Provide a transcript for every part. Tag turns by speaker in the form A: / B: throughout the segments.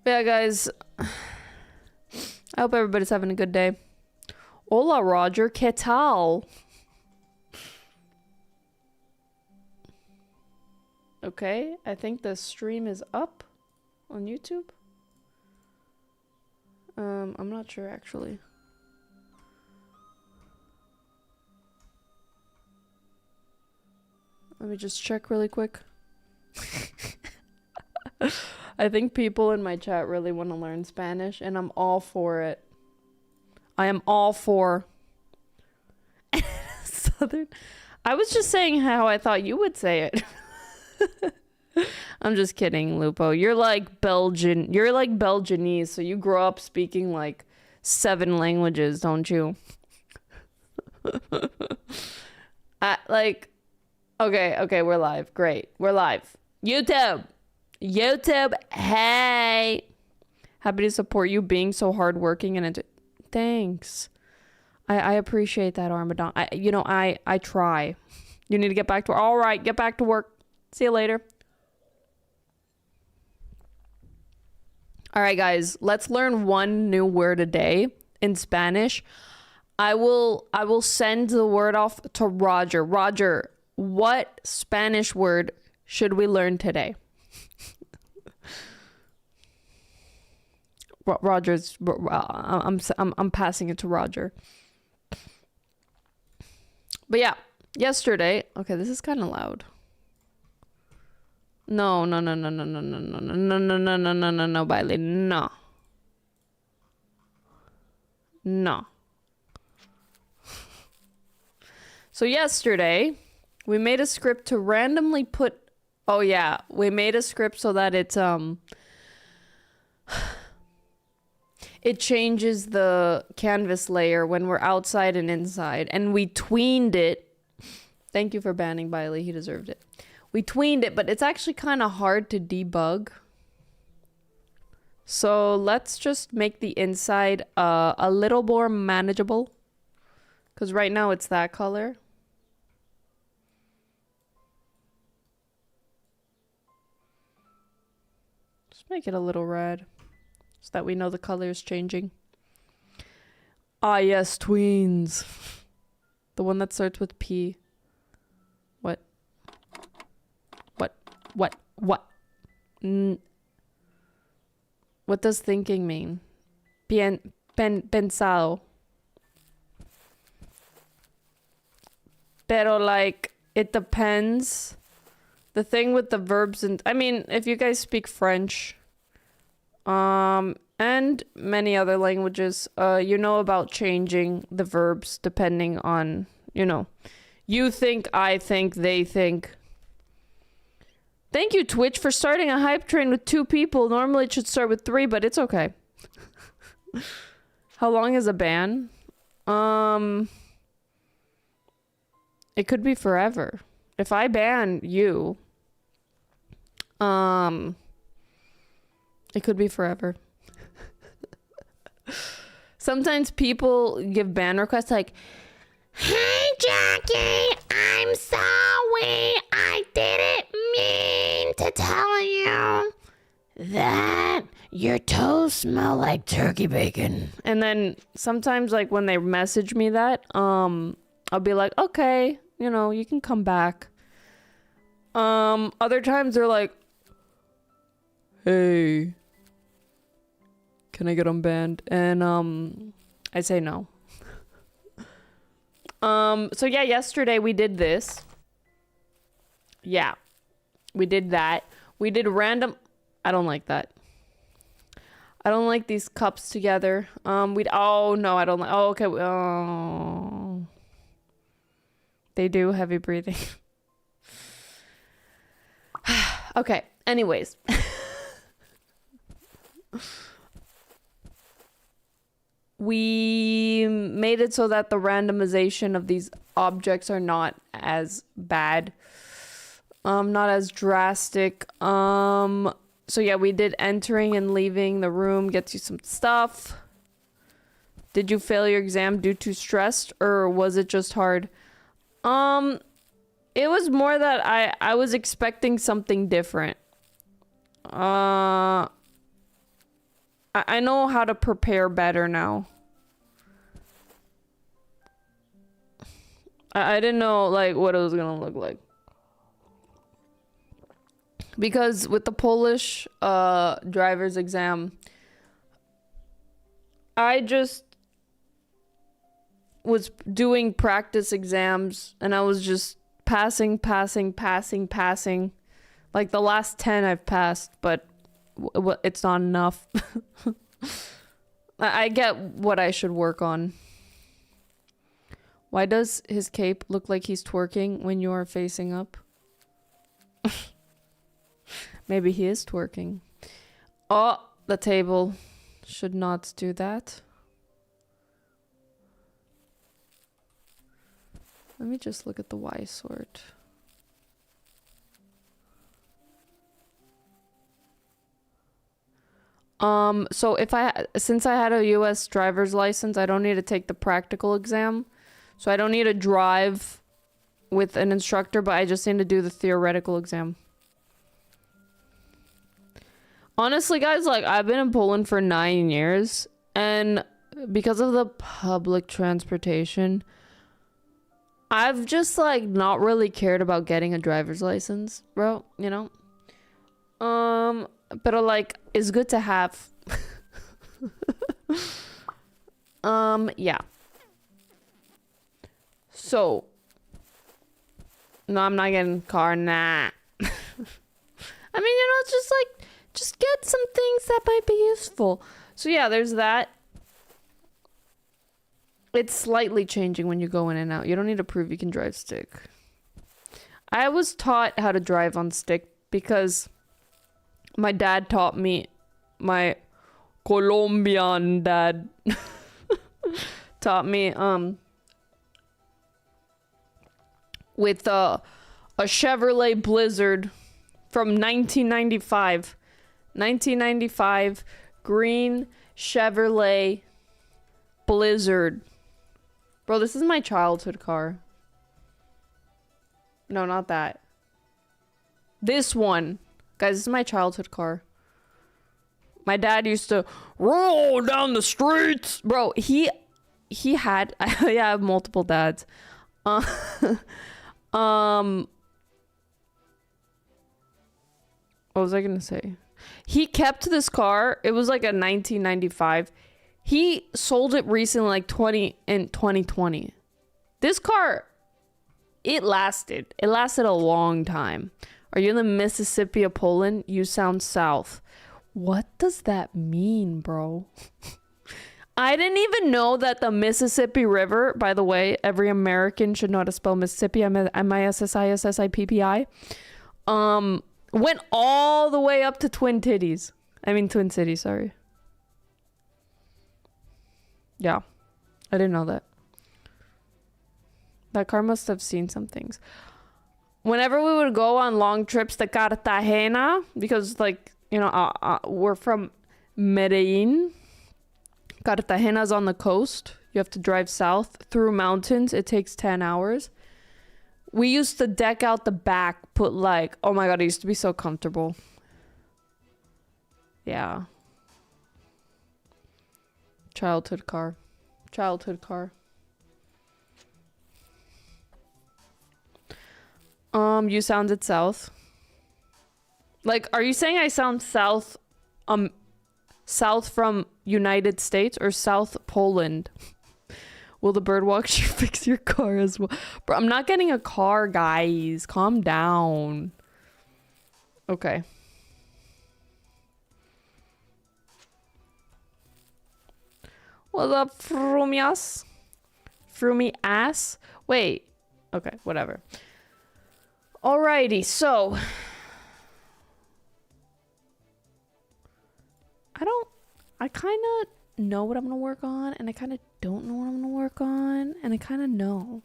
A: But yeah, guys, I hope everybody's having a good day. Hola, Roger. ¿Qué tal? Okay, I think the stream is up on YouTube. I'm not sure actually. Let me just check really quick. I think people in my chat really want to learn Spanish, and I'm all for it. I am all for Southern. I was just saying how I thought you would say it. I'm just kidding, Lupo. You're like Belgian. You're like Belgianese, so you grow up speaking like 7 languages, don't you? Okay, we're live. Great. We're live. YouTube, hey. Happy to support you being so hardworking and thanks. I appreciate that, Armadon. I try. You need to get back to work. All right, get back to work. See you later. All right, guys, let's learn one new word a day in Spanish. I will send the word off to Roger. Roger, what Spanish word should we learn today? Roger's. I'm passing it to Roger. But yeah, yesterday. Okay, this is kind of loud. No, Bailey, no. So yesterday, we made a script to randomly put. Oh yeah, we made a script so that it's it changes the canvas layer when we're outside and inside, and we tweened it. Thank you for banning Bailey, he deserved it. We tweened it, but it's actually kind of hard to debug. So let's just make the inside a little more manageable. Because right now it's that color. Just make it a little red. So that we know the color is changing. Ah, yes, tweens. The one that starts with P. What? What does thinking mean? Pensado. Pero like, it depends. The thing with the verbs and I mean, if you guys speak French, and many other languages, you know about changing the verbs depending on, you think, I think, they think. Thank you, Twitch, for starting a hype train with 2 people. Normally it should start with 3, but it's okay. How long is a ban? It could be forever. If I ban you, it could be forever. Sometimes people give ban requests like, "Hey Jackie, I'm sorry. I didn't mean to tell you that your toes smell like turkey bacon." And then sometimes like when they message me that, I'll be like, "Okay, you can come back." Other times they're like, "Hey, can I get unbanned?" And I say no. So yeah, yesterday we did this. Yeah. We did that. We did random. I don't like that. I don't like these cups together. Oh no, I don't like. Oh, okay. Oh. They do heavy breathing. Okay. Anyways. We made it so that the randomization of these objects are not as bad. Not as drastic. So yeah, we did entering and leaving the room gets you some stuff. Did you fail your exam due to stress, or was it just hard? It was more that I was expecting something different. I know how to prepare better now. I didn't know like what it was gonna look like. Because with the Polish driver's exam, I just was doing practice exams and I was just passing. Like the last 10 I've passed, but it's not enough. I get what I should work on. Why does his cape look like he's twerking when you are facing up? Maybe he is twerking. Oh, the table should not do that. Let me just look at the Y sort. So since I had a US driver's license, I don't need to take the practical exam. So I don't need to drive with an instructor, but I just need to do the theoretical exam. Honestly, guys, like, I've been in Poland for 9 years, and because of the public transportation, I've just, like, not really cared about getting a driver's license, bro, you know? But, like, it's good to have. Yeah. So, no, I'm not getting a car, nah. I mean, it's just, like, just get some things that might be useful. So yeah, there's that. It's slightly changing when you go in and out. You don't need to prove you can drive stick. I was taught how to drive on stick because my dad taught me. My Colombian dad taught me with a Chevrolet Blizzard from 1995. 1995 green Chevrolet Blizzard. Bro, this is my childhood car. No, not that. This one. Guys, this is my childhood car. My dad used to roll down the streets. Bro, he had I have multiple dads. What was I gonna say? He kept this car. It was like a 1995. He sold it recently, like 2020. This car, it lasted. It lasted a long time. Are you in the Mississippi of Poland? You sound south. What does that mean, bro? I didn't even know that the Mississippi River, by the way, every American should know how to spell Mississippi, Mississippi, went all the way up to Twin Cities, sorry. Yeah, I didn't know that. That car must have seen some things. Whenever we would go on long trips to Cartagena, because, like, you know, we're from Medellin. Cartagena's on the coast. You have to drive south through mountains. It takes 10 hours. We used to deck out the back, put like, oh my god, it used to be so comfortable. Yeah. Childhood car. You sounded south. Like, are you saying I sound south, south from United States or South Poland? Will the bird watcher fix your car as well? Bro, I'm not getting a car, guys. Calm down. Okay. What's up, Frumias? Frumi ass? Wait. Okay, whatever. Alrighty, so I kind of know what I'm going to work on, and I kind of don't know what I'm going to work on, and I kind of know,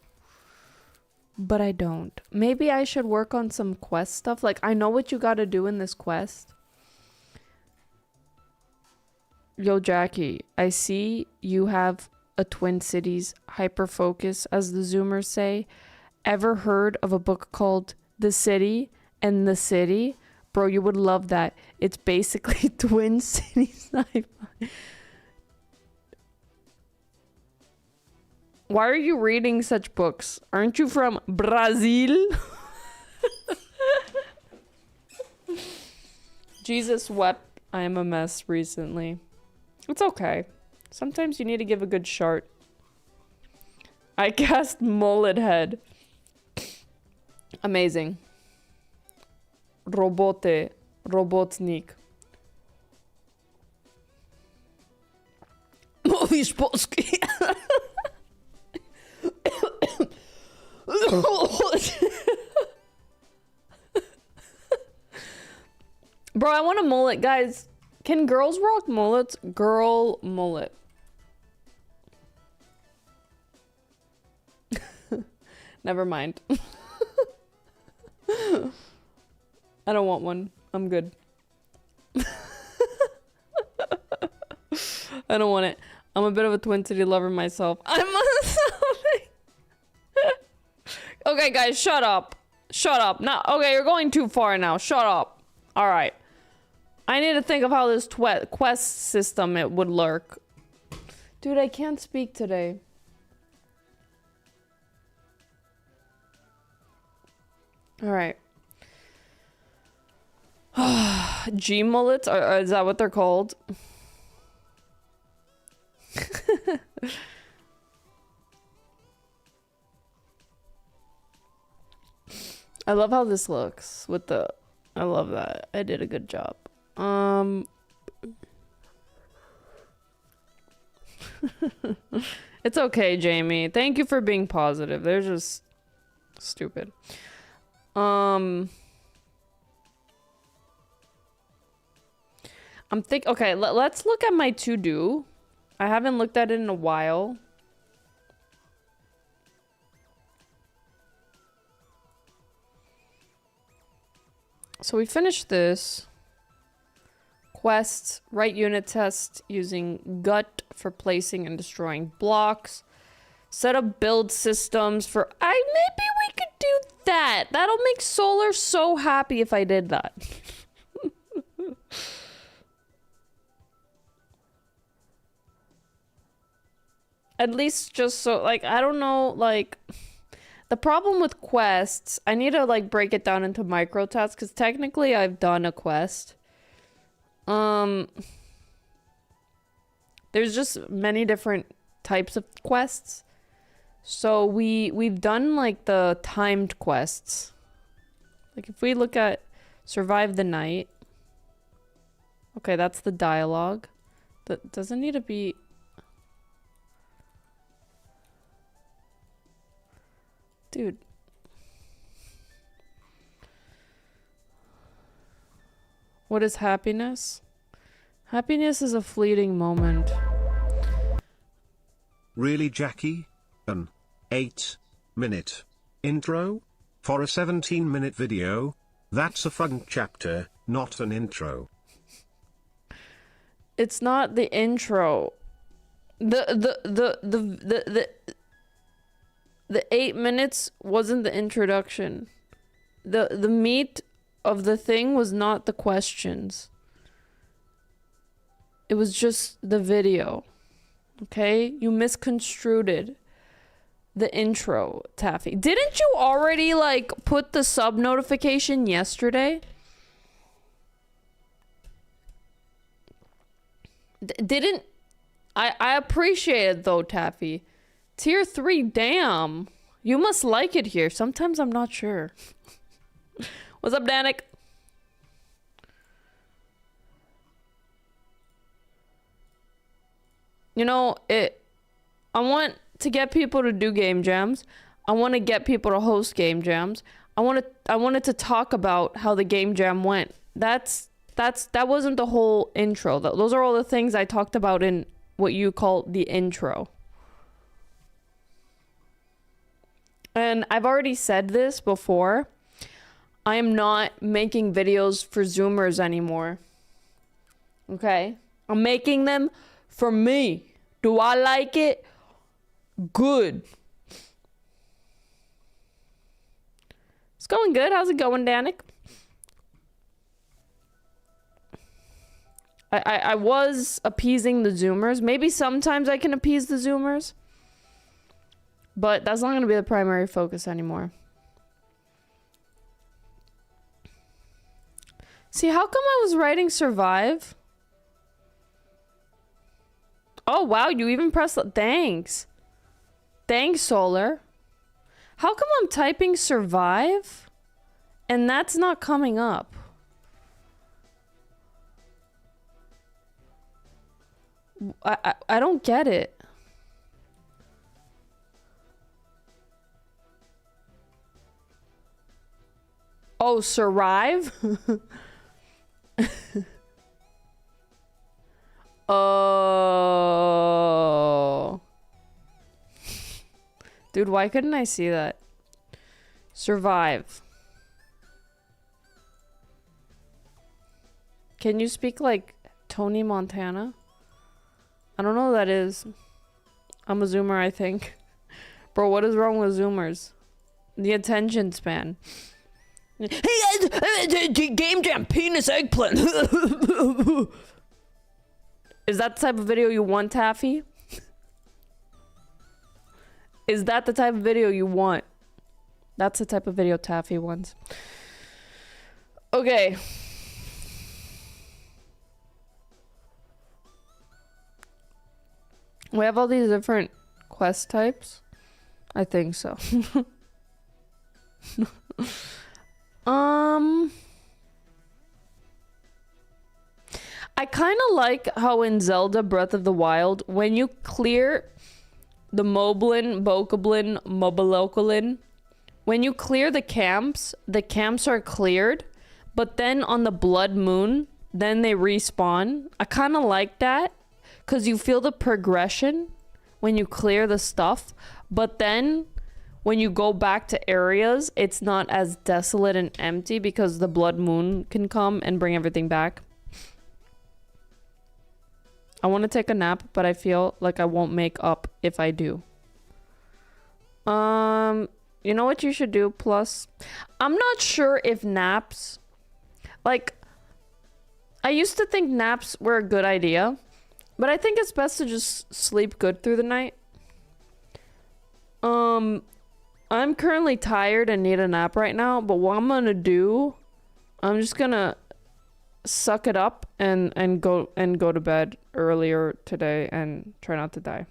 A: but I don't. Maybe I should work on some quest stuff. Like, I know what you got to do in this quest. Yo, Jackie, I see you have a Twin Cities hyper focus, as the Zoomers say. Ever heard of a book called The City and the City? Bro, you would love that. It's basically Twin City sci-fi. Why are you reading such books? Aren't you from Brazil? Jesus wept. I am a mess recently. It's okay. Sometimes you need to give a good shart. I cast mullet head. Amazing. Robotnik. Mówisz polski. Bro, I want a mullet, guys. Can girls rock mullets? Girl mullet. Never mind. I don't want one. I'm good. I don't want it. I'm a bit of a Twin City lover myself. I'm Okay, guys, shut up. Shut up. Now, okay, you're going too far now. Shut up. All right. I need to think of how this quest system it would lurk. Dude, I can't speak today. All right. G mullets? Is that what they're called? I love how this looks with the... I love that. I did a good job. It's okay, Jamie. Thank you for being positive. They're just stupid. I'm okay, let's look at my to-do. I haven't looked at it in a while. So we finished this. Quests, write unit test using gut for placing and destroying blocks. Set up build systems for... maybe we could do that. That'll make Solar so happy if I did that. At least just so, like, I don't know, like... The problem with quests, I need to, like, break it down into micro tasks, because technically I've done a quest. There's just many different types of quests. So we've done, like, the timed quests. Like, if we look at survive the night. Okay, that's the dialogue. That doesn't need to be... Dude. What is happiness? Happiness is a fleeting moment.
B: Really, Jackie? An 8-minute intro? For a 17-minute video? That's a fun chapter, not an intro.
A: It's not the intro. The 8 minutes wasn't the introduction. The meat of the thing was not the questions. It was just the video. Okay? You misconstrued the intro, Taffy. Didn't you already, like, put the sub notification yesterday? Didn't... I appreciate it, though, Taffy. Tier 3, damn. You must like it here. Sometimes I'm not sure. What's up, Danik? You know, I want to get people to do game jams. I want to get people to host game jams. I wanted to talk about how the game jam went. That wasn't the whole intro. Those are all the things I talked about in what you call the intro. And I've already said this before. I am not making videos for Zoomers anymore. Okay? I'm making them for me. Do I like it? Good. It's going good. How's it going, Danik? I was appeasing the Zoomers. Maybe sometimes I can appease the Zoomers. But that's not going to be the primary focus anymore. See, how come I was writing survive? Oh, wow, you even pressed... Thanks. Thanks, Solar. How come I'm typing survive? And that's not coming up. I don't get it. Oh, survive? Oh. Dude, why couldn't I see that? Survive. Can you speak like Tony Montana? I don't know who that is. I'm a Zoomer, I think. Bro, what is wrong with Zoomers? The attention span. Hey guys, game jam, penis eggplant. Is that the type of video you want, Taffy? Is that the type of video you want? That's the type of video Taffy wants. Okay. We have all these different quest types. I think so. I kind of like how in Zelda Breath of the Wild, when you clear the Moblin, Bokoblin, Mobilokolin, when you clear the camps are cleared, but then on the Blood Moon, then they respawn. I kind of like that, because you feel the progression when you clear the stuff, but then when you go back to areas, it's not as desolate and empty because the Blood Moon can come and bring everything back. I want to take a nap, but I feel like I won't make up if I do. You know what you should do? Plus, I'm not sure if naps... Like, I used to think naps were a good idea, but I think it's best to just sleep good through the night. I'm currently tired and need a nap right now, but what I'm gonna do, I'm just gonna suck it up and go to bed earlier today and try not to die.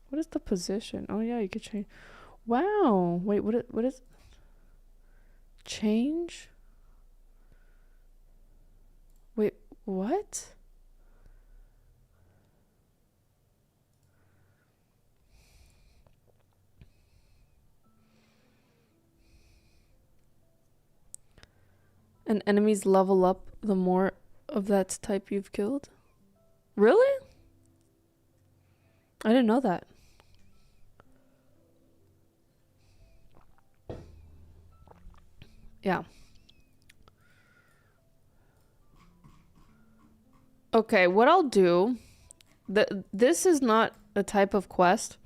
A: What is the position? Oh yeah, you could change. Wow. Wait, what is change? Wait, what? And enemies level up the more of that type you've killed? Really? I didn't know that. Yeah. Okay, what I'll do... This is not a type of quest.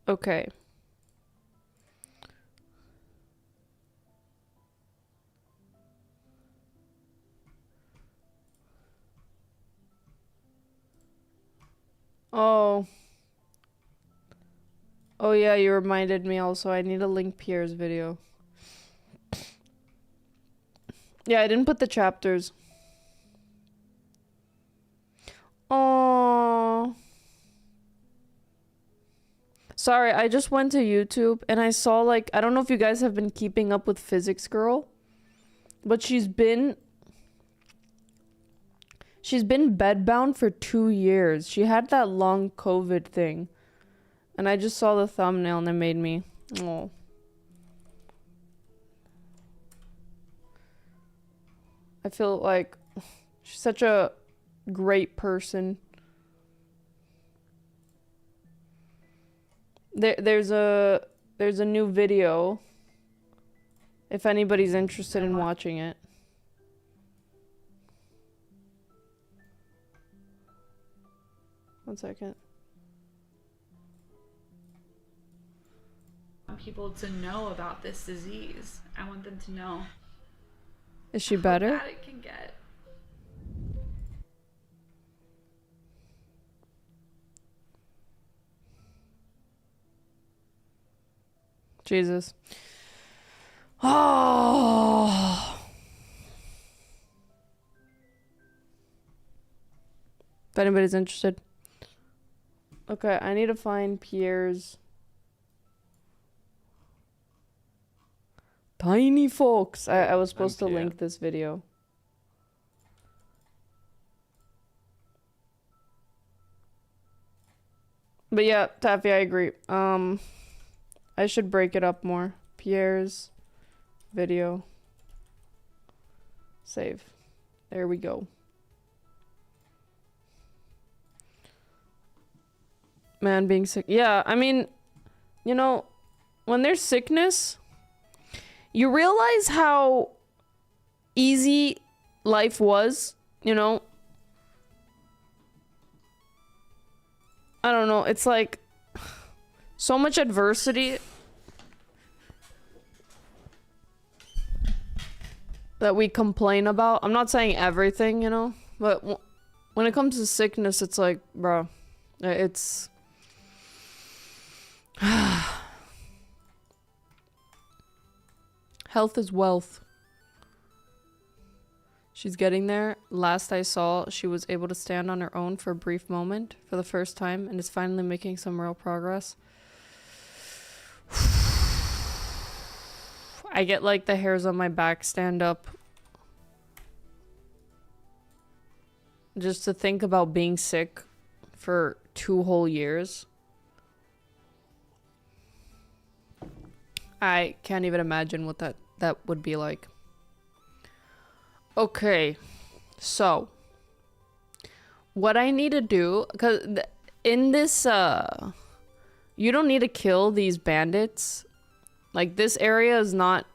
A: Okay. Oh. Oh yeah, you reminded me also. I need to link Pierre's video. Yeah, I didn't put the chapters. Oh. Sorry, I just went to YouTube and I saw like, I don't know if you guys have been keeping up with Physics Girl, but she's been bedbound for 2 years. She had that long COVID thing. And I just saw the thumbnail and it made me, oh. I feel like she's such a great person. There's a new video if anybody's interested in watching it. One second.
C: want people to know about this disease. I want them to know.
A: Is she better?
C: How bad it can get.
A: Jesus. Oh. If anybody's interested. Okay, I need to find Pierre's Tiny Fox. I was supposed to link this video. But yeah, Taffy, I agree. I should break it up more. Pierre's video. Save. There we go. Man being sick. Yeah, I mean, you know, when there's sickness, you realize how easy life was, you know? I don't know, it's like so much adversity that we complain about. I'm not saying everything, you know, but when it comes to sickness, it's like, bro, it's health is wealth. She's getting there. Last I saw, she was able to stand on her own for a brief moment for the first time and is finally making some real progress. I get like the hairs on my back stand up. Just to think about being sick for 2 whole years. I can't even imagine what that would be like. Okay, so what I need to do, because in this, you don't need to kill these bandits. Like, this area is not,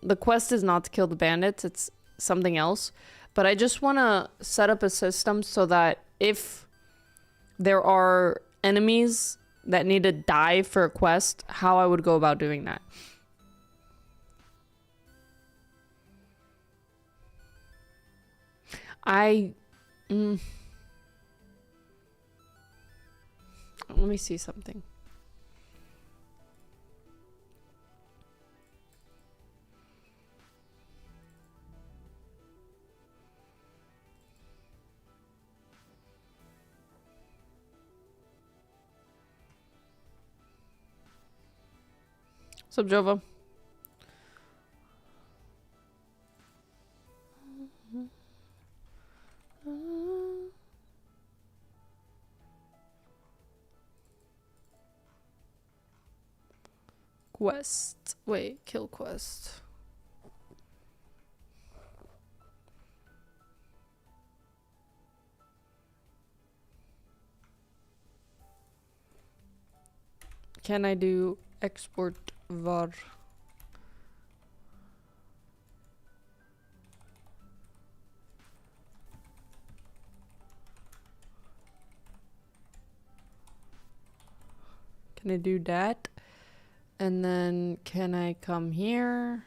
A: the quest is not to kill the bandits, it's something else. But I just want to set up a system so that if there are enemies that need to die for a quest, how I would go about doing that. Let me see something. What's up, Jova? Quest. Wait, kill quest. Can I do export var? Can I do that? And then can I come here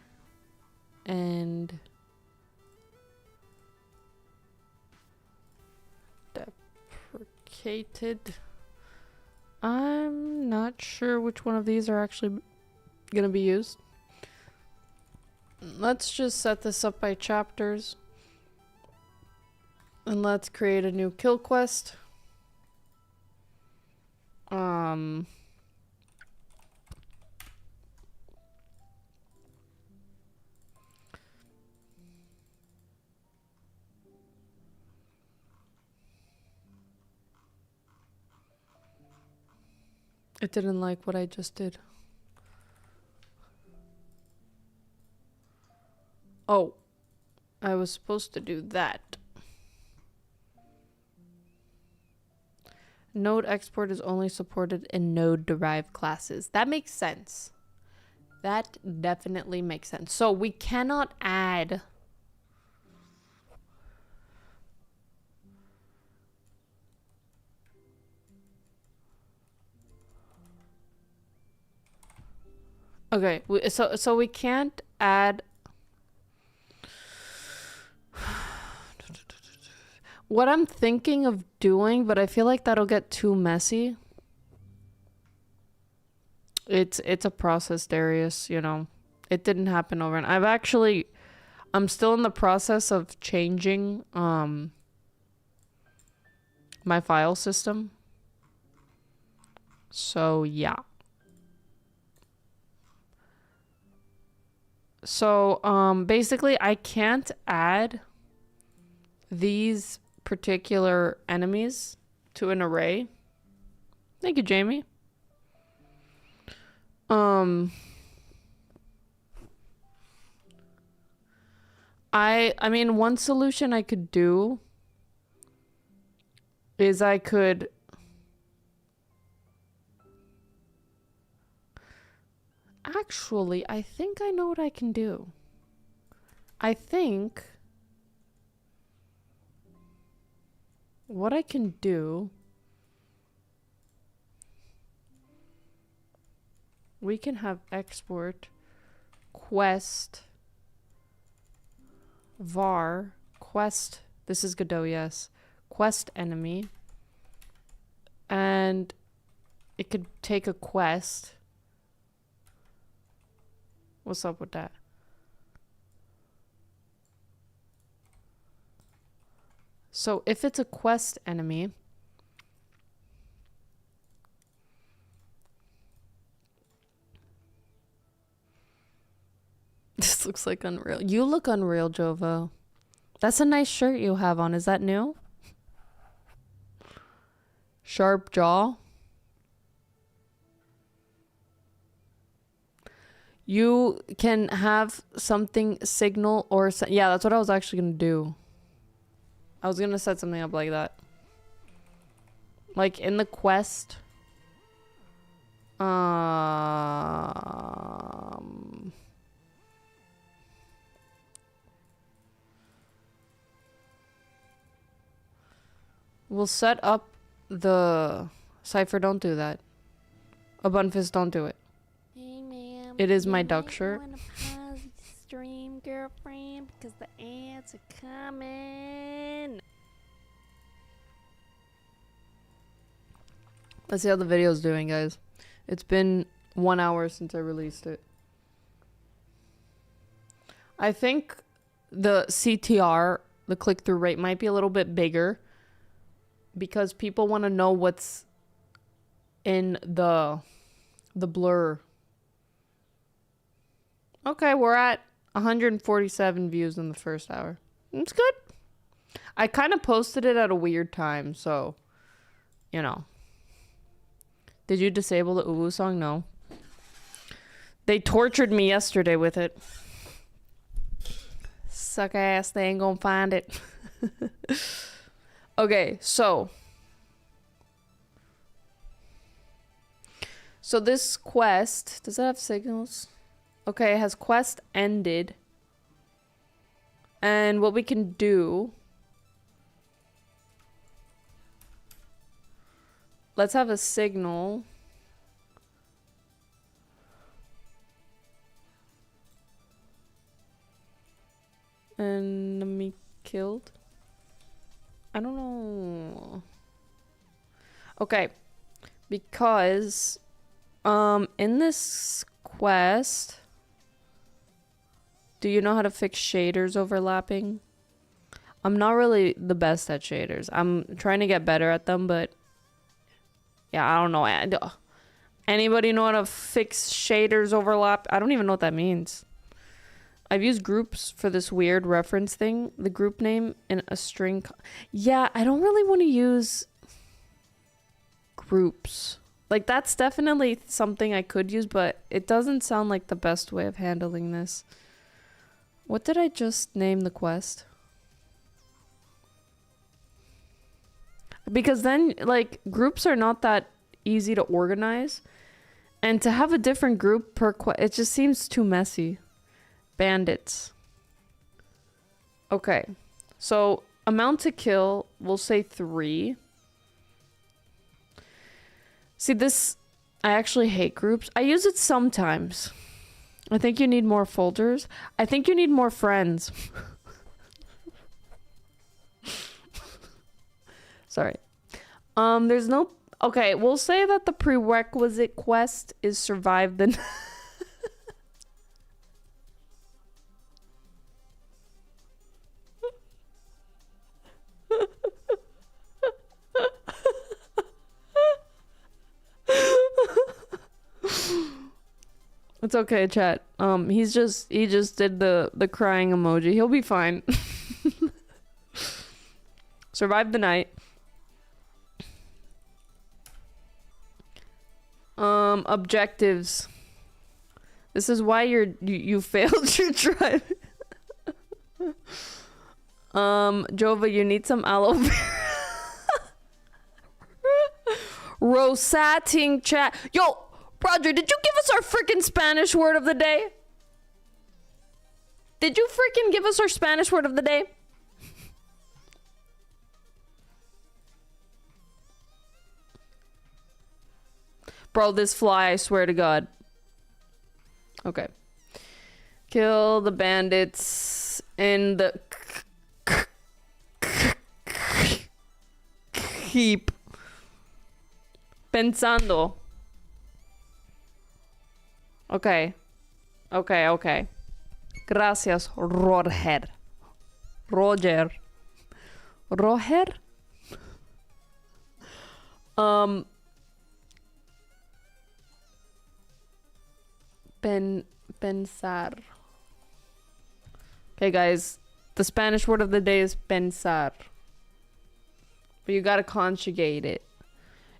A: and deprecated? I'm not sure which one of these are actually gonna be used. Let's just set this up by chapters. And let's create a new kill quest. It didn't like what I just did. Oh, I was supposed to do that. Node export is only supported in node-derived classes. That makes sense. That definitely makes sense. So we cannot add Okay, so we can't add. What I'm thinking of doing, but I feel like that'll get too messy. It's a process, Darius, you know. It didn't happen overnight. I'm still in the process of changing my file system. So, yeah. So, basically I can't add these particular enemies to an array. Thank you, Jamie. I mean, one solution I could do is I could actually, I think I know what I can do. I think what I can do, we can have export quest var quest, this is Godot, yes, quest enemy, and it could take a quest. What's up with that? So if it's a quest enemy, this looks like Unreal. You look unreal, Jovo. That's a nice shirt you have on. Is that new? Sharp jaw. You can have something signal or... Yeah, that's what I was actually going to do. I was going to set something up like that. Like in the quest. We'll set up the... Cypher, don't do that. Abunfist, don't do it.
D: Hey, ma'am.
A: It is my duck shirt.
D: Want to pause the stream, girlfriend, because the ads are coming.
A: Let's see how the video's doing, guys. It's been 1 hour since I released it. I think the CTR, the click-through rate, might be a little bit bigger because people want to know what's in the blur. Okay, we're at 147 views in the first hour. It's good. I kind of posted it at a weird time, so, you know. Did you disable the Uwu song? No. They tortured me yesterday with it. Suck ass, they ain't gonna find it. Okay, so this quest, does it have signals? Okay, it has quest ended. And what we can do, let's have a signal. Enemy killed. I don't know. Okay. Because in this quest, do you know how to fix shaders overlapping? I'm not really the best at shaders. I'm trying to get better at them, but yeah, I don't know. Anybody know how to fix shaders overlap? I don't even know what that means. I've used groups for this weird reference thing. The group name in a string. Yeah, I don't really want to use groups. Like, that's definitely something I could use, but it doesn't sound like the best way of handling this. What did I just name the quest? Because then, like, groups are not that easy to organize. And to have a different group per quest, it just seems too messy. Bandits. Okay. So, amount to kill, we'll say 3. See, this... I actually hate groups. I use it sometimes. I think you need more folders. I think you need more friends. Sorry. There's no... Okay, we'll say that the prerequisite quest is survive the... It's okay, chat. He just did the crying emoji. He'll be fine. Survive the night. Objectives. This is why you failed your drive. Jova, you need some aloe vera. Rosating chat. Yo, Roger, did you give us our freaking Spanish word of the day? Did you freaking give us our Spanish word of the day? Bro, this fly, I swear to God. Okay. Kill the bandits in the keep pensando. Okay. Okay. Gracias, Roger. Roger. Pensar. Okay, guys. The Spanish word of the day is pensar. But you gotta conjugate it.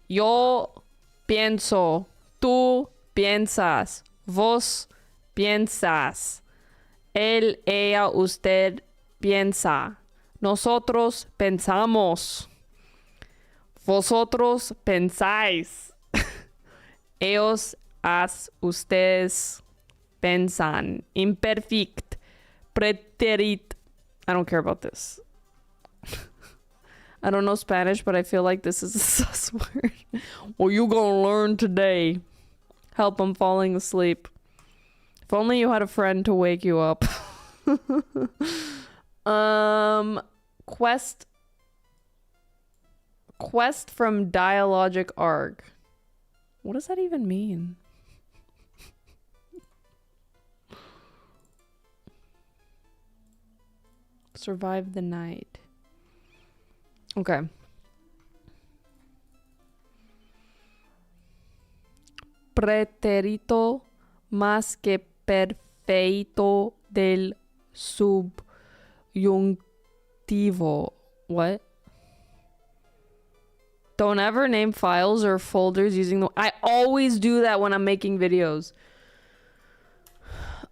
A: Yo pienso. Tú piensas. Vos piensas. Él, ella, usted piensa. Nosotros pensamos. Vosotros pensáis. Ellos, ustedes pensan. Imperfect. Preterit. I don't care about this. I don't know Spanish, but I feel like this is a sus word. Well, you gonna learn today. Help, I'm falling asleep. If only you had a friend to wake you up. Quest from Dialogic Arg. What does that even mean? Survive the night. Okay. Pretérito más que perfecto del subjuntivo. What? Don't ever name files or folders using the... I always do that when I'm making videos.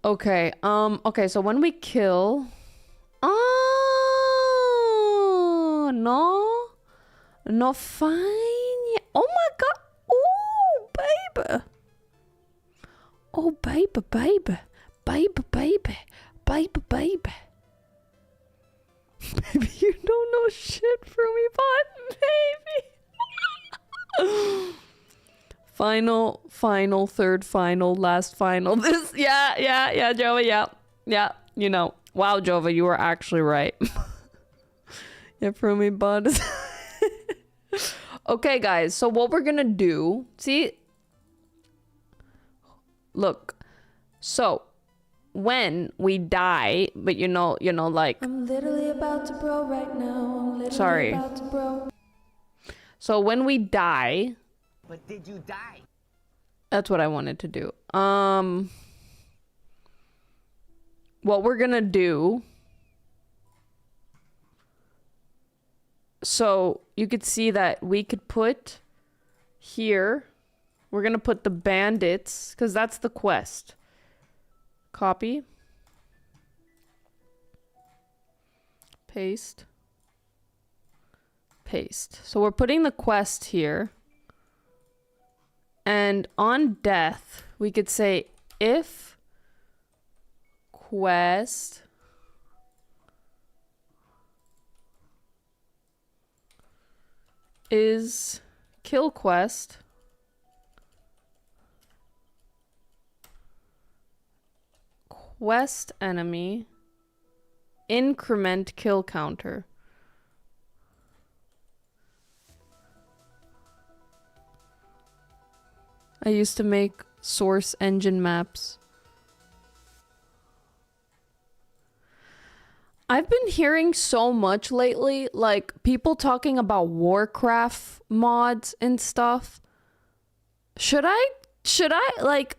A: Okay, okay, so when we kill... Oh, no. No, fine. Oh my God. Oh, baby. Oh, baby. Baby, you don't know shit from me, but baby. Final, third final, last final. This, yeah, Joey, yeah, you know. Wow, Jova, you were actually right. Yeah, for me, bud. Okay, guys, so what we're gonna do, see? Look, so when we die, but you know, like...
D: I'm literally about to bro right now.
A: Sorry.
D: About to bro.
A: So when we die...
E: But did you die?
A: That's what I wanted to do. What we're gonna do... So you could see that we could put here... We're gonna put the bandits, because that's the quest. Copy. Paste. Paste. So we're putting the quest here. And on death, we could say if quest is kill quest, Quest enemy. Increment kill counter. I used to make source engine maps. I've been hearing so much lately, like people talking about Warcraft mods and stuff. Should I like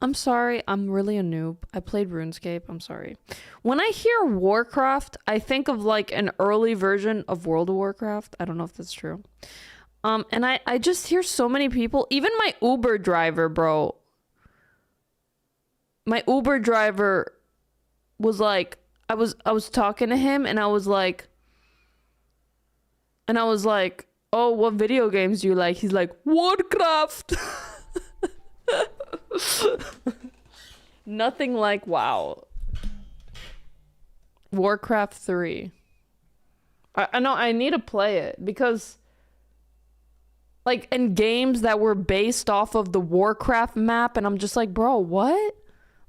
A: I'm sorry, I'm really a noob. I played RuneScape, I'm sorry. When I hear Warcraft, I think of like an early version of World of Warcraft. I don't know if that's true. And I just hear so many people, even my Uber driver, bro. My Uber driver was like, I was talking to him and I was like, oh, what video games do you like? He's like, Warcraft. Nothing like WoW. Warcraft 3. I know I need to play it because like in games that were based off of the Warcraft map and I'm just like, bro, what?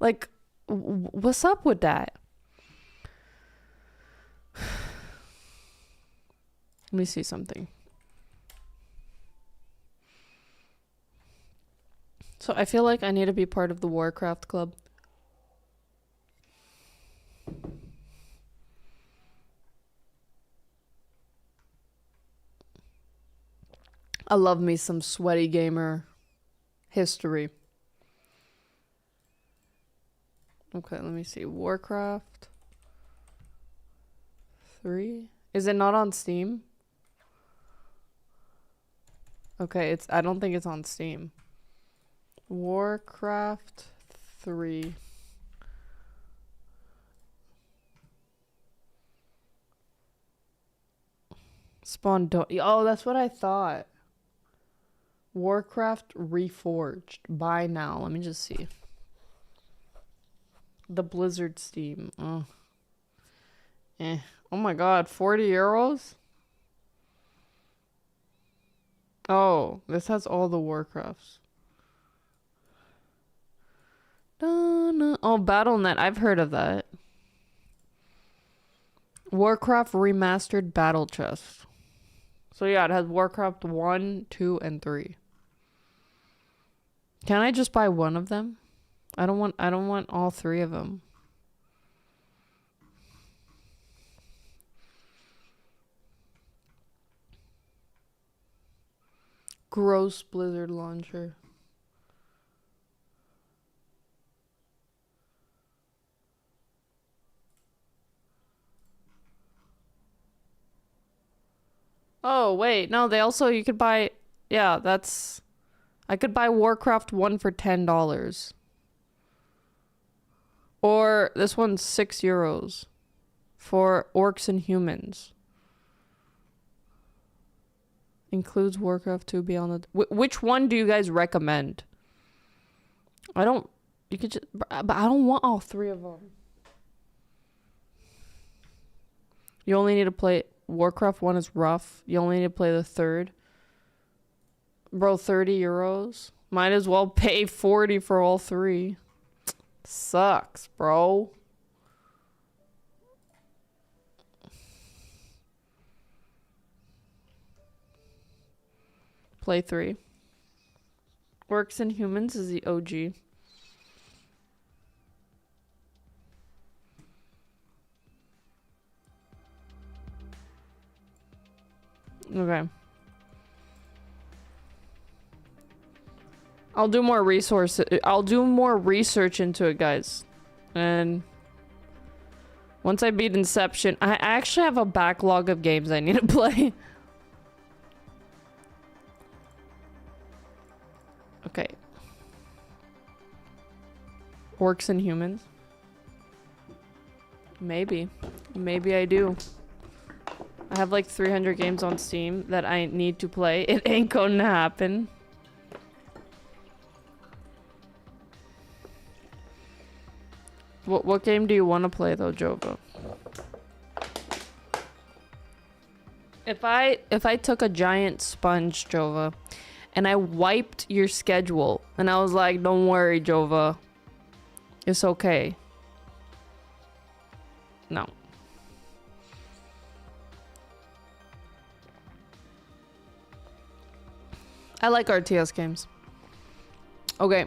A: Like what's up with that? Let me see something. So I feel like I need to be part of the Warcraft club. I love me some sweaty gamer history. Okay, let me see. Warcraft 3. Is it not on Steam? Okay, I don't think it's on Steam. Warcraft 3. Oh, that's what I thought. Warcraft Reforged. Buy now. Let me just see. The Blizzard Steam. Oh. Oh my god, 40 euros? Oh, this has all the Warcrafts. Oh, BattleNet. I've heard of that. Warcraft Remastered Battle Chest. So yeah, it has Warcraft 1, 2, and 3. Can I just buy one of them? I don't want all three of them. Gross Blizzard launcher. Oh, wait. No, you could buy... Yeah, that's... I could buy Warcraft 1 for $10. Or this one's 6 euros for Orcs and Humans. Includes Warcraft 2 Beyond the... which one do you guys recommend? You could just... But I don't want all three of them. You only need to play... Warcraft 1 is rough. You only need to play the third. Bro, 30 euros. Might as well pay 40 for all three. Sucks, bro. Play 3. Orcs and Humans is the OG. Okay. I'll do more research into it, guys. And once I beat Inception, I actually have a backlog of games I need to play. Okay. Orcs and Humans. Maybe I do. I have like 300 games on Steam that I need to play. It ain't gonna happen. What game do you want to play though, Jova? If I took a giant sponge, Jova, and I wiped your schedule, and I was like, don't worry, Jova, It's okay. No. I like RTS games. Okay.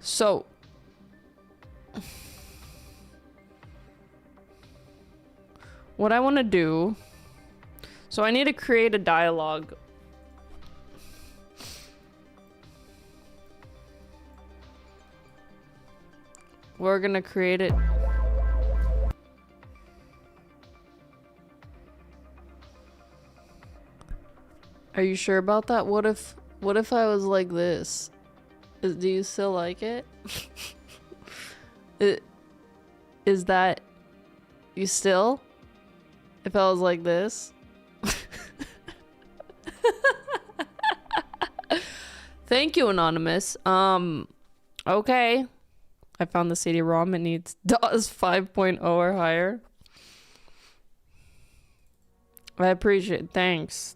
A: So. What I want to do. So I need to create a dialogue. We're gonna create it. Are you sure about that? What if I was like this? Do you still like it? Is that you still? If I was like this? Thank you, Anonymous. Okay. I found the CD-ROM. It needs DOS 5.0 or higher. I appreciate it. Thanks.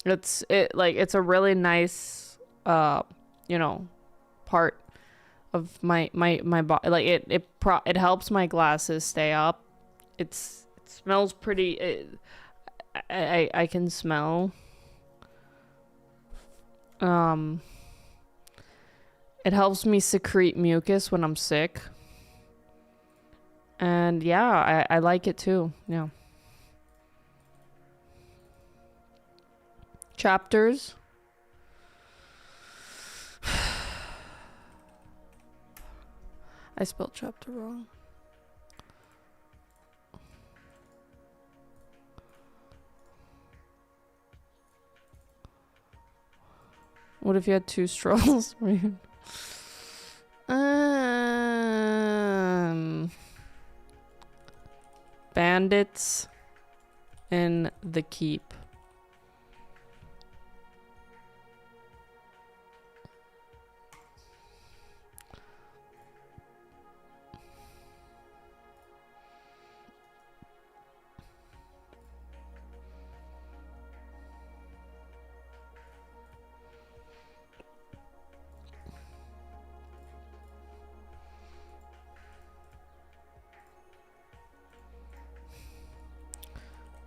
A: It's a really nice you know, part of my body. Like it helps my glasses stay up. It smells pretty. I can smell. It helps me secrete mucus when I'm sick. And yeah, I like it too. Yeah. Chapters. I spelled chapter wrong. What if you had 2 straws? Bandits in the keep.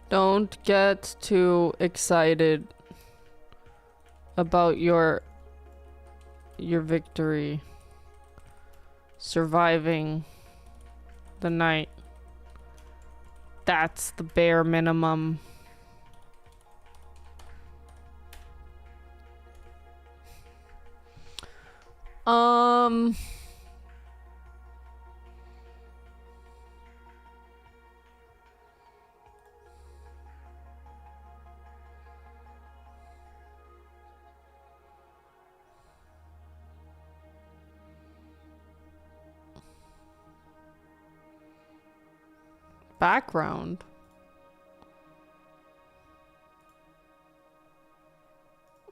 A: Don't get too excited about your victory. Surviving the night. That's the bare minimum. Background.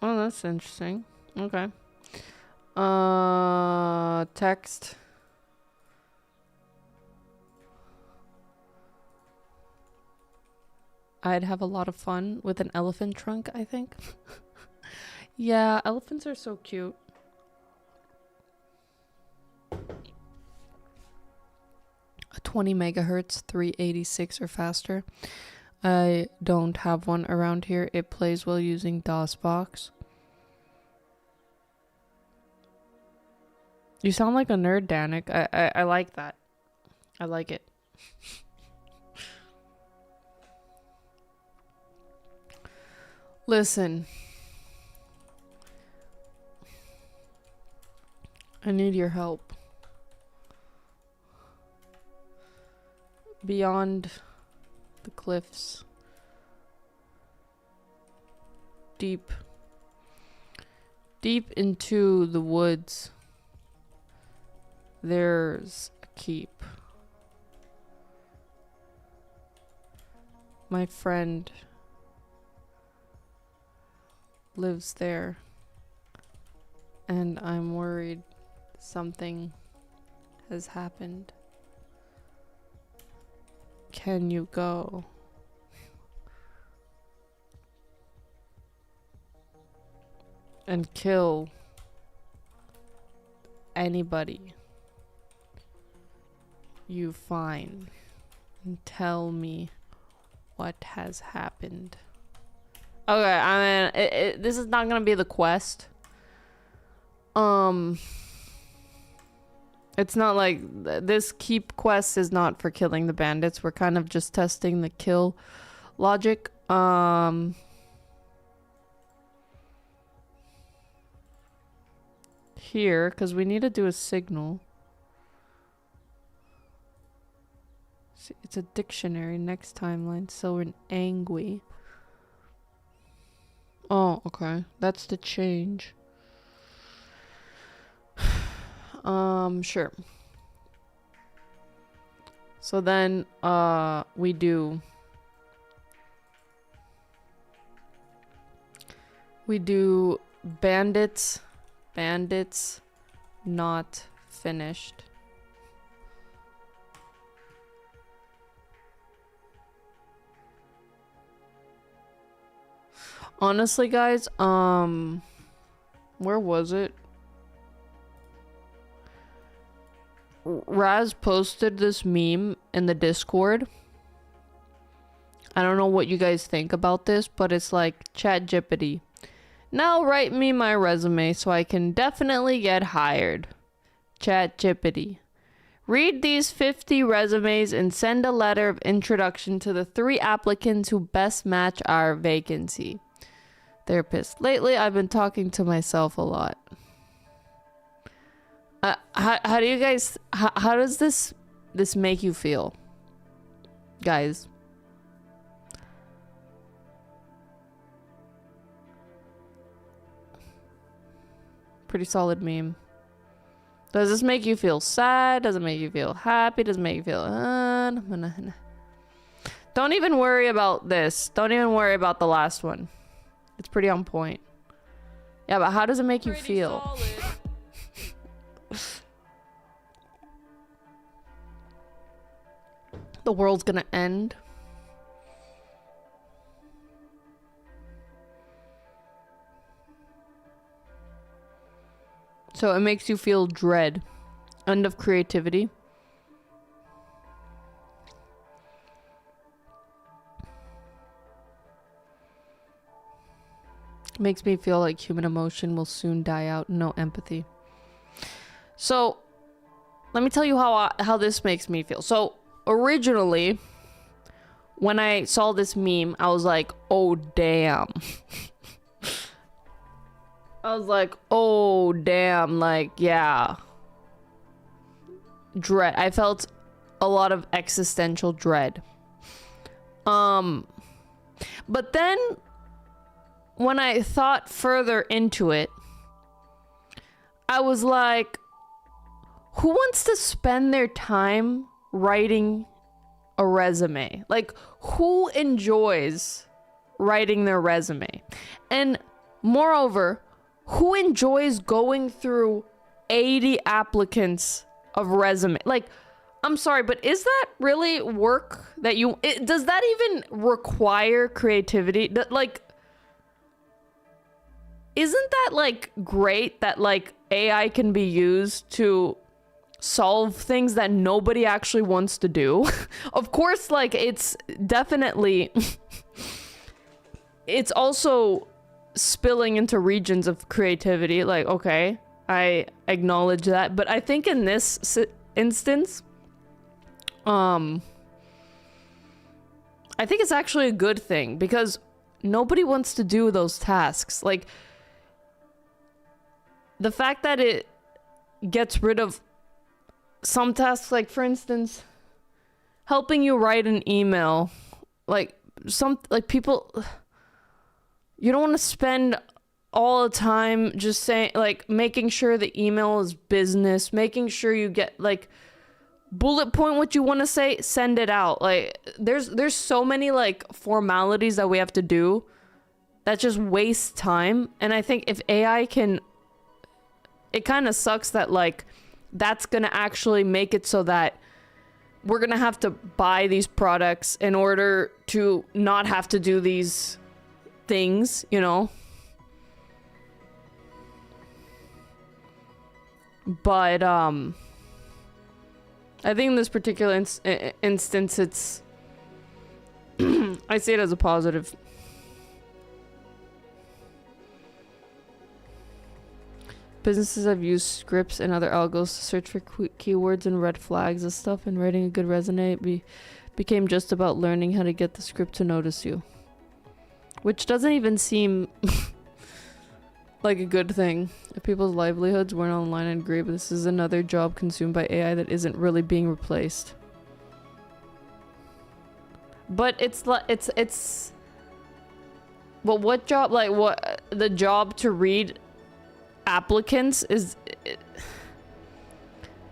A: Oh, that's interesting. Okay. Text. I'd have a lot of fun with an elephant trunk, I think. Yeah, elephants are so cute. A 20 megahertz, 386 or faster. I don't have one around here. It plays while using DOSBox. You sound like a nerd, Danik. I like that. I like it. Listen. I need your help. Beyond the cliffs. Deep into the woods. There's a keep. My friend lives there, and I'm worried something has happened. Can you go? And kill anybody you find and tell me what has happened. Okay, I mean, this is not gonna be the quest. It's not like this keep quest is not for killing the bandits. We're kind of just testing the kill logic. Here, because we need to do a signal. See, it's a dictionary. Next timeline. So we're in angry. Oh, okay. That's the change. Sure. So then, we do bandits not finished. Honestly, guys, where was it? Raz posted this meme in the Discord. I don't know what you guys think about this, but it's like, ChatGPT, now write me my resume so I can definitely get hired. ChatGPT, read these 50 resumes and send a letter of introduction to the 3 applicants who best match our vacancy. Therapist, lately I've been talking to myself a lot. How do you guys, how does this make you feel, guys? Pretty solid meme. Does this make you feel sad? Does it make you feel happy? Does it make you feel don't even worry about this. Don't even worry about the last one. It's pretty on point. Yeah, but how does it make you feel? The world's gonna end. So it makes you feel dread. End of creativity. Makes me feel like human emotion will soon die out. No empathy. So, let me tell you how this makes me feel. So, originally, when I saw this meme, I was like, oh, damn. I was like, oh, damn. Like, yeah. Dread. I felt a lot of existential dread. But then, when I thought further into it, I was like, who wants to spend their time writing a resume? Like, who enjoys writing their resume? And moreover, who enjoys going through 80 applicants of resume? Like, I'm sorry, but is that really work that you... does that even require creativity? Like, isn't that, like, great that, like, AI can be used to solve things that nobody actually wants to do? Of course, like, it's definitely... it's also spilling into regions of creativity. Like, okay, I acknowledge that. But I think in this instance, I think it's actually a good thing because nobody wants to do those tasks. Like, the fact that it gets rid of some tasks, like, for instance, helping you write an email, like, people, you don't want to spend all the time just saying, like, making sure the email is business, making sure you get, like, bullet point what you want to say, send it out. Like, there's so many, like, formalities that we have to do that just waste time. And I think if AI can, it kind of sucks that, like, that's gonna actually make it so that we're gonna have to buy these products in order to not have to do these things, you know? But I think in this particular instance, it's I see it as a positive. Businesses have used scripts and other algos to search for keywords and red flags and stuff, and writing a good resume became just about learning how to get the script to notice you. Which doesn't even seem like a good thing. If people's livelihoods weren't online, I'd agree, but this is another job consumed by AI that isn't really being replaced. But it's well, what job, like, what, the job to read applicants is,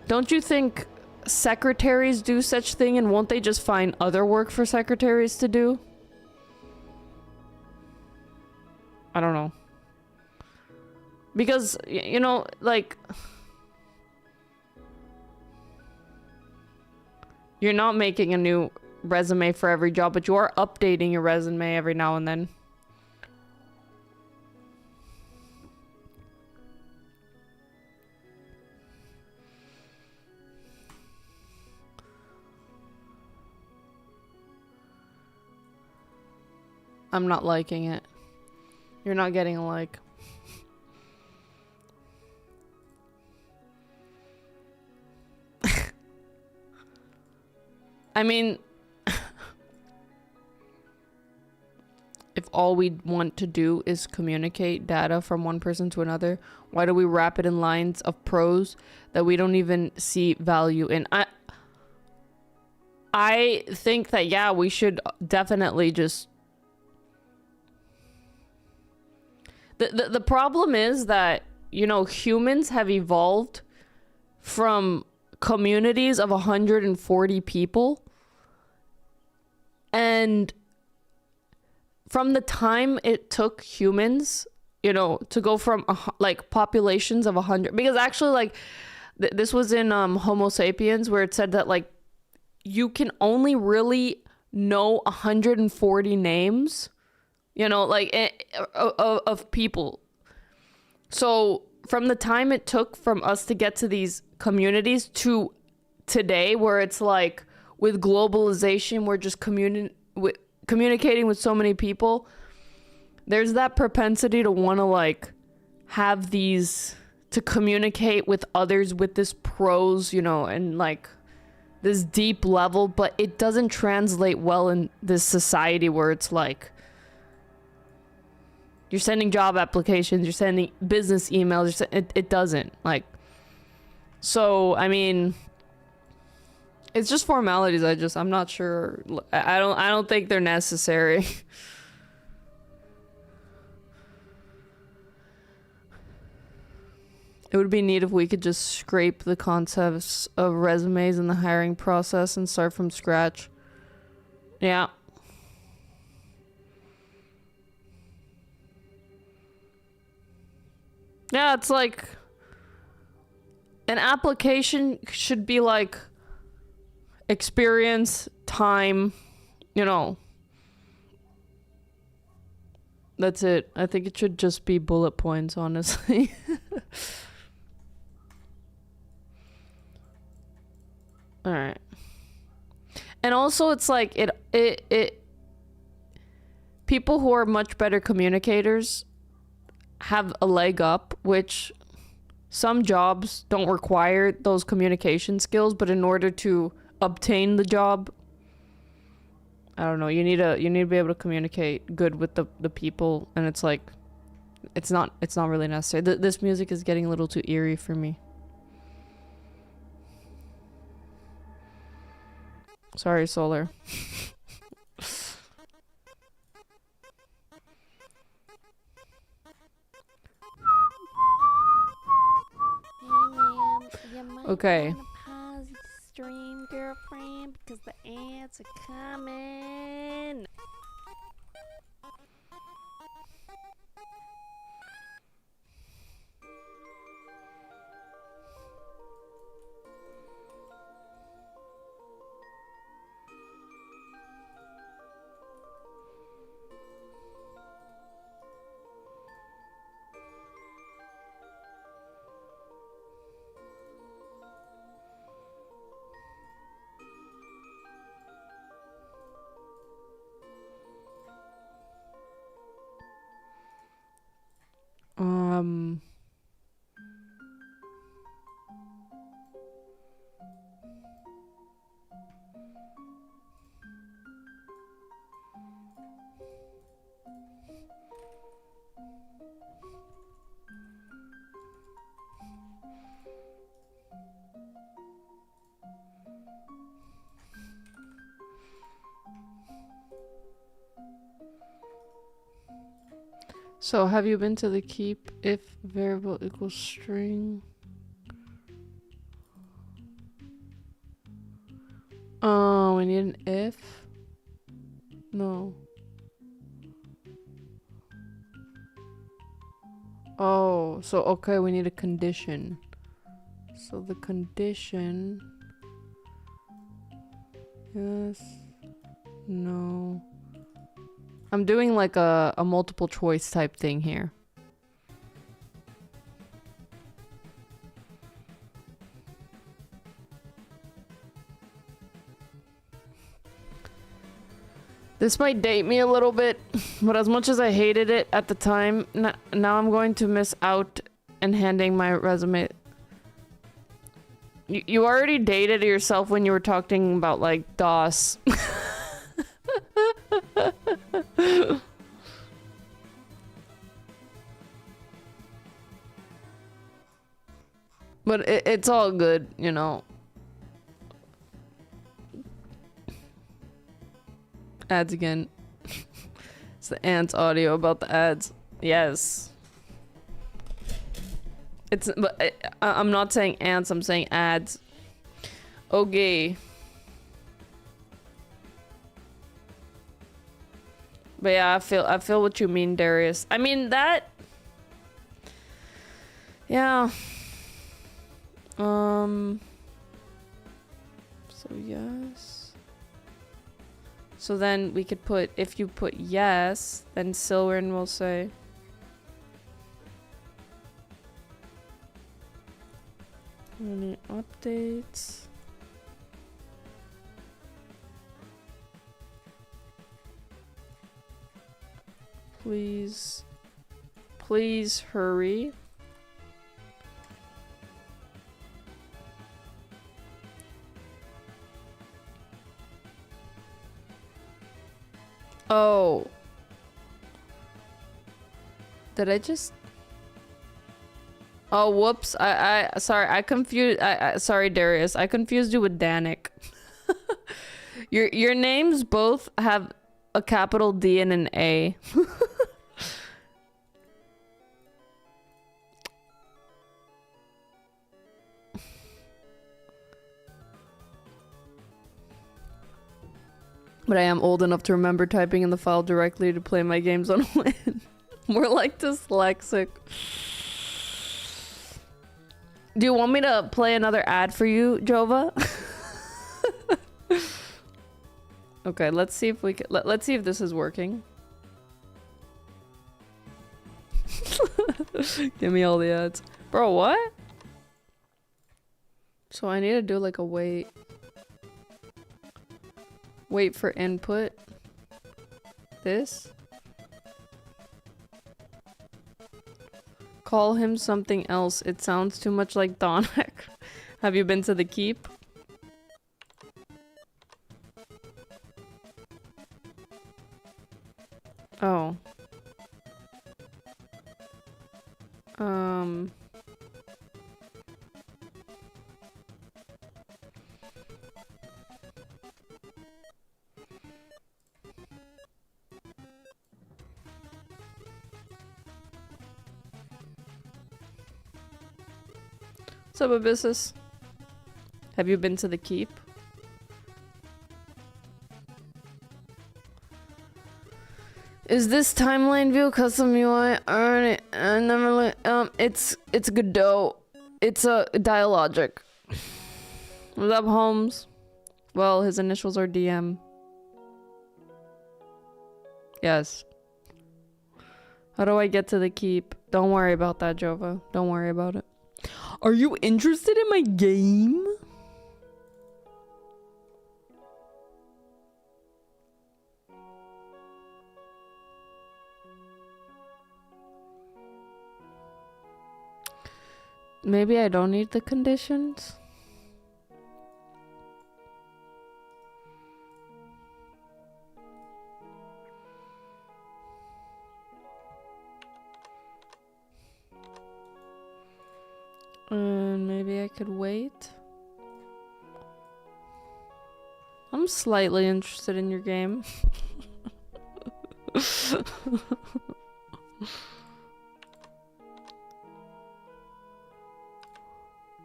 A: don't you think secretaries do such thing, and won't they just find other work for secretaries to do? I don't know. Because, you know, like, you're not making a new resume for every job, but you are updating your resume every now and then. I'm not liking it. You're not getting a like. I mean, if all we want to do is communicate data from one person to another, why do we wrap it in lines of prose that we don't even see value in? I think that, yeah, we should definitely just... The problem is that, you know, humans have evolved from communities of 140 people. And from the time it took humans, you know, to go from like populations of 100, because actually, like, this was in Homo sapiens, where it said that, like, you can only really know 140 names, you know, like, of people. So from the time it took from us to get to these communities to today, where it's like, with globalization, we're just communicating with so many people, there's that propensity to want to, like, have these, to communicate with others with this prose, you know, and, like, this deep level, but it doesn't translate well in this society where it's like, you're sending job applications, you're sending business emails, it doesn't, like, so, I mean, it's just formalities. I'm not sure. I don't think they're necessary. It would be neat if we could just scrape the concepts of resumes in the hiring process and start from scratch. Yeah. Yeah, it's like, an application should be like experience, time, you know. That's it. I think it should just be bullet points, honestly. All right. And also, it's like, it people who are much better communicators have a leg up, which some jobs don't require those communication skills, but in order to obtain the job, I don't know, you need to be able to communicate good with the people, and it's like, it's not really necessary. This music is getting a little too eerie for me. Sorry, Solar.
D: You might
A: Okay.
D: wanna pause the stream, girlfriend, because the ants are coming.
A: So have you been to the keep if variable equals string? Oh, we need an if? No. Oh, so okay, we need a condition. So the condition... Yes. No. I'm doing like a multiple choice type thing here. This might date me a little bit, but as much as I hated it at the time, now I'm going to miss out and handing my resume. You already dated yourself when you were talking about like DOS. But it's all good, you know. Ads again. It's the ants audio about the ads. Yes. It's but I'm not saying ants, I'm saying ads. Okay. But yeah, I feel what you mean, Darius. I mean that. Yeah. So yes. So then we could put, if you put yes, then Silwyn will say. Any updates? Please hurry. Oh. Did I just... Oh, whoops. Sorry, I confused... sorry, Darius. I confused you with Danik. Your names both have a capital D and an A. But I am old enough to remember typing in the file directly to play my games on Win. More like dyslexic. Do you want me to play another ad for you, Jova? Okay, let's see if we can. Let's see if this is working. Give me all the ads. Bro, what? So I need to do like a wait. Wait for input. This. Call him something else. It sounds too much like Donic. Have you been to the keep? Oh. What's up, Abyssus? Have you been to the keep? Is this timeline view custom UI? I never it's Godot. It's a Dialogic. What's up, Holmes? Well, his initials are DM. Yes. How do I get to the keep? Don't worry about that, Jova. Don't worry about it. Are you interested in my game? Maybe I don't need the conditions. Maybe I could wait. I'm slightly interested in your game.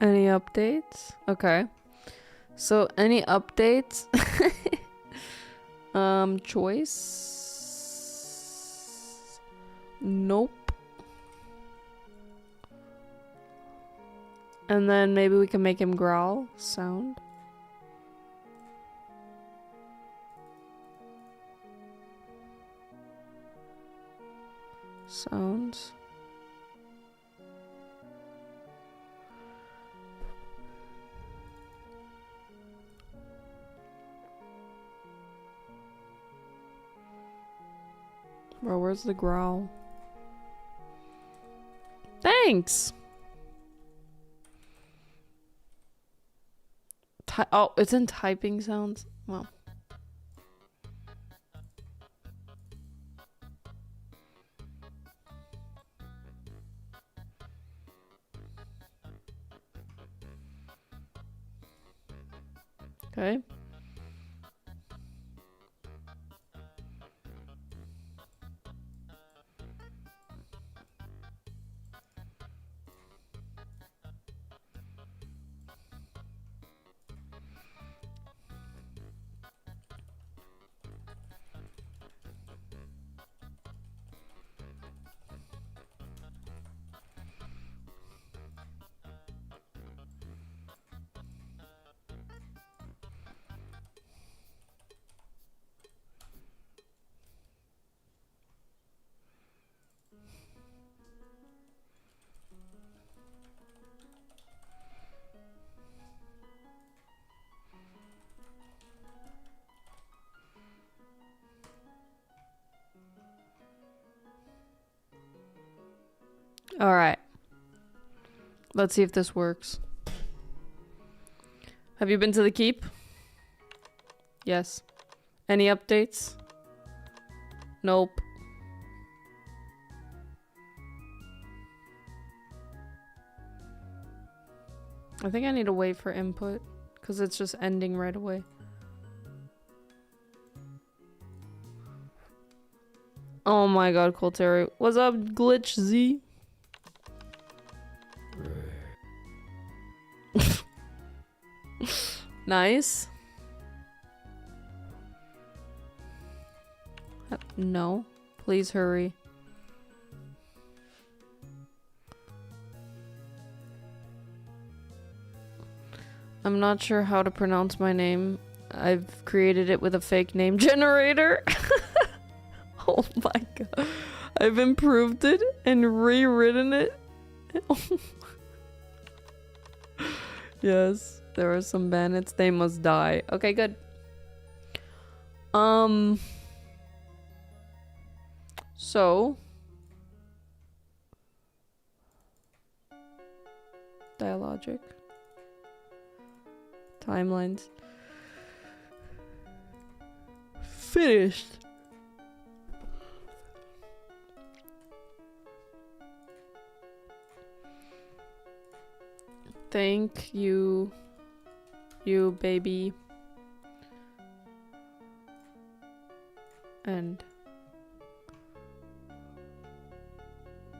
A: Any updates? Okay. So any updates? Choice? Nope. And then maybe we can make him growl sound. Sounds. Bro, where's the growl? Thanks! Oh, it's in typing sounds? Well. Okay. Alright. Let's see if this works. Have you been to the keep? Yes. Any updates? Nope. I think I need to wait for input because it's just ending right away. Oh my god, Colterry. What's up, Glitch Z? Nice. No. Please hurry. I'm not sure how to pronounce my name. I've created it with a fake name generator. Oh my god. I've improved it and rewritten it. Yes. There are some bandits. They must die. Okay, good. So. Dialogic. Timelines. Finished. Thank you. You baby. End.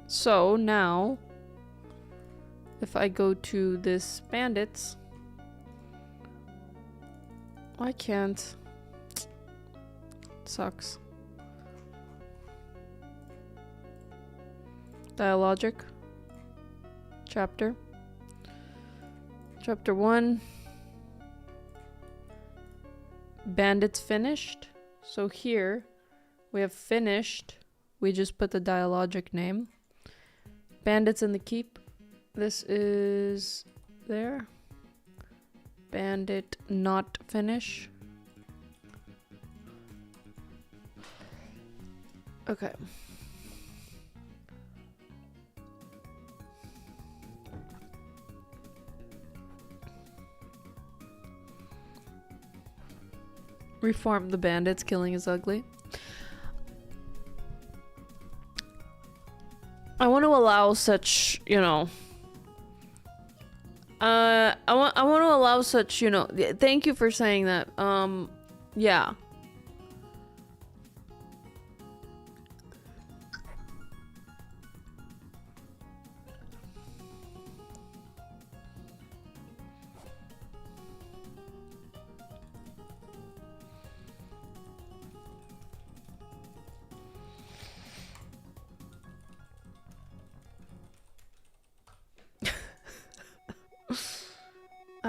A: So now, if I go to this bandits, I can't. Sucks. Dialogic. Chapter. Chapter 1. Bandits finished. So here we have finished. We just put the dialogic name. Bandits in the keep. This is there. Bandit not finish. Okay. Reform the bandits. Killing is ugly. I want to allow such, you know. I want to allow such, you know. Thank you for saying that. Yeah.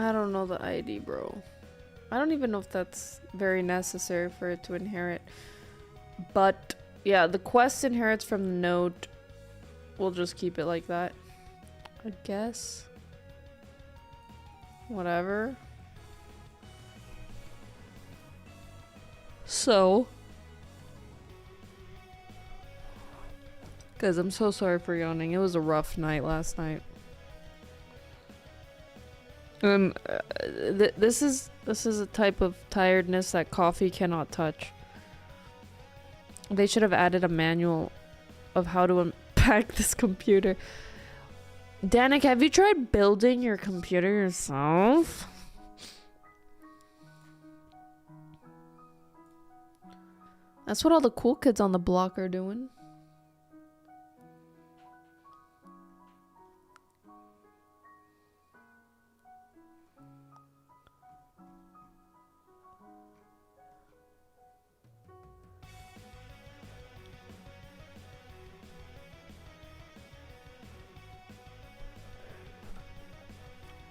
A: I don't know the ID, bro. I don't even know if that's very necessary for it to inherit. But yeah, the quest inherits from the node. We'll just keep it like that, I guess. Whatever. So, guys, I'm so sorry for yawning. It was a rough night last night. This is a type of tiredness that coffee cannot touch. They should have added a manual of how to unpack this computer. Danik, have you tried building your computer yourself? That's what all the cool kids on the block are doing.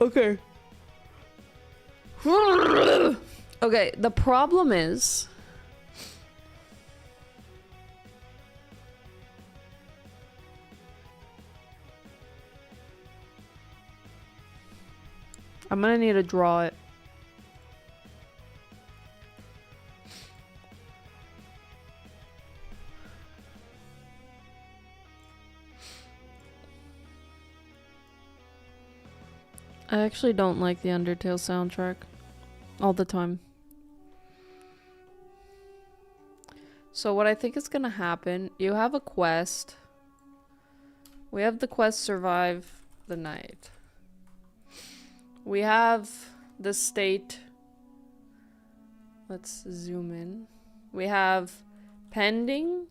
A: Okay. Okay, the problem is I'm gonna need to draw it. I actually don't like the Undertale soundtrack all the time. So what I think is gonna happen, you have a quest. We have the quest survive the night. We have the state. Let's zoom in. We have pending.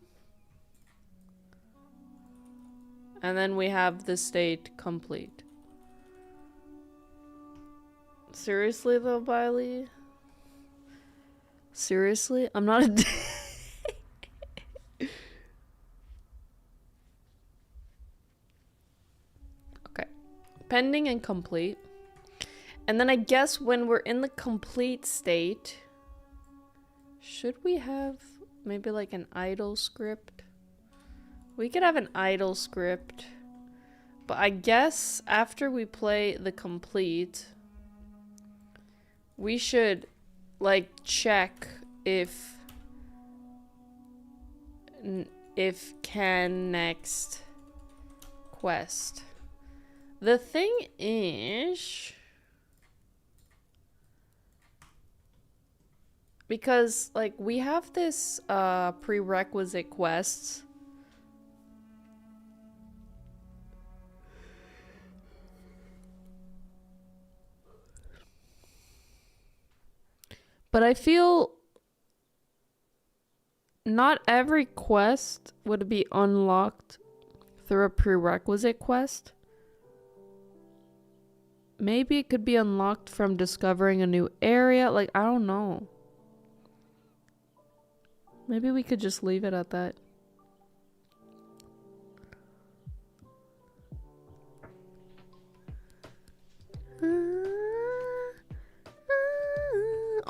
A: And then we have the state complete. Seriously though, Biley? Seriously? I'm not a Okay. Pending and complete. And then I guess when we're in the complete state, should we have maybe like an idle script? We could have an idle script. But I guess after we play the complete, we should like check if can next quest. The thing is, because like we have this prerequisite quests. But I feel not every quest would be unlocked through a prerequisite quest. Maybe it could be unlocked from discovering a new area. Like, I don't know. Maybe we could just leave it at that.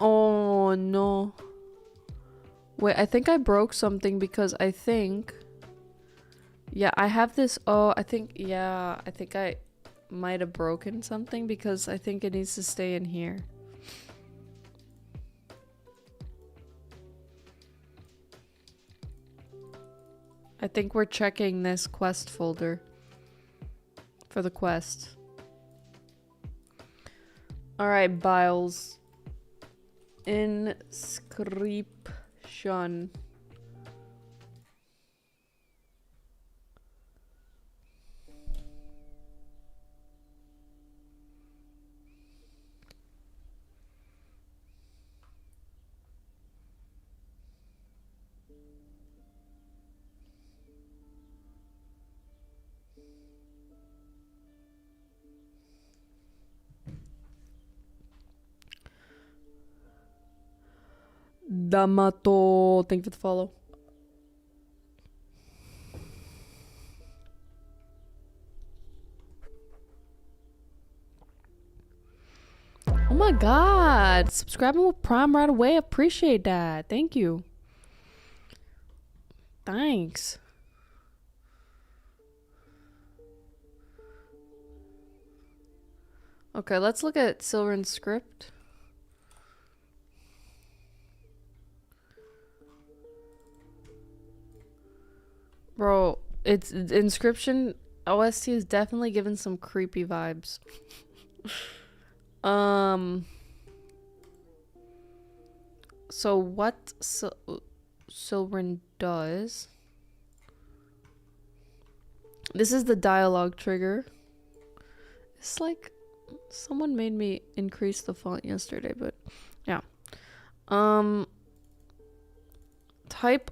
A: Oh no. Wait, I think I broke something because I think... Yeah, I have this... Oh, I think... Yeah, I think I might have broken something because I think it needs to stay in here. I think we're checking this quest folder for the quest. Alright, Biles. Inscription. Damato. Thank you for the follow. my god. Subscribing with Prime right away. Appreciate that. Thank you. Thanks. Okay, let's look at Silren's script. Bro, it's Inscription OST is definitely giving some creepy vibes. So what Silren does. This is the dialogue trigger. It's like someone made me increase the font yesterday, but yeah. Type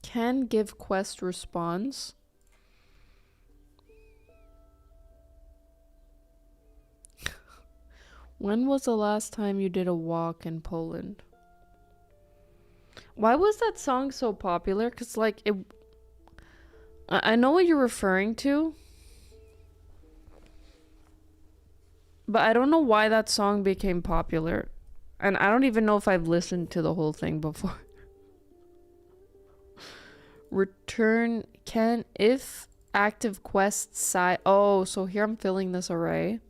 A: can give quest response. When was the last time you did a walk in Poland? Why was that song so popular? Cause like it, I know what you're referring to, but I don't know why that song became popular. And I don't even know if I've listened to the whole thing before. Return can if active quest side. Oh, so here I'm filling this array.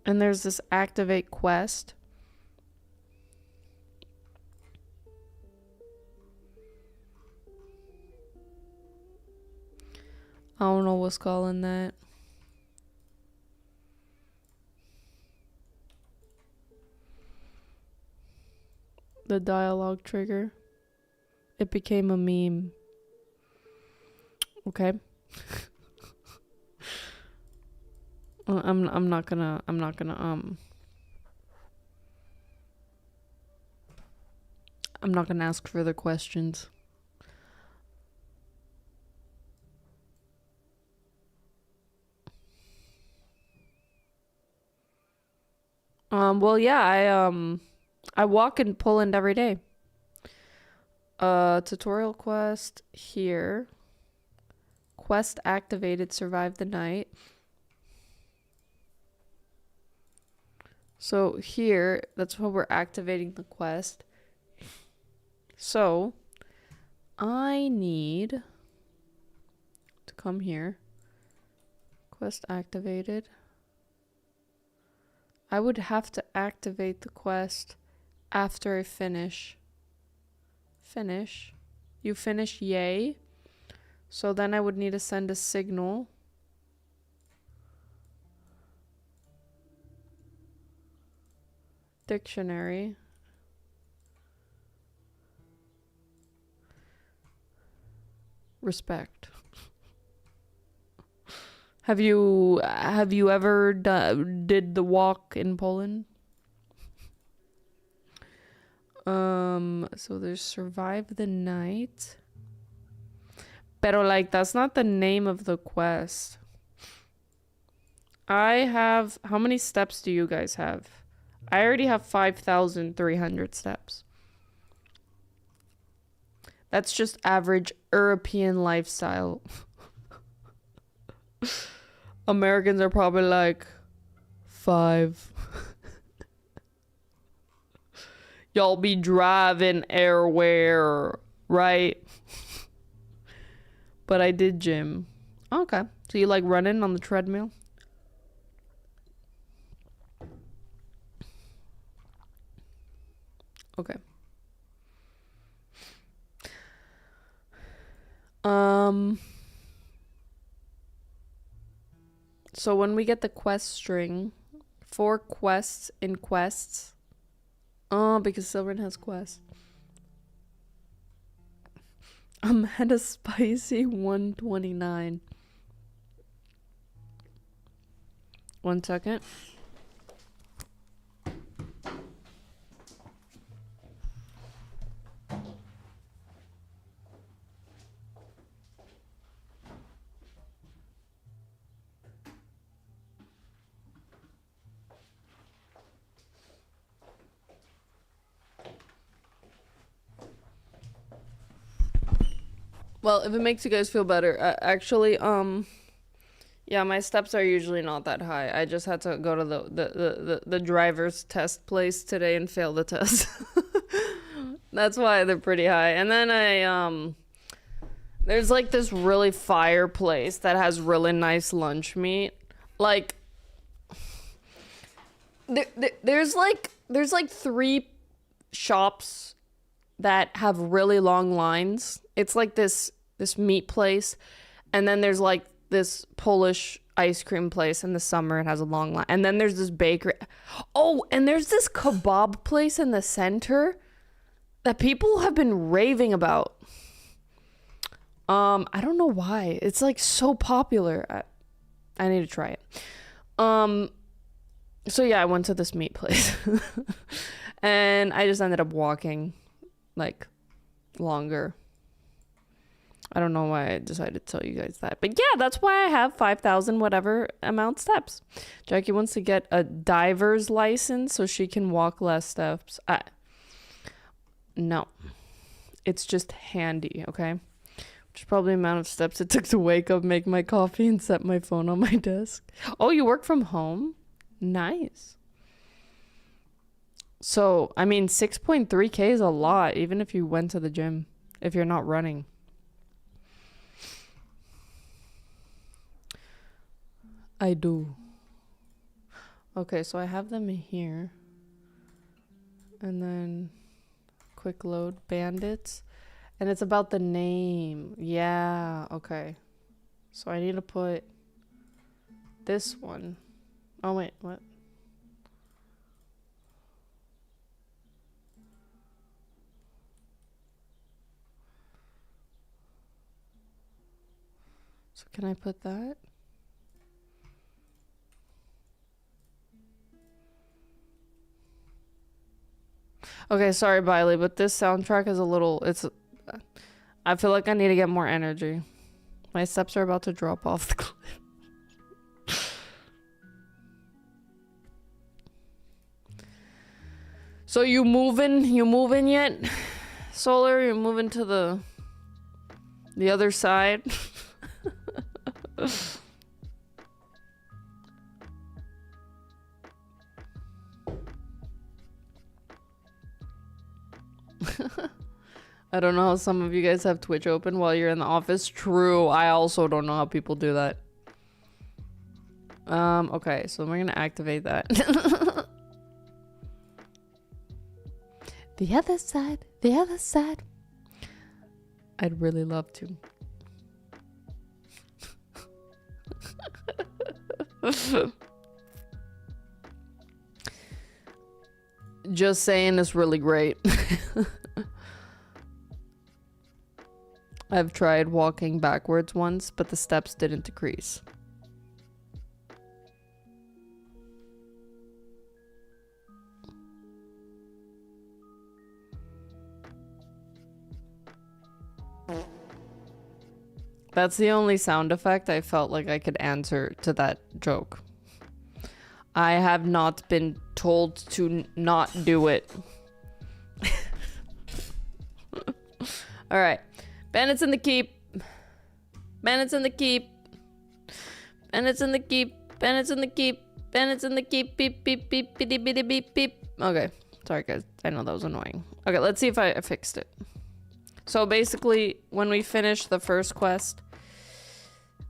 A: And there's this activate quest. I don't know what's calling that. The dialogue trigger. It became a meme. Okay. I'm not gonna ask further questions. Well, yeah, I walk in Poland every day. Tutorial quest here. Quest activated, survive the night. So here, that's how we're activating the quest. So, I need to come here. Quest activated. I would have to activate the quest after I finish. Finish. You finish, yay. So then I would need to send a signal. Dictionary. Respect. Have you ever did the walk in Poland? So there's survive the night. Pero like that's not the name of the quest. I have, how many steps do you guys have? I already have 5,300 steps. That's just average European lifestyle. Americans are probably like 5. Y'all be driving everywhere, right? But I did gym. Okay. So you like running on the treadmill? Okay. So when we get the quest string, 4 quests in quests. Oh, because Silren has quests. I'm at a spicy 129. 1 second. Well, if it makes you guys feel better, actually, Yeah, my steps are usually not that high. I just had to go to the driver's test place today and fail the test. That's why they're pretty high. And then there's like this really fire place that has really nice lunch meat. Like there's like 3 shops that have really long lines. It's like this meat place, and then there's like this Polish ice cream place in the summer. It has a long line, and then there's this bakery. Oh, and there's this kebab place in the center that people have been raving about. I don't know why. It's like so popular. I need to try it. So yeah, I went to this meat place. And I just ended up walking like longer. I don't know why I decided to tell you guys that. But yeah, that's why I have 5,000 whatever amount steps. Jackie wants to get a diver's license so she can walk less steps. No. It's just handy, okay? Which is probably the amount of steps it took to wake up, make my coffee, and set my phone on my desk. Oh, you work from home? Nice. So, I mean, 6.3K is a lot, even if you went to the gym, if you're not running. I do. Okay, so I have them here. And then quick load bandits. And it's about the name. Yeah, okay. So I need to put this one. Oh, wait, what? So can I put that? Okay, sorry, Biley, but this soundtrack is a little, I feel like I need to get more energy. My steps are about to drop off the cliff. So you moving yet? Solar, you moving to the other side? I don't know how some of you guys have Twitch open while you're in the office. True, I also don't know how people do that. Okay, so we're gonna activate that. The other side, the other side. I'd really love to. Just saying is really great. I've tried walking backwards once, but the steps didn't decrease. That's the only sound effect I felt like I could answer to that joke. I have not been told to not do it. Alright. Bandits in the keep. Bandits in the keep. Bandits in the keep. Bandits in the keep. Bandits in the keep. Beep, beep, beep, beep, beep, beep, beep. Okay. Sorry, guys. I know that was annoying. Okay, let's see if I fixed it. So basically, when we finish the first quest,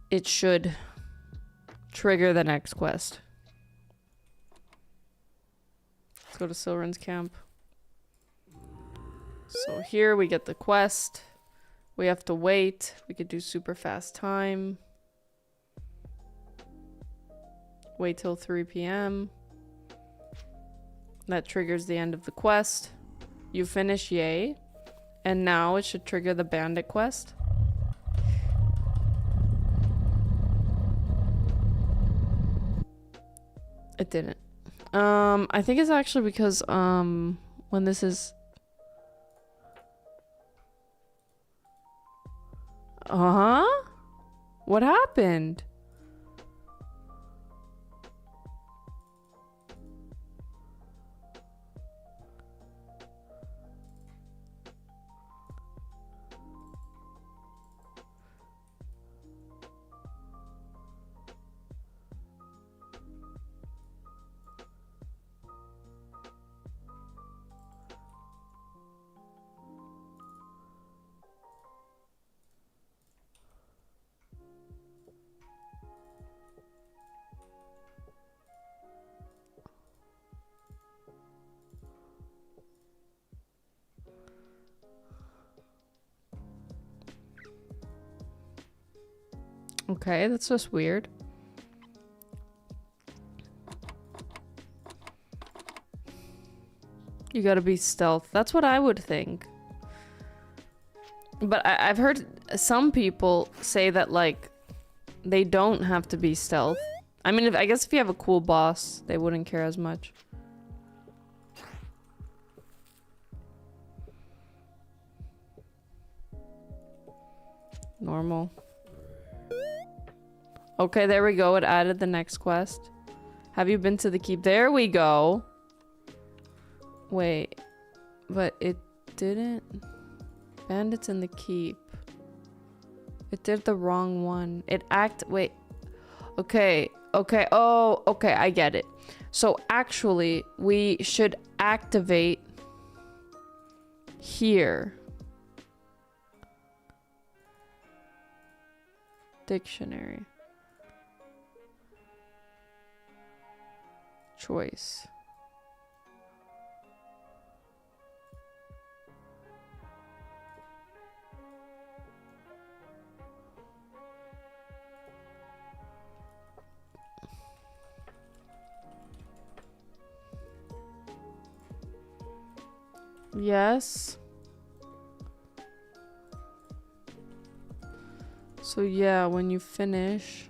A: it should trigger the next quest. Let's go to Silren's camp. So here we get the quest. We have to wait. We could do super fast time. Wait till 3 p.m. That triggers the end of the quest. You finish, yay. And now it should trigger the bandit quest. It didn't. I think it's actually because when this is what happened? Okay, that's just weird. You gotta be stealth. That's what I would think. But I've heard some people say that, like, they don't have to be stealth. I mean, I guess if you have a cool boss, they wouldn't care as much. Normal. Okay, there we go. It added the next quest. Have you been to the keep? There we go. Wait. But it didn't... Bandits in the keep. It did the wrong one. Wait. Okay. Okay. Oh, okay. I get it. So actually, we should activate here. Dictionary. Choice. Yes. So yeah, when you finish,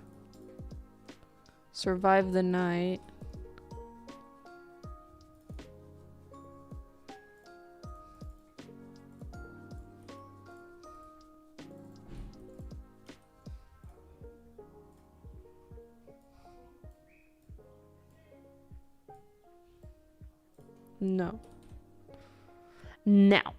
A: survive the night. No. Now.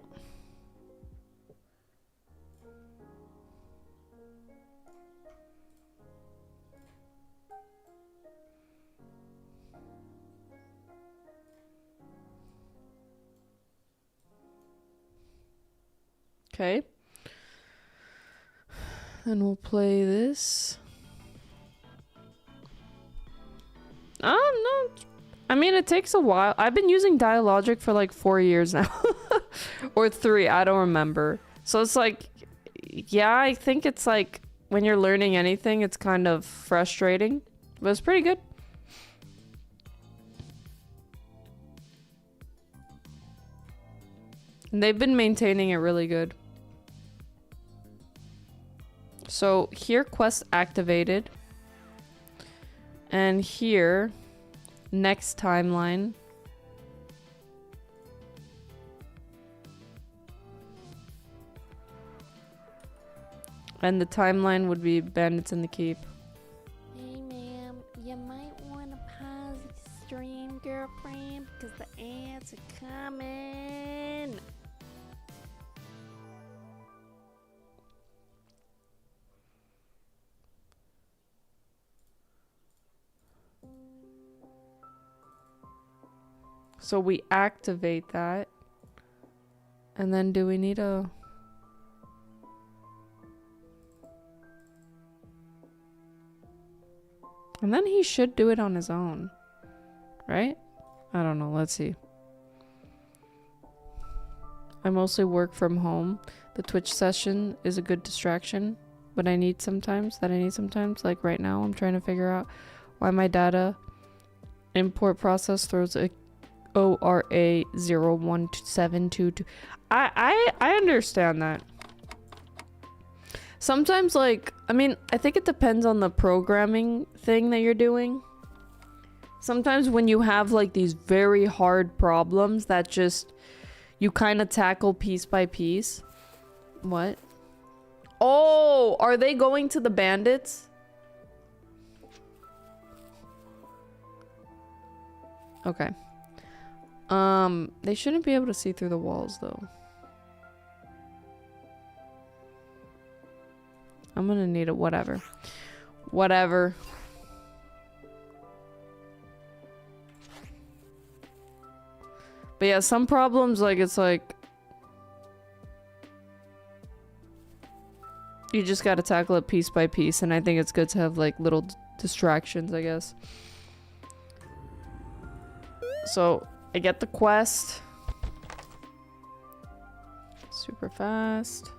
A: Okay. And we'll play this. No. I mean, it takes a while. I've been using Dialogic for like 4 years now. Or 3, I don't remember. So it's like, yeah, I think it's like when you're learning anything, it's kind of frustrating. But it's pretty good. And they've been maintaining it really good. So here, quest activated. And here, next timeline. And the timeline would be bandits in the keep.
D: Hey, ma'am, you might want to pause the stream, girlfriend, because the ants are coming.
A: So we activate that. And then do we need a... And then he should do it on his own. Right? I don't know. Let's see. I mostly work from home. The Twitch session is a good distraction. But I need sometimes. Like right now, I'm trying to figure out why my data import process throws a ORA 01722. I understand that. Sometimes, like, I mean, I think it depends on the programming thing that you're doing. Sometimes when you have, like, these very hard problems that just, you kind of tackle piece by piece. What? Oh, are they going to the bandits? Okay. They shouldn't be able to see through the walls, though. I'm gonna need it. Whatever. Whatever. But yeah, some problems, like, it's like... You just gotta tackle it piece by piece, and I think it's good to have, like, little distractions, I guess. So, I get the quest. Super fast.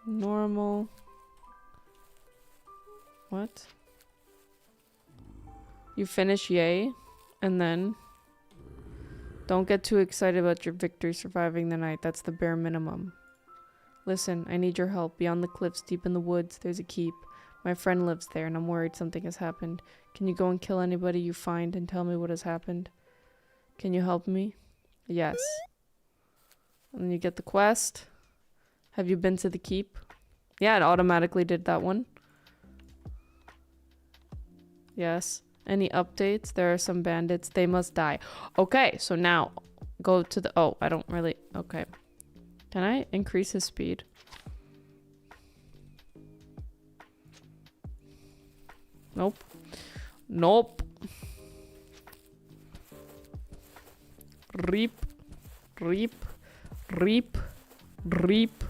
A: Normal. What? You finish yay, and then don't get too excited about your victory surviving the night. That's the bare minimum. Listen, I need your help. Beyond the cliffs, deep in the woods, there's a keep. My friend lives there, and I'm worried something has happened. Can you go and kill anybody you find and tell me what has happened? Can you help me? Yes. And then you get the quest. Have you been to the keep? Yeah, it automatically did that one. Yes. Any updates? There are some bandits. They must die. Okay, so now go to the... Oh, I don't really... Okay. Can I increase his speed? Nope. Nope. Reap. Reap. Reap. Reap.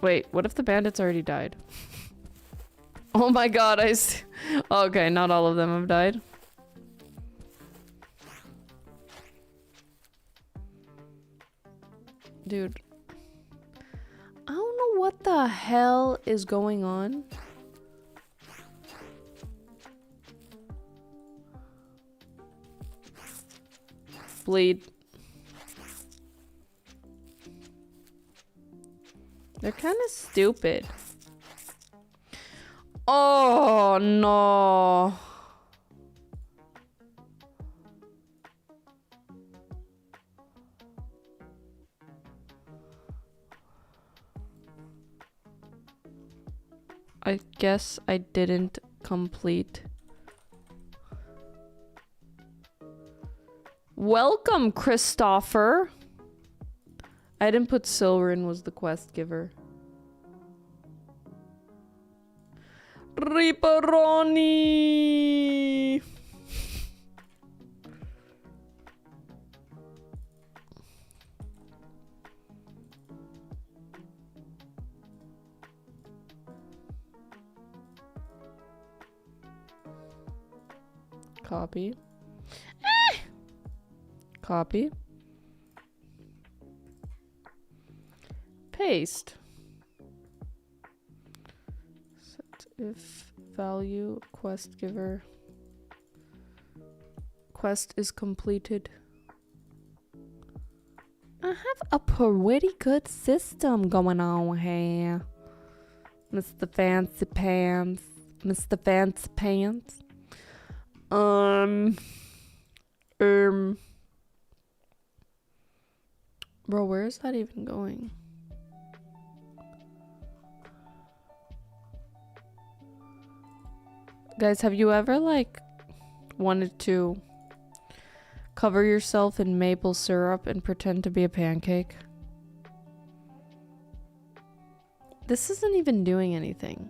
A: Wait, what if the bandits already died? Oh my god, okay, not all of them have died. Dude. I don't know what the hell is going on. Bleed. They're kind of stupid. Oh no. I guess I didn't complete. Welcome, Christopher. I didn't put Silverin was the quest giver. Ripperoni. Copy. Copy. Paste. Set if value quest giver. Quest is completed. I have a pretty good system going on here. Mr. Fancy Pants. Mr. Fancy Pants. Bro, where is that even going? Guys, have you ever, like, wanted to cover yourself in maple syrup and pretend to be a pancake? This isn't even doing anything.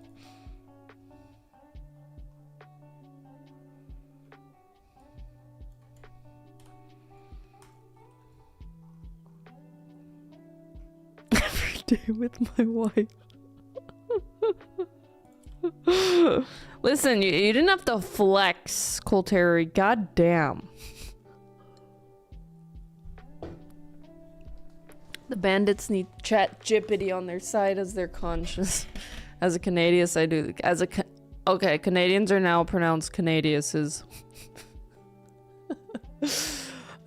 A: Every day with my wife. Listen, you didn't have to flex, Colterry. God damn. The bandits need chat jippity on their side as their conscience. As a Canadian, I do. Okay, Canadians are now pronounced Canadiuses.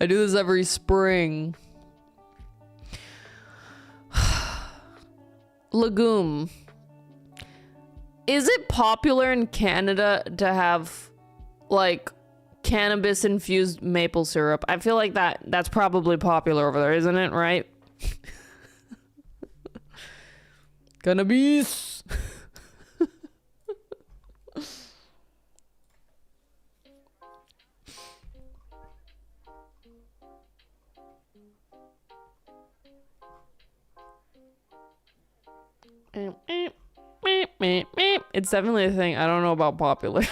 A: I do this every spring. Legume. Is it popular in Canada to have, like, cannabis-infused maple syrup? I feel like that's probably popular over there, isn't it? Right? Cannabis! It's definitely a thing. I don't know about popular.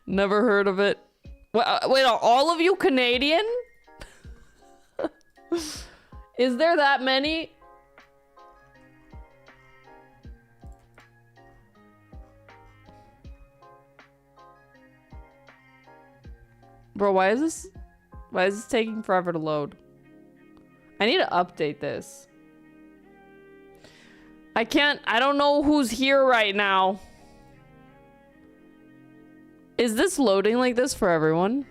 A: Never heard of it. Wait, are all of you Canadian? Is there that many? Bro, why is this taking forever to load? I need to update this. I don't know who's here right now. Is this loading like this for everyone?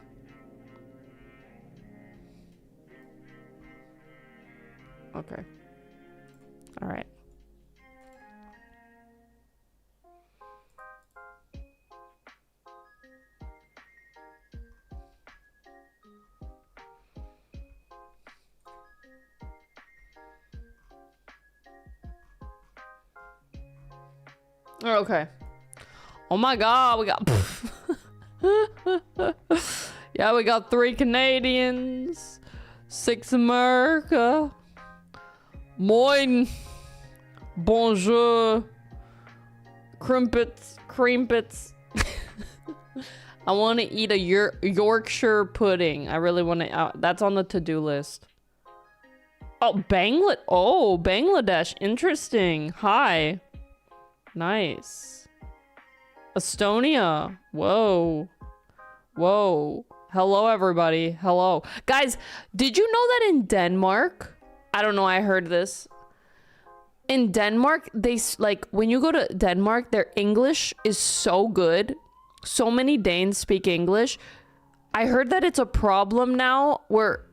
A: Okay. All right. Okay. Oh my god, we got... Yeah, we got 3 Canadians, 6 America. Moin. Bonjour. Crimpets. Crimpets. I want to eat a Yorkshire pudding. I really want to... that's on the to-do list. Oh, Bangladesh. Interesting. Hi. Nice. Estonia. Whoa. Whoa. Hello, everybody. Hello. Guys, did you know that in Denmark... I don't know, I heard this. In Denmark, like, when you go to Denmark, their English is so good. So many Danes speak English. I heard that it's a problem now where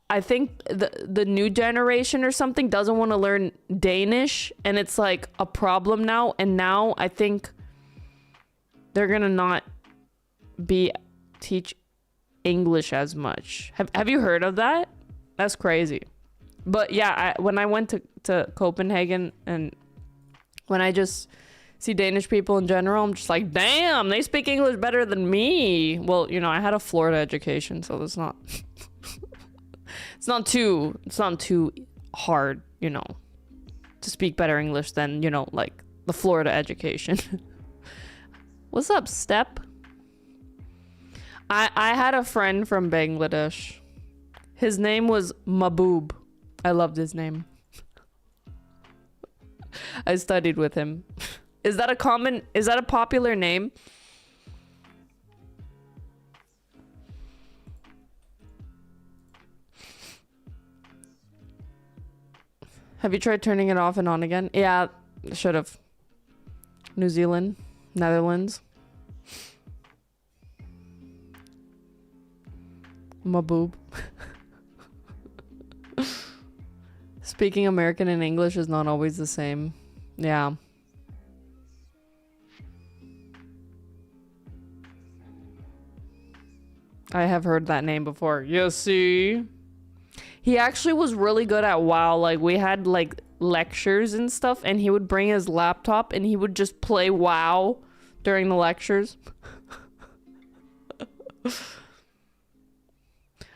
A: I think the new generation or something doesn't want to learn Danish, and it's like a problem now. And now I think they're gonna not teach English as much. Have you heard of that? That's crazy. But yeah, when I went to Copenhagen, and when I just see Danish people in general, I'm just like, damn, they speak English better than me. Well, you know, I had a Florida education, so it's not it's not too hard, you know, to speak better English than, you know, like the Florida education. What's up, Step? I had a friend from Bangladesh. His name was Mahbub. I loved his name. I studied with him. Is that a popular name? Have you tried turning it off and on again? Yeah, should have. New Zealand, Netherlands. Mahbub. Speaking American and English is not always the same. Yeah. I have heard that name before. You see? He actually was really good at WoW. Like, we had, like, lectures and stuff, and he would bring his laptop, and he would just play WoW during the lectures.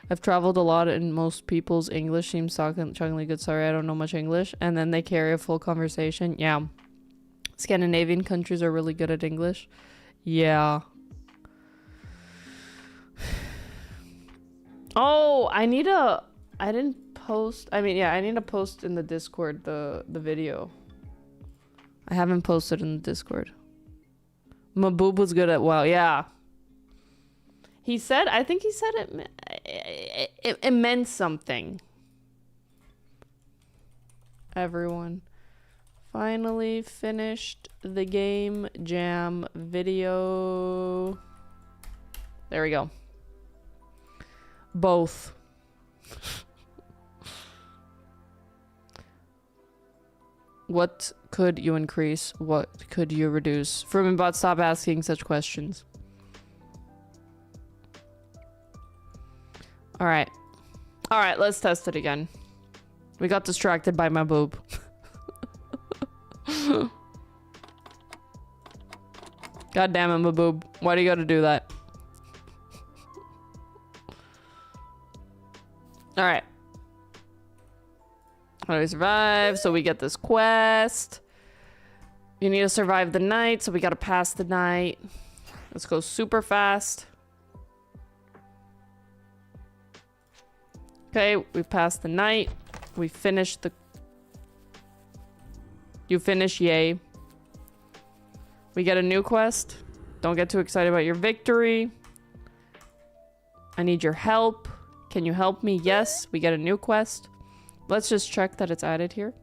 A: I've traveled a lot, and most people's English seems shockingly good. Sorry, I don't know much English. And then they carry a full conversation. Yeah. Scandinavian countries are really good at English. Yeah. Oh, I need to post in the Discord the video. I haven't posted in the Discord. Mahbub was good at WoW. Yeah. I think he said it meant something. Everyone. Finally finished the game jam video. There we go. Both. What could you increase? What could you reduce? Frumenbot, stop asking such questions. Alright. Alright, let's test it again. We got distracted by my boob. God damn it, my boob. Why do you gotta do that? Alright. How do we survive? So we get this quest. You need to survive the night, so we gotta pass the night. Let's go super fast. Okay, we passed the night. We finished the... You finish, yay. We get a new quest. Don't get too excited about your victory. I need your help. Can you help me? Yes. We get a new quest. Let's just check that it's added here.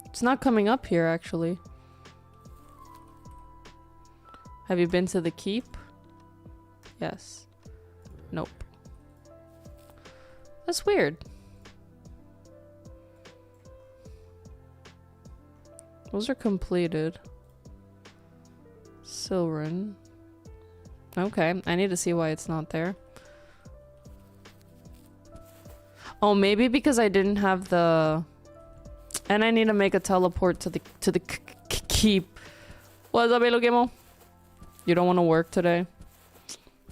A: It's not coming up here, actually. Have you been to the keep? Yes. Nope. That's weird. Those are completed. Silrin. Okay, I need to see why it's not there. Oh, maybe because I didn't have the... And I need to make a teleport to the keep. What's up, Elogemo? You don't want to work today?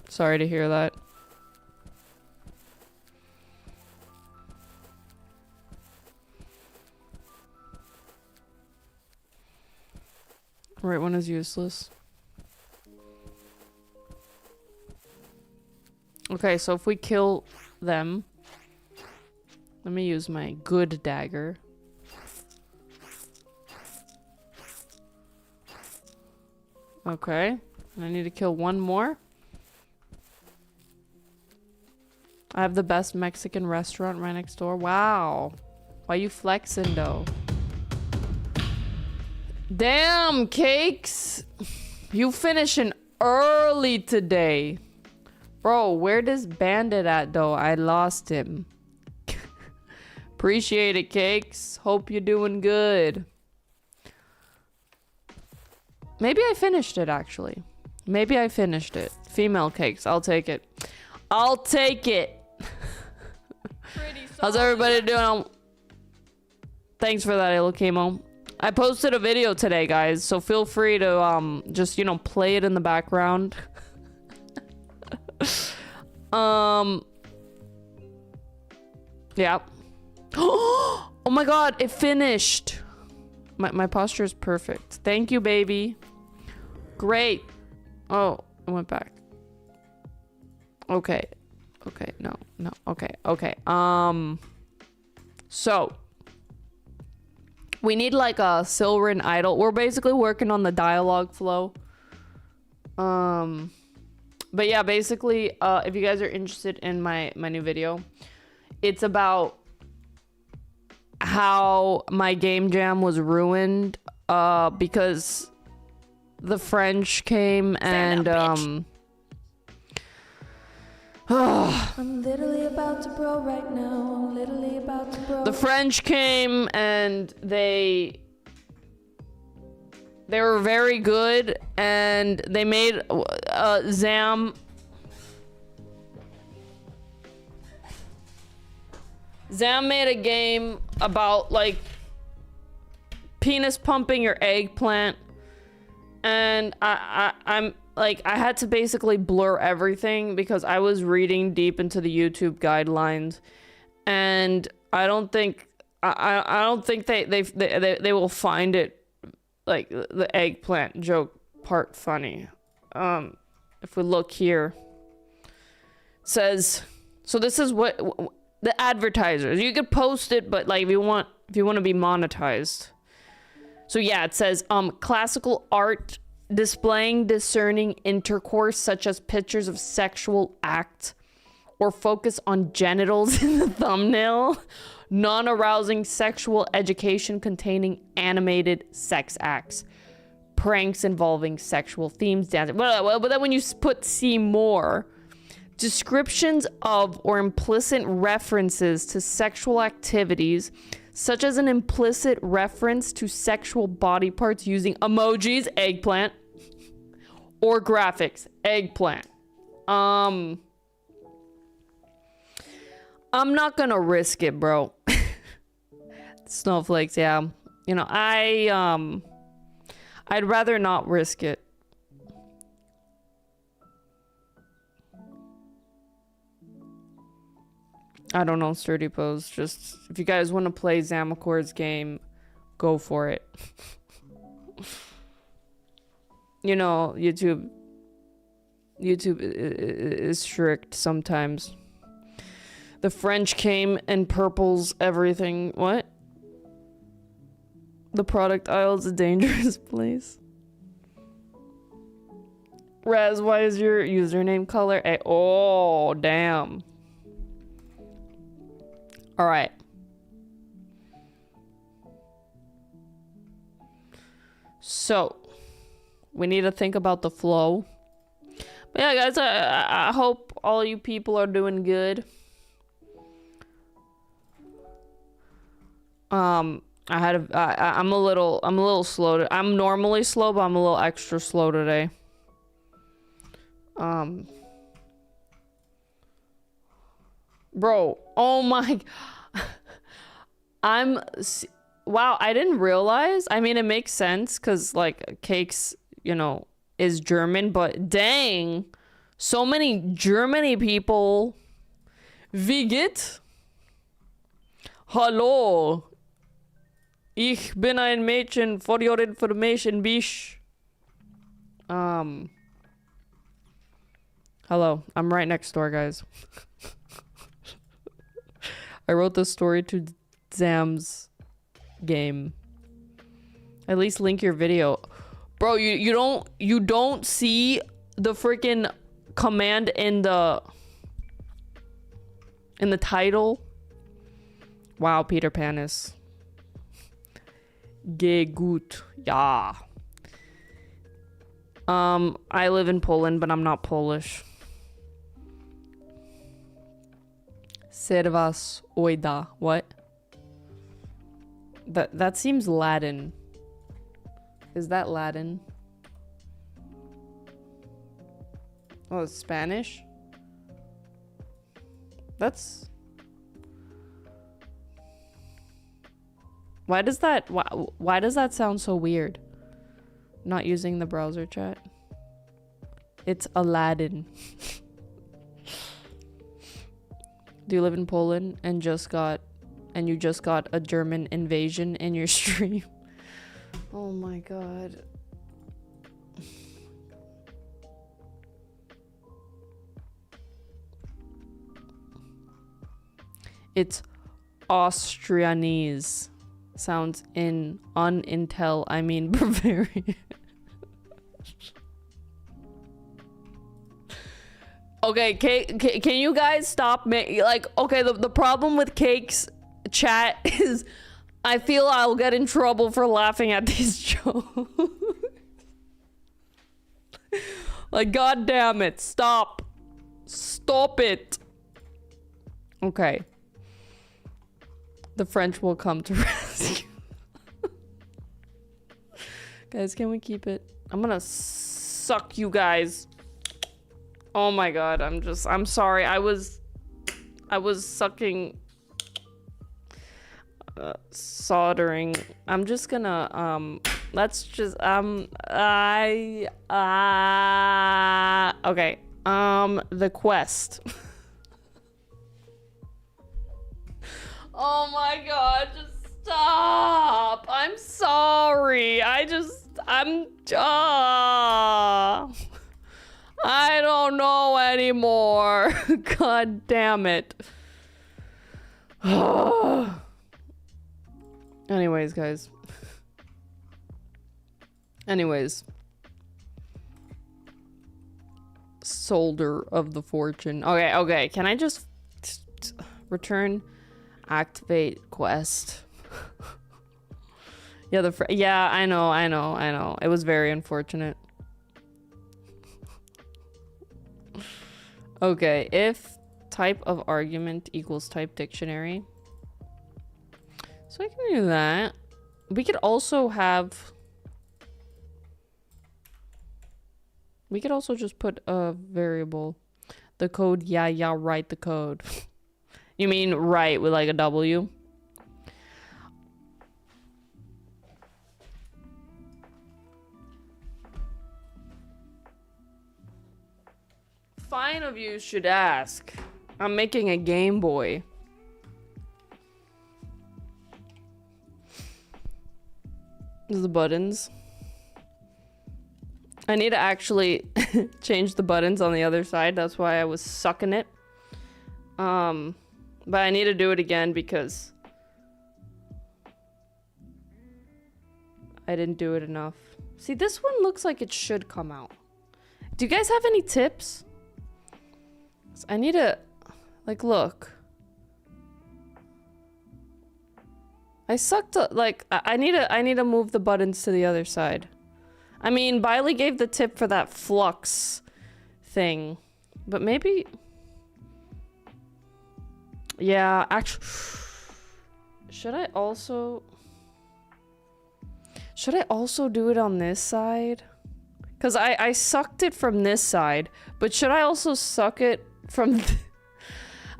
A: Sorry to hear that. Right one is useless. Okay, so if we kill them... Let me use my good dagger. Okay. I need to kill one more. I have the best Mexican restaurant right next door. Wow. Why you flexing, though? Damn, Cakes! You finishing early today. Bro, where this bandit at, though? I lost him. Appreciate it, Cakes. Hope you're doing good. Maybe I finished it, actually. Maybe I finished it. Female Cakes. I'll take it. I'll take it. How's everybody doing? Thanks for that, Ilokemo. I posted a video today, guys, so feel free to just, you know, play it in the background. Yeah. Oh my god, it finished. My posture is perfect. Thank you, baby. Great. Oh, it went back. Okay. Okay, no. Okay. So we need like a Silverin idol. We're basically working on the dialogue flow. But yeah, basically, if you guys are interested in my new video, it's about how my game jam was ruined because the French came and
D: I'm literally about to bro right now. I'm literally about to bro.
A: The French came and they were very good, and they made Zam made a game about like penis pumping your eggplant, and I'm like, I had to basically blur everything because I was reading deep into the YouTube guidelines, and I don't think they will find it, like, the eggplant joke part funny. If we look here, it says, so this is what the advertisers, you could post it, but like if you want to be monetized. So yeah, it says classical art displaying discerning intercourse such as pictures of sexual acts or focus on genitals in the thumbnail, non-arousing sexual education containing animated sex acts, pranks involving sexual themes, dancing. But then when you put see more, descriptions of or implicit references to sexual activities, such as an implicit reference to sexual body parts using emojis, eggplant, or graphics, eggplant. I'm not gonna risk it, bro. Snowflakes, yeah. You know, I'd rather not risk it. I don't know, Sturdy Pose. Just, if you guys want to play Zamacor's game, go for it. You know, YouTube is strict sometimes. The French came and purples everything. What? The product aisle is a dangerous place. Raz, why is your username color A? Oh, damn. Alright. So, we need to think about the flow. But yeah, guys, I hope all you people are doing good. I'm a little slow. I'm normally slow, but I'm a little extra slow today. Bro, oh my, wow, I didn't realize. I mean, it makes sense because like cakes, you know, is German, but dang, so many Germany people. Wie geht? Hallo. Ich bin ein Mädchen, for your information, bish. Hello, I'm right next door, guys. I wrote this story to Zam's game. At least link your video. Bro, you don't see the freaking command in the title? Wow, Peter Pan is Geh gut. Ja. I live in Poland, but I'm not Polish. Servas oida. What? That seems Latin. Is that Latin? Oh, it's Spanish? That's... Why does that sound so weird? Not using the browser chat. It's Aladdin. Do you live in Poland and you just got a German invasion in your stream? Oh my god. It's Austrianese. Sounds unintel, I mean Bavarian. Okay, can you guys stop like, okay, the problem with Cake's chat is I feel I'll get in trouble for laughing at these jokes. Like, god damn it, stop. Stop it. Okay. The French will come to rescue. Guys, can we keep it? I'm gonna suck you guys. Oh my god, I'm sorry. I was sucking soldering. I'm just gonna let's just okay. The quest. Oh my god, just stop. I'm sorry. I don't know anymore. God damn it. Anyways, guys. Anyways. Soldier of the Fortune. Okay. Can I just return? Activate quest. Yeah, I know. It was very unfortunate. Okay, if type of argument equals type dictionary. So I can do that. We could also just put a variable. The code, yeah, write the code. You mean right with like a W? Fine of you should ask. I'm making a Game Boy. The buttons. I need to actually change the buttons on the other side. That's why I was sucking it. But I need to do it again because I didn't do it enough. See, this one looks like it should come out. Do you guys have any tips? I need to, like, look. I sucked, like, I need to move the buttons to the other side. I mean, Biley gave the tip for that flux thing. But maybe... Yeah, actually... Should I also do it on this side? Because I sucked it from this side. But should I also suck it from...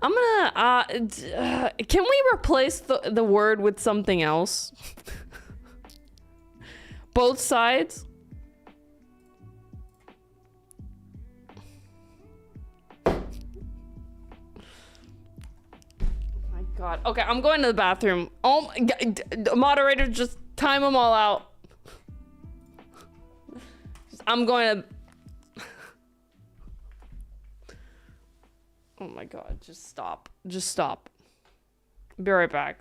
A: I'm gonna... can we replace the word with something else? Both sides? God. Okay, I'm going to the bathroom. Oh my God. Moderator, just time them all out. I'm going to... Oh my God, just stop. Just stop. Be right back.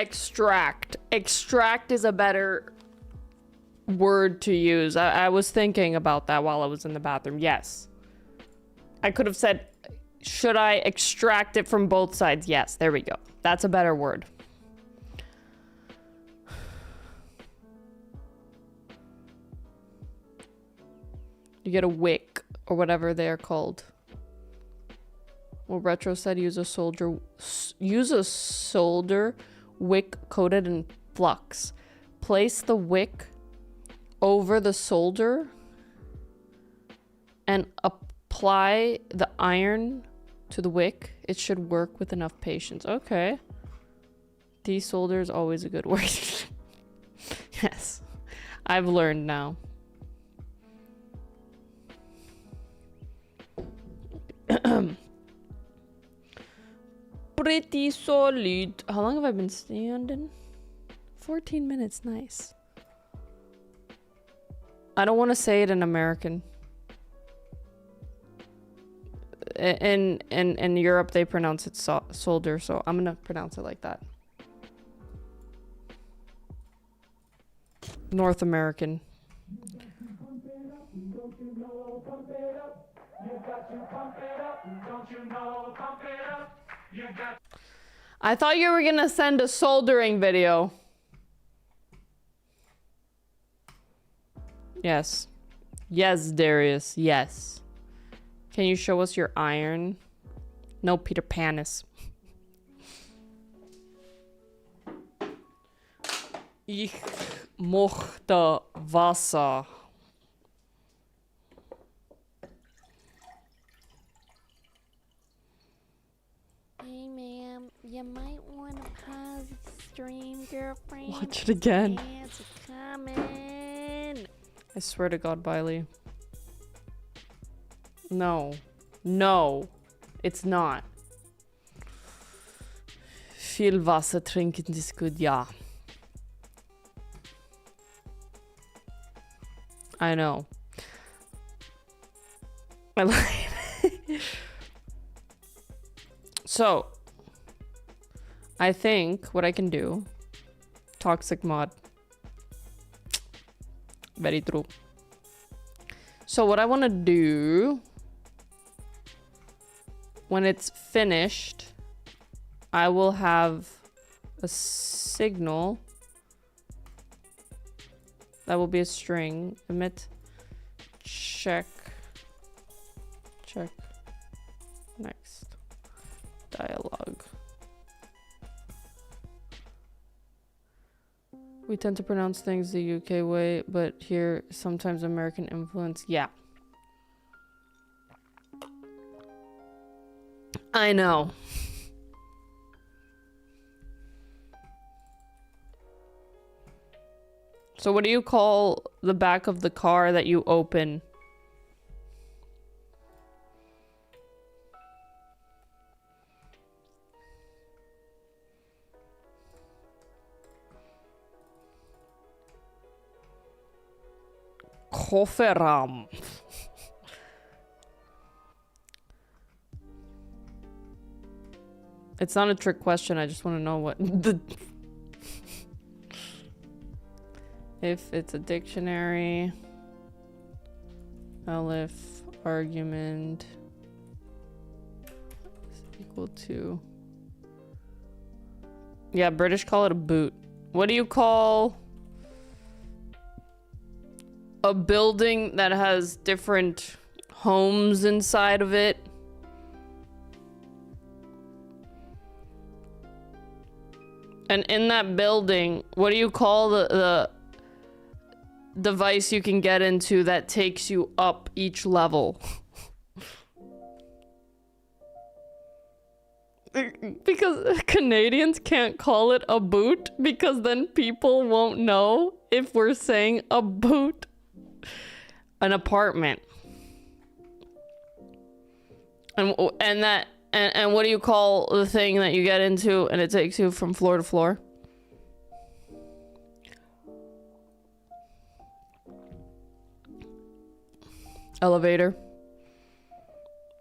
A: extract. Extract is a better word to use. I was thinking about that while I was in the bathroom. Yes. I could have said, should I extract it from both sides? Yes, there we go. That's a better word. You get a wick or whatever they're called. Well, Retro said use a solder wick coated in flux. Place the wick over the solder and apply the iron to the wick. It should work with enough patience. Okay. Desolder is always a good word. Yes. I've learned now. Pretty solid. How long have I been standing? 14 minutes. Nice. I don't want to say it in American. In Europe, they pronounce it solder, so I'm gonna pronounce it like that. North American. I thought you were gonna send a soldering video. Yes. Yes, Darius. Yes. Can you show us your iron? No, Peter Panis. Ich mochte Wasser.
D: Hey, ma'am, you might want to pause the stream, girlfriend.
A: Watch it again.
D: Ants are coming.
A: I swear to God, Biley. No. No. It's not. Viel Wasser trinken ist gut, ja. I know. I lied. So, I think what I can do, toxic mod. Very true. So what I want to do, when it's finished, I will have a signal that will be a string. Emit, check, next, dialogue. We tend to pronounce things the UK way, but here sometimes American influence. Yeah. I know. So what do you call the back of the car that you open? Kofferraum. It's not a trick question. I just want to know what the... If it's a dictionary, elif argument is equal to... Yeah, British call it a boot. What do you call a building that has different homes inside of it? And in that building, what do you call the device you can get into that takes you up each level? Because Canadians can't call it a boot, because then people won't know if we're saying a boot. An apartment. And what do you call the thing that you get into and it takes you from floor to floor? Elevator.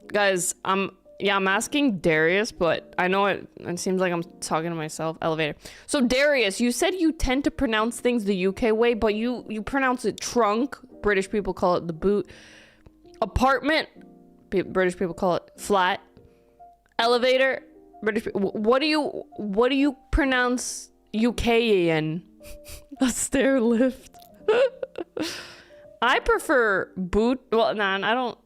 A: Guys, Yeah, I'm asking Darius, but I know it seems like I'm talking to myself. Elevator. So Darius, you said you tend to pronounce things the UK way, but you pronounce it trunk. British people call it the boot. Apartment. British people call it flat. Elevator. What do you pronounce UK in? A stair lift. I prefer boot. Well, nah, I don't.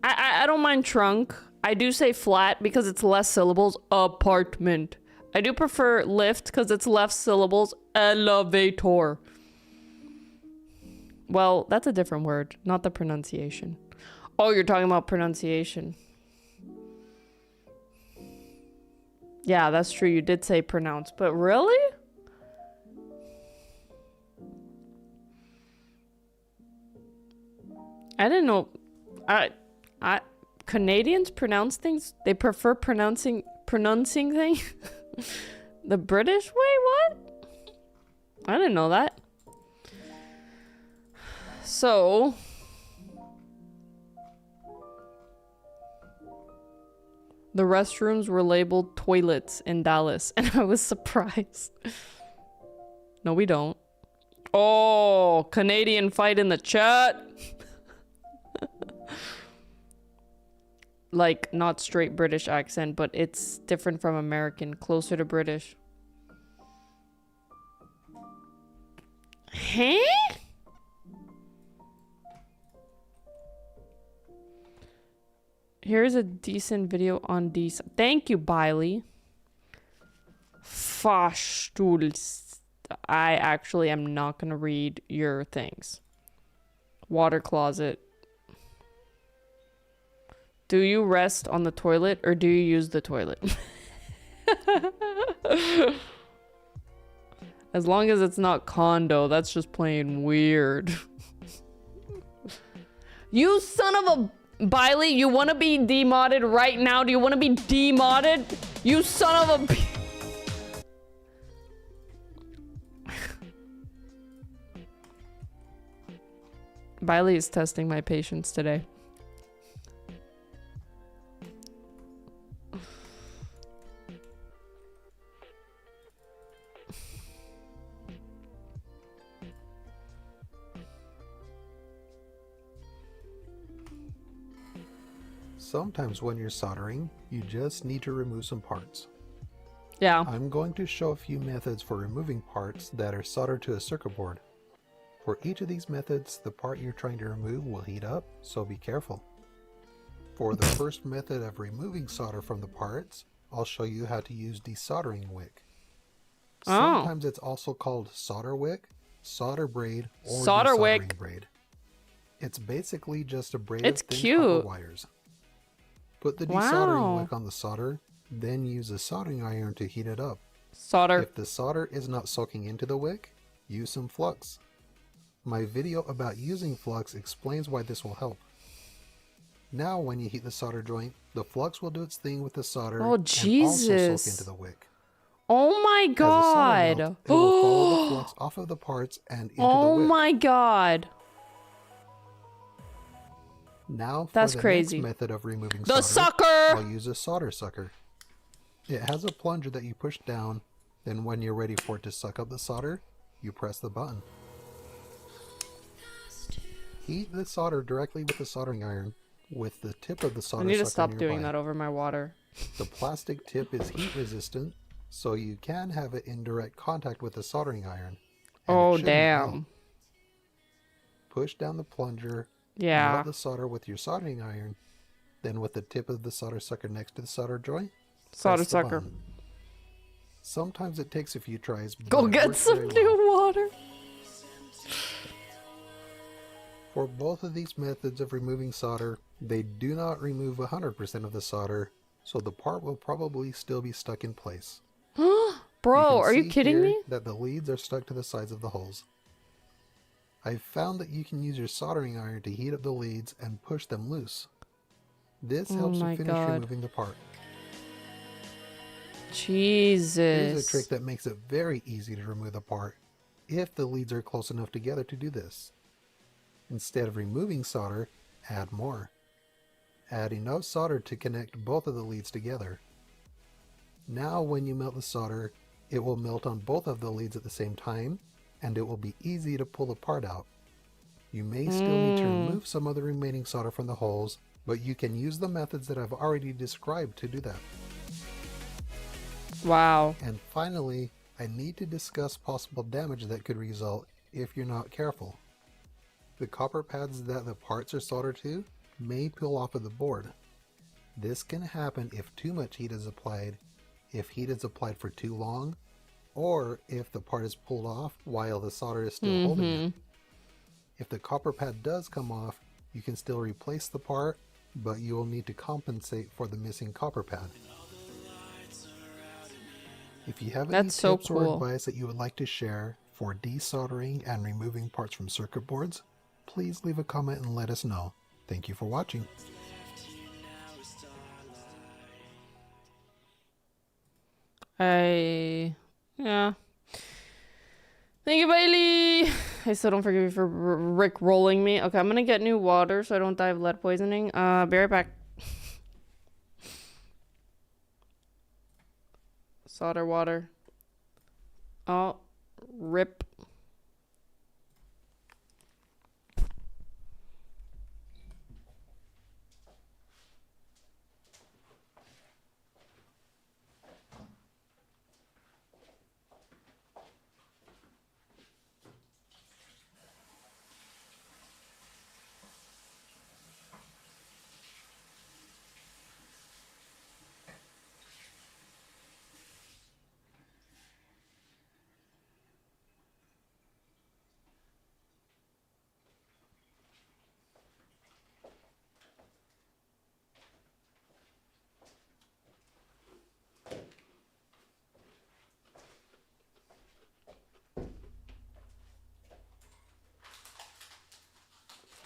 A: I don't mind trunk. I do say flat because it's less syllables. Apartment. I do prefer lift because it's less syllables. Elevator. Well, that's a different word, not the pronunciation. Oh, you're talking about pronunciation. Yeah, that's true. You did say pronounce, but really? I didn't know. Canadians pronounce things. They prefer pronouncing things. The British way? What? I didn't know that. So, the restrooms were labeled toilets in Dallas, and I was surprised. No, we don't. Oh, Canadian fight in the chat. Like, not straight British accent, but it's different from American, closer to British. Huh? Here's a decent video on these. Thank you, Biley. Fahrstuhl. I actually am not gonna read your things. Water closet. Do you rest on the toilet or do you use the toilet? As long as it's not condo, that's just plain weird. You son of a... Biley, you want to be demodded right now? Do you want to be demodded? You son of a... Biley is testing my patience today.
E: Sometimes when you're soldering, you just need to remove some parts.
A: Yeah.
E: I'm going to show a few methods for removing parts that are soldered to a circuit board. For each of these methods, the part you're trying to remove will heat up, so be careful. For the first method of removing solder from the parts, I'll show you how to use desoldering wick. Sometimes it's also called solder wick, solder braid, or
A: solder
E: desoldering
A: wick
E: braid. It's basically just a braid
A: it's
E: of thin
A: cute
E: copper wires. Put the desoldering wick on the solder, then use a soldering iron to heat it up.
A: Solder.
E: If the solder is not soaking into the wick, use some flux. My video about using flux explains why this will help. Now when you heat the solder joint, the flux will do its thing with the solder and also soak into the wick.
A: Oh my god.
E: Melts, it will follow the flux off of the parts and into the wick.
A: Oh my god.
E: Now for
A: that's
E: the
A: crazy.
E: Next method of removing
A: the
E: solder,
A: sucker!
E: I'll use a solder sucker. It has a plunger that you push down, then when you're ready for it to suck up the solder, you press the button. Heat the solder directly with the soldering iron, with the tip of the solder sucker
A: I need to stop
E: nearby.
A: doing that over my water.
E: The plastic tip is heat resistant, so you can have it in direct contact with the soldering iron.
A: Oh damn.
E: Push down the plunger.
A: Yeah.
E: Melt the solder with your soldering iron, then with the tip of the solder sucker next to the solder joint,
A: solder sucker.
E: Sometimes it takes a few tries.
A: Go get some new water.
E: For both of these methods of removing solder, they do not remove 100% of the solder, so the part will probably still be stuck in place.
A: Bro, are you kidding me?
E: That the leads are stuck to the sides of the holes. I've found that you can use your soldering iron to heat up the leads and push them loose. This helps you finish removing the part.
A: Jesus.
E: Here's a trick that makes it very easy to remove the part, if the leads are close enough together to do this. Instead of removing solder, add more. Add enough solder to connect both of the leads together. Now when you melt the solder, it will melt on both of the leads at the same time, and it will be easy to pull the part out. You may still need to remove some of the remaining solder from the holes, but you can use the methods that I've already described to do that.
A: Wow.
E: And finally, I need to discuss possible damage that could result if you're not careful. The copper pads that the parts are soldered to may peel off of the board. This can happen if too much heat is applied, if heat is applied for too long, or if the part is pulled off while the solder is still holding it. If the copper pad does come off, you can still replace the part, but you will need to compensate for the missing copper pad. If you have any
A: That's so
E: tips or
A: cool.
E: advice that you would like to share for desoldering and removing parts from circuit boards, please leave a comment and let us know. Thank you for watching.
A: Yeah. Thank you, Bailey. I still don't forgive you for Rick rolling me. Okay, I'm gonna get new water so I don't die of lead poisoning. Be right back. Solder water. Oh, rip.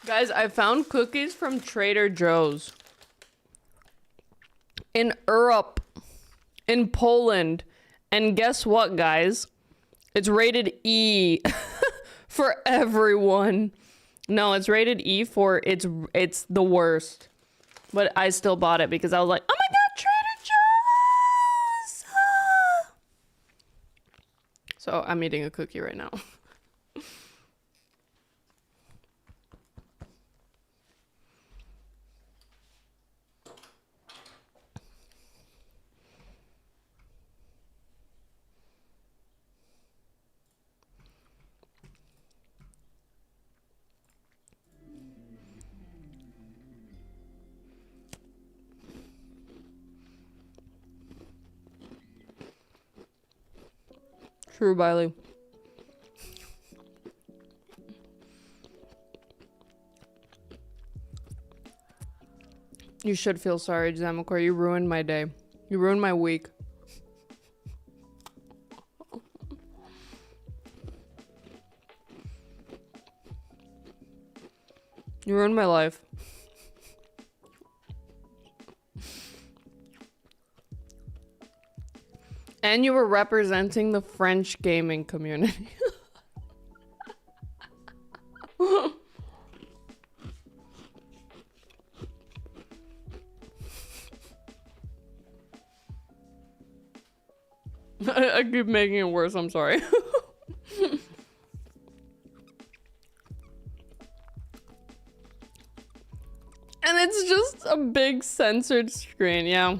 A: Guys, I found cookies from Trader Joe's in Europe, in Poland, and guess what, guys? It's rated E for everyone. No, it's rated E for it's the worst. But I still bought it because I was like, oh my god, Trader Joe's! Ah! So I'm eating a cookie right now. True, Bailey. You should feel sorry, Zamakor. You ruined my day. You ruined my week. You ruined my life. And you were representing the French gaming community. I keep making it worse, I'm sorry. And it's just a big censored screen, yeah.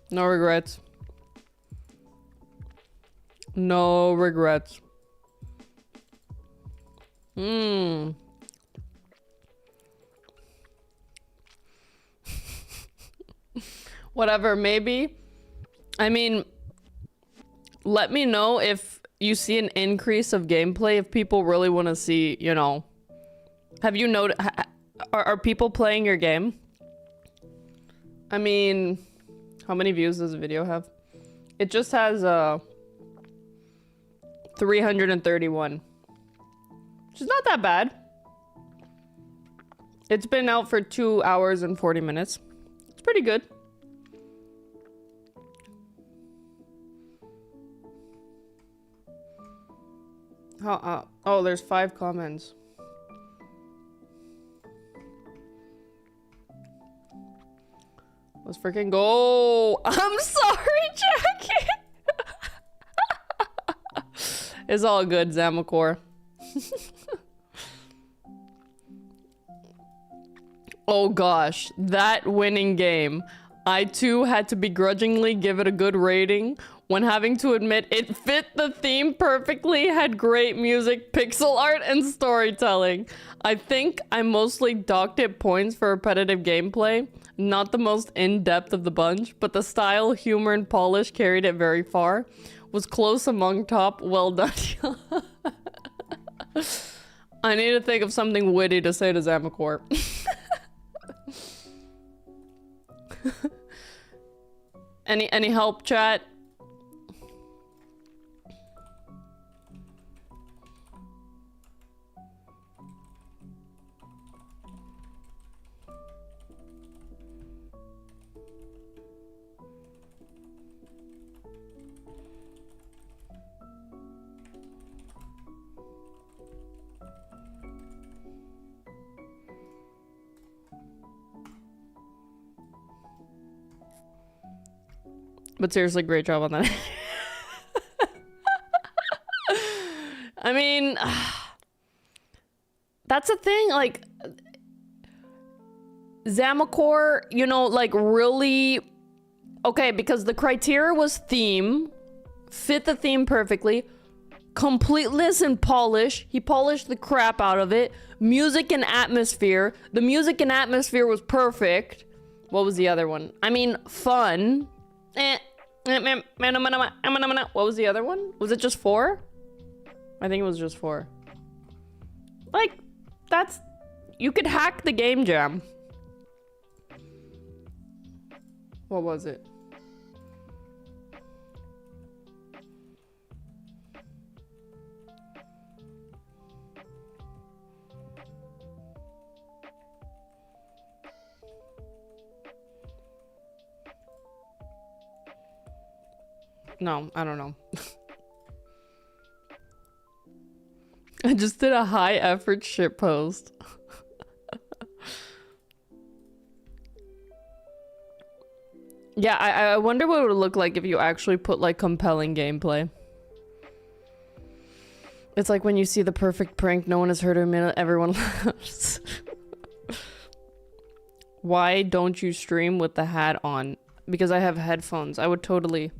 A: No regrets. No regrets. Whatever, maybe. I mean, let me know if you see an increase of gameplay, if people really want to see, you know. Have you noticed, are people playing your game? I mean, how many views does the video have? It just has 331, which is not that bad. It's been out for 2 hours and 40 minutes. It's pretty good. Oh, there's 5 comments. Let's freaking go. I'm sorry, Jackie. It's all good, Zamakor. Oh gosh, that winning game. I too had to begrudgingly give it a good rating when having to admit it fit the theme perfectly, had great music, pixel art, and storytelling. I think I mostly docked it points for repetitive gameplay, not the most in-depth of the bunch, but the style, humor, and polish carried it very far. Was close among top, well done. I need to think of something witty to say to Zamakor. Any help, chat? But seriously, great job on that. I mean, that's the thing, like, Zamakor, you know, like, really... Okay, because the criteria was theme, fit the theme perfectly, completeness and polish, he polished the crap out of it, music and atmosphere, the music and atmosphere was perfect. What was the other one? I mean, fun. What was the other one? Was it just 4? I think it was just 4. Like, that's... You could hack the game jam. What was it? No, I don't know. I just did a high effort shit post. Yeah, I wonder what it would look like if you actually put like compelling gameplay. It's like when you see the perfect prank no one has heard of in a minute, everyone laughs. Why don't you stream with the hat on? Because I have headphones. I would totally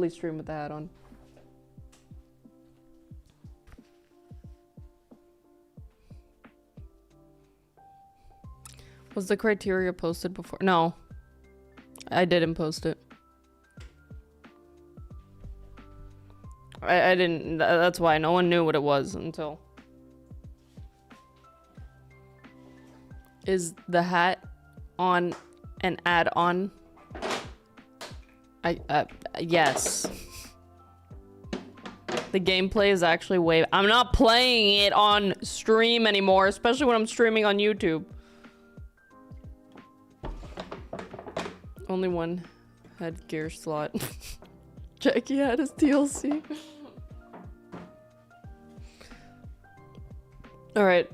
A: stream with the hat on. Was the criteria posted before? No. I didn't post it. I didn't. That's why no one knew what it was until. Is the hat on an add-on? Yes. The gameplay is actually way... I'm not playing it on stream anymore, especially when I'm streaming on YouTube. Only one had gear slot. Jackie had his DLC. Alright.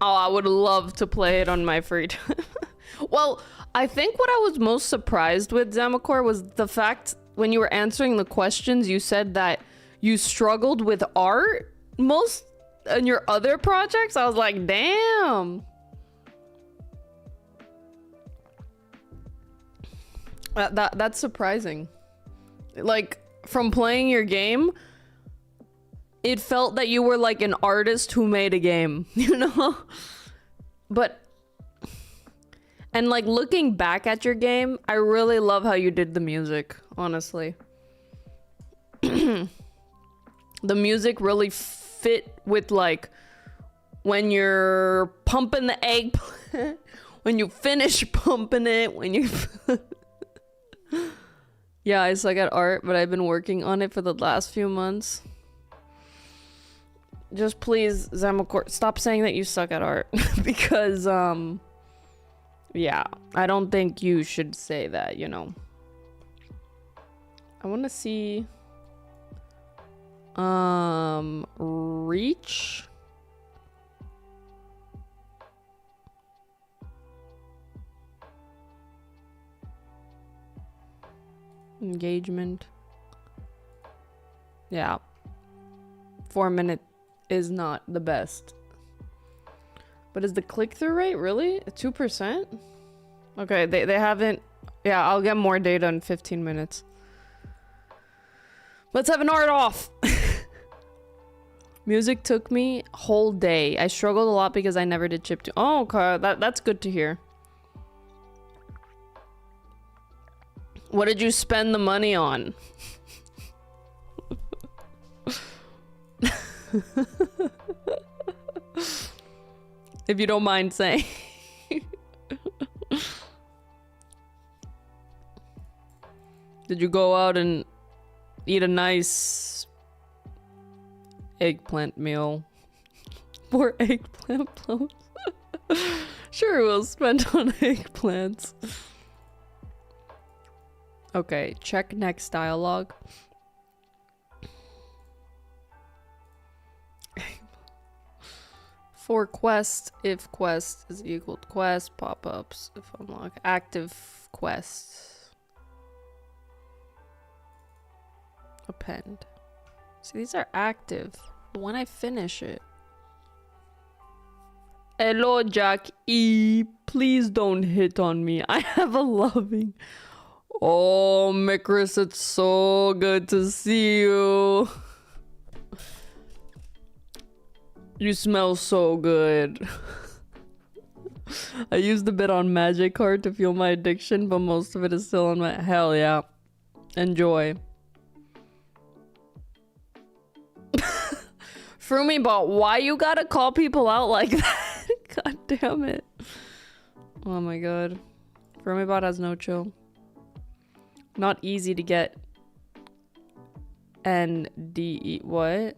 A: Oh, I would love to play it on my free time. Well, I think what I was most surprised with, Zamakor, was the fact when you were answering the questions, you said that you struggled with art most in your other projects. I was like, damn. That's surprising. Like, from playing your game, it felt that you were like an artist who made a game, you know? But, and like looking back at your game, I really love how you did the music, honestly. The music really fit with like when you're pumping the egg, when you finish pumping it, when you... Yeah, I suck at art, but I've been working on it for the last few months. Just please, Zamakor, stop saying that you suck at art. Because, Yeah, I don't think you should say that, you know. I want to see reach. Engagement. Yeah. 4 minute is not the best. But is the click-through rate really 2%? Okay, they haven't. Yeah, I'll get more data in 15 minutes. Let's have an art off. Music took me whole day. I struggled a lot because I never did chiptune. Oh, okay, that's good to hear. What did you spend the money on? If you don't mind saying. Did you go out and eat a nice eggplant meal? 4 eggplant clones. Sure, we'll spend on eggplants. Okay, check next dialogue. For quest, if quest is equal to quest, pop-ups, if unlock, active quest. Append. See, these are active. But when I finish it. Hello, Jack E. Please don't hit on me. I have a loving. Oh, Mikris, it's so good to see you. You smell so good. I used a bit on Magic Card to fuel my addiction, but most of it is still on my... Hell yeah. Enjoy. Frumibot, why you gotta call people out like that? God damn it. Oh my god. Frumibot has no chill. Not easy to get. NDE. What?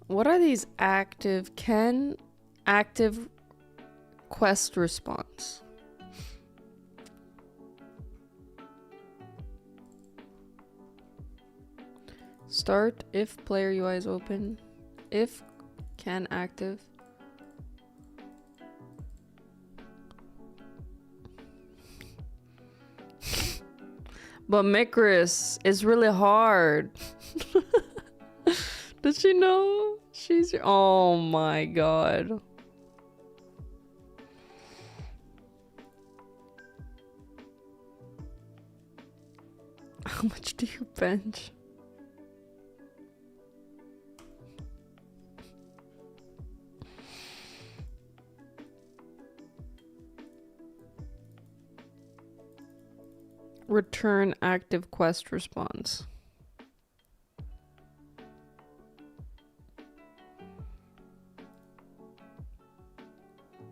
A: What are these active? Active quest response. Start if player UI is open. If can active. But Mikris is really hard. Does she know? She's... Oh my god. How much do you bench? Return active quest response.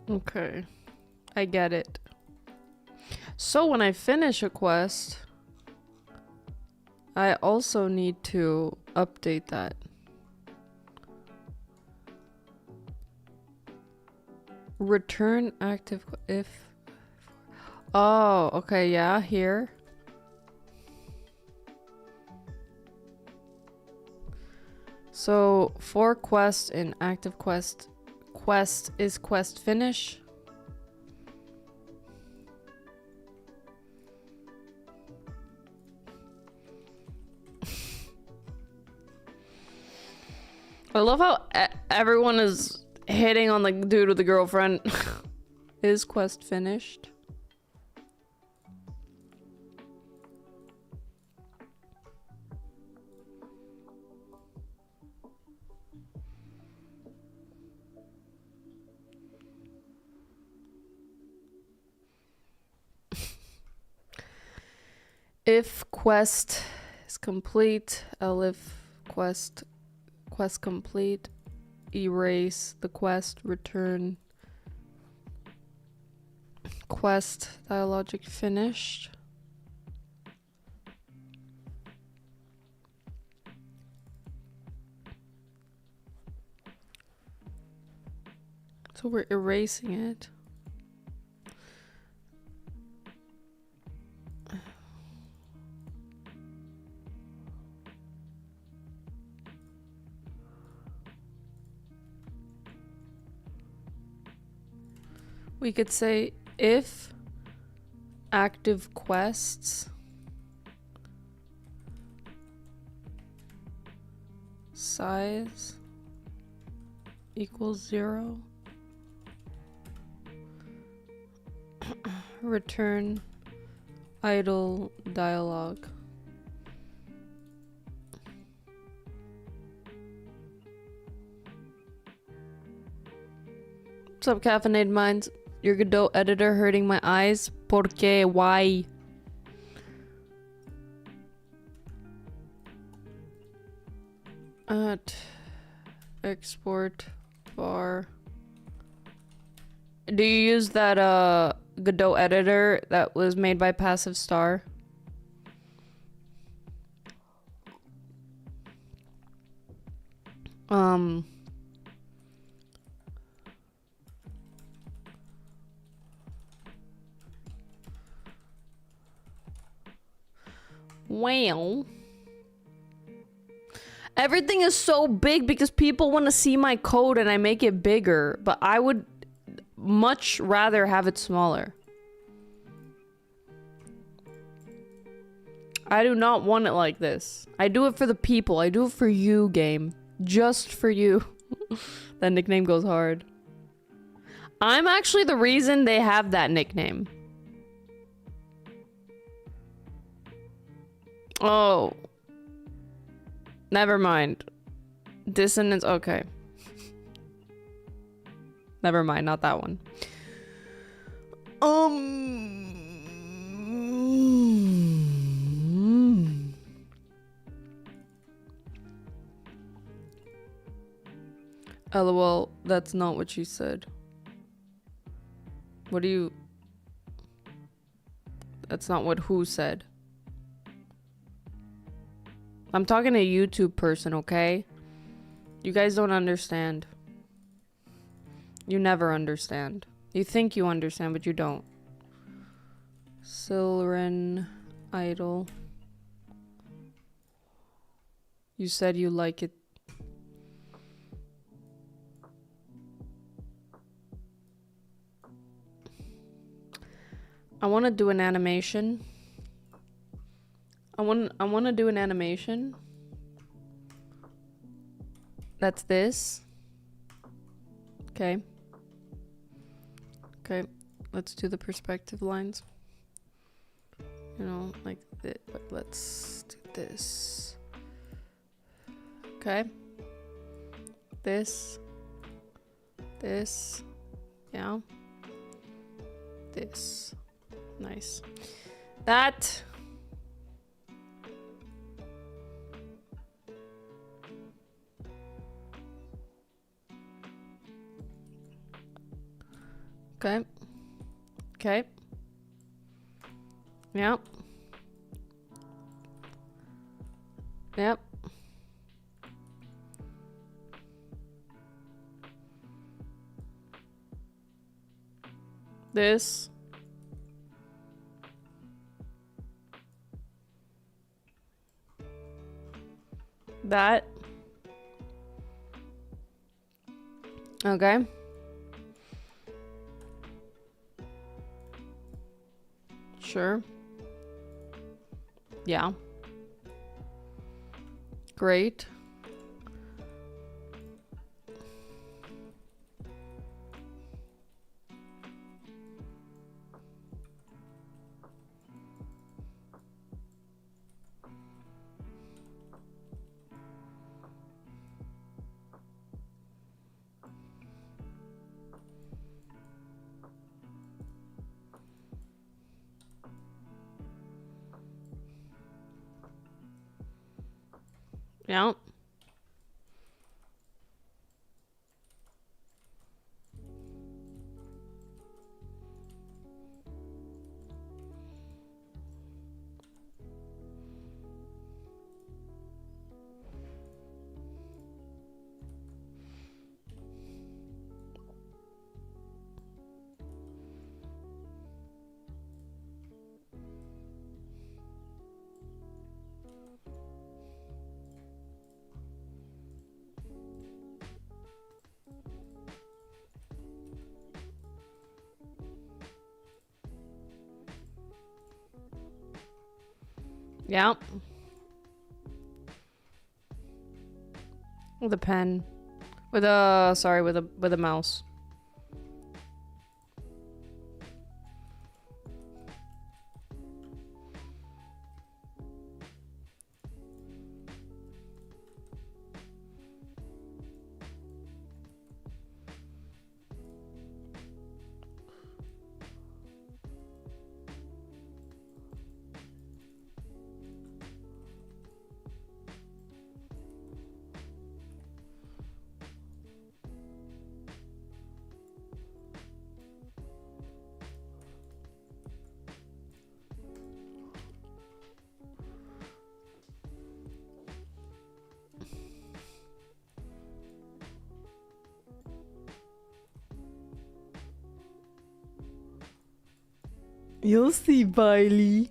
A: Okay, I get it. So when I finish a quest, I also need to update that. Return active if... Oh, okay, yeah, here. So for quest in active quest, quest is quest finish. I love how everyone is hitting on the dude with the girlfriend. Is quest finished? If quest is complete, elif quest complete, erase the quest, return quest dialogic finished. So we're erasing it. We could say if active quests size equals 0, return idle dialogue. What's up, Caffeinated Minds? Your Godot editor hurting my eyes? ¿Por qué? Why? At export bar. Do you use that Godot editor that was made by Passive Star? Well, everything is so big because people want to see my code and I make it bigger, but I would much rather have it smaller. I do not want it like this. I do it for the people. I do it for you, game. Just for you. That nickname goes hard. I'm actually the reason they have that nickname. Oh. Never mind. Dissonance, okay. Never mind, not that one. LOL, that's not what she said. What do you... That's not what who said. I'm talking to a YouTube person, okay? You guys don't understand. You never understand. You think you understand, but you don't. Silren Idol. You said you like it. I want to do an animation. I want to do an animation. That's this. Okay. Okay. Let's do the perspective lines. You know, like this. But let's do this. Okay. This. This. Yeah. This. Nice. That. Okay. Okay. Yep. Yep. This. That. Okay. Sure. Yeah. Great. Yeah. Yeah. With a pen. With a with a mouse. You'll see, Bailey.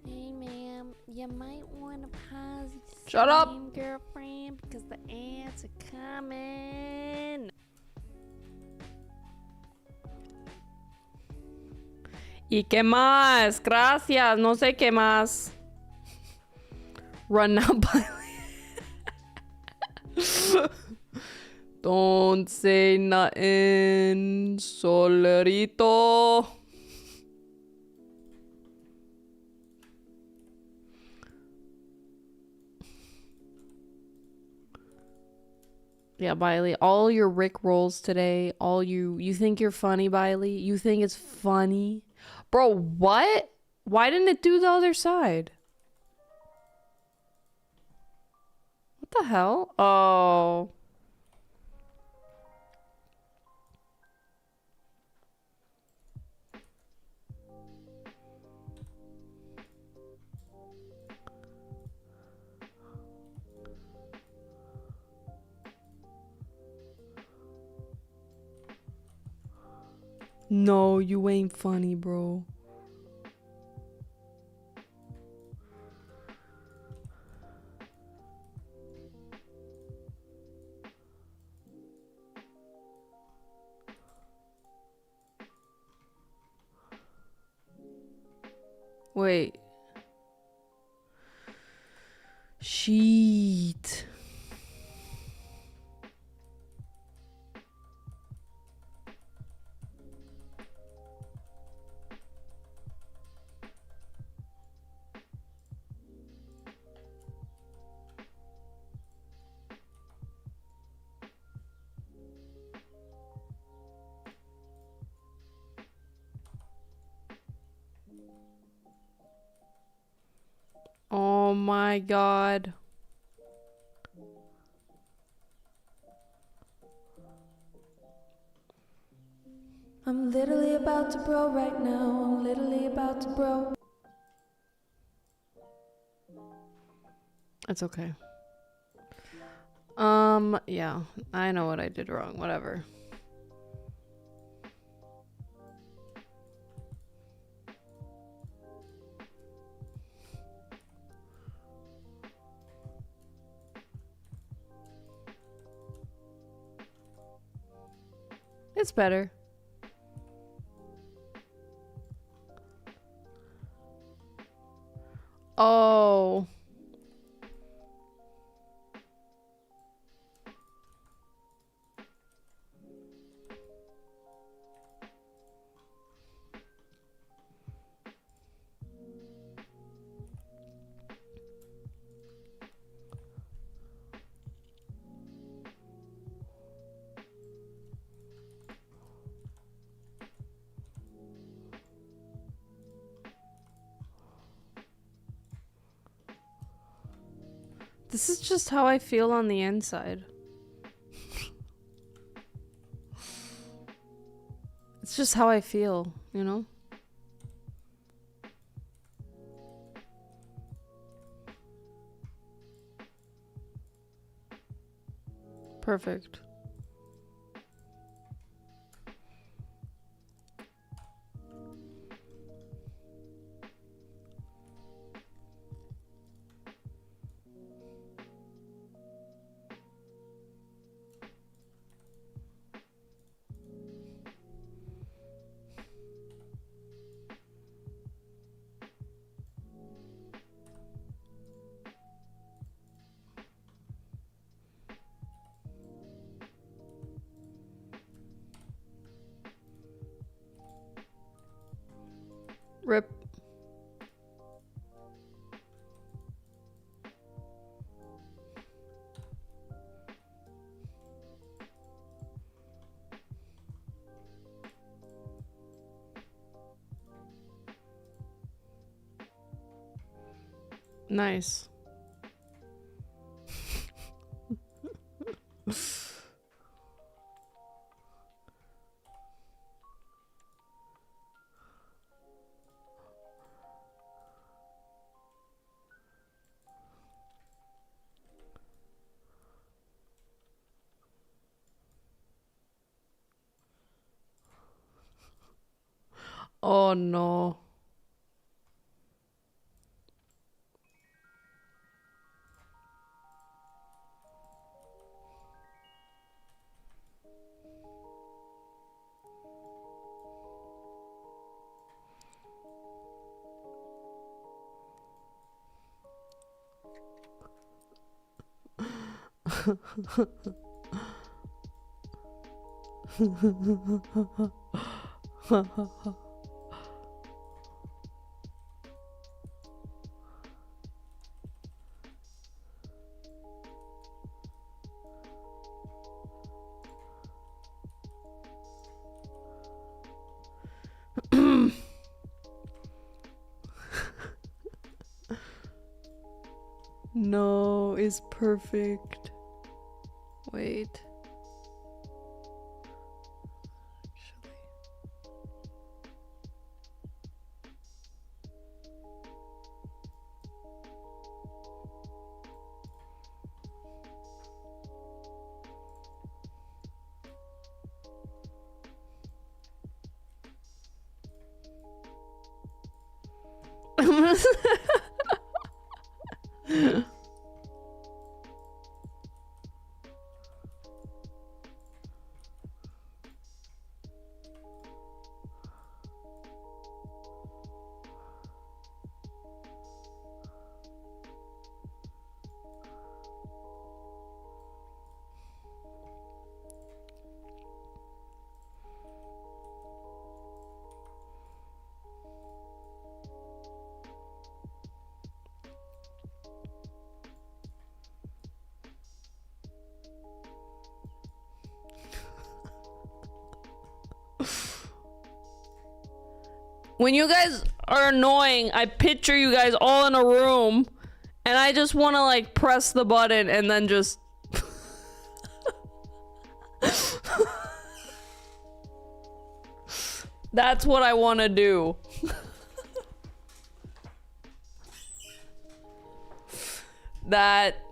D: Hey, ma'am, you might want to pause the
A: Shut up.
D: stream, girlfriend, because the ants are coming.
A: ¿Y qué más? Gracias. No sé qué más. Run now, Bailey. Don't say nothing, Solerito. Yeah, Bailey, all your Rick rolls today, all you think you're funny, Bailey? You think it's funny? Bro, what? Why didn't it do the other side? What the hell? Oh. No, you ain't funny, bro. Wait. Sheet. Oh my god.
D: I'm literally about to bro right now. I'm literally about to bro.
A: It's okay. Yeah. I know what I did wrong. Whatever. It's better. Oh. This is just how I feel on the inside. It's just how I feel, you know? Perfect. Rip. Nice. Oh no. No is perfect. Wait. When you guys are annoying, I picture you guys all in a room and I just want to like press the button and then just that's what I want to do. That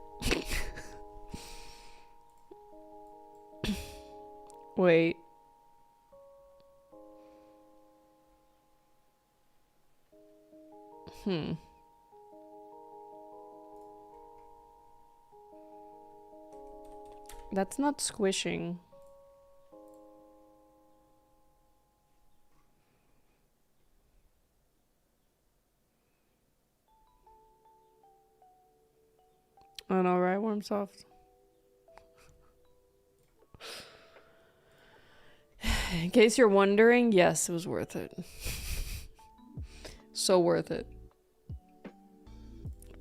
A: wait. That's not squishing. I know, right? Warm soft. In case you're wondering, yes, it was worth it. So worth it.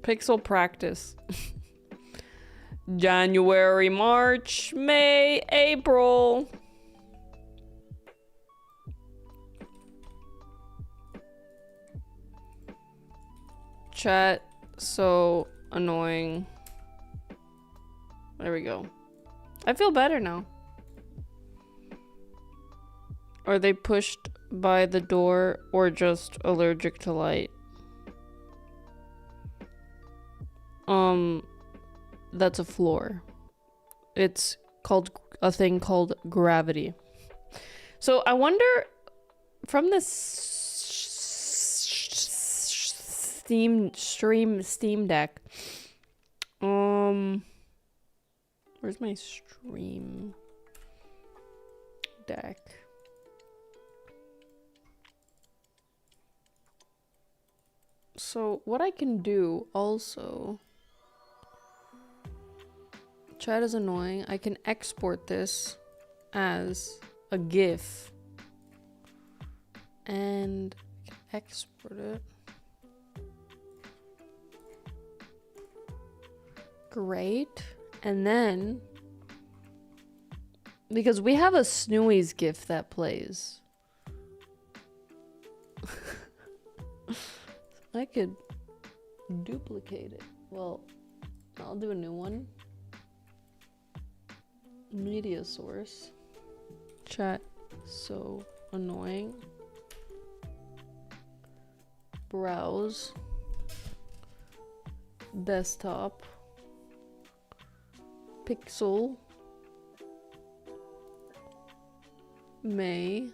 A: Pixel practice. January, March, May, April. Chat, so annoying. There we go. I feel better now. Are they pushed by the door or just allergic to light? That's a floor. It's called a thing called gravity. So I wonder from this Steam Deck. Where's my Stream Deck? So what I can do also, chat is annoying. I can export this as a GIF and export it. Great. And then, because we have a Snooey's GIF that plays, I could duplicate it. Well, I'll do a new one. Media source. Chat, so annoying. Browse. Desktop. Pixel. May.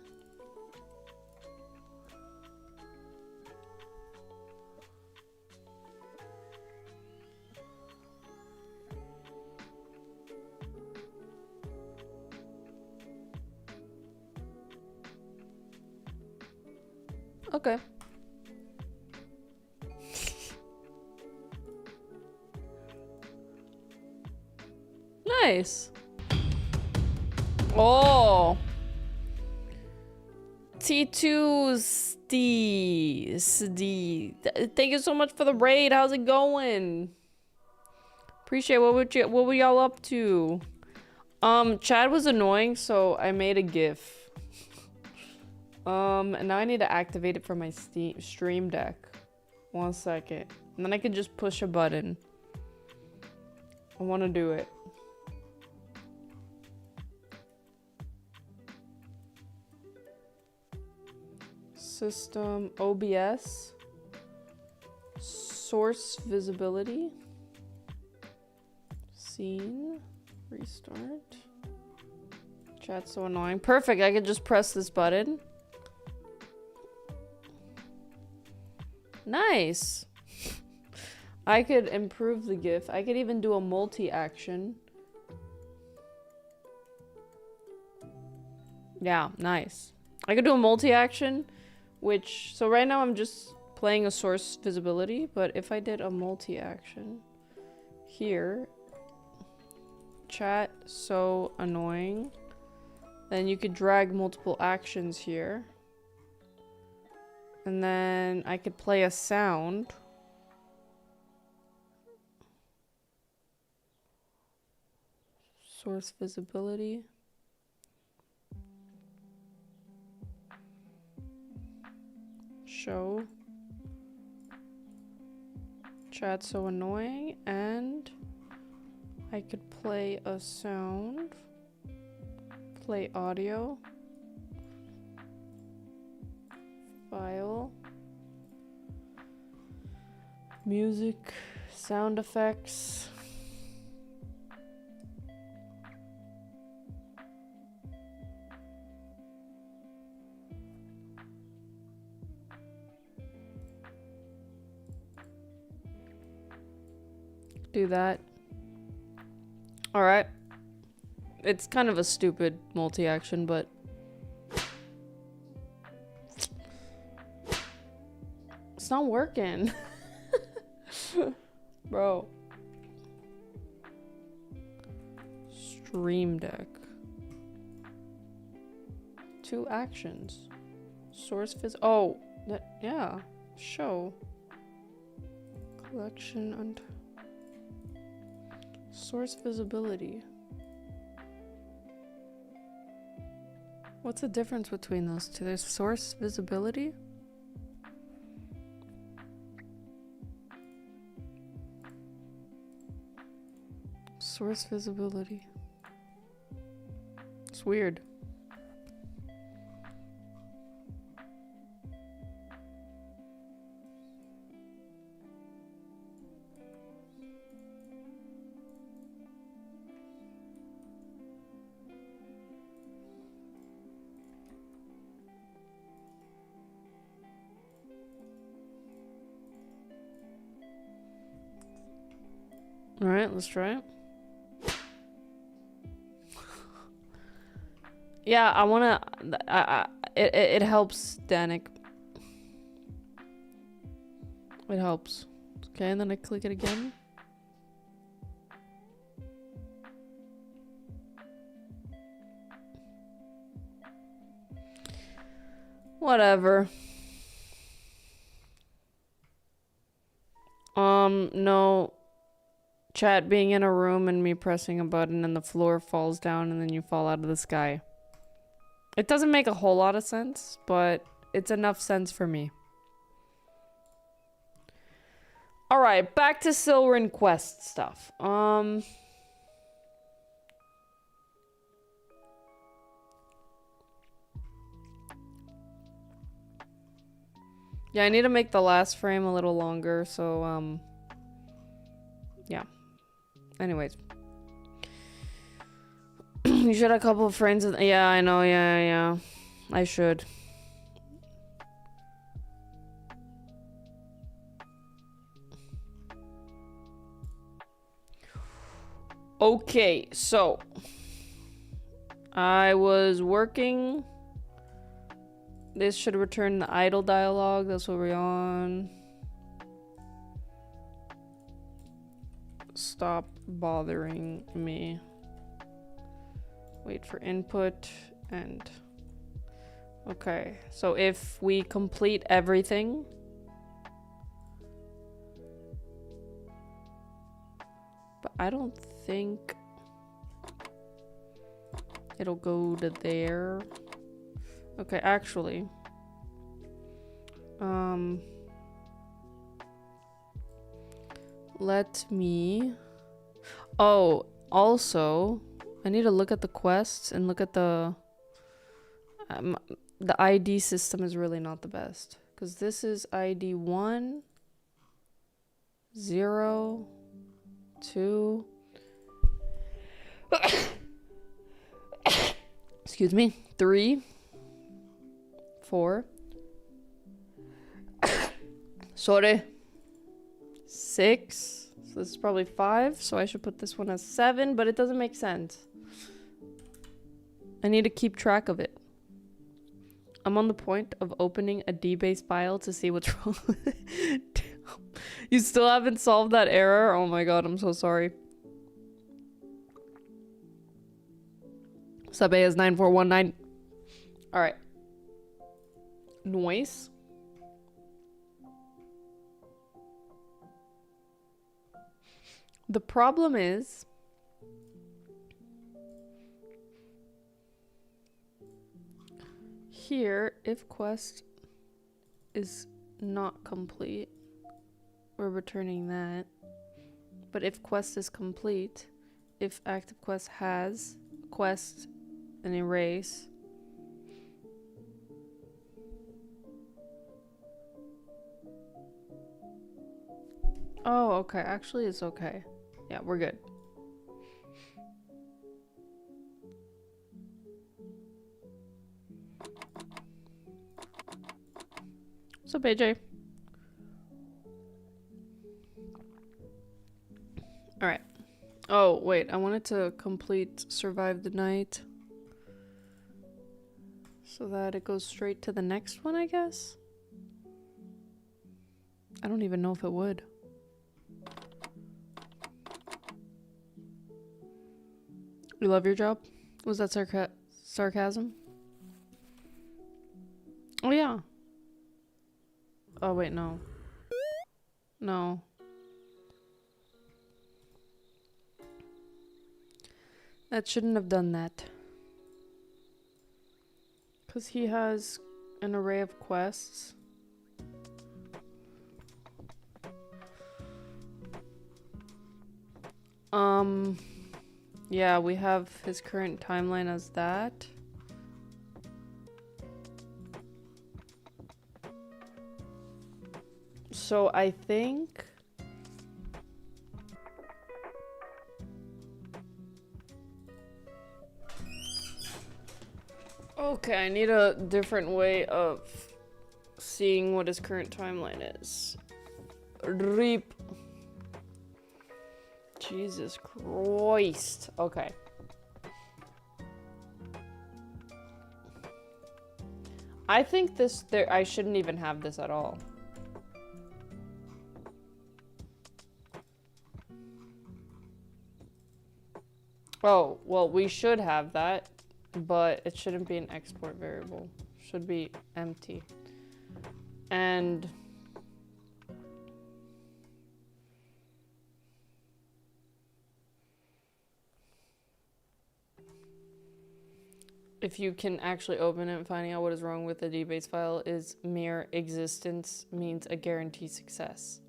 A: Okay. Nice. Oh. T2 Thank you so much for the raid. How's it going? Appreciate it. What were y'all up to? Chad was annoying, so I made a GIF. And now I need to activate it from my Stream Deck. 1 second. And then I can just push a button. I want to do it. System OBS. Source visibility. Scene. Restart. Chat's so annoying. Perfect. I can just press this button. Nice. I could improve the GIF. I could even do a multi-action. Yeah, nice. I could do a multi-action, which... So right now I'm just playing a source visibility, but if I did a multi-action here... Chat, so annoying. Then you could drag multiple actions here. And then I could play a sound. Source visibility. Show. Chat, so annoying. And I could play a sound. Play audio. File. Music. Sound effects. Do that. Alright. It's kind of a stupid multi-action, but... It's not working. Bro. Stream Deck. 2 actions. Source oh, that, yeah. Show. Collection and... Source visibility. What's the difference between those two? There's source visibility? Source visibility. It's weird. All right, let's try it. Yeah, I wanna. It helps, Danik. It helps. Okay, and then I click it again. Whatever. No. Chat being in a room and me pressing a button and the floor falls down and then you fall out of the sky. It doesn't make a whole lot of sense, but it's enough sense for me. Alright, back to Silrin quest stuff. Yeah, I need to make the last frame a little longer, so, yeah. Anyways. You should have a couple of friends. Yeah, I know. Yeah. I should. Okay, so. I was working. This should return the idle dialogue. That's what we're on. Stop bothering me. Wait for input and... Okay, so if we complete everything... But I don't think... It'll go to there. Okay, actually... Let me... Oh, also, I need to look at the quests and look at the ID system is really not the best. Because this is ID 1, 0, 2... Excuse me. 3, 4... Sorry. 6. So this is probably 5. So I should put this one as 7, but it doesn't make sense. I need to keep track of it. I'm on the point of opening a dbase file to see what's wrong with it. You still haven't solved that error? Oh my god, I'm so sorry. Sub A is 9419. Alright. Noise. The problem is here, if quest is not complete, we're returning that. But if quest is complete, if active quest has quest and erase, oh, okay. Actually, it's okay. Yeah, we're good. What's up, AJ? Alright. Oh, wait. I wanted to complete Survive the Night. So that it goes straight to the next one, I guess? I don't even know if it would. You love your job? Was that sarcasm? Oh, yeah. Oh, wait, no. No. That shouldn't have done that. Because he has an array of quests. Yeah, we have his current timeline as that. So I think... Okay, I need a different way of seeing what his current timeline is. Reap. Jesus Christ. Okay. I think I shouldn't even have this at all. Oh, well, we should have that, but it shouldn't be an export variable. It should be empty. And if you can actually open it and finding out what is wrong with the dbase file is mere existence means a guaranteed success.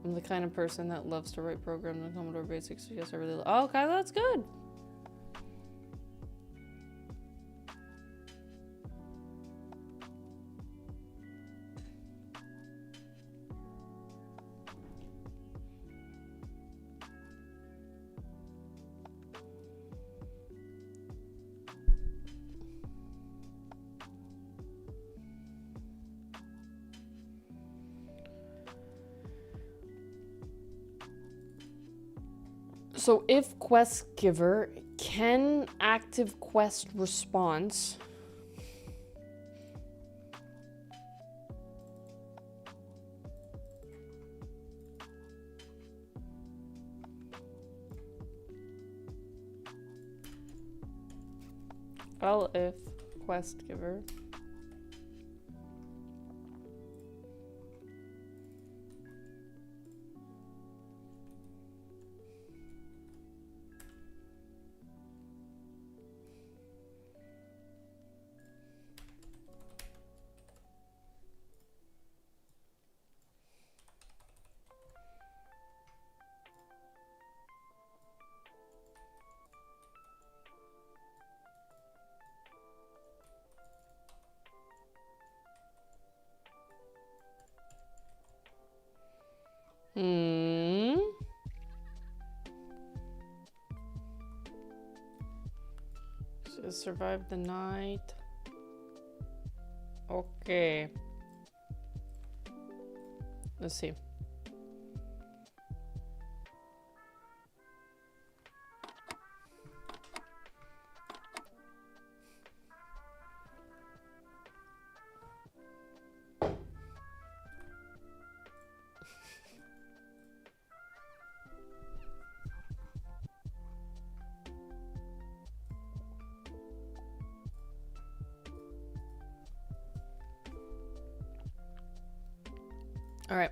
A: I'm the kind of person that loves to write programs in Commodore Basic, so yes, I really oh, okay, that's good. So if quest giver can active quest response well if quest giver So survive the night. Okay. Let's see. All right.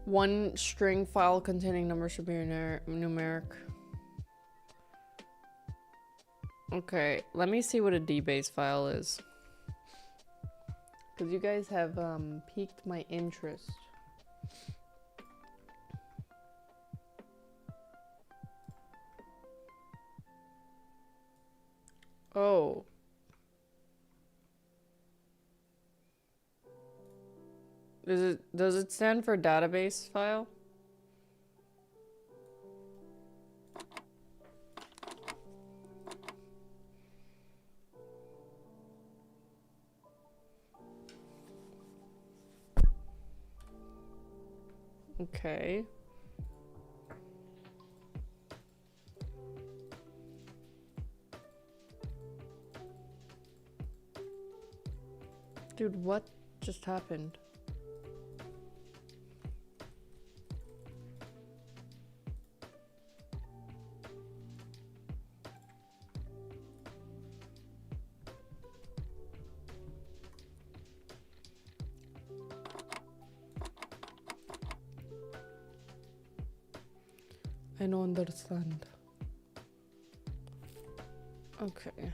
A: One string file containing numbers should be numeric. Okay, let me see what a dbase file is. Because you guys have piqued my interest. Oh. Does it stand for database file? Okay. Dude, what just happened? I don't understand. Okay.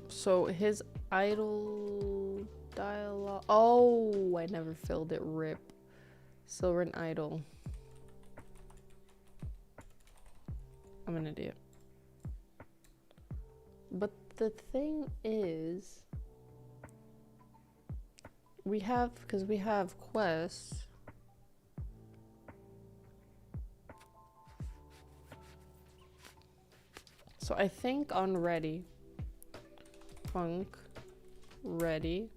A: So his idle dialogue. Oh, I never filled it. Rip. Silver and idle. I'm an idiot. But the thing is, because we have quests. So I think on ready, funk, ready,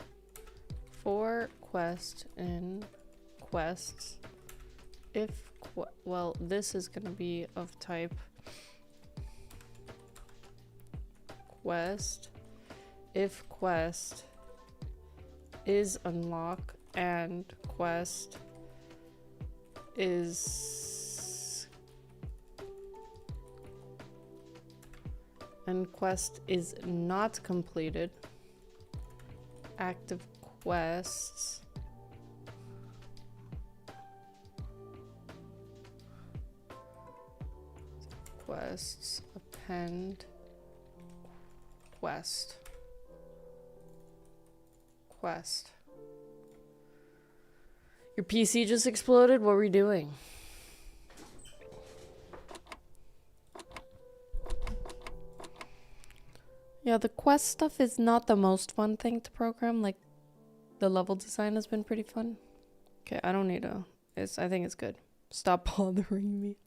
A: for quest and quests. If, well, this is gonna be of type quest. If quest is unlock and quest is not completed, active quests append quest. Your PC just exploded? What were you doing? Yeah, the quest stuff is not the most fun thing to program. Like, the level design has been pretty fun. Okay, I don't need to. I think it's good. Stop bothering me.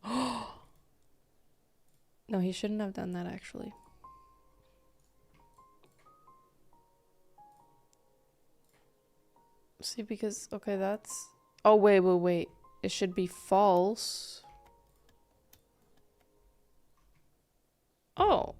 A: No, he shouldn't have done that, actually. See, because, okay, that's... Oh, wait. It should be false. Oh.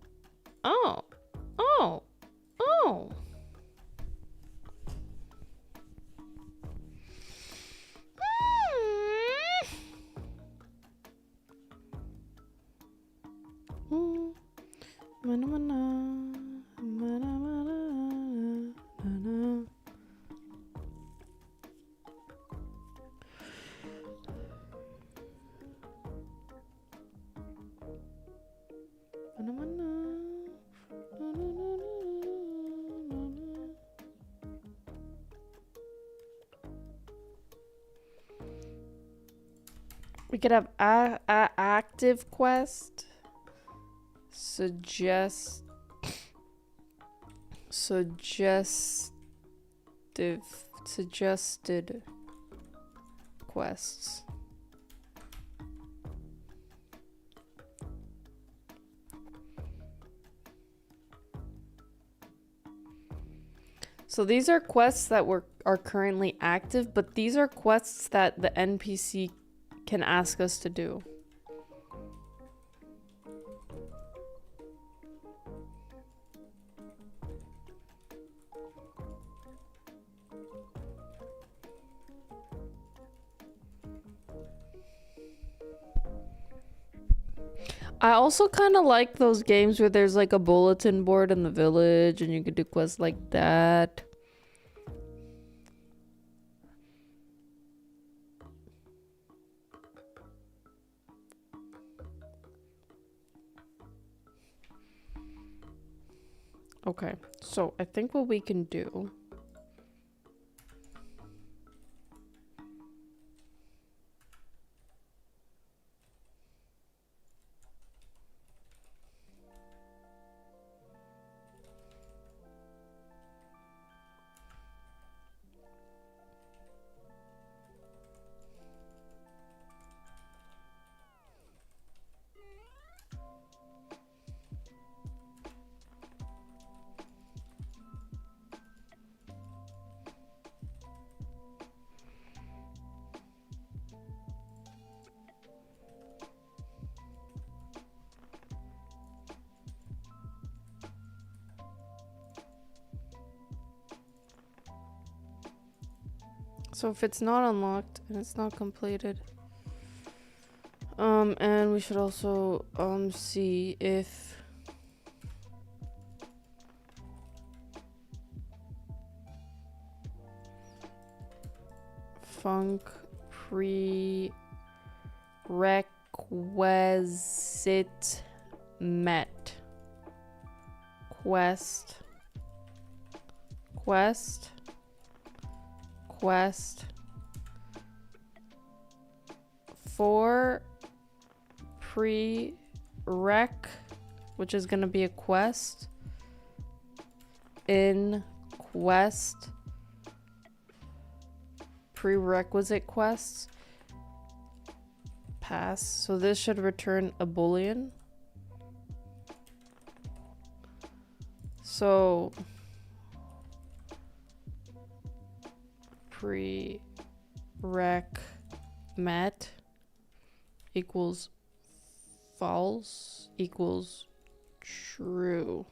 A: We could have active quest, suggested quests. So these are quests that are currently active, but these are quests that the NPC can ask us to do. I also kind of like those games where there's like a bulletin board in the village and you could do quests like that. Okay, so I think what we can do so if it's not unlocked and it's not completed, and we should also see if func prerequisite Quest met. Quest. Quest. Quest. For prereq, which is gonna be a quest. In quest. Prerequisite quests. Pass. So this should return a boolean. So prereq met equals false equals true.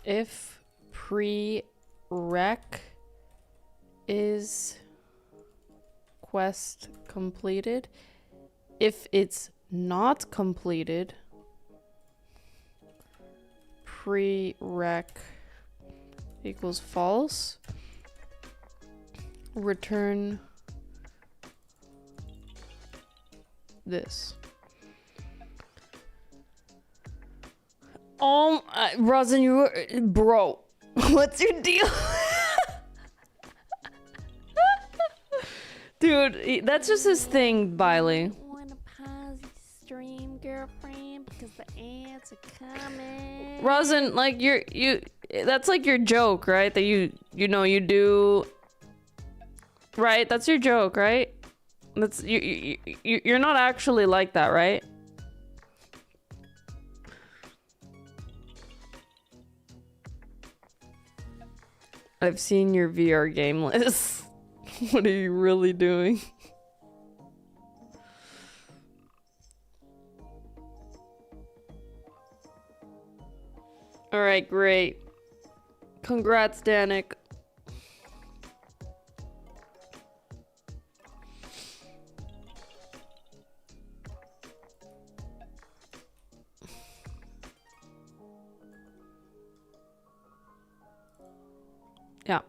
A: If prereq is quest completed, if it's not completed, prereq equals false, return this. Rosin, you bro, what's your deal? Dude, that's just his thing, Biley.
D: Want to pause the stream, girlfriend, because the ads are coming.
A: Rosin, like you that's like your joke, right? That you do, right? That's your joke, right? That's you're not actually like that, right? I've seen your VR game list. What are you really doing? All right, great. Congrats, Danik. Yeah.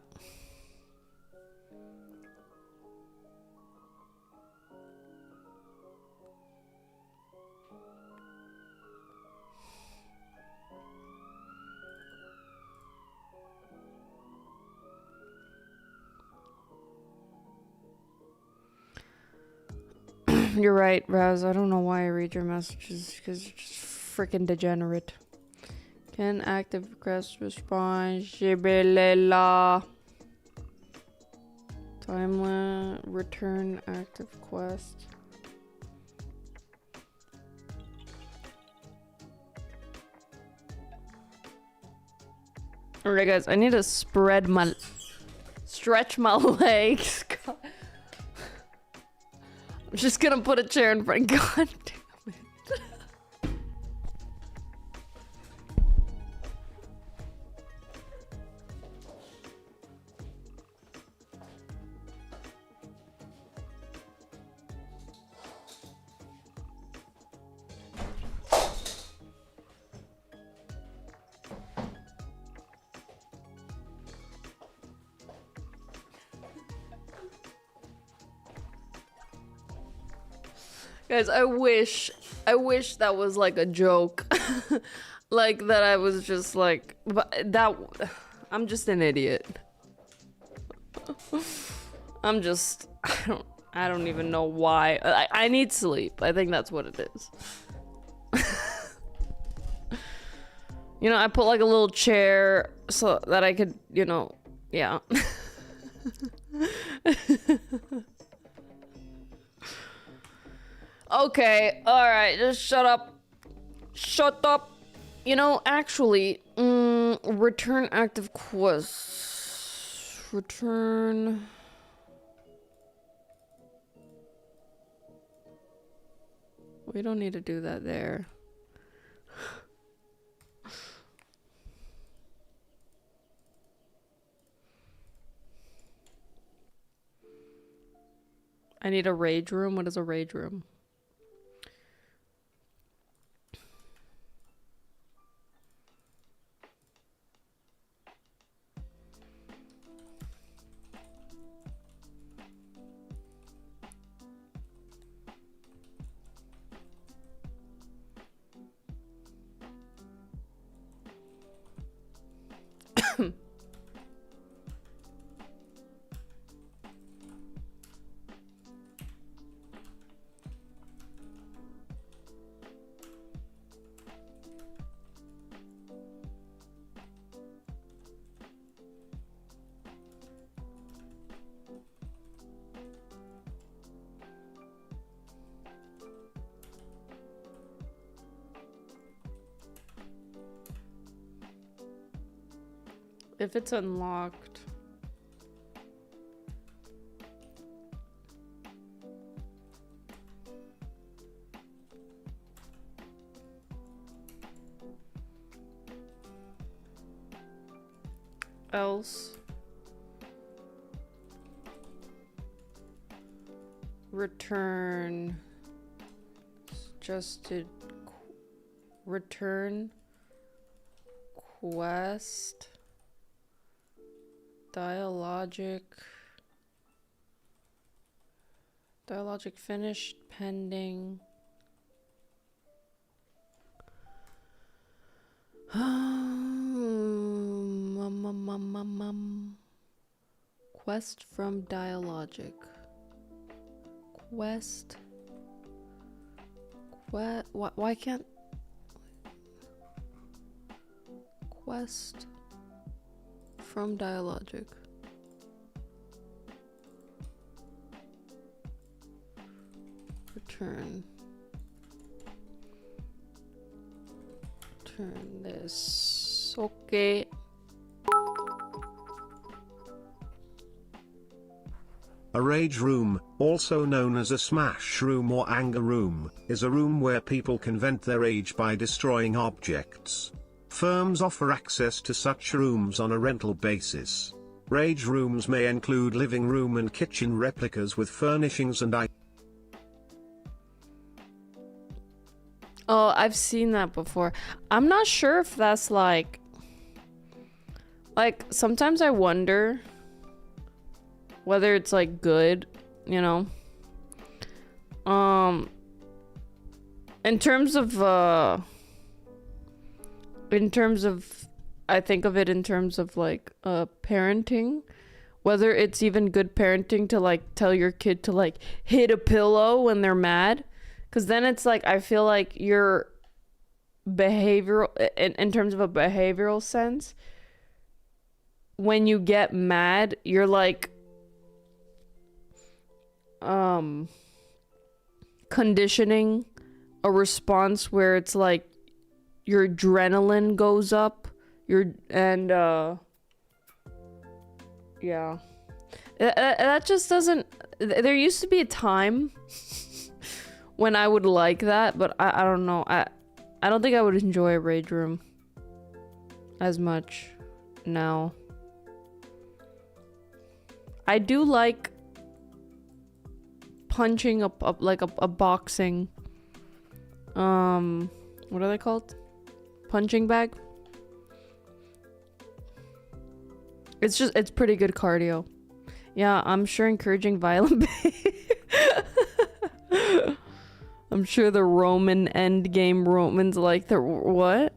A: You're right, Raz. I don't know why I read your messages, because you're just freaking degenerate. Can active request respond? Shibilela. Timeline. Return active quest. Alright, guys. I need to stretch my legs. God. I'm just gonna put a chair in front. God damn it. Guys, I wish that was like a joke. Like that I was just like, but that, I'm just an idiot. I don't even know why. I need sleep. I think that's what it is. You know, I put like a little chair so that I could, yeah. Okay, alright, just shut up. Shut up. Actually, return active quest. Return. We don't need to do that there. I need a rage room. What is a rage room? If it's unlocked. Else. Return. Suggested. Return. Quest. Dialogic finished, pending. Quest from Dialogic. Quest. Why can't Quest from Dialogic. Return this. Okay.
B: A rage room, also known as a smash room or anger room, is a room where people can vent their rage by destroying objects. Firms offer access to such rooms on a rental basis. Rage rooms may include living room and kitchen replicas with furnishings and
A: Oh, I've seen that before. I'm not sure if that's like sometimes I wonder whether it's like good, you know. In terms of I think of it in terms of like parenting, whether it's even good parenting to like tell your kid to like hit a pillow when they're mad, because then it's like I feel like your behavioral in terms of a behavioral sense, when you get mad you're like conditioning a response where it's like your adrenaline goes up, yeah. That just doesn't. There used to be a time when I would like that, but I don't know. I don't think I would enjoy a rage room as much now. I do like punching up like a boxing. What are they called? Punching bag. It's pretty good cardio. Yeah, I'm sure encouraging violent behavior. I'm sure the Roman endgame Romans like the what?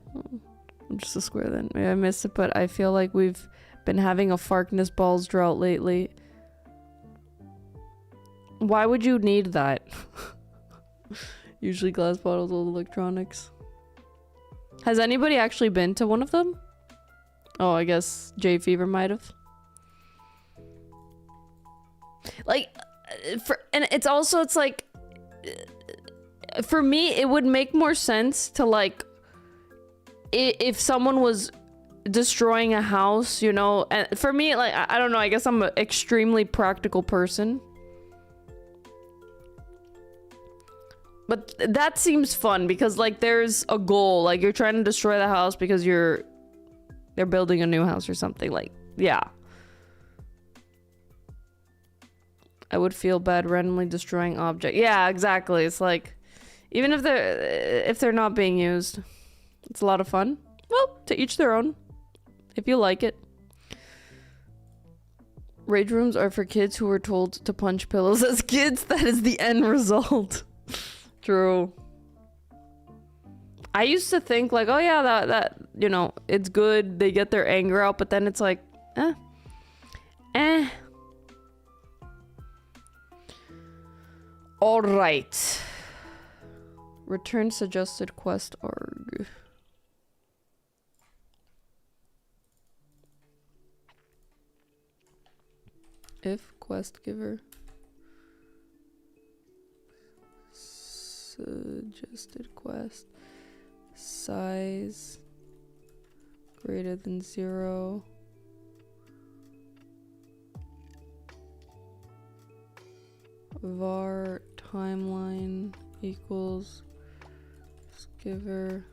A: I'm just a square then. Maybe I missed it, but I feel like we've been having a Farkness balls drought lately. Why would you need that? Usually glass bottles, old electronics. Has anybody actually been to one of them? Oh, I guess Jay Fever might have. Like, and it's also, it's like, for me, it would make more sense to like, if someone was destroying a house, you know, and for me, like, I don't know, I guess I'm an extremely practical person. But that seems fun because like there's a goal, like you're trying to destroy the house because they're building a new house or something, like, yeah. I would feel bad randomly destroying object. Yeah, exactly. It's like, even if they're not being used, it's a lot of fun. Well, to each their own. If you like it. Rage rooms are for kids who were told to punch pillows as kids. That is the end result. True. I used to think like, oh yeah, that you know, it's good. They get their anger out, but then it's like, eh. All right. Return suggested quest arg. If quest giver suggested quest size greater than 0, var timeline equals giver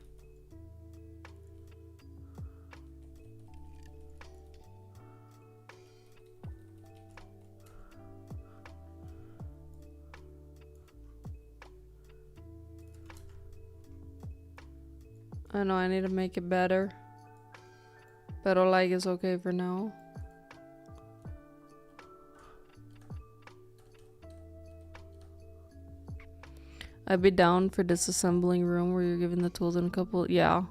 A: I know I need to make it better. Pero like is okay for now. I'd be down for disassembling room where you're given the tools and a couple. Yeah.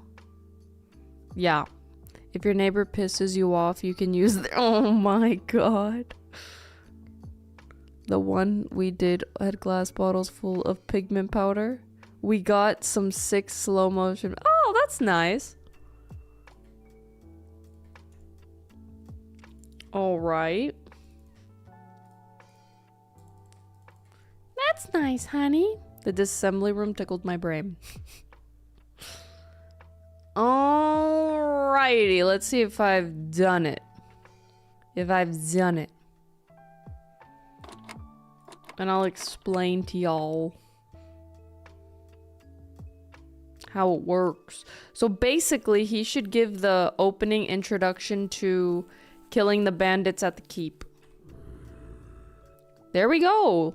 A: Yeah. If your neighbor pisses you off, you can use the. Oh my god. The one we did had glass bottles full of pigment powder. We got some sick slow motion. Oh, that's nice. All right. That's nice, honey. The disassembly room tickled my brain. Alrighty, let's see if I've done it. If I've done it. And I'll explain to y'all how it works. So basically, he should give the opening introduction to killing the bandits at the keep. There we go.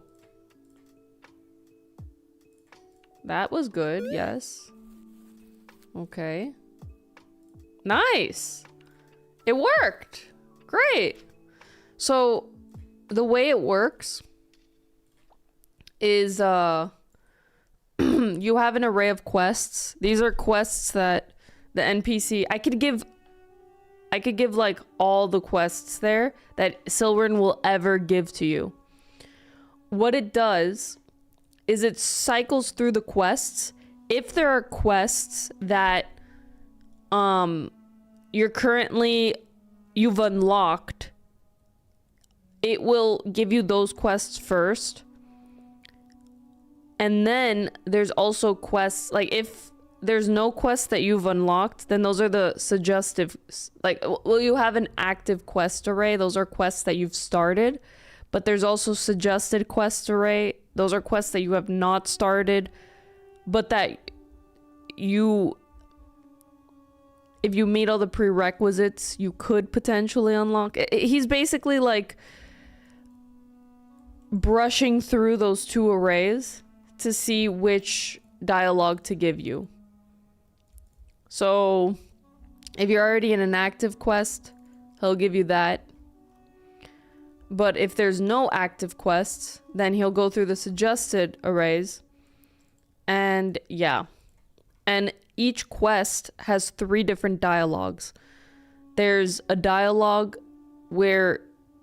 A: That was good, yes. Okay. Nice! It worked! Great! So, the way it works is, you have an array of quests. These are quests that the NPC... I could give like all the quests there that Silverin will ever give to you. What it does is it cycles through the quests. If there are quests that you've unlocked, it will give you those quests first. And then there's also quests, like if there's no quests that you've unlocked, then those are the suggestive, like, well, you have an active quest array. Those are quests that you've started. But there's also suggested quest array. Those are quests that you have not started, but that you, if you meet all the prerequisites, you could potentially unlock. He's basically like brushing through those two arrays to see which dialogue to give you. So if you're already in an active quest, he'll give you that. But if there's no active quests, then he'll go through the suggested arrays. And yeah. And each quest has 3 different dialogues. There's a dialogue where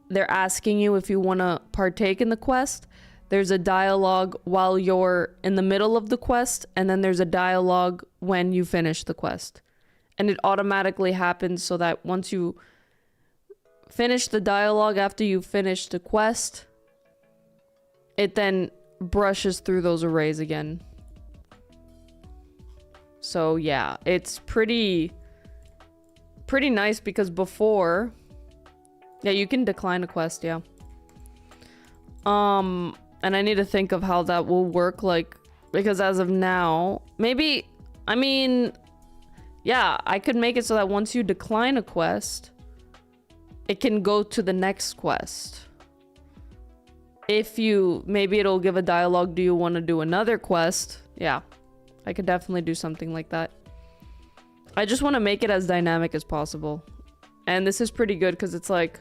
A: they're asking you if you want to partake in the quest. There's a dialogue while you're in the middle of the quest. And then there's a dialogue when you finish the quest. And it automatically happens so that once you finish the dialogue after you finish the quest, it then brushes through those arrays again. So yeah, it's pretty nice because before, yeah, you can decline a quest, yeah. And I need to think of how that will work, like, because as of now, maybe, I mean, yeah, I could make it so that once you decline a quest, it can go to the next quest. If you, maybe it'll give a dialogue, do you want to do another quest? Yeah, I could definitely do something like that. I just want to make it as dynamic as possible. And this is pretty good because it's like,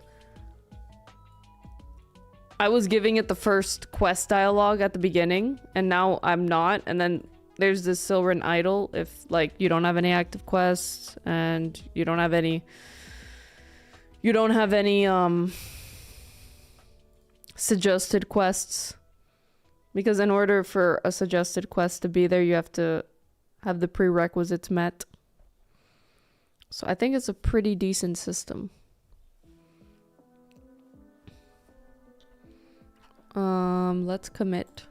A: I was giving it the first quest dialogue at the beginning, and now I'm not. And then there's this Silverin idle if like you don't have any active quests and you don't have any suggested quests, because in order for a suggested quest to be there you have to have the prerequisites met. So I think it's a pretty decent system. Let's commit.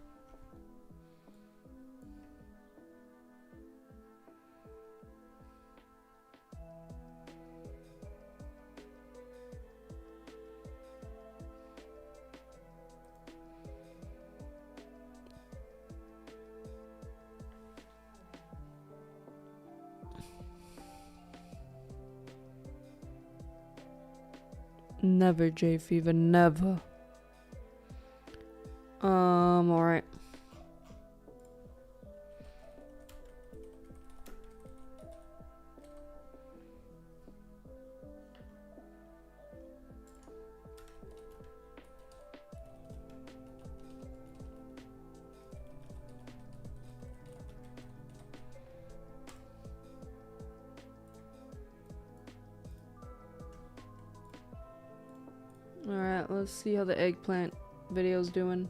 A: Never, J Fever, never. Alright. Alright, let's see how the eggplant video's doing.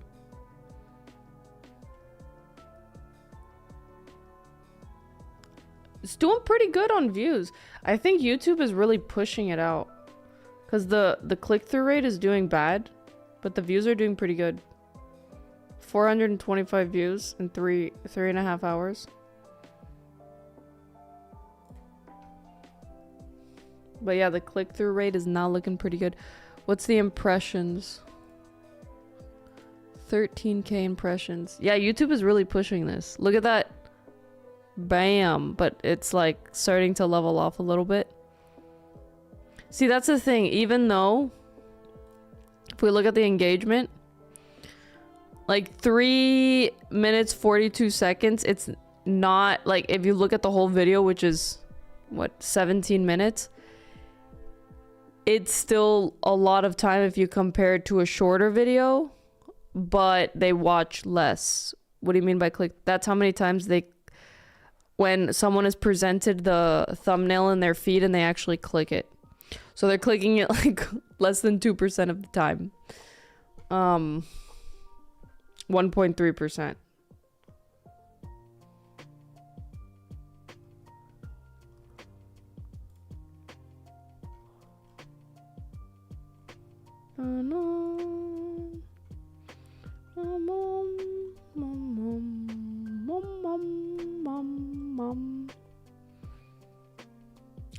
A: It's doing pretty good on views. I think YouTube is really pushing it out. Because the click-through rate is doing bad, but the views are doing pretty good. 425 views in three and a half hours. But yeah, the click-through rate is not looking pretty good. What's the impressions? 13k impressions. Yeah, YouTube is really pushing this. Look at that. Bam. But it's like starting to level off a little bit. See, that's the thing. Even though, if we look at the engagement, like 3 minutes 42 seconds, it's not like, if you look at the whole video, which is what, 17 minutes, it's still a lot of time if you compare it to a shorter video, but they watch less. What do you mean by click? That's how many times they, when someone is presented the thumbnail in their feed and they actually click it. So they're clicking it like less than 2% of the time. 1.3%.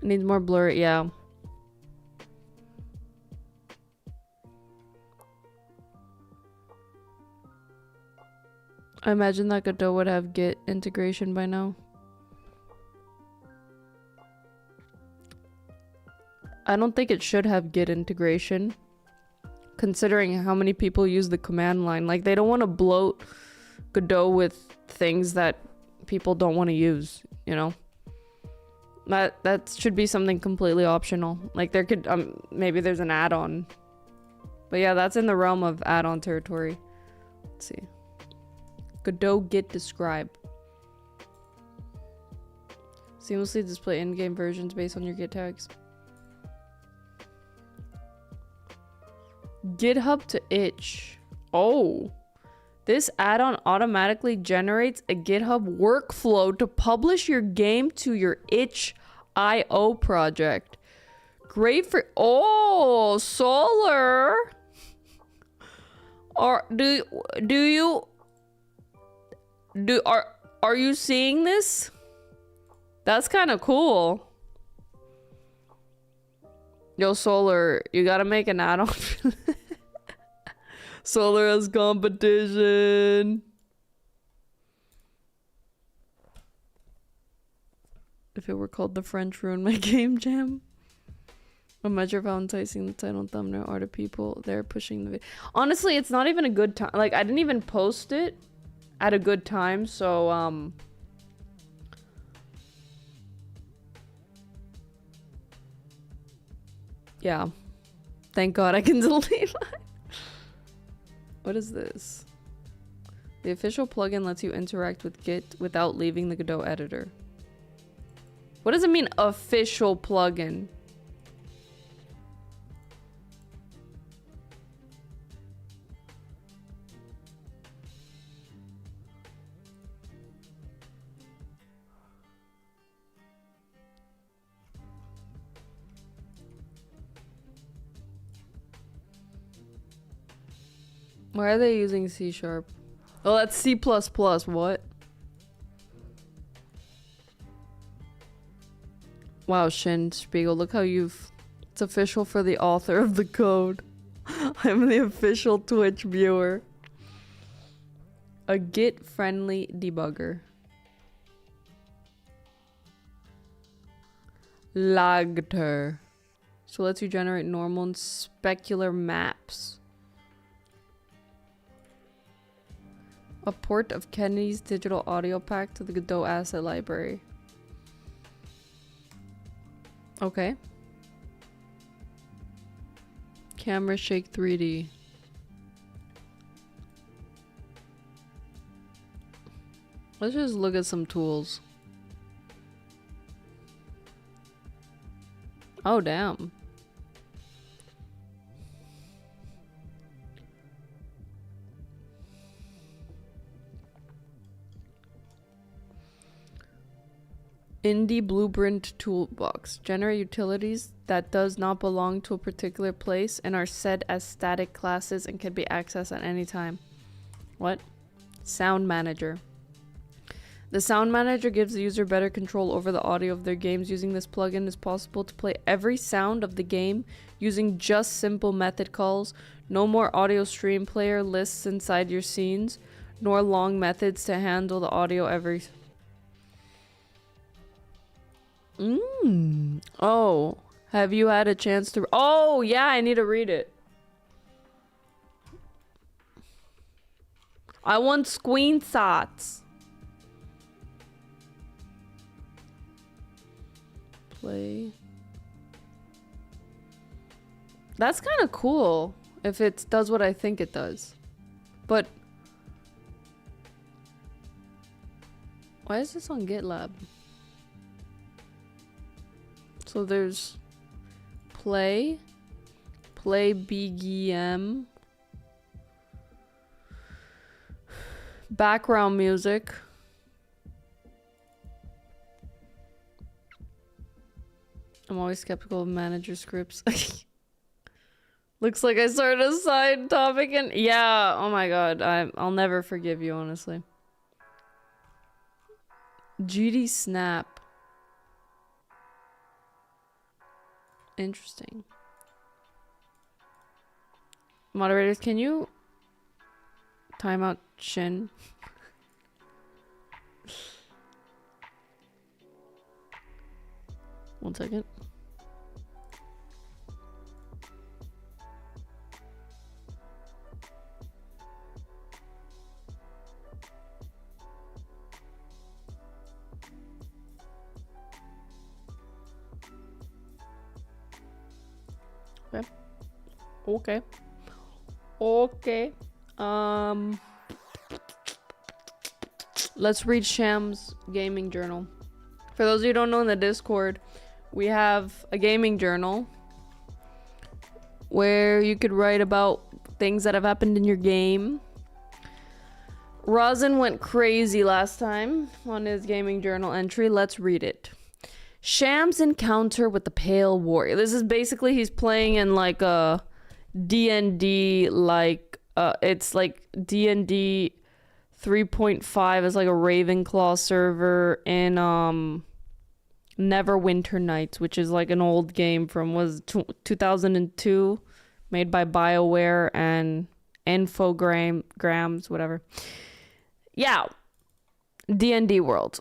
A: Needs more blur, yeah. I imagine that Godot would have Git integration by now. I don't think it should have Git integration, considering how many people use the command line. Like, they don't want to bloat Godot with things that people don't want to use, you know? That should be something completely optional. Like, there could, maybe there's an add-on. But yeah, that's in the realm of add-on territory. Let's see. Godot Git describe. Seamlessly display in-game versions based on your Git tags. GitHub to itch. Oh. This add-on automatically generates a GitHub workflow to publish your game to your itch.io project. Great for... Oh, Solar! Are you seeing this? That's kind of cool. Yo, Solar, you gotta make an add-on. Solar has competition. If it were called The French Ruin My Game Jam. A measure of how enticing the title and thumbnail are to people. They're pushing the video. Honestly, it's not even a good time. Like, I didn't even post it at a good time, so, yeah. Thank God I can delete that. What is this? The official plugin lets you interact with Git without leaving the Godot editor. What does it mean, official plugin? Why are they using C#? Oh, that's C++. What? Wow, Shin Spiegel, look how you've... It's official for the author of the code. I'm the official Twitch viewer. A Git-friendly debugger. Lagter. So lets you generate normal and specular maps. A port of Kennedy's digital audio pack to the Godot asset library. Okay. Camera Shake 3D. Let's just look at some tools. Oh, damn. Indie Blueprint Toolbox. Generate utilities that does not belong to a particular place and are set as static classes and can be accessed at any time. What? Sound Manager. The Sound Manager gives the user better control over the audio of their games. Using this plugin, it is possible to play every sound of the game using just simple method calls. No more audio stream player lists inside your scenes, nor long methods to handle the audio every... Oh, have you had a chance to... Oh, yeah, I need to read it. I want screenshots. Play. That's kind of cool if it does what I think it does. But why is this on GitLab? So there's play BGM, background music, I'm always skeptical of manager scripts. Looks like I started a side topic and yeah, oh my god, I'll never forgive you, honestly. GD Snap. Interesting. Moderators, can you time out Shin? One second. Okay. Okay. Let's read Sham's gaming journal. For those of you who don't know, in the Discord, we have a gaming journal where you could write about things that have happened in your game. Rosin went crazy last time on his gaming journal entry. Let's read it. Sham's encounter with the Pale Warrior. This is basically he's playing in like a D&D, like it's like D&D 3.5 is like a Ravenclaw server in Neverwinter Nights, which is like an old game from 2002, made by BioWare and Infogrames, whatever. Yeah, D&D world.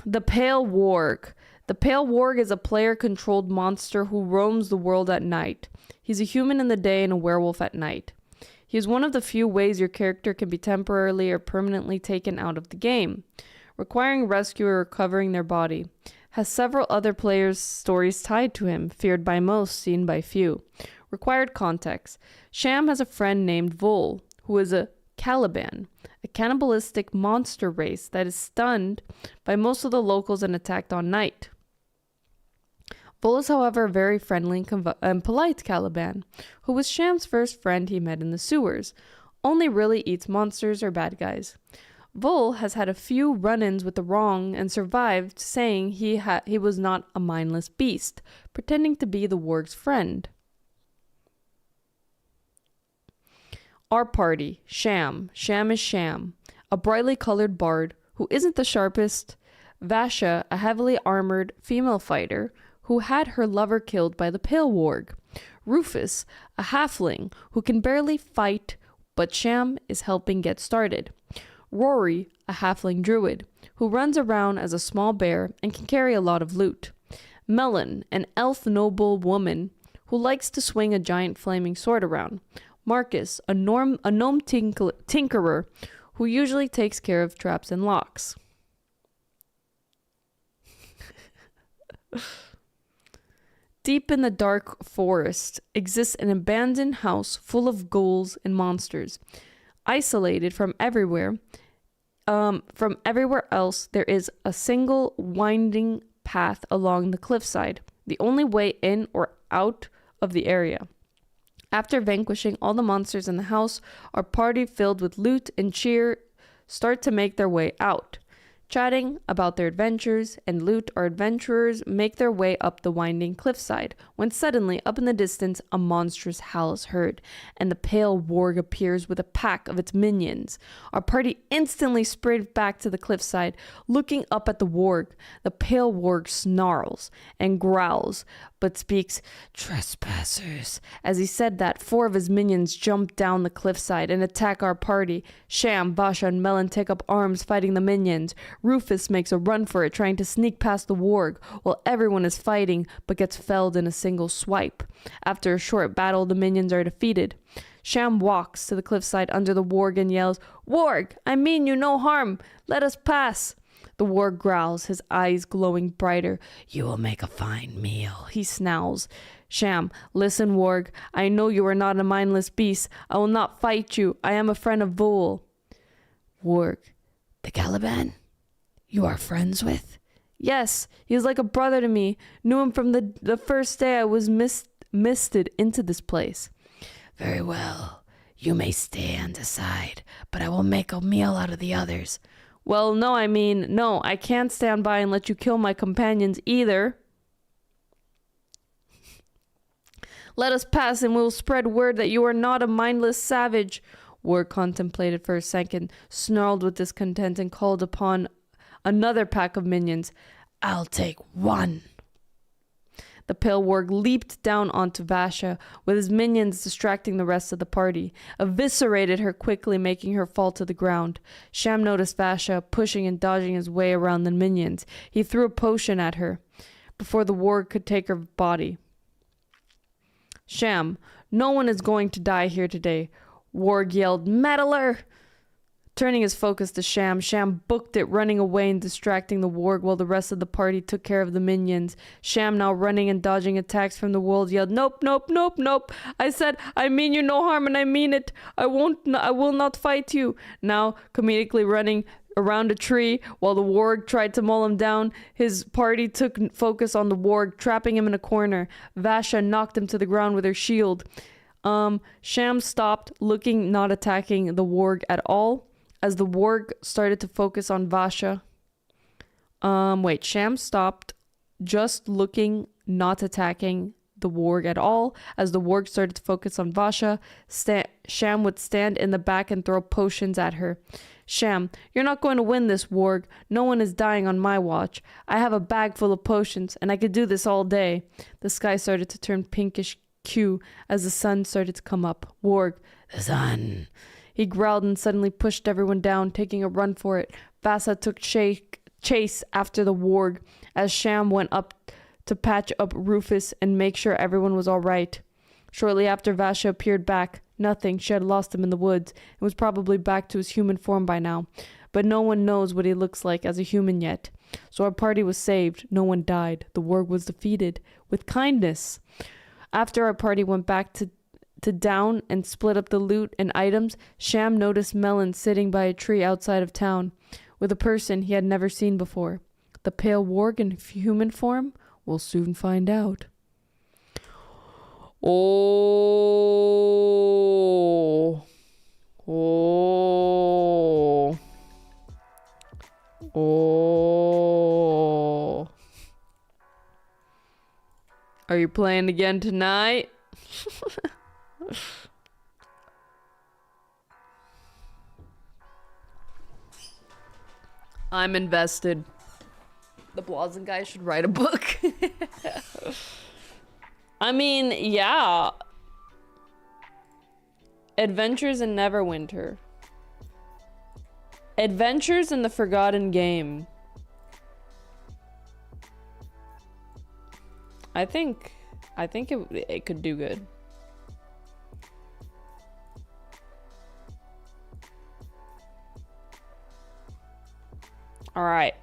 A: The Pale Warg. The Pale Warg is a player-controlled monster who roams the world at night. He's a human in the day and a werewolf at night. He is one of the few ways your character can be temporarily or permanently taken out of the game, requiring rescue or recovering their body. Has several other players' stories tied to him, feared by most, seen by few. Required context. Sham has a friend named Vol, who is a Caliban, a cannibalistic monster race that is stunned by most of the locals and attacked on night. Bull is, however, a very friendly and polite Caliban, who was Sham's first friend he met in the sewers, only really eats monsters or bad guys. Bull has had a few run-ins with the wrong and survived, saying he was not a mindless beast, pretending to be the warg's friend. Our party, Sham. Sham is Sham, a brightly colored bard who isn't the sharpest, Vasha, a heavily armored female fighter who had her lover killed by the pale warg, Rufus, a halfling who can barely fight, but Sham is helping get started, Rory, a halfling druid who runs around as a small bear and can carry a lot of loot, Melon, an elf noble woman who likes to swing a giant flaming sword around, Marcus, a gnome tinkerer who usually takes care of traps and locks. Deep in the dark forest exists an abandoned house full of ghouls and monsters. Isolated from everywhere else, there is a single winding path along the cliffside, the only way in or out of the area. After vanquishing all the monsters in the house, our party filled with loot and cheer start to make their way out. Chatting about their adventures and loot, our adventurers make their way up the winding cliffside, when suddenly, up in the distance, a monstrous howl is heard, and the pale warg appears with a pack of its minions. Our party instantly sprayed back to the cliffside, looking up at the warg. The pale warg snarls and growls, but speaks "trespassers." As he said that, 4 of his minions jump down the cliffside and attack our party. Sham, Vasha, and Melon take up arms fighting the minions. Rufus makes a run for it, trying to sneak past the warg, while everyone is fighting, but gets felled in a single swipe. After a short battle, the minions are defeated. Sham walks to the cliffside under the warg and yells, "Warg, I mean you no harm. Let us pass." The warg growls, his eyes glowing brighter. "You will make a fine meal," he snarls. Sham, "Listen, warg, I know you are not a mindless beast. I will not fight you. I am a friend of Vul." Warg, "The Caliban you are friends with?" "Yes, he is like a brother to me. Knew him from the first day I was misted into this place." "Very well. You may stand aside, but I will make a meal out of the others." "Well, no, I can't stand by and let you kill my companions either." "Let us pass and we will spread word that you are not a mindless savage." Warg contemplated for a second, snarled with discontent, and called upon another pack of minions. "I'll take one." The pale warg leaped down onto Vasha, with his minions distracting the rest of the party, eviscerated her quickly, making her fall to the ground. Sham noticed Vasha pushing and dodging his way around the minions. He threw a potion at her before the warg could take her body. "Sham, no one is going to die here today." Warg yelled, "Meddler!" Turning his focus to Sham, Sham booked it, running away and distracting the warg while the rest of the party took care of the minions. Sham, now running and dodging attacks from the world, yelled, "Nope, nope, nope, nope. I said, I mean you no harm and I mean it. I will not fight you." Now, comedically running around a tree while the warg tried to maul him down, his party took focus on the warg, trapping him in a corner. Vasha knocked him to the ground with her shield. Sham stopped, looking, not attacking the warg at all. As the warg started to focus on Vasha. Sham stopped, just looking, not attacking the warg at all. As the warg started to focus on Vasha, Sham would stand in the back and throw potions at her. "Sham, you're not going to win this, warg. No one is dying on my watch. I have a bag full of potions, and I could do this all day." The sky started to turn pinkish hue as the sun started to come up. Warg, "The sun." He growled and suddenly pushed everyone down, taking a run for it. Vasa took chase after the warg as Sham went up to patch up Rufus and make sure everyone was all right. Shortly after, Vasha appeared back. Nothing. She had lost him in the woods and was probably back to his human form by now. But no one knows what he looks like as a human yet. So our party was saved. No one died. The warg was defeated with kindness. After our party went back to to down and split up the loot and items, Sham noticed Melon sitting by a tree outside of town with a person he had never seen before. The pale warg in human form? We'll soon find out. Oh. Oh. Oh. Are you playing again tonight? I'm invested. The Blazin guy should write a book. I mean, yeah. Adventures in Neverwinter. Adventures in the Forgotten Game. I think it could do good. All right.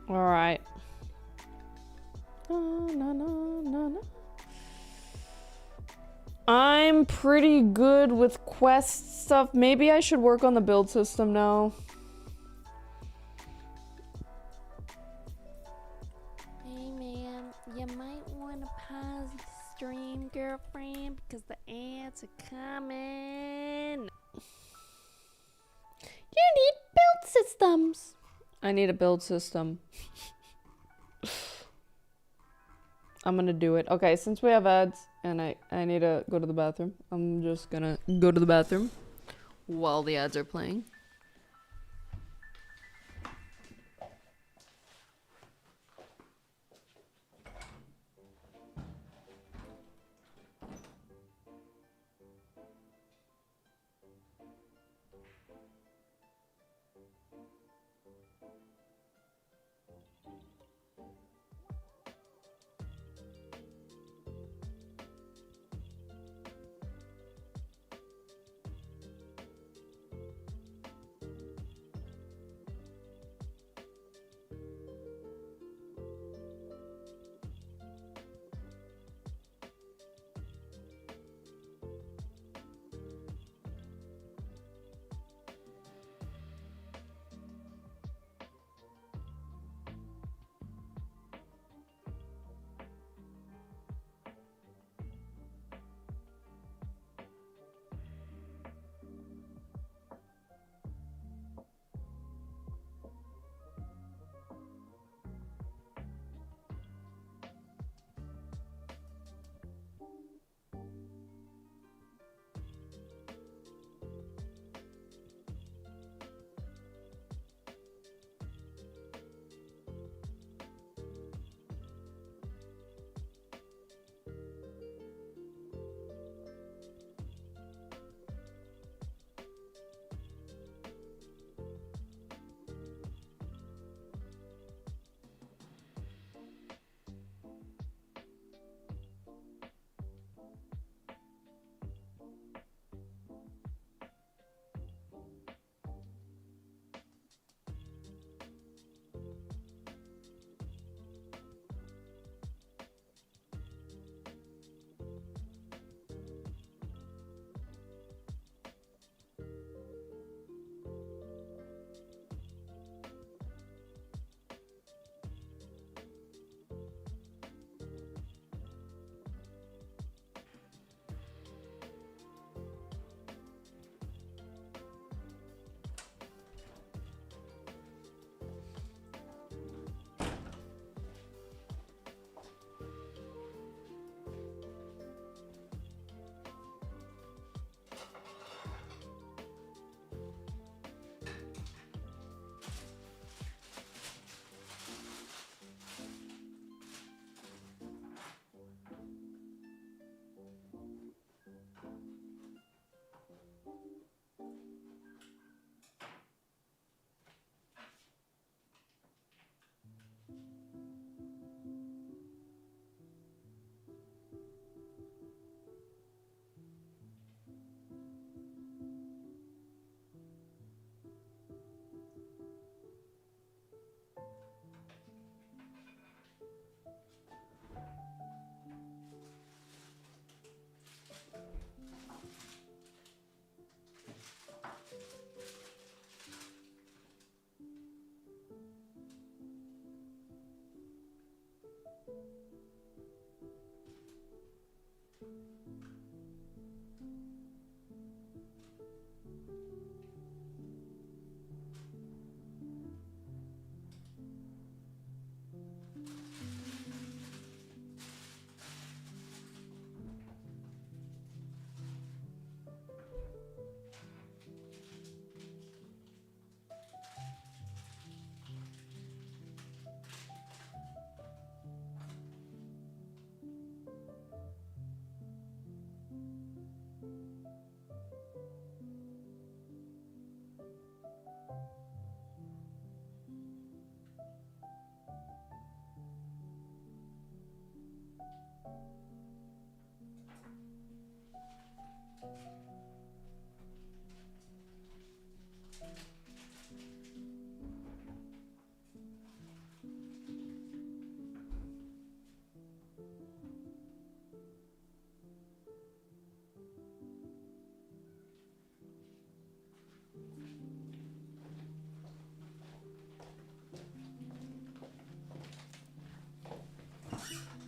A: All right. I'm pretty good with quest stuff. Maybe I should work on the build system now.
D: Hey man, you might want to pause the stream, girlfriend, because the ads are coming.
A: You need build systems. I need a build system. I'm gonna do it. Okay, since we have ads and I need to go to the bathroom, I'm just gonna go to the bathroom while the ads are playing.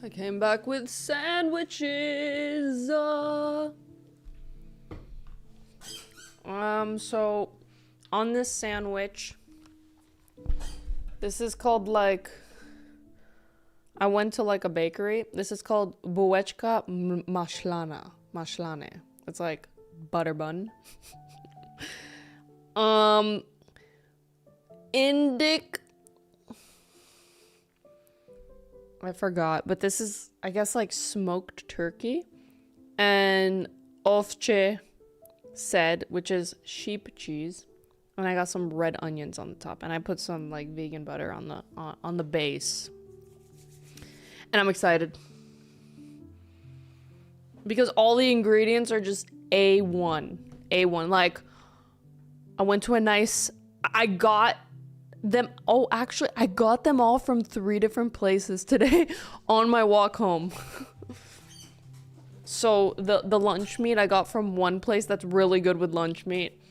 A: I came back with sandwiches. So on this sandwich, this is called like, I went to like a bakery. This is called bułeczka maślane. It's like butter bun. Indic. I forgot, but this is, I guess, like smoked turkey. And ovce said, which is sheep cheese. And I got some red onions on the top. And I put some like vegan butter on the base. And I'm excited. Because all the ingredients are just A1. A1. Like, I went to a nice, I got them, oh, actually, I got them all from 3 different places today on my walk home. So the lunch meat I got from one place that's really good with lunch meat.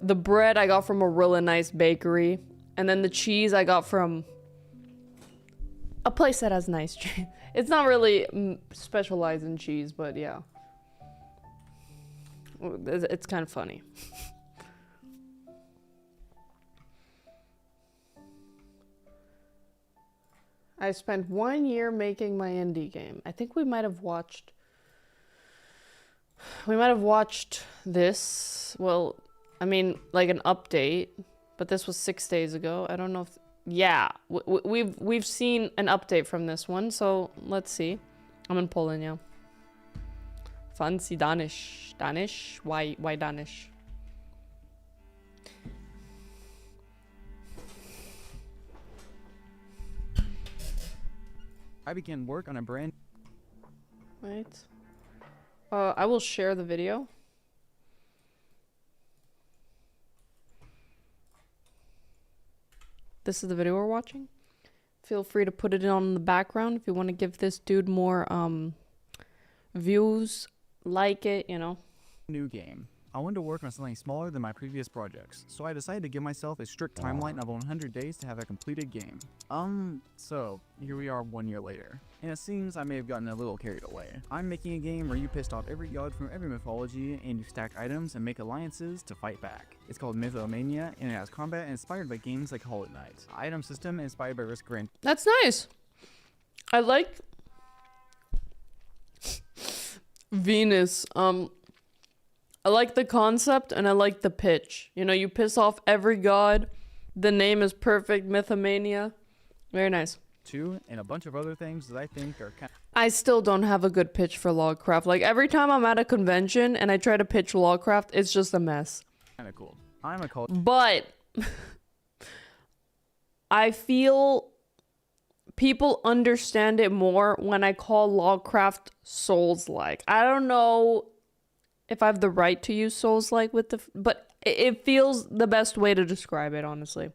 A: The bread I got from a really nice bakery. And then the cheese I got from a place that has nice cheese. It's not really specialized in cheese, but yeah. It's kind of funny. I spent 1 year making my indie game. I think we might have watched this. Well, I mean, like an update, but this was 6 days ago. I don't know if, yeah, we've seen an update from this one, so let's see. I'm in Poland, yeah. Fancy Danish. Danish? Why Danish?
F: I began work on a brand.
A: Right. I will share the video. This is the video we're watching. Feel free to put it on in the background if you want to give this dude more views, like it, you know.
F: New game. I wanted to work on something smaller than my previous projects, so I decided to give myself a strict timeline of 100 days to have a completed game. So here we are 1 year later, and it seems I may have gotten a little carried away. I'm making a game where you pissed off every god from every mythology, and you stack items and make alliances to fight back. It's called Mythomania, and it has combat inspired by games like Hollow Knight. Item system inspired by Risk Grand.
A: That's nice. I like Venus. I like the concept and I like the pitch. You know, you piss off every god. The name is perfect. Mythomania. Very nice.
F: 2, and a bunch of other things that I think are kind
A: I still don't have a good pitch for Logcraft. Like, every time I'm at a convention and I try to pitch Logcraft, it's just a mess.
F: of cool. I'm a cult.
A: But I feel people understand it more when I call Logcraft Souls-like. I don't know if I have the right to use Souls-like with the, but it feels the best way to describe it, honestly.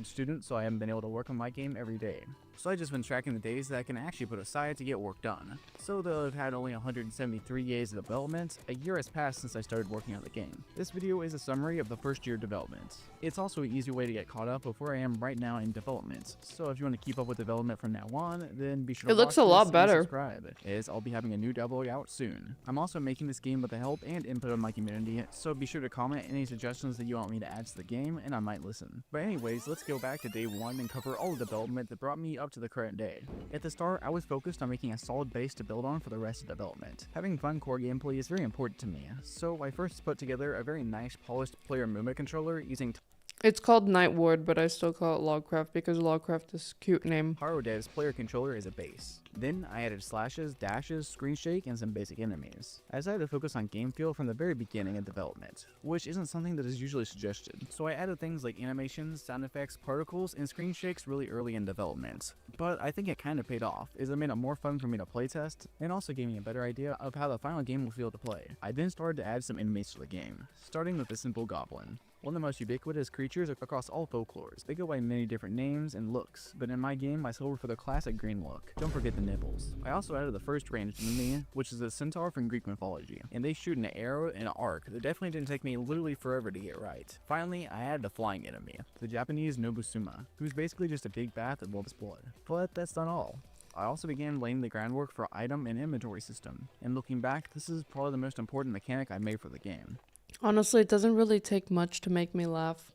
F: Student, so I haven't been able to work on my game every day. So I just been tracking the days that I can actually put aside to get work done. So though I've had only 173 days of development, a year has passed since I started working on the game. This video is a summary of the first year of development. It's also an easy way to get caught up with where I am right now in development. So if you want to keep up with development from now on, then be sure to
A: It looks a lot better.
F: Subscribe, as I'll be having a new Devlog out soon. I'm also making this game with the help and input of my community, so be sure to comment any suggestions that you want me to add to the game, and I might listen. But anyways, let's go back to day 1 and cover all the development that brought me up to the current day. At the start, I was focused on making a solid base to build on for the rest of development. Having fun core gameplay is very important to me, so I first put together a very nice polished player movement controller using
A: It's called Night Ward, but I still call it Logcraft because Logcraft is a cute name.
F: Dev's player controller is a base. Then I added slashes, dashes, screen shake, and some basic enemies. I decided to focus on game feel from the very beginning of development, which isn't something that is usually suggested. So I added things like animations, sound effects, particles, and screen shakes really early in development. But I think it kind of paid off, as it made it more fun for me to playtest, and also gave me a better idea of how the final game will feel to play. I then started to add some enemies to the game, starting with the simple goblin. One of the most ubiquitous creatures across all folklores. They go by many different names and looks, but in my game I settled for the classic green look. Don't forget the nipples. I also added the first ranged enemy, which is a centaur from Greek mythology, and they shoot an arrow and an arc that definitely didn't take me literally forever to get right. Finally, I added a flying enemy, the Japanese Nobusuma, who's basically just a big bath of wolf's blood. But that's not all. I also began laying the groundwork for item and inventory system, and looking back, this is probably the most important mechanic I made for the game.
A: Honestly, it doesn't really take much to make me laugh.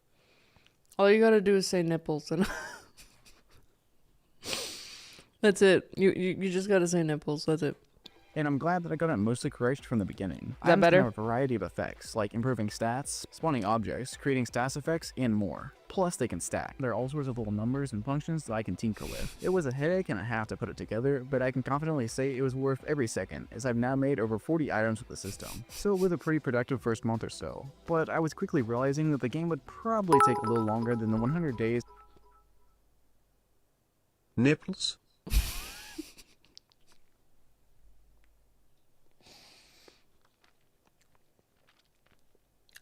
A: All you gotta do is say nipples and that's it. You just gotta say nipples, that's it.
F: And I'm glad that I got it mostly correct from the beginning.
A: Is that better?
F: Have a variety of effects, like improving stats, spawning objects, creating stats effects, and more. Plus, they can stack. There are all sorts of little numbers and functions that I can tinker with. It was a headache and a half to put it together, but I can confidently say it was worth every second, as I've now made over 40 items with the system. So with a pretty productive first month or so. But I was quickly realizing that the game would probably take a little longer than the 100 days.
B: Nipples?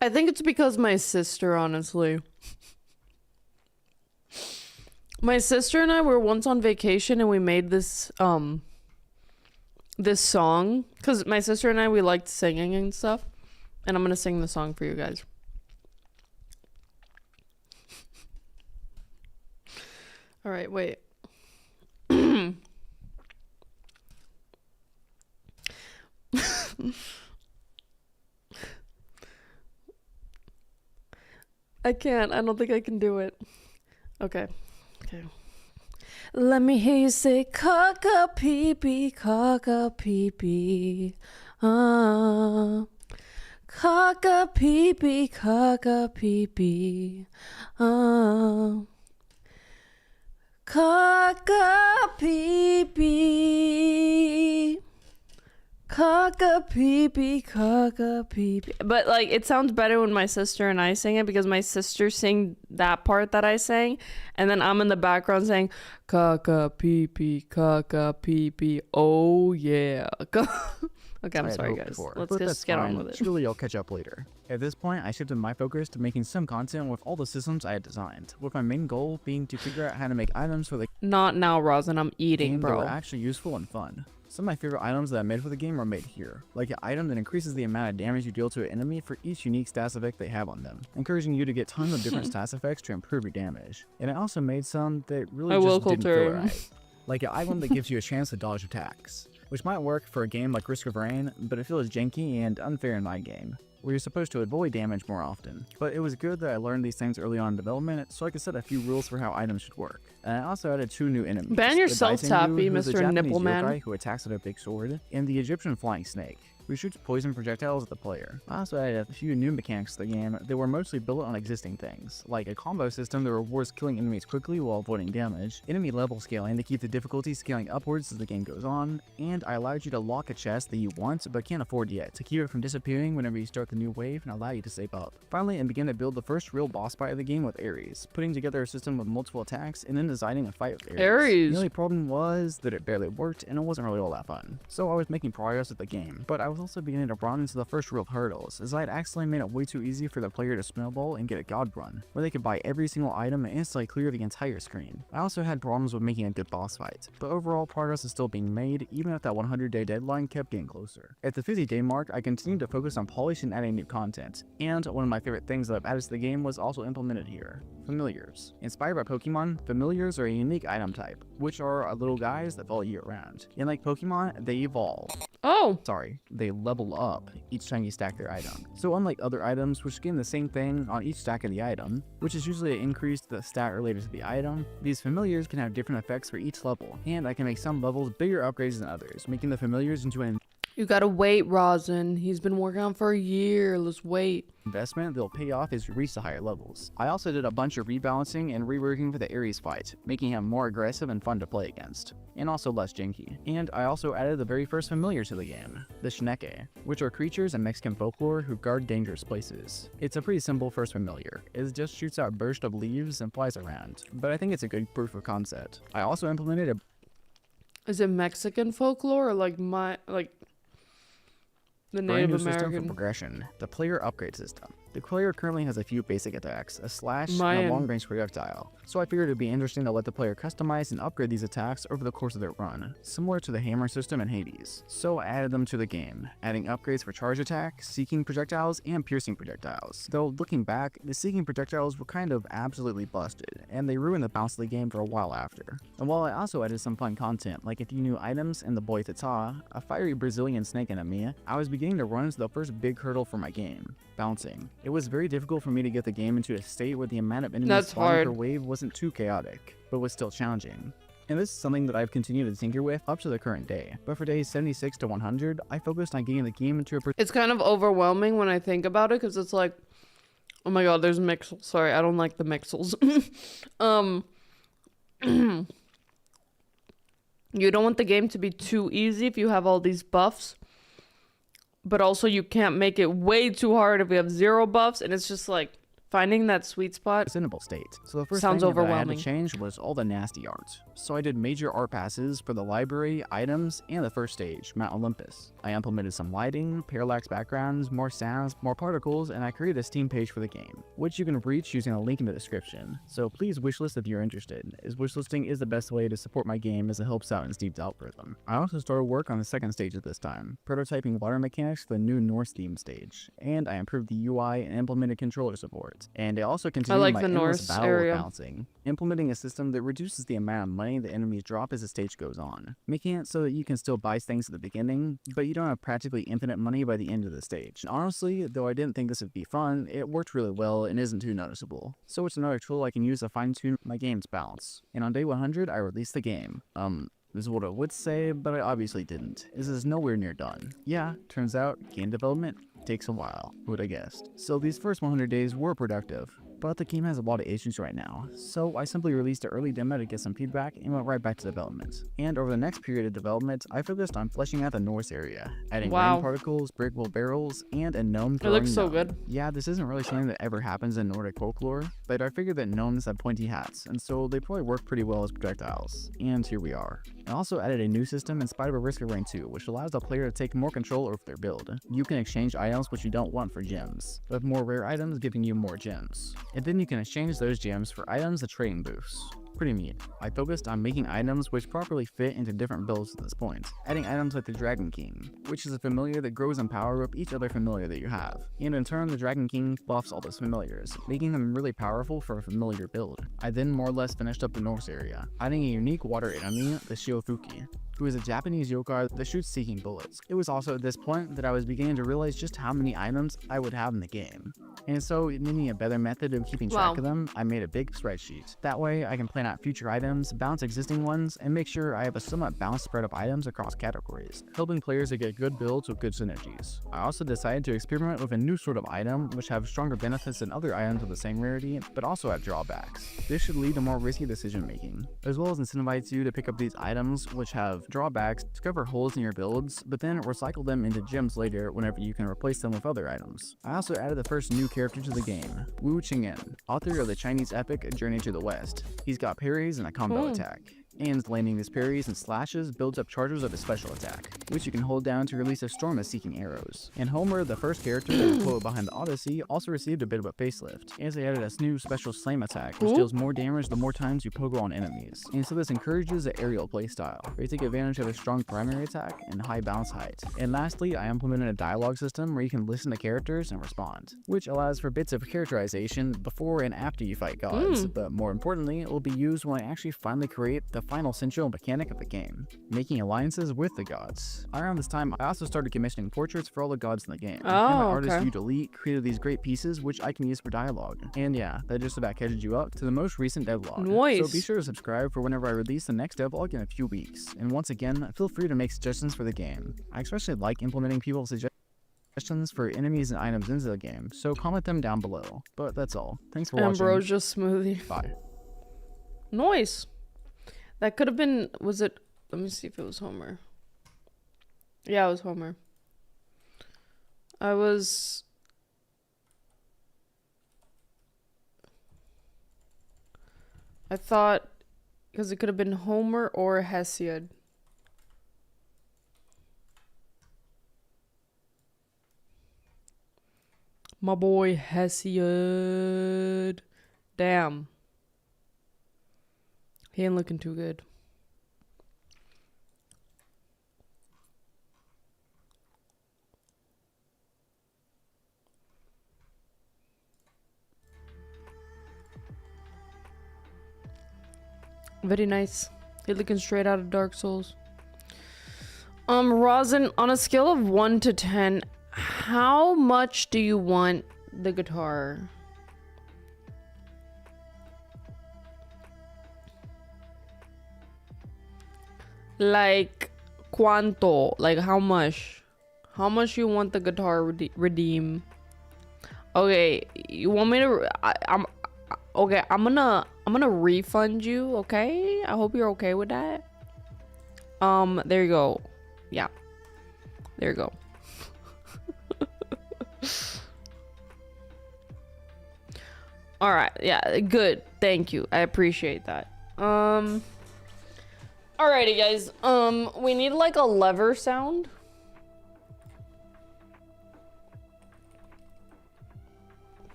A: I think it's because my sister, honestly. My sister and I were once on vacation and we made this this song because my sister and I, we liked singing and stuff, and I'm gonna sing the song for you guys. All right, wait. I can't. I don't think I can do it. Okay. Okay. Let me hear you say cock-a pee-pee, cock-a pee-pee. Cock-a pee-pee, cock-a pee-pee. Cock-a pee-pee. Cock-a-pee-pee, cock-a-pee-pee. But, like, it sounds better when my sister and I sing it because my sister sang that part that I sang, and then I'm in the background saying, cock-a-pee-pee, cock-a-pee-pee, oh yeah. Okay, I'm sorry, guys. Let's just get on with it.
F: Surely I'll catch up later. At this point, I shifted my focus to making some content with all the systems I had designed, with my main goal being to figure out how to make items for the
A: Not now, Rosin. I'm eating,
F: game that
A: bro.
F: were actually useful and fun. Some of my favorite items that I made for the game are made here, like an item that increases the amount of damage you deal to an enemy for each unique stats effect they have on them, encouraging you to get tons of different stats effects to improve your damage. And I also made some that really just didn't feel right, like an item that gives you a chance to dodge attacks, which might work for a game like Risk of Rain, but it feels janky and unfair in my game, where you're supposed to avoid damage more often. But it was good that I learned these things early on in development, so I could set a few rules for how items should work. And I also added 2 new enemies.
A: Ban yourself, Tappy,
F: who's a
A: Mr.
F: Japanese
A: Nippleman.
F: yokai who attacks with a big sword, and the Egyptian flying snake, who shoots poison projectiles at the player. I also added a few new mechanics to the game that were mostly built on existing things, like a combo system that rewards killing enemies quickly while avoiding damage, enemy level scaling to keep the difficulty scaling upwards as the game goes on, and I allowed you to lock a chest that you want but can't afford yet to keep it from disappearing whenever you start the new wave and allow you to save up. Finally, I began to build the first real boss fight of the game with Ares, putting together a system with multiple attacks and then designing a fight with Ares. The only problem was that it barely worked and it wasn't really all that fun. So I was making progress with the game, but I was also beginning to run into the first real hurdles, as I had accidentally made it way too easy for the player to snowball and get a god run, where they could buy every single item and instantly clear the entire screen. I also had problems with making a good boss fight, but overall progress is still being made, even if that 100-day deadline kept getting closer. At the 50-day mark, I continued to focus on polish and adding new content, and one of my favorite things that I've added to the game was also implemented here: familiars. Inspired by Pokemon, familiars are a unique item type, which are little guys that follow you around. And like Pokemon, they evolve. They level up each time you stack their item. So unlike other items, which gain the same thing on each stack of the item, which is usually an increase to the stat related to the item, these familiars can have different effects for each level, and I can make some levels bigger upgrades than others, making the familiars into an
A: You gotta wait, Rosin. He's been working on for a year. Let's wait.
F: investment that'll pay off as you reach the higher levels. I also did a bunch of rebalancing and reworking for the Ares fight, making him more aggressive and fun to play against, and also less janky. And I also added the very first familiar to the game, the Shneke, which are creatures in Mexican folklore who guard dangerous places. It's a pretty simple first familiar. It just shoots out a burst of leaves and flies around, but I think it's a good proof of concept. I also implemented a
A: Is it Mexican folklore or like the
F: brand
A: Native
F: new system for
A: American?
F: progression, the player upgrade system. The player currently has a few basic attacks, a slash, and
A: Mayan.
F: a long-range projectile, so I figured it'd be interesting to let the player customize and upgrade these attacks over the course of their run, similar to the hammer system in Hades. So I added them to the game, adding upgrades for charge attack, seeking projectiles, and piercing projectiles. Though looking back, the seeking projectiles were kind of absolutely busted, and they ruined the bounce of the game for a while after. And while I also added some fun content, like a few new items and the Boy Tata, a fiery Brazilian snake enemy, I was beginning to run into the first big hurdle for my game, bouncing. It was very difficult for me to get the game into a state where the amount of enemies
A: That's
F: spawning per
A: hard.
F: wave wasn't too chaotic, but was still challenging. And this is something that I've continued to tinker with up to the current day. But for days 76 to 100, I focused on getting the game into a
A: It's kind of overwhelming when I think about it because it's like, oh my god, there's mixels. Sorry, I don't like the mixels. You don't want the game to be too easy if you have all these buffs. But also you can't make it way too hard if you have 0 buffs. And it's just like finding that sweet spot.
F: presentable state. So the first
A: Sounds
F: thing that I had
A: overwhelming.
F: to change was all the nasty art. So I did major art passes for the library, items, and the first stage, Mount Olympus. I implemented some lighting, parallax backgrounds, more sounds, more particles, and I created a Steam page for the game, which you can reach using a link in the description. So please wishlist if you're interested, as wishlisting is the best way to support my game as it helps out in Steve's algorithm. I also started work on the second stage at this time, prototyping water mechanics for the new Norse theme stage, and I improved the UI and implemented controller support. And I also continued
A: like
F: my
A: the
F: endless
A: Norse
F: battle
A: area.
F: of balancing, implementing a system that reduces the amount of money the enemies drop as the stage goes on, making it so that you can still buy things at the beginning, but you don't have practically infinite money by the end of the stage. And honestly, though I didn't think this would be fun, it worked really well and isn't too noticeable. So it's another tool I can use to fine-tune my game's balance. And on day 100, I released the game. This is what I would say, but I obviously didn't. This is nowhere near done. Yeah, turns out, game development takes a while, who would I guessed. So these first 100 days were productive, but the game has a lot of issues right now, so I simply released an early demo to get some feedback and went right back to development. And over the next period of development, I focused on fleshing out the Norse area, adding
A: Wow.
F: rain particles, breakable barrels, and a gnome
A: It
F: throwing
A: looks so
F: gnome.
A: good.
F: Yeah, this isn't really something that ever happens in Nordic folklore, but I figured that gnomes have pointy hats, and so they probably work pretty well as projectiles. And here we are. I also added a new system inside of Risk of Rain 2, which allows the player to take more control over their build. You can exchange items which you don't want for gems, with more rare items giving you more gems. And then you can exchange those gems for items at trading booths. Pretty neat. I focused on making items which properly fit into different builds at this point, adding items like the Dragon King, which is a familiar that grows in power with each other familiar that you have. And in turn, the Dragon King buffs all those familiars, making them really powerful for a familiar build. I then more or less finished up the Norse area, adding a unique water enemy, the Shiofuki, who is a Japanese yokai that shoots seeking bullets. It was also at this point that I was beginning to realize just how many items I would have in the game. And so, needing a better method of keeping track
A: Wow.
F: of them, I made a big spreadsheet. That way, I can plan out future items, balance existing ones, and make sure I have a somewhat balanced spread of items across categories, helping players to get good builds with good synergies. I also decided to experiment with a new sort of item, which have stronger benefits than other items of the same rarity, but also have drawbacks. This should lead to more risky decision making, as well as incentivize you to pick up these items which have drawbacks, discover holes in your builds, but then recycle them into gems later whenever you can replace them with other items. I also added the first new character to the game, Wu Qingyan, author of the Chinese epic Journey to the West. He's got parries and a combo attack, and landing his parries and slashes builds up charges of his special attack, which you can hold down to release a storm of seeking arrows. And Homer, the first character that was quoted behind the Odyssey, also received a bit of a facelift, as they added a new special slam attack, which deals more damage the more times you pogo on enemies. And so this encourages the aerial playstyle, where you take advantage of a strong primary attack and high bounce height. And lastly, I implemented a dialogue system where you can listen to characters and respond, which allows for bits of characterization before and after you fight gods, but more importantly, it will be used when I actually finally create the final central mechanic of the game, making alliances with the gods. Around this time, I also started commissioning portraits for all the gods in the game.
A: Oh,
F: and my artist
A: okay.
F: View Delete created these great pieces which I can use for dialogue. And yeah, that just about catches you up to the most recent devlog.
A: Nice.
F: So be sure to subscribe for whenever I release the next devlog in a few weeks. And once again, feel free to make suggestions for the game. I especially like implementing people's suggestions for enemies and items into the game, so comment them down below. But that's all. Thanks for watching.
A: Ambrosia smoothie.
F: Bye.
A: Noise. That could have been. Was it? Let me see if it was Homer. Yeah, it was Homer. I thought because it could have been Homer or Hesiod. My boy Hesiod. Damn. He ain't looking too good. Very nice. He looking straight out of Dark Souls. Rosin, on a scale of 1 to 10, how much do you want the guitar? Like, cuánto? Like, how much? How much you want the guitar redeem? Okay, you want me to? Okay. I'm gonna refund you. Okay, I hope you're okay with that. There you go. Yeah, there you go. All right. Yeah. Good. Thank you. I appreciate that. Alrighty, guys. We need like a lever sound.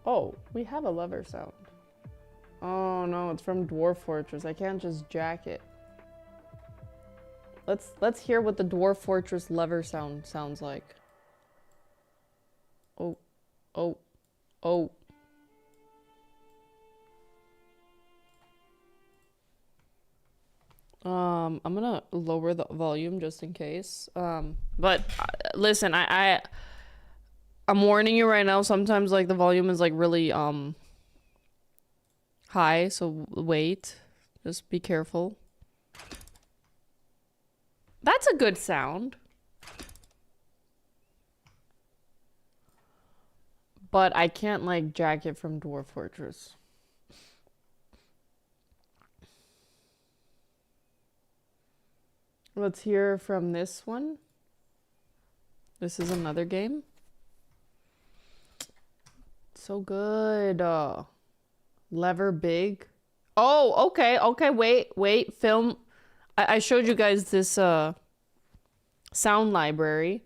A: Oh, we have a lever sound. Oh no, it's from Dwarf Fortress. I can't just jack it. Let's hear what the Dwarf Fortress lever sound sounds like. Oh. Oh. Oh. I'm gonna lower the volume just in case. But listen, I'm warning you right now. Sometimes like the volume is like really high, so wait. Just be careful. That's a good sound. But I can't like jack it from Dwarf Fortress. Let's hear from this one. This is another game. So good. Lever big. Oh, okay. Okay, wait. Film. I showed you guys this sound library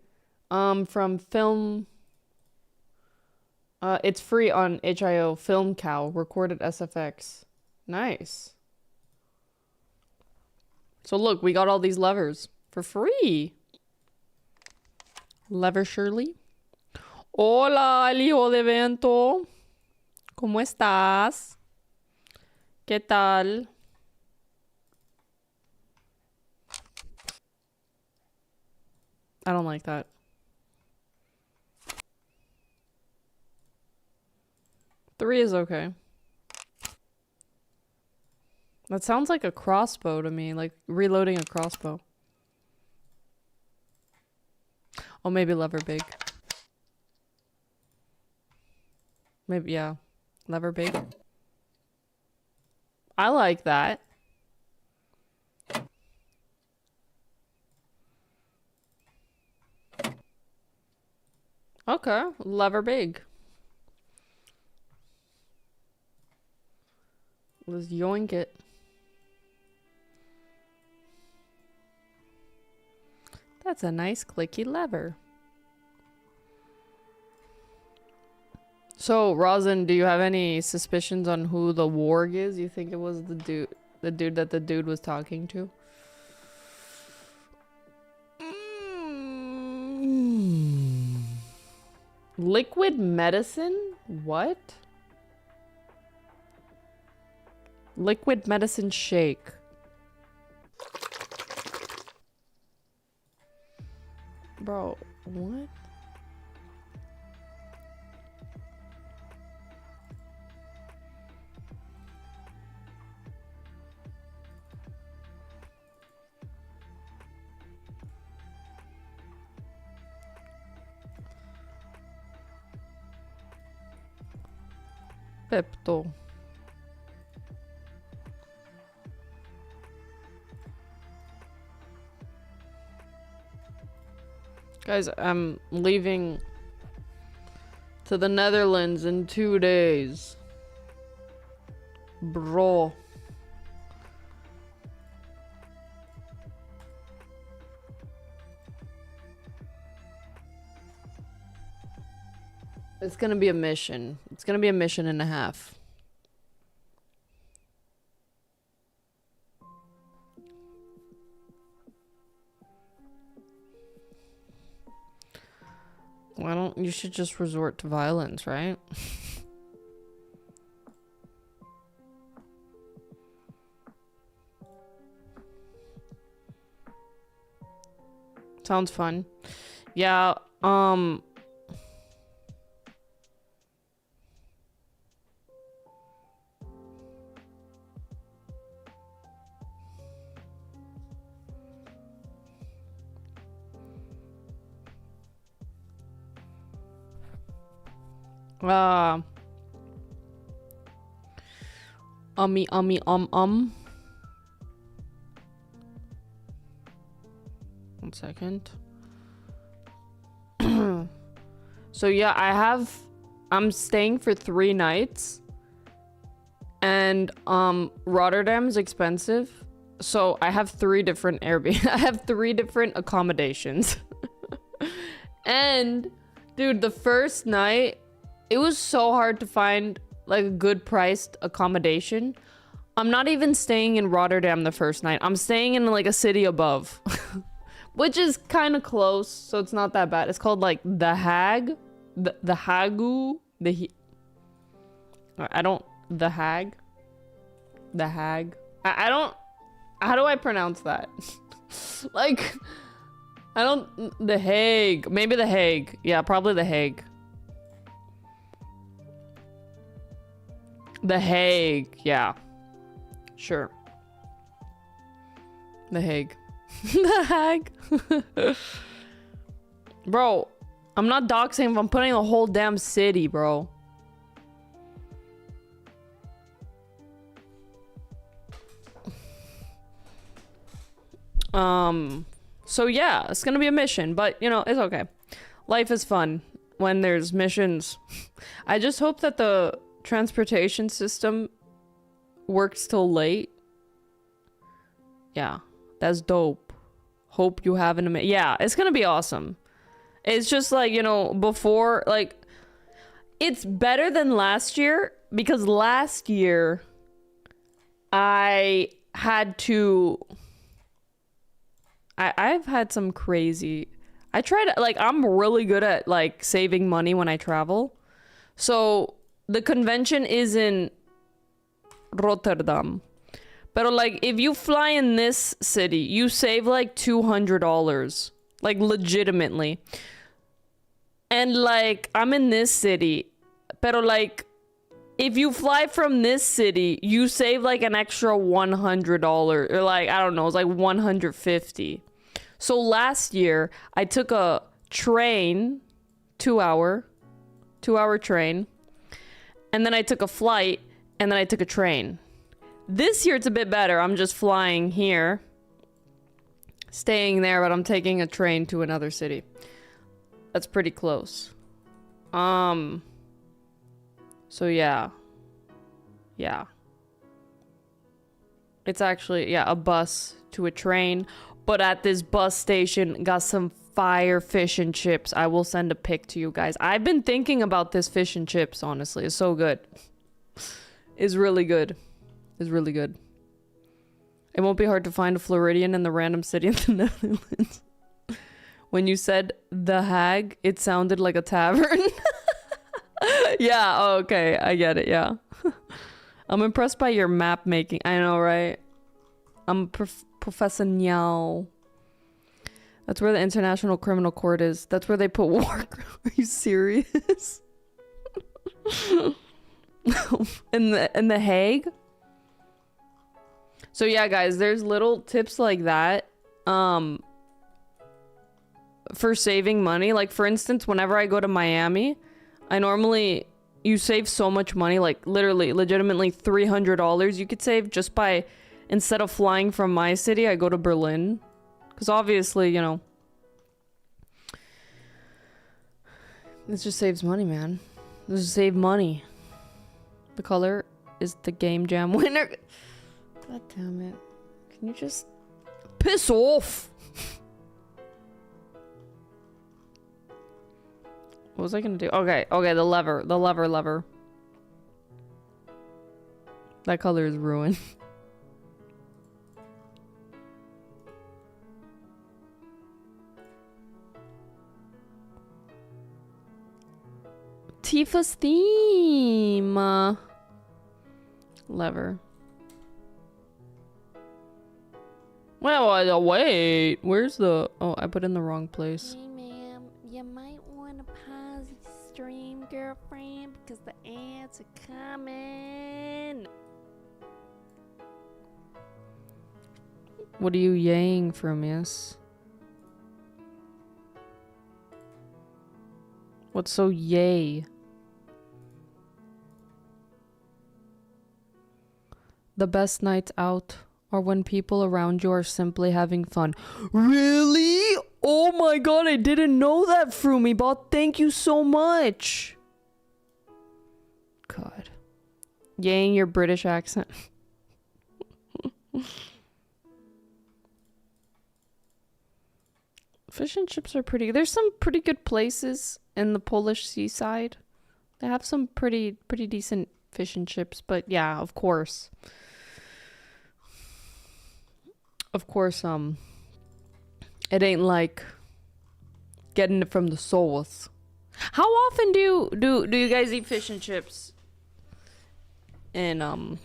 A: from Film. It's free on HIO. Film Cow, recorded SFX. Nice. So look, we got all these levers for free. Lever Shirley. Hola, el hijo de Vento. ¿Cómo estás? ¿Qué tal? I don't like that. Three is okay. That sounds like a crossbow to me, like reloading a crossbow. Oh, maybe lever big. Maybe, yeah. Lever big. I like that. Okay, lever big. Let's yoink it. That's a nice clicky lever. So, Rosin, do you have any suspicions on who the warg is? You think it was the dude that the dude was talking to? Liquid medicine? What? Liquid medicine shake. Bro, what? Pepto. Guys, I'm leaving to the Netherlands in 2 days. Bro. It's gonna be a mission. It's gonna be a mission and a half. Why don't you should just resort to violence, right? Sounds fun. Yeah, ummy. One second. So yeah, I'm staying for 3 nights. And Rotterdam's expensive. So I have 3 different Airbnb. I have 3 different accommodations. And dude, the first night it was so hard to find like a good priced accommodation. I'm not even staying in Rotterdam the first night. I'm staying in like a city above. Which is kind of close, so it's not that bad. It's called like The Hague. The Hagu. The Hague. The Hague. I don't... How do I pronounce that? Like... I don't... The Hague. Maybe The Hague. Yeah, probably The Hague. The Hague. Yeah. Sure. The Hague. The Hague. Bro, I'm not doxing if I'm putting the whole damn city, bro. So yeah, it's gonna be a mission, but you know, it's okay. Life is fun when there's missions. I just hope that the transportation system works till late. Yeah, that's dope. Hope you have an yeah, it's gonna be awesome. It's just like, you know, before, like, it's better than last year because last year I had to I've had some crazy... I try to... Like, I'm really good at, like, saving money when I travel. So, the convention is in Rotterdam. But, like, if you fly in this city, you save, like, $200. Like, legitimately. And, like, I'm in this city. But, like, if you fly from this city, you save, like, an extra $100. Or, like, I don't know, it's like $150. So last year, I took a train, 2-hour train, and then I took a flight, and then I took a train. This year, it's a bit better. I'm just flying here, staying there, but I'm taking a train to another city. That's pretty close. So yeah. Yeah. It's actually, yeah, a bus to a train. But at this bus station, got some fire fish and chips. I will send a pic to you guys. I've been thinking about this fish and chips, honestly. It's so good. It's really good. It's really good. It won't be hard to find a Floridian in the random city in the Netherlands. When you said The Hague, it sounded like a tavern. Yeah, oh, okay. I get it, yeah. I'm impressed by your map making. I know, right? I'm professional. That's where the International Criminal Court is. That's where they put war. Are you serious? in the Hague? So yeah, guys, there's little tips like that for saving money. Like, for instance, whenever I go to Miami, you save so much money, like literally, legitimately $300 you could save just by, instead of flying from my city, I go to Berlin. Because obviously, you know, this just saves money, man. This just save money. The color is the Game Jam winner. God damn it. Can you just piss off? What was I gonna do? Okay, the lever. That color is ruined. Tifa's theme. Lever. Well, wait. Where's the... Oh, I put in the wrong place.
D: Hey, ma'am, you might want to pause the stream, girlfriend, because the ads are coming.
A: What are you yaying from, yes? What's so yay? The best nights out are when people around you are simply having fun. Really? Oh my god, I didn't know that, Frumibot. Thank you so much. God. Yaying your British accent. Fish and chips are pretty... There's some pretty good places in the Polish seaside. They have some pretty decent fish and chips, but yeah, of course. Of course, it ain't like getting it from the source. How often do you guys eat fish and chips in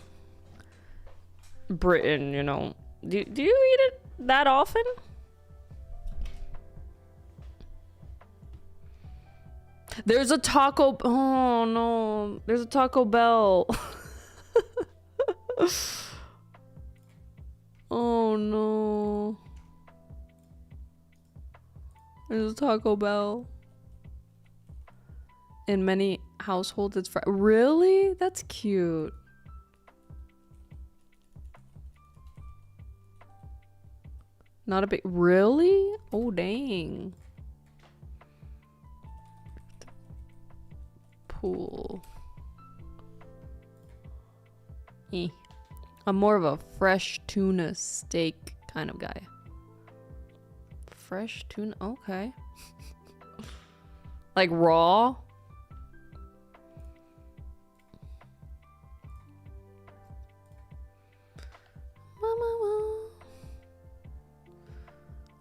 A: Britain, you know? Do you eat it that often? There's a Taco... Oh no, there's a Taco Bell. Oh no. There's a Taco Bell. In many households, it's really? That's cute. Not a big... Really? Oh, dang. Pool. I'm more of a fresh tuna steak kind of guy. Fresh tuna? Okay. Like raw?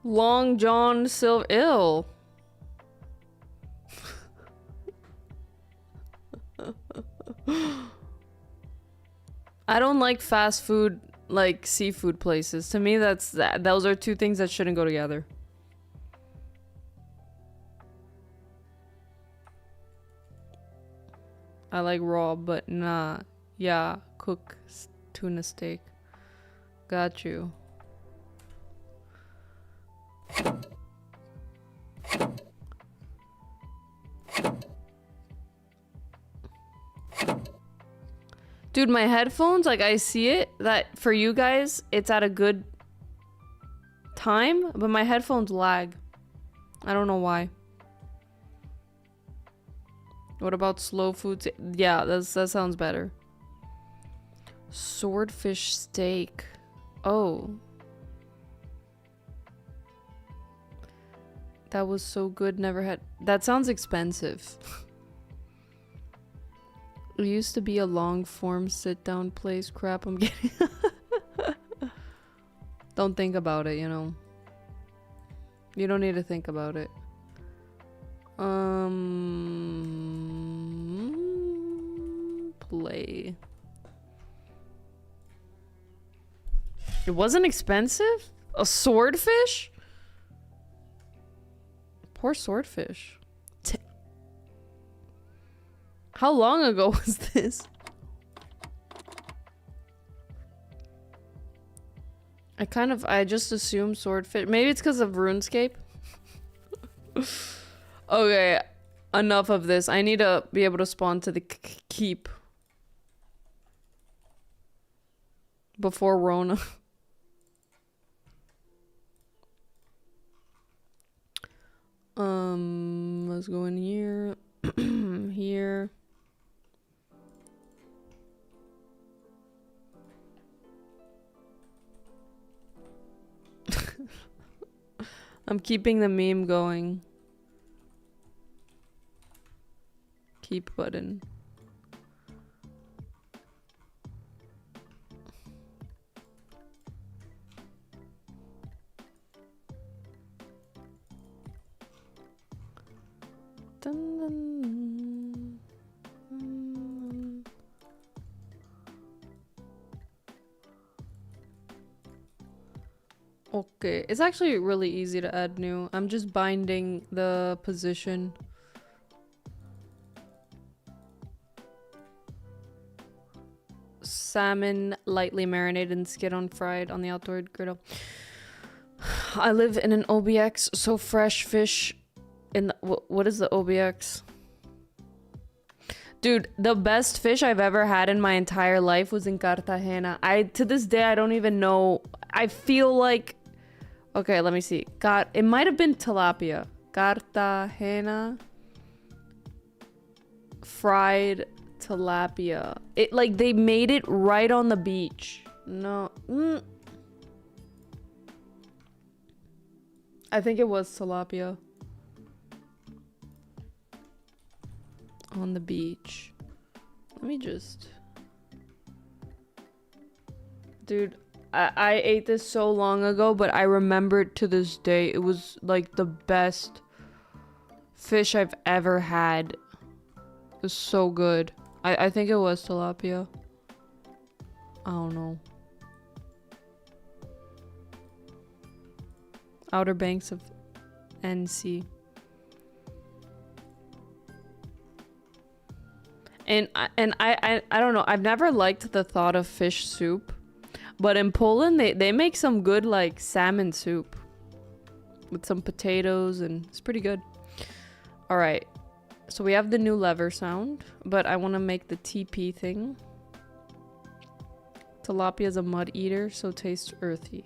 A: Long John Silver. Ew. I don't like fast food, like seafood places. To me, those are two things that shouldn't go together. I like raw, but nah. Yeah, cook tuna steak. Got you. Dude, my headphones, like, I see it that for you guys, it's at a good time, but my headphones lag. I don't know why. What about slow foods? Yeah, that sounds better. Swordfish steak. Oh. That was so good, never had... That sounds expensive. It used to be a long form sit down place. Crap, I'm getting... Don't think about it, you know. You don't need to think about it. Play. It wasn't expensive? A swordfish? Poor swordfish. How long ago was this? I just assumed swordfish. Maybe it's because of RuneScape. Okay, enough of this. I need to be able to spawn to the keep. Before Rona. Let's go in here. Here. I'm keeping the meme going. Keep button. Dun, dun, dun. Okay, it's actually really easy to add new. I'm just binding the position. Salmon lightly marinated and skid on fried on the outdoor griddle. I live in an OBX, so fresh fish in the, what is the OBX? Dude, the best fish I've ever had in my entire life was in Cartagena. To this day, I don't even know. I feel like, okay, let me see. It might have been tilapia. Cartagena fried tilapia. It like they made it right on the beach. No. I think it was tilapia. On the beach. Let me just... Dude, I ate this so long ago, but I remember it to this day. It was like the best fish I've ever had. It was so good. I think it was tilapia. I don't know. Outer Banks of NC. And I don't know. I've never liked the thought of fish soup, but in Poland they make some good like salmon soup with some potatoes, and it's pretty good. All right, so we have the new lever sound, but I want to make the TP thing. Tilapia is a mud eater, so tastes earthy.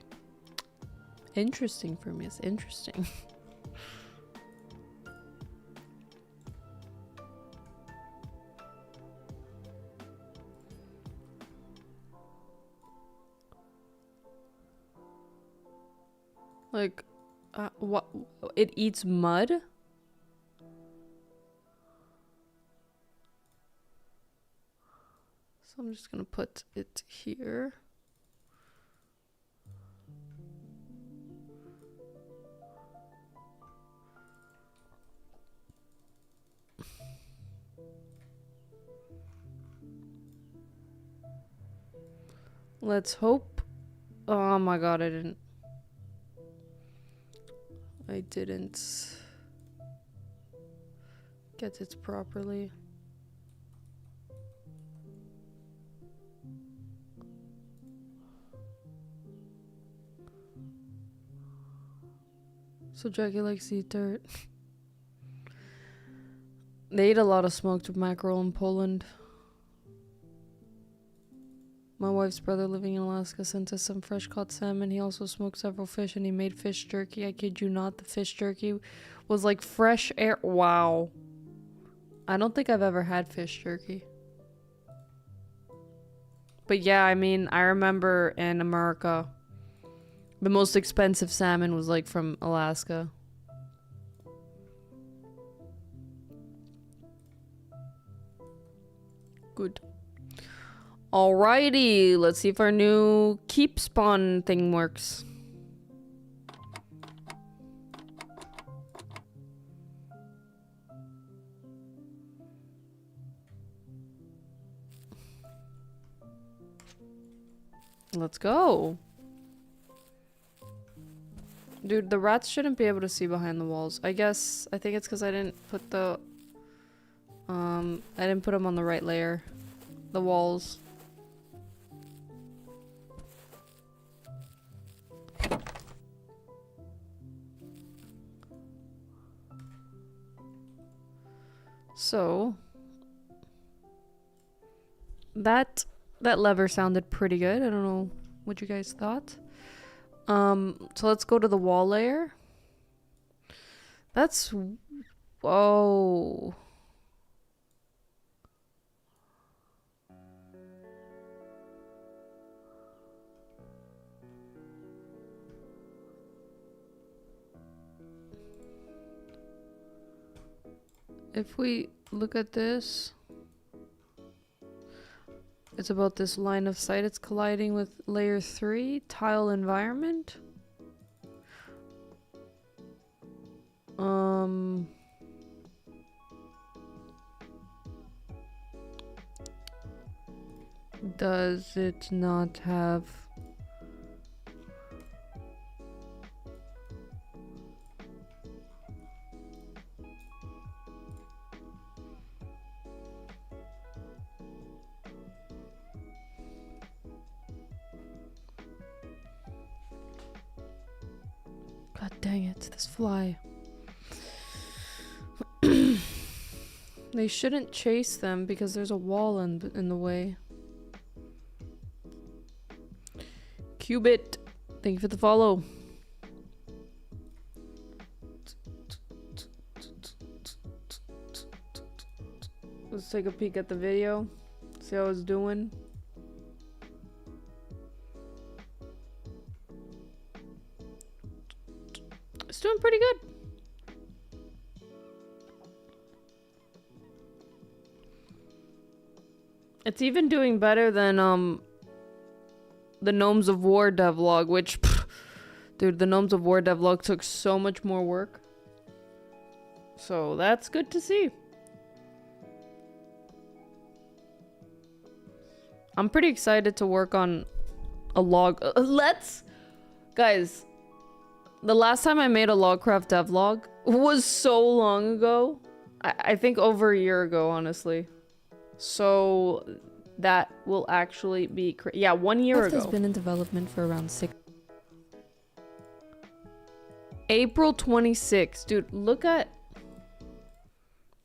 A: Interesting for me. It's interesting. Like, what? It eats mud? So I'm just gonna put it here. Let's hope. Oh my god, I didn't get it properly. So Jackie likes to eat dirt. They eat a lot of smoked mackerel in Poland. My wife's brother living in Alaska sent us some fresh caught salmon. He also smoked several fish and he made fish jerky. I kid you not, the fish jerky was like fresh air. Wow. I don't think I've ever had fish jerky. But yeah, I mean, I remember in America, the most expensive salmon was like from Alaska. Good. Alrighty, let's see if our new keep spawn thing works. Let's go. Dude, the rats shouldn't be able to see behind the walls. I think it's because I didn't put the... I didn't put them on the right layer. The walls. So... That lever sounded pretty good. I don't know what you guys thought. So let's go to the wall layer. That's... Whoa. If we look at this, it's about this line of sight. It's colliding with layer 3, tile environment. Does it not have... God dang it, this fly. They shouldn't chase them because there's a wall in the way. Cubit, thank you for the follow. Let's take a peek at the video, see how it's doing. It's doing pretty good. It's even doing better than the Gnomes of War devlog, which dude, the Gnomes of War devlog took so much more work. So that's good to see. I'm pretty excited to work on a log. Guys, the last time I made a Logcraft devlog was so long ago. I think over a year ago, honestly. So that will actually be... yeah, 1 year ago.
G: Has been in development for around 6...
A: April 26th. Dude, look at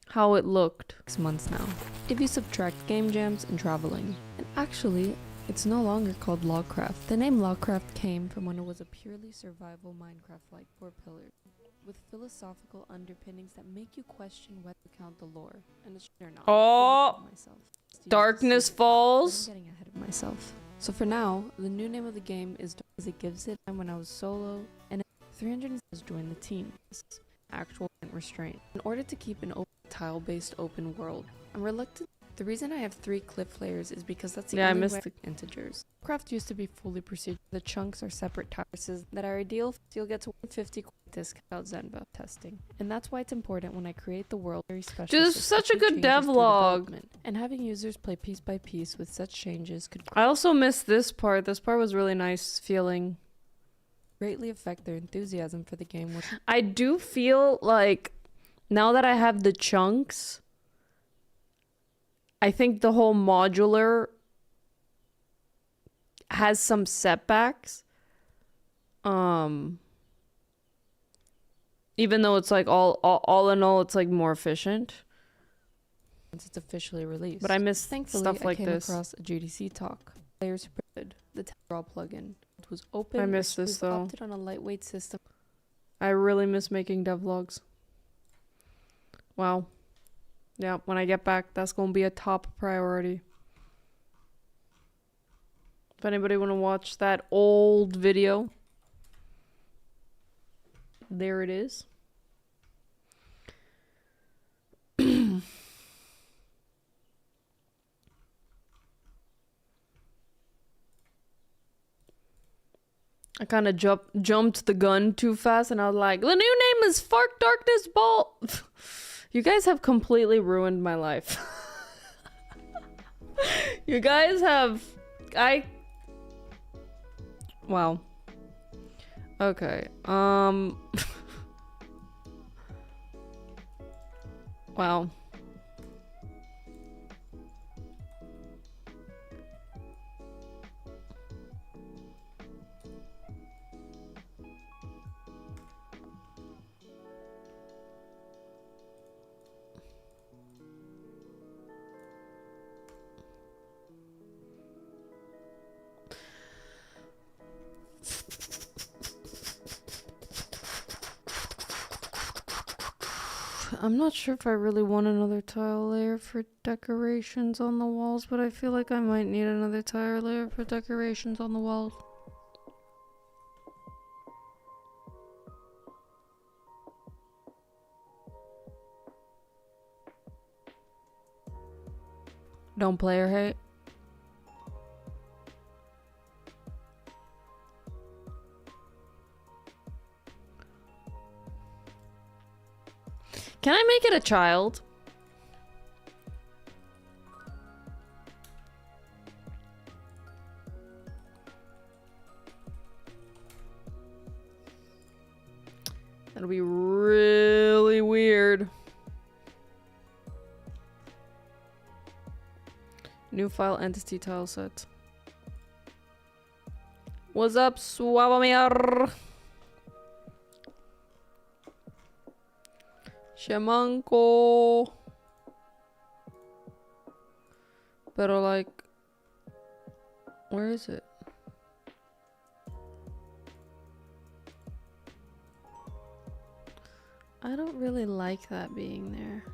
A: how it looked.
G: 6 months now. If you subtract game jams and traveling. And actually, it's no longer called Logcraft. The name Logcraft came from when it was a purely survival Minecraft-like 4-pillar, with philosophical underpinnings that make you question whether to count the lore, and it's or not.
A: Oh!
G: Myself.
A: Darkness Falls.
G: I'm getting ahead of myself. So for now, the new name of the game is as it gives it time when I was solo, and 300 has joined the team. Actual restraint. In order to keep an open tile-based open world, I'm reluctant. The reason I have 3 cliff layers is because that's the only way integers. Craft used to be fully procedural. The chunks are separate tiles that are ideal, so you'll get to 150 disc without Zenva testing. And that's why it's important when I create the world very special.
A: Dude, this is such a good devlog.
G: And having users play piece by piece with such changes could
A: I also missed this part. This part was really nice feeling.
G: Greatly affect their enthusiasm for the game.
A: I do feel like now that I have the chunks, I think the whole modular has some setbacks. Even though it's like all in all, it's like more efficient.
G: Once it's officially released.
A: But I miss
G: Thankfully,
A: stuff like
G: I came
A: this.
G: across a GDC talk. Players good. The Draw plugin. It was open.
A: I miss this though.
G: Opted on a lightweight system.
A: I really miss making devlogs. Wow. Yeah, when I get back, that's gonna be a top priority. If anybody want to watch that old video, there it is. I kind of jumped the gun too fast, and I was like, the new name is Fark Darkness Ball. You guys have completely ruined my life. You guys have... Wow. Okay. Wow. I'm not sure if I really want another tile layer for decorations on the walls, but I feel like I might need another tile layer for decorations on the walls. Don't player hate. Can I make it a child? That'll be really weird. New file entity tile set. What's up, Swabomir? Shamanko. Pero like, where is it? I don't really like that being there.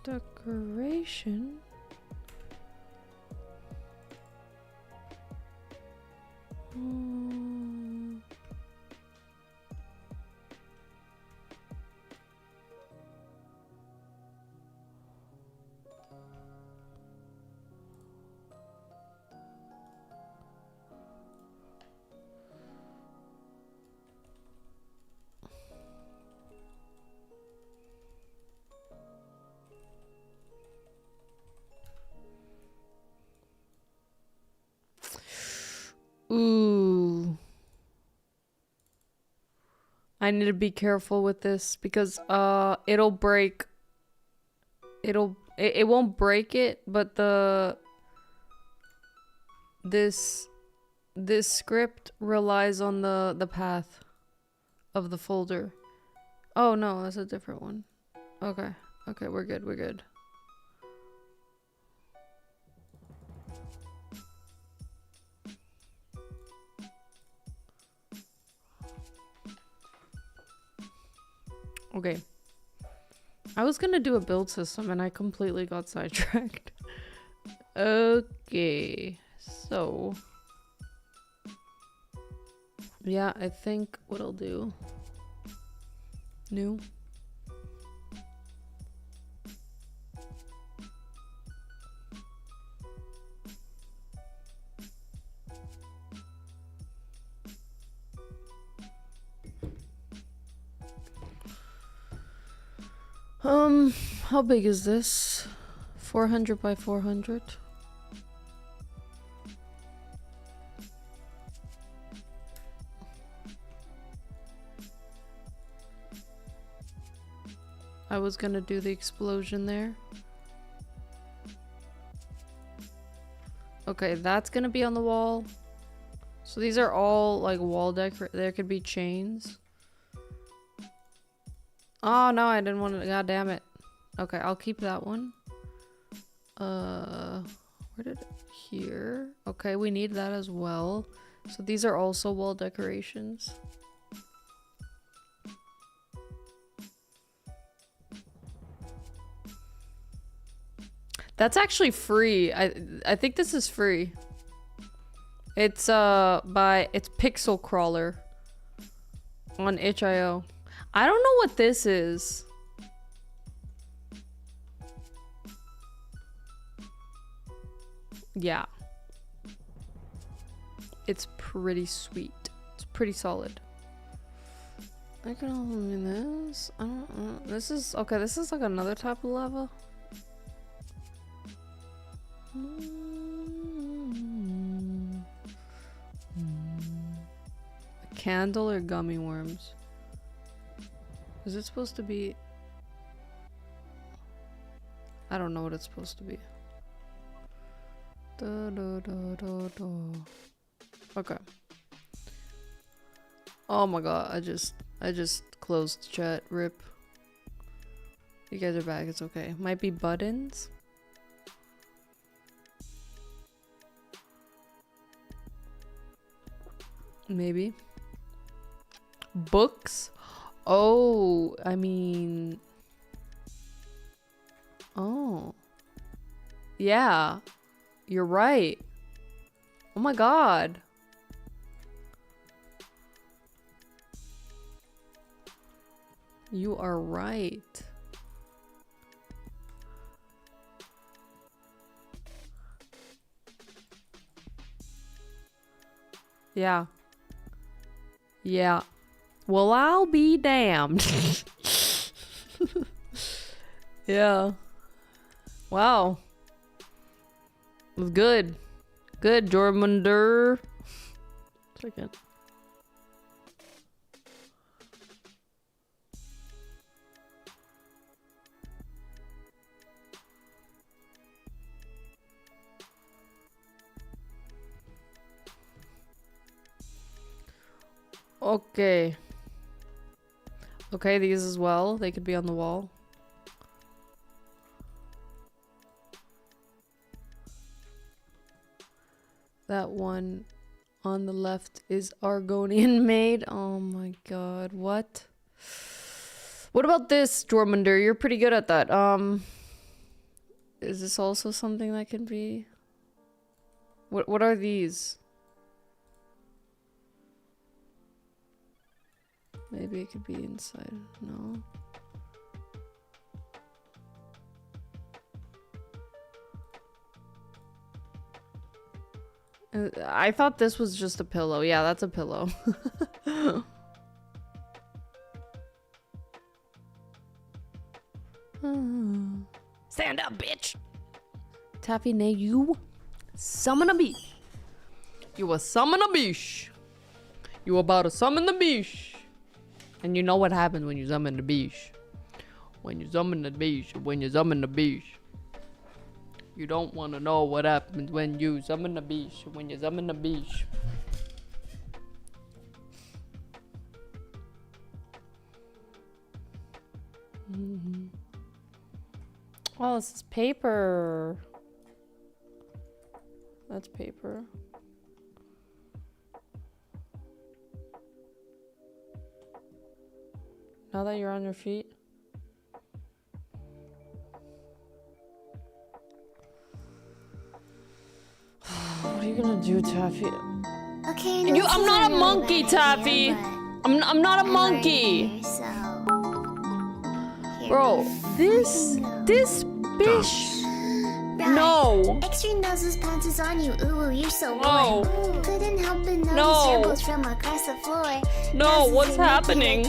A: Decoration. Ooh. I need to be careful with this because it'll break. It won't break it, but this script relies on the path of the folder. Oh no, that's a different one. Okay. Okay, we're good. We're good. Okay. I was gonna do a build system and I completely got sidetracked. Okay. So. Yeah, I think what I'll do. New. How big is this? 400 by 400. I was gonna do the explosion there. Okay, that's gonna be on the wall. So these are all like wall decor. There could be chains. Oh no, I didn't want to. God damn it. Okay, I'll keep that one. Where did it? Here. Okay, we need that as well. So these are also wall decorations. That's actually free. I think this is free. It's it's Pixel Crawler on itch.io. I don't know what this is. Yeah. it's pretty sweet. It's pretty solid. I can only mean this. I don't know. This is okay. This is like another type of lava. A candle or gummy worms? Is it supposed to be? I don't know what it's supposed to be. Da, da, da, da, da. Okay. Oh my god, I just closed chat. Rip. You guys are back, it's okay. Might be buttons. Maybe. Books? Oh, I mean... Oh. Yeah. You're right. Oh my god. You are right. Yeah. Yeah. Well, I'll be damned. Yeah. Wow. It was good. Good, Jormunder. Second. Okay. Okay, these as well. They could be on the wall. That one on the left is Argonian made. Oh my god, what? What about this, Jormunder? You're pretty good at that. Is this also something that can be? What are these? Maybe it could be inside. No. I thought this was just a pillow. Yeah, that's a pillow. Stand up, bitch! Taffy, nay, you summon a beach. You a summon a beach. You about to summon the beach. And you know what happens when you summon the beach. When you summon the beach. When you summon the beach. You don't want to know what happens when you summon the beach. When you summon the beach. Oh, this is paper. That's paper. Now that you're on your feet. What are you gonna do, Taffy?
H: Okay,
A: I'm not a monkey, Taffy. I'm not a monkey. Bro, this bitch. No.
H: Extreme noses pounces on you. Ooh, you're so
A: No.
H: warm. Couldn't help but notice
A: No.
H: your bones from across the floor.
A: No, what's happening?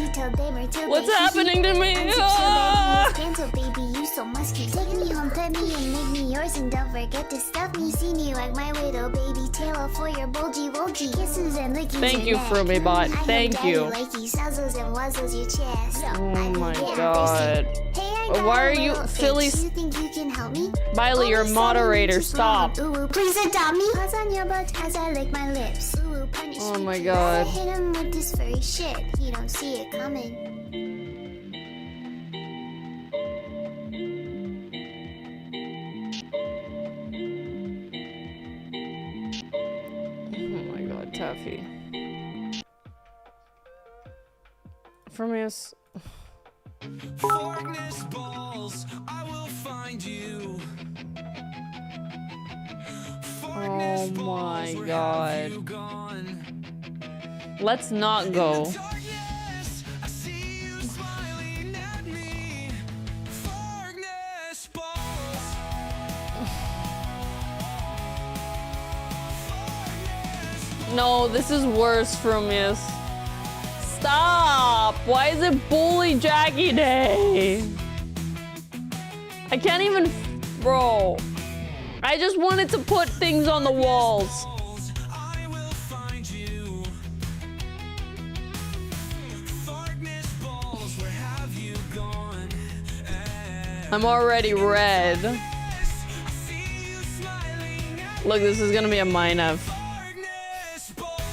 A: What's happening to me? Ah!
H: Gentle baby, you so musky. Take me home, pet me, and make me yours, and don't forget to stuff me. See me like my widow baby tail for your bulgy wulgy kisses and licking.
A: Thank you, Frumibot. Thank you.
H: Like you suzzles and wuzzles your chest.
A: Oh my god.
H: Hey,
A: Why are you, Philly?
H: You think you can help me?
A: Biley, you're a moderator. Stop.
H: Ooh, please adopt me. Pause on your butt as I lick my lips. Ooh, punish
A: Oh
H: me
A: my
H: too.
A: god.
H: Hit him with this furry shit. He don't see it coming.
A: Oh my god, Taffy. Firmius.
I: Forkness balls, I will find you.
A: Oh my god. Let's not go.
I: Darkness, I see you smiling at me. Forkness balls.
A: No, this is worse from you. Stop! Why is it Bully Jackie Day? I can't even... Bro. I just wanted to put things on the walls.
I: I will find you. Darkness balls, where have you gone?
A: I'm already red.
I: I see you smiling at
A: Look, this is gonna be a mine F.
I: darkness balls.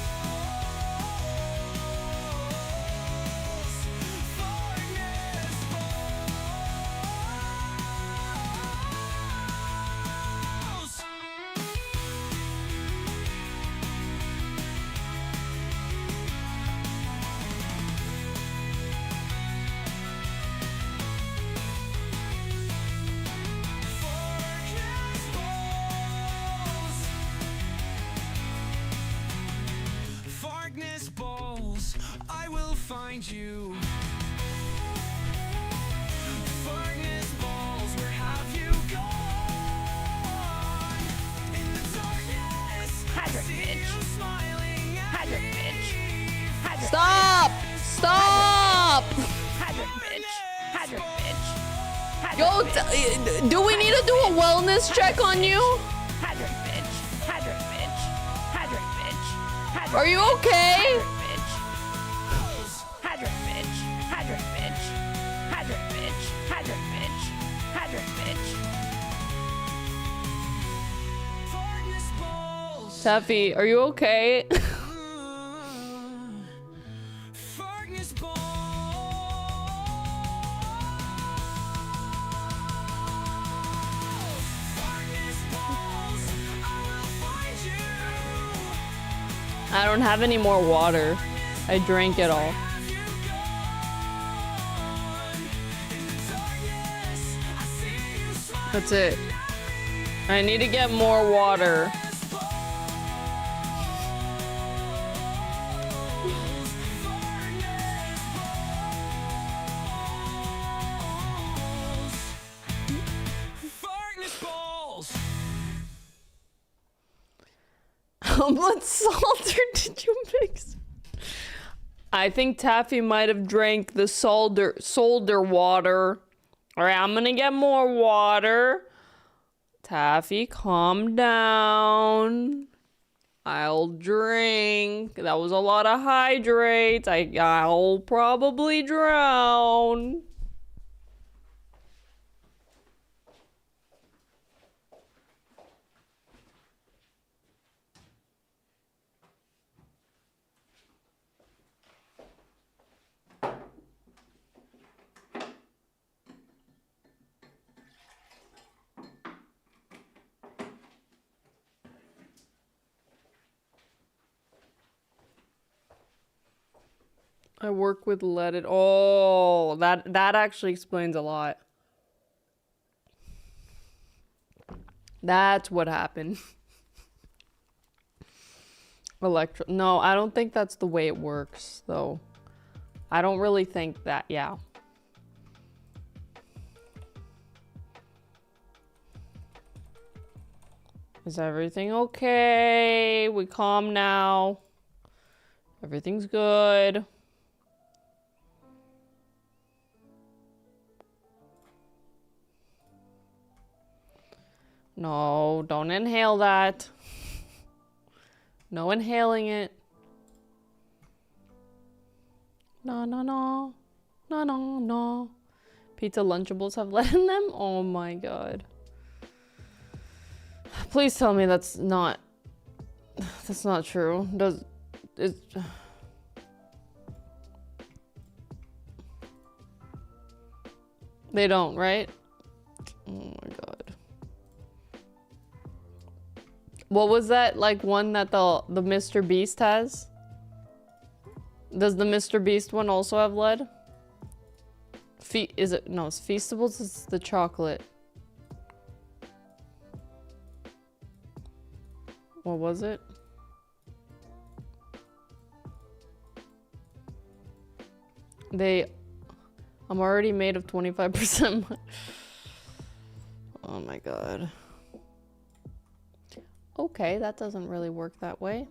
I: Darkness balls, I will find you. Darkness balls, where have you gone? In the darkness, I see you smiling at me.
A: Stop! Stop! Yo, do we need to do a wellness check on you? Are you okay?
I: Darkness balls.
A: Taffy, are you okay?
I: Darkness balls. Darkness balls, I will find you.
A: I don't have any more water. I drank it all.
I: Have you gone? In the darkness, I see you smiling.
A: That's it. I need to get more water.
I: Darkness balls.
A: How much salt did you mix? I think Taffy might have drank the solder water. Alright, I'm gonna get more water. Taffy, calm down. I'll drink. That was a lot of hydrates. I'll probably drown. I work with leaded. Oh, that actually explains a lot. That's what happened. No, I don't think that's the way it works, though. I don't really think that, yeah. Is everything okay? We calm now. Everything's good. No, don't inhale that. No inhaling it. No, no, no. No, no, no. Pizza Lunchables have lead in them? Oh my god. Please tell me that's not true. They don't, right? Oh my god. What was that, like, one that the Mr. Beast has? Does the Mr. Beast one also have lead? Is it? No, it's Feastables. It's the chocolate. What was it? I'm already made of 25%. Oh my god. Okay, that doesn't really work that way.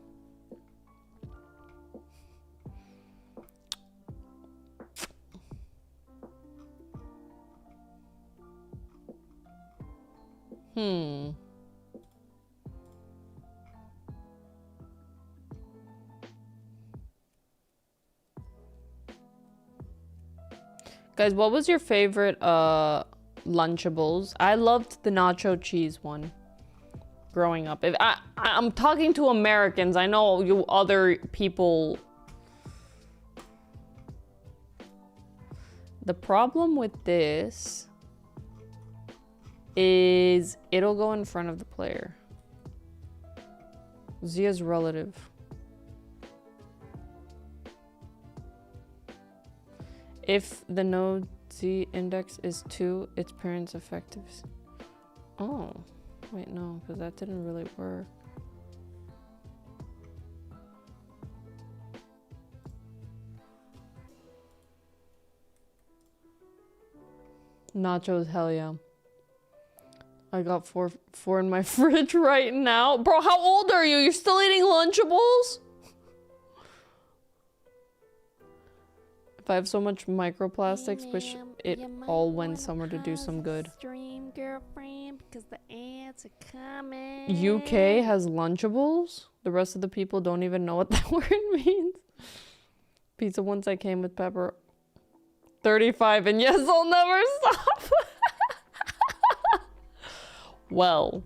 A: Hmm. Guys, what was your favorite Lunchables? I loved the nacho cheese one growing up. If I'm talking to Americans, I know you other people. The problem with this is it'll go in front of the player. Zia's relative. If the node Z index is 2, its parent's effective. Oh, wait, no, because that didn't really work. Nachos, hell yeah. I got four in my fridge right now. Bro, how old are you? You're still eating Lunchables? If I have so much microplastics,
D: Hey,
A: wish
D: ma'am,
A: it
D: you might
A: all went
D: wanna
A: somewhere to do
D: pause
A: some
D: the
A: good.
D: Stream, girlfriend, because the ads are coming.
A: UK has Lunchables? The rest of the people don't even know what that word means. Pizza once I came with pepper. 35, and yes, I'll never stop. Well.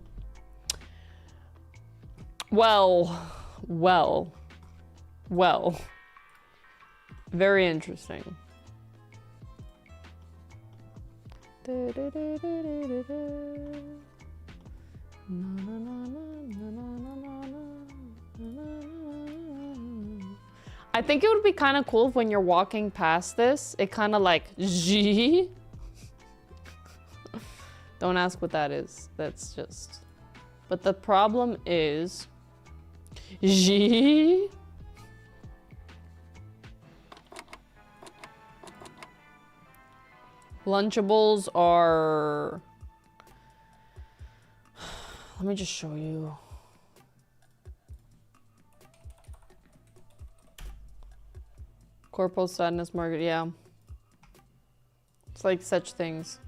A: Very interesting. I think it would be kind of cool if when you're walking past this, it kind of like G. Don't ask what that is. That's just. But the problem is G. Lunchables are. Let me just show you. Corporal Sadness Margaret, yeah. It's like such things.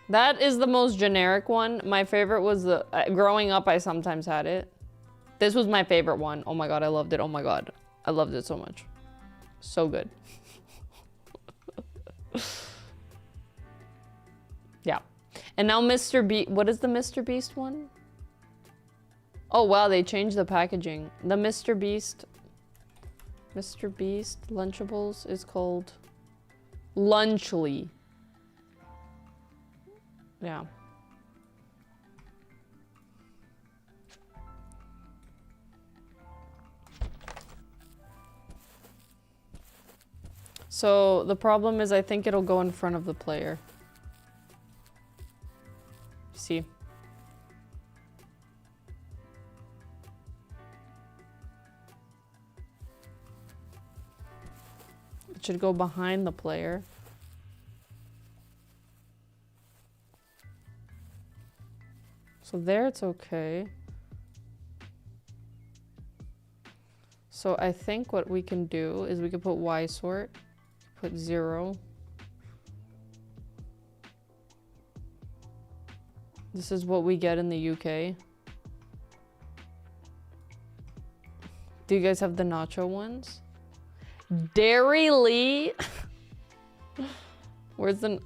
A: That is the most generic one. My favorite was the... growing up, I sometimes had it. This was my favorite one. Oh my god, I loved it. Oh my god. I loved it so much. So good. Yeah. And now Mr. Beast... What is the Mr. Beast one? Oh wow, they changed the packaging. The Mr. Beast Lunchables is called Lunchly. Yeah. So the problem is I think it'll go in front of the player. See? It should go behind the player. So there it's okay. So I think what we can do is we could put Y sort, put 0. This is what we get in the UK. Do you guys have the nacho ones? Dairy Lee? Where's the...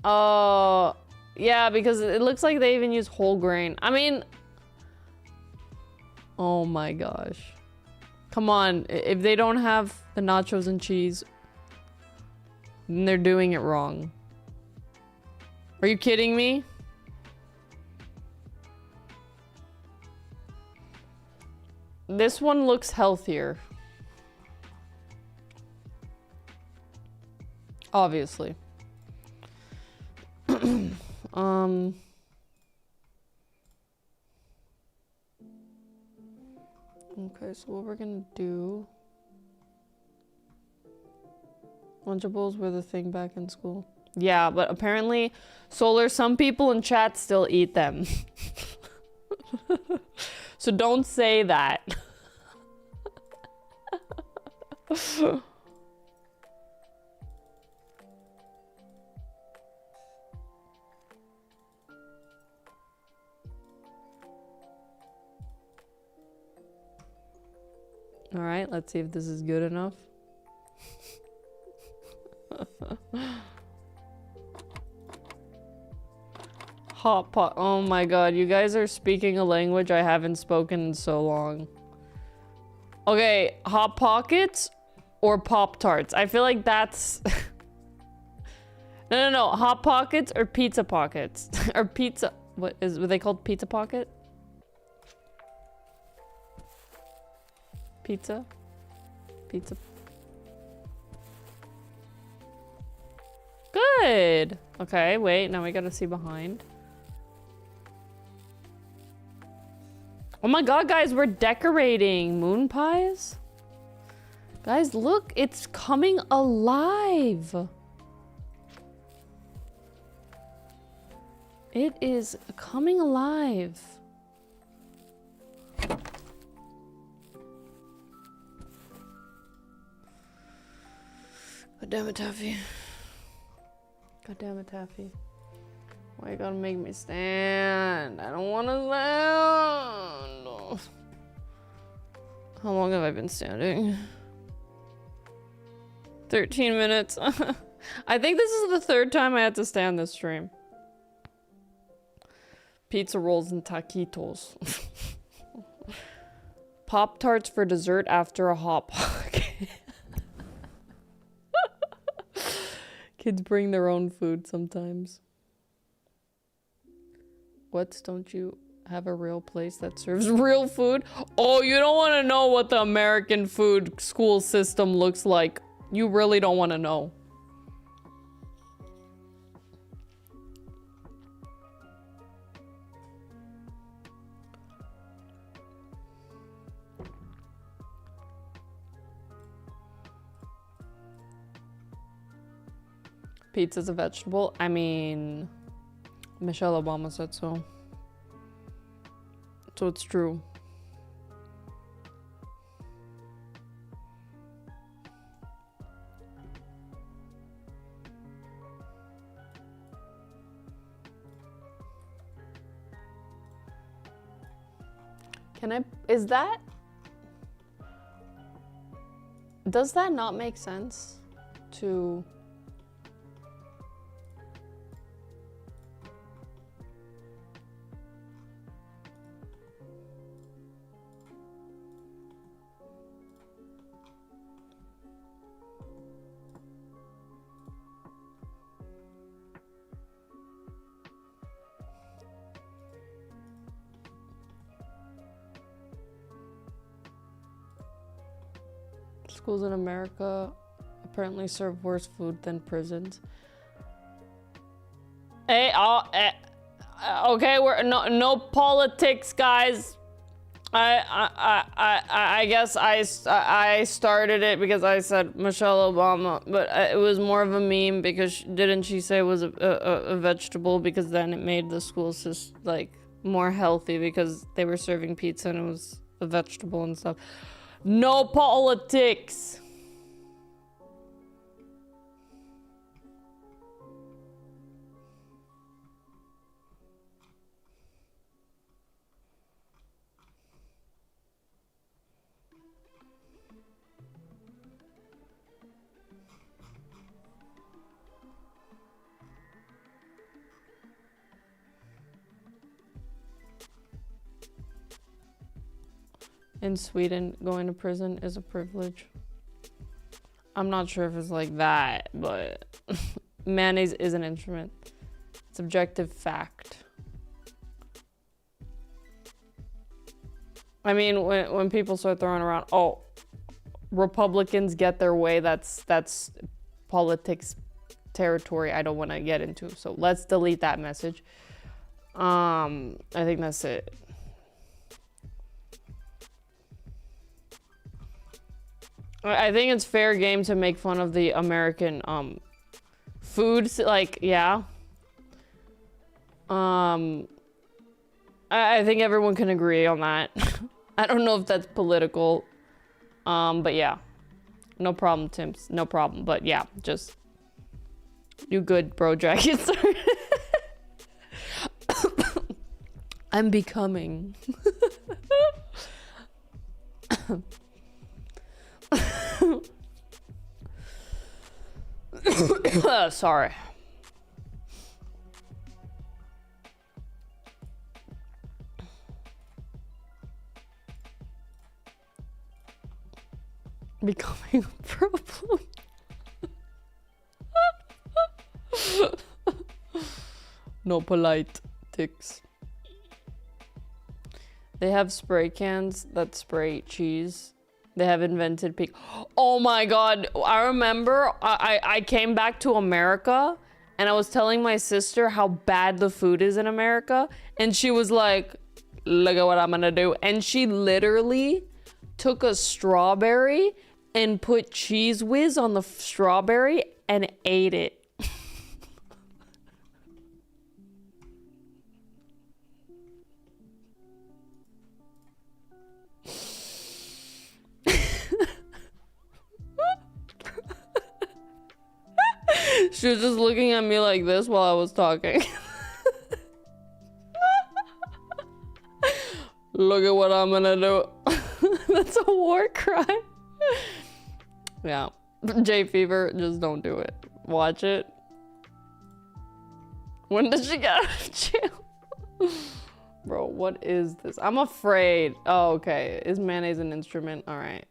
A: Oh, yeah, because it looks like they even use whole grain. I mean... Oh my gosh. Come on, if they don't have the nachos and cheese, then they're doing it wrong. Are you kidding me? This one looks healthier. Obviously. Okay, so what we're gonna do... Lunchables were the thing back in school. Yeah, but apparently, Solar, some people in chat still eat them. So don't say that. All right, let's see if this is good enough. Hot pot. Oh my god, you guys are speaking a language I haven't spoken in so long. Okay, Hot Pockets or Pop-Tarts? I feel like that's... No. Hot Pockets or Pizza Pockets? Or pizza... Were they called Pizza Pocket? Pizza? Pizza... Good! Okay, wait, now we gotta see behind. Oh my god, guys, we're decorating moon pies. Guys, look, it's coming alive. It is coming alive. God damn it, Taffy. God damn it, Taffy. Why you gotta make me stand? I don't wanna stand. How long have I been standing? 13 minutes. I think this is the third time I had to stand this stream. Pizza rolls and taquitos. Pop-Tarts for dessert after a Hot Pocket. Kids bring their own food sometimes. What? Don't you have a real place that serves real food? Oh, you don't want to know what the American food school system looks like. You really don't want to know. Pizza's a vegetable. I mean, Michelle Obama said so. So it's true. Can I, is that, does that not make sense to schools in America apparently serve worse food than prisons. Hey, okay, we're no politics, guys. I guess I started it because I said Michelle Obama, but it was more of a meme because didn't she say it was a vegetable, because then it made the schools just like more healthy because they were serving pizza and it was a vegetable and stuff. No politics. In Sweden, going to prison is a privilege. I'm not sure if it's like that, but mayonnaise is an instrument. It's objective fact. I mean, when people start throwing around, oh, Republicans get their way, that's politics territory I don't want to get into. So let's delete that message. I think that's it. I think it's fair game to make fun of the American foods, like, yeah. I think everyone can agree on that. I don't know if that's political, but yeah. No problem, Timps. No problem, but yeah, just you good, bro, Dragon. I'm becoming. Sorry. Becoming a problem. No polite ticks. They have spray cans that spray cheese. They have invented pig. Oh my god! I remember I came back to America and I was telling my sister how bad the food is in America, and she was like, "Look at what I'm gonna do," and she literally took a strawberry and put cheese whiz on the strawberry and ate it. She was just looking at me like this while I was talking. Look at what I'm gonna do. That's a war crime. Yeah. J Fever, just don't do it. Watch it. When did she get out of jail? Bro, what is this? I'm afraid. Oh, okay. Is mayonnaise an instrument? All right.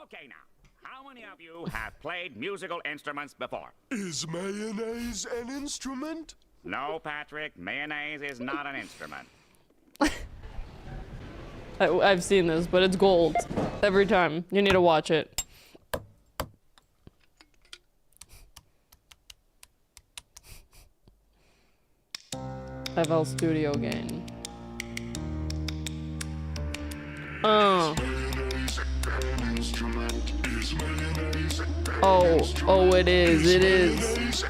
J: Okay, now. How many of you have played musical instruments before?
K: Is mayonnaise an instrument?
J: No, Patrick. Mayonnaise is not an instrument.
A: I've seen this, but it's gold. Every time. You need to watch it. FL Studio game. Oh, it is. It is.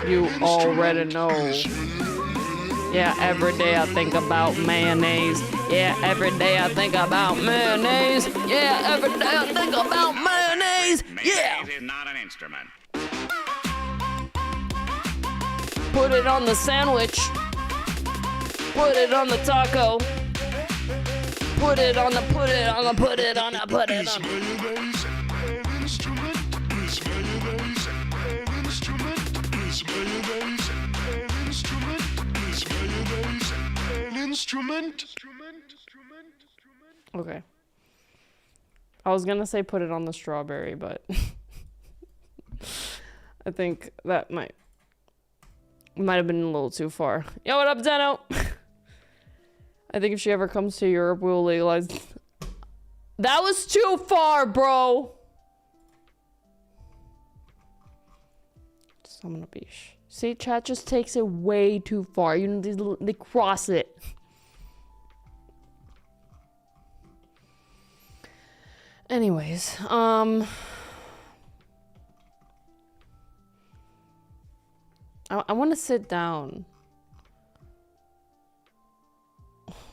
A: You already know. Yeah, every day I think about mayonnaise. Yeah, every day I think about mayonnaise. Yeah, every day I think about mayonnaise. Yeah.
J: Mayonnaise is not an instrument.
A: Put it on the sandwich. Put it on the taco. Put it on the, put it on the, put it on the, put it on the.
K: Mayonnaise an instrument? Is mayonnaise an instrument? Is mayonnaise an instrument? Is mayonnaise an instrument?
A: Okay. I was gonna say put it on the strawberry, but I think that might have been a little too far. Yo, what up, Zeno? I think if she ever comes to Europe, we will legalize. That was too far, bro. Son of a bitch. See, chat just takes it way too far. You know, they cross it. Anyways, I want to sit down.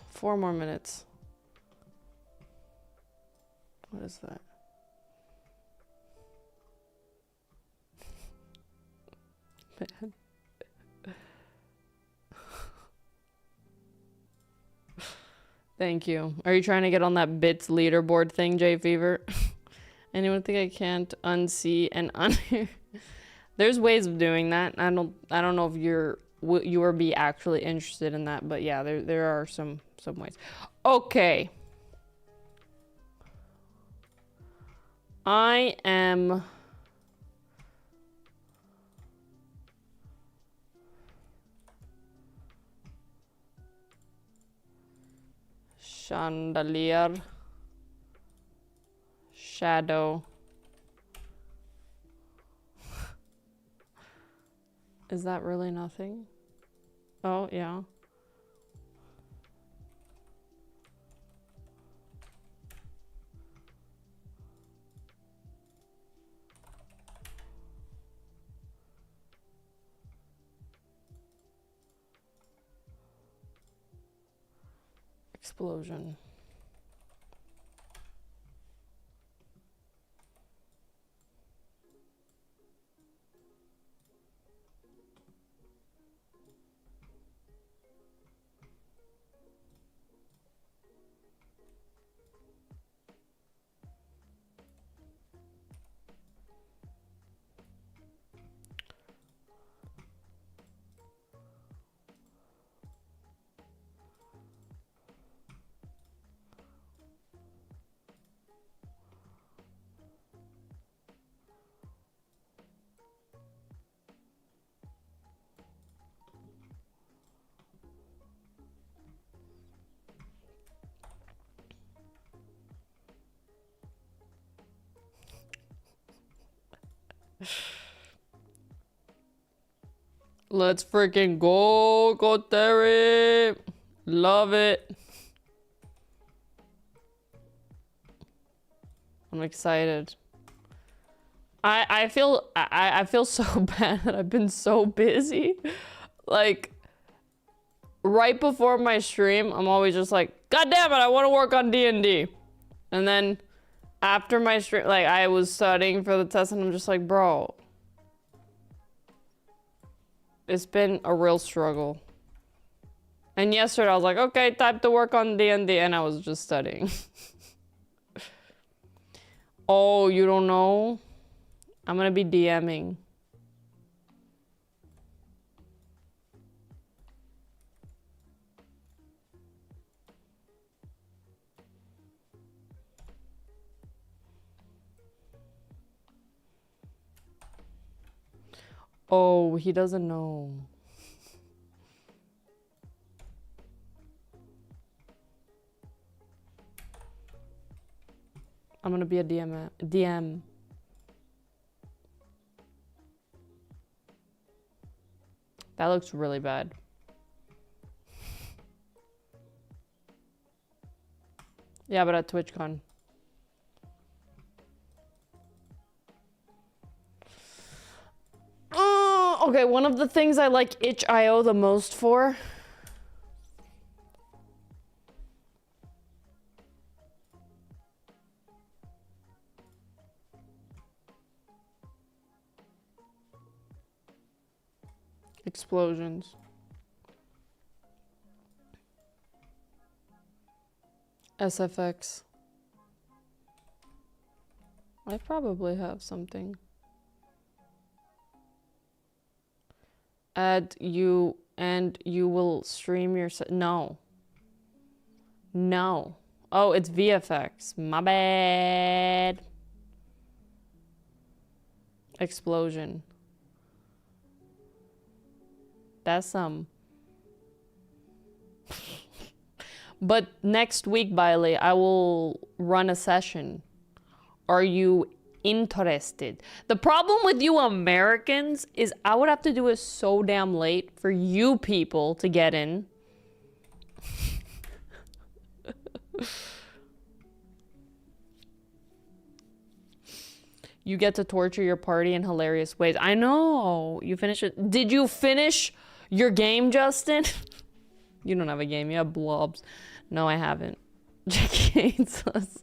A: 4 more minutes. What is that? Man. Thank you. Are you trying to get on that bits leaderboard thing, J Fever? Anyone think I can't unsee and unhear? There's ways of doing that. I don't know if you would be actually interested in that, but yeah, there are some ways. Okay. I am chandelier, shadow. Is that really nothing? Oh, yeah. Explosion. Let's freaking go, Koteri. Love it. I'm excited. I feel so bad that I've been so busy. Like, right before my stream, I'm always just like, God damn it, I want to work on D&D. And then after my stream, like, I was studying for the test and I'm just like, bro, it's been a real struggle. And yesterday I was like, okay, time to work on D&D, and I was just studying. Oh, you don't know? I'm gonna be DMing. Oh, he doesn't know. I'm gonna be a DM. That looks really bad. Yeah, but at TwitchCon. Okay, one of the things I like itch.io the most for. Explosions. SFX. I probably have something. Add you and you will stream your... No. No. Oh, it's VFX. My bad. Explosion. That's some. But next week, Bailey, I will run a session. Are you interested? The problem with you Americans is I would have to do it so damn late for you people to get in. You get to torture your party in hilarious ways. I know. You finish it. Did you finish your game, Justin? You don't have a game. You have blobs. No, I haven't. Jackie hates us.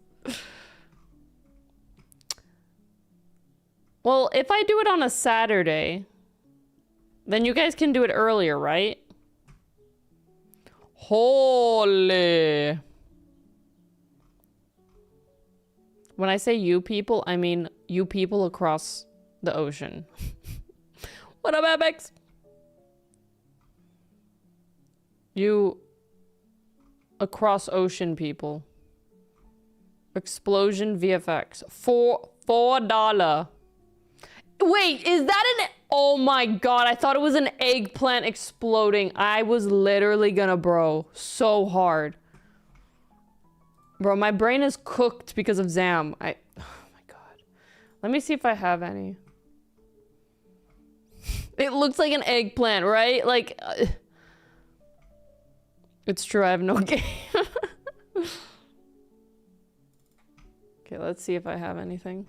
A: Well, if I do it on a Saturday, then you guys can do it earlier, right? Holy. When I say you people, I mean you people across the ocean. What up, Apex? You across ocean people. Explosion VFX. $4. Wait, is that an... Oh my god, I thought it was an eggplant exploding. I was literally gonna bro so hard. Bro, my brain is cooked because of Zam. Oh my god. Let me see if I have any. It looks like an eggplant, right? Like... It's true, I have no game. Okay, let's see if I have anything.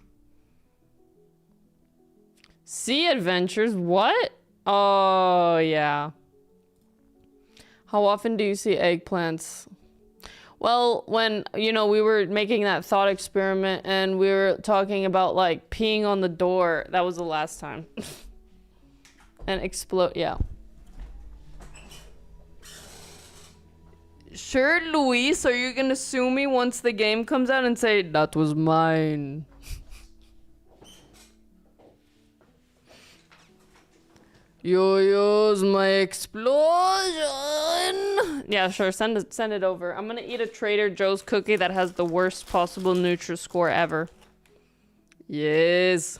A: Sea adventures? What? Oh, yeah. How often do you see eggplants? Well, when, you know, we were making that thought experiment and we were talking about, like, peeing on the door. That was the last time. And explode, yeah. Sure, Luis, are you gonna sue me once the game comes out and say, that was mine? Yo-yo's my explosion! Yeah, sure, send it over. I'm gonna eat a Trader Joe's cookie that has the worst possible Nutri-Score ever. Yes.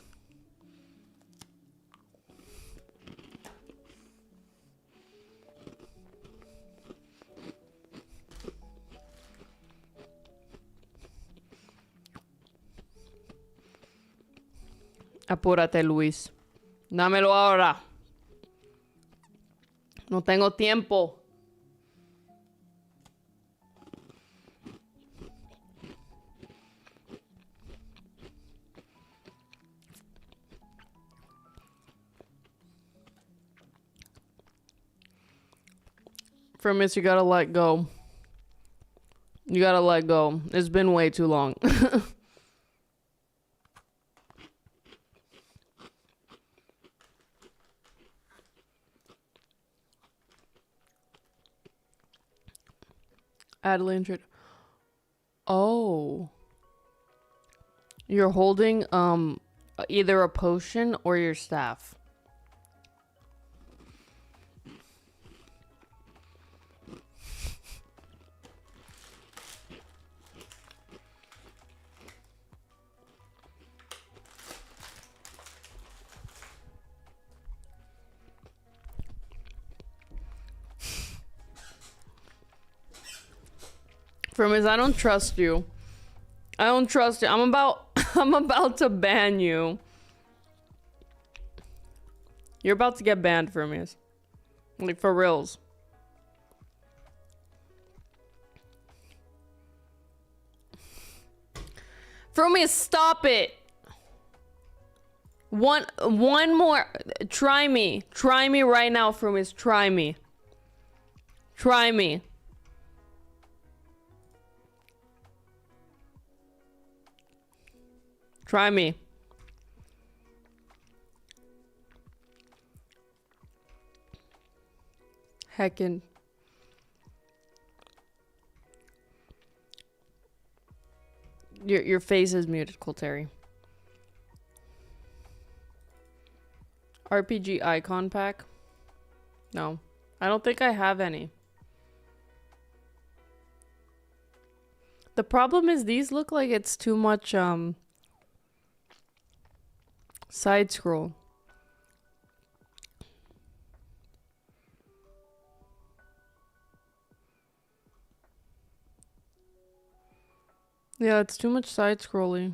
A: Apúrate, Luis. Dámelo ahora. No tengo tiempo. From this, you gotta let go. You gotta let go. It's been way too long. Adeline. Oh. You're holding either a potion or your staff. Firmis, I don't trust you. I don't trust you. I'm about to ban you. You're about to get banned, Firmis. Like, for reals. Firmis, stop it. One more. Try me. Try me right now, Firmis. Try me. Try me. Try me. Heckin'. Your face is muted, Colteri. RPG icon pack? No. I don't think I have any. The problem is these look like it's too much side scroll. Yeah, it's too much side scrolling.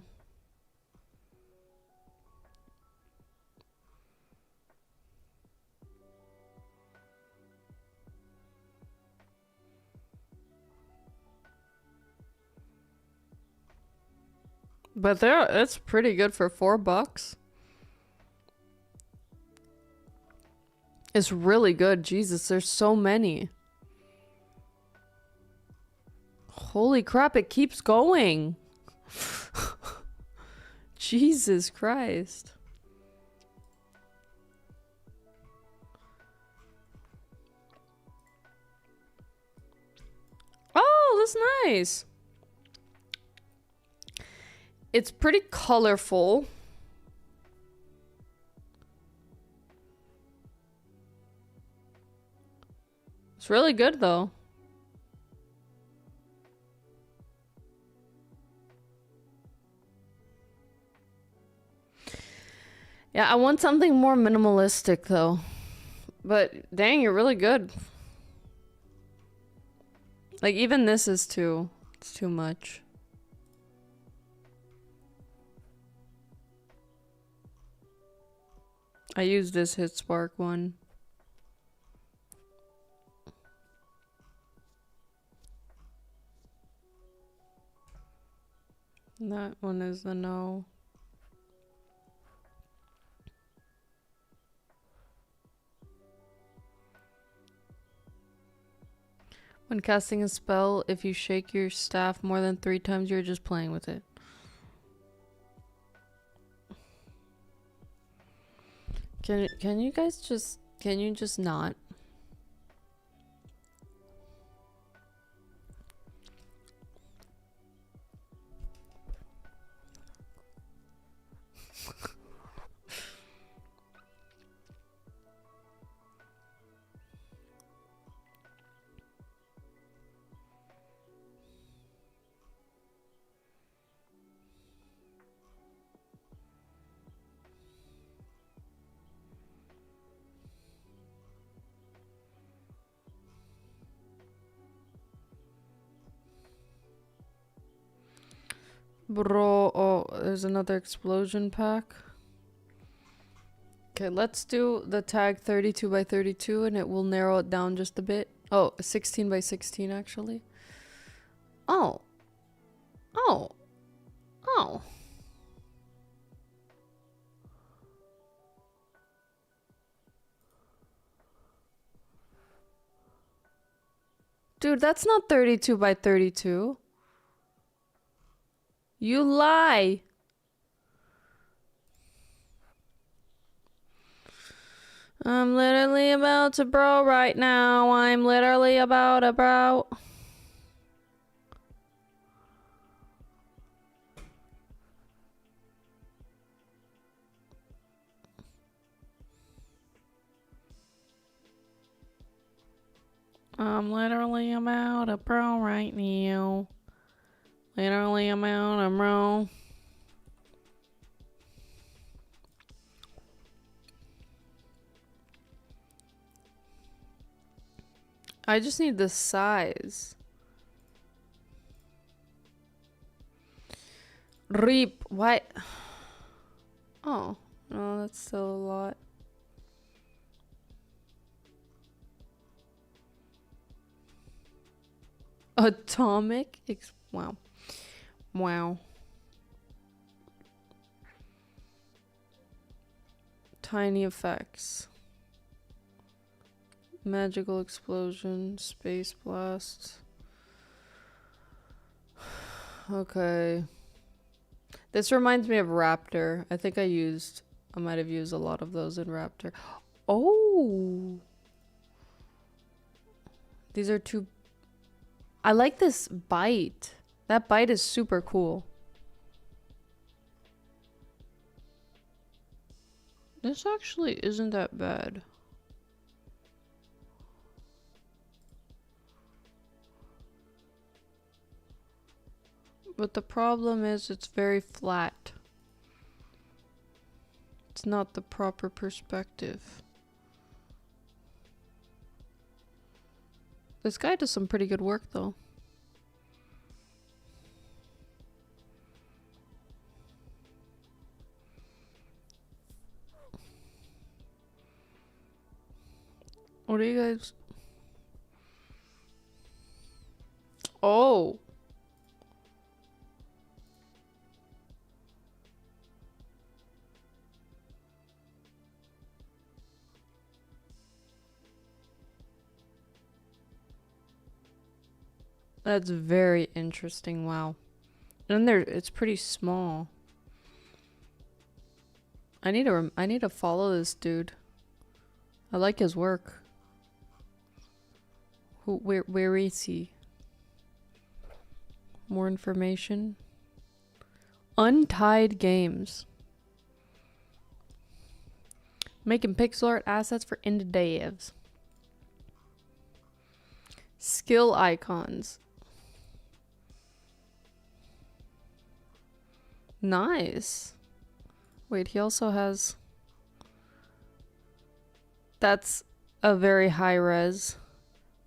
A: But it's pretty good for $4. It's really good. Jesus, there's so many. Holy crap, it keeps going. Jesus Christ. Oh, that's nice. It's pretty colorful. It's really good though. Yeah, I want something more minimalistic though. But dang, you're really good. Like even this is it's too much. I use this Hit Spark one. That one is the no. When casting a spell, if you shake your staff more than 3 times, you're just playing with it. Can you guys just not? Bro, oh, there's another explosion pack. Okay, let's do the tag 32 by 32 and it will narrow it down just a bit. Oh, 16 by 16 actually. Oh. Oh. Oh. Dude, that's not 32 by 32. You lie. I'm literally about to bro right now. I'm literally about to bro. I'm literally about to bro right now. Literally about to bro. I just need the size. Reap. What? Oh, no, that's still a lot. Atomic? Wow. Wow. Tiny effects. Magical explosion. Space blast. Okay. This reminds me of Raptor. I think I might have used a lot of those in Raptor. Oh! These are two... I like this bite. That bite is super cool. This actually isn't that bad. But the problem is it's very flat. It's not the proper perspective. This guy does some pretty good work though. What are you guys? Oh. That's very interesting. Wow. And it's pretty small. I need to follow this dude. I like his work. Where is he? More information. Untied Games. Making pixel art assets for indie devs. Skill icons. Nice. Wait, he also has... That's a very high res.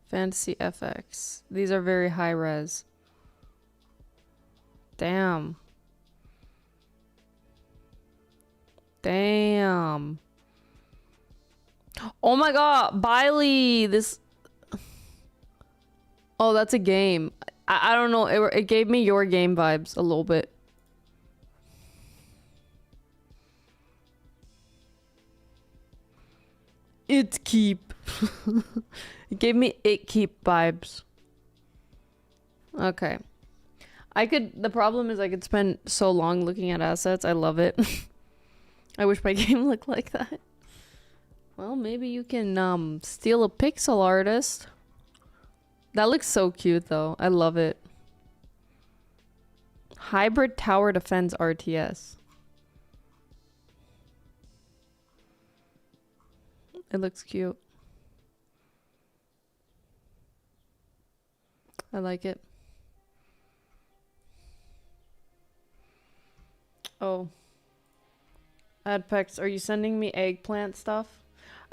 A: Fantasy FX. These are very high res. Damn. Damn. Oh my god, Biley, this... Oh, that's a game. I don't know, it gave me your game vibes a little bit. It keep. It gave me it keep vibes. Okay. The problem is I could spend so long looking at assets. I love it. I wish my game looked like that. Well, maybe you can steal a pixel artist. That looks so cute though. I love it. Hybrid Tower Defense RTS. It looks cute. I like it. Oh. Adpex, are you sending me eggplant stuff?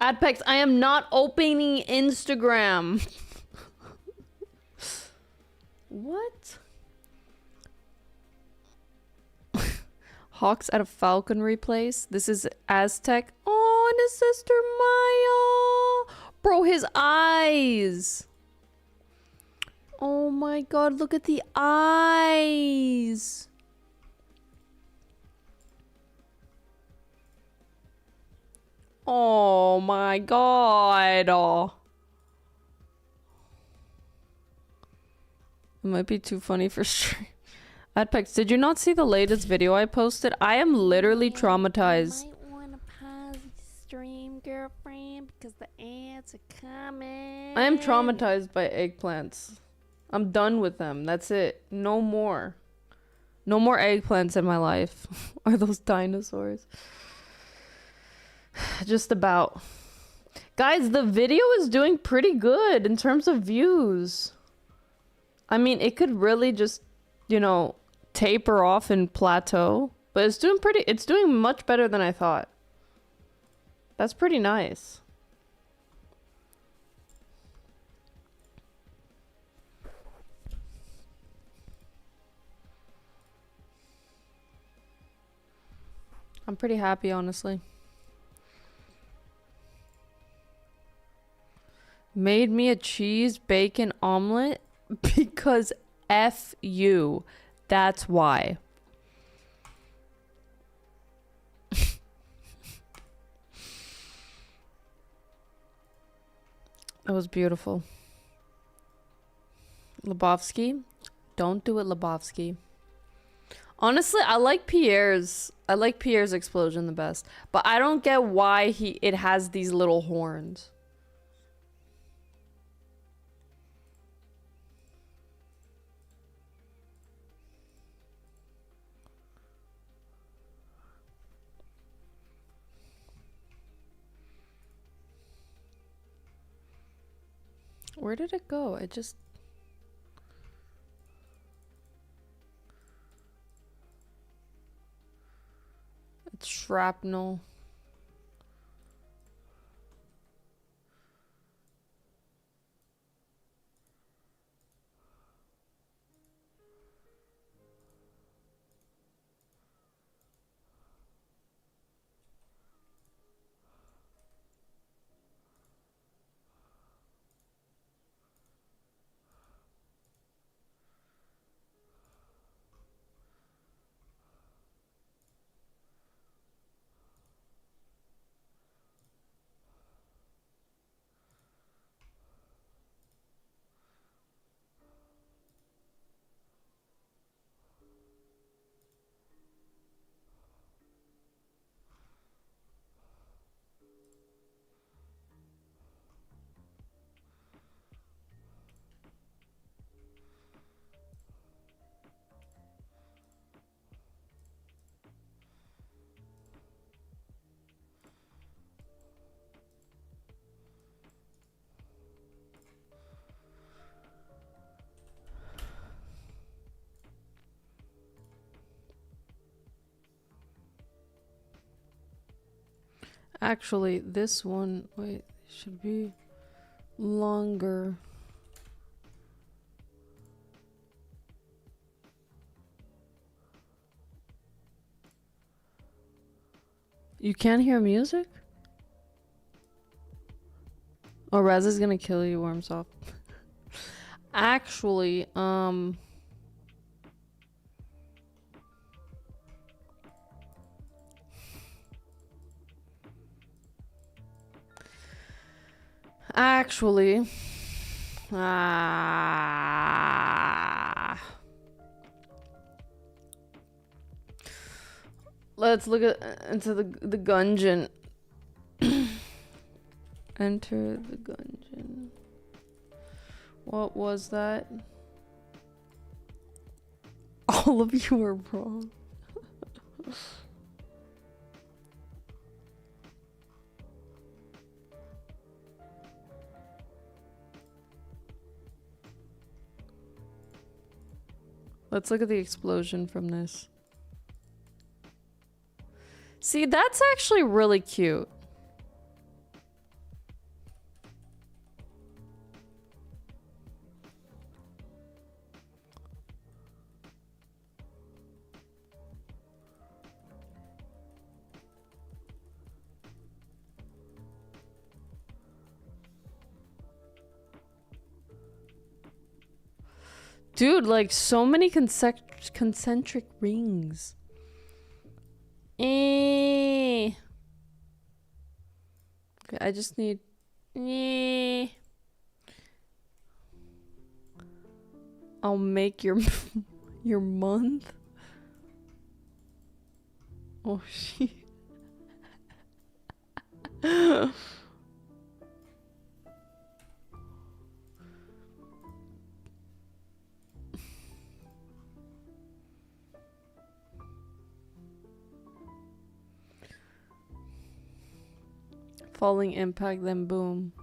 A: Adpex, I am not opening Instagram. What? Hawks at a falconry place. This is Aztec. Oh, Oh, and his sister Maya. Bro, his eyes. Oh my god, look at the eyes. Oh my god. Oh. It might be too funny for stream. Adpex, did you not see the latest video I posted? I am literally traumatized.
D: You might want to pause the stream, girlfriend, because the ads are coming.
A: I am traumatized by eggplants. I'm done with them. That's it. No more. No more eggplants in my life. Are those dinosaurs? Just about. Guys, the video is doing pretty good in terms of views. I mean, it could really just, you know, taper off and plateau, but it's doing much better than I thought. That's pretty nice. I'm pretty happy, honestly. Made me a cheese bacon omelet because F you. That's why. That was beautiful. Lebowski. Don't do it, Lebowski. Honestly, I like Pierre's explosion the best. But I don't get why it has these little horns. Where did it go? It's shrapnel. Actually, this one, wait, should be longer. You can't hear music? Oh, Raz is gonna kill you, Wormsoft. Actually, let's look into the gungeon. Enter the gungeon. What was that? All of you are wrong. Let's look at the explosion from this. See, that's actually really cute. Dude, like so many concentric rings. Okay, I just need. I'll make your your month. Oh shit. Falling impact, then boom.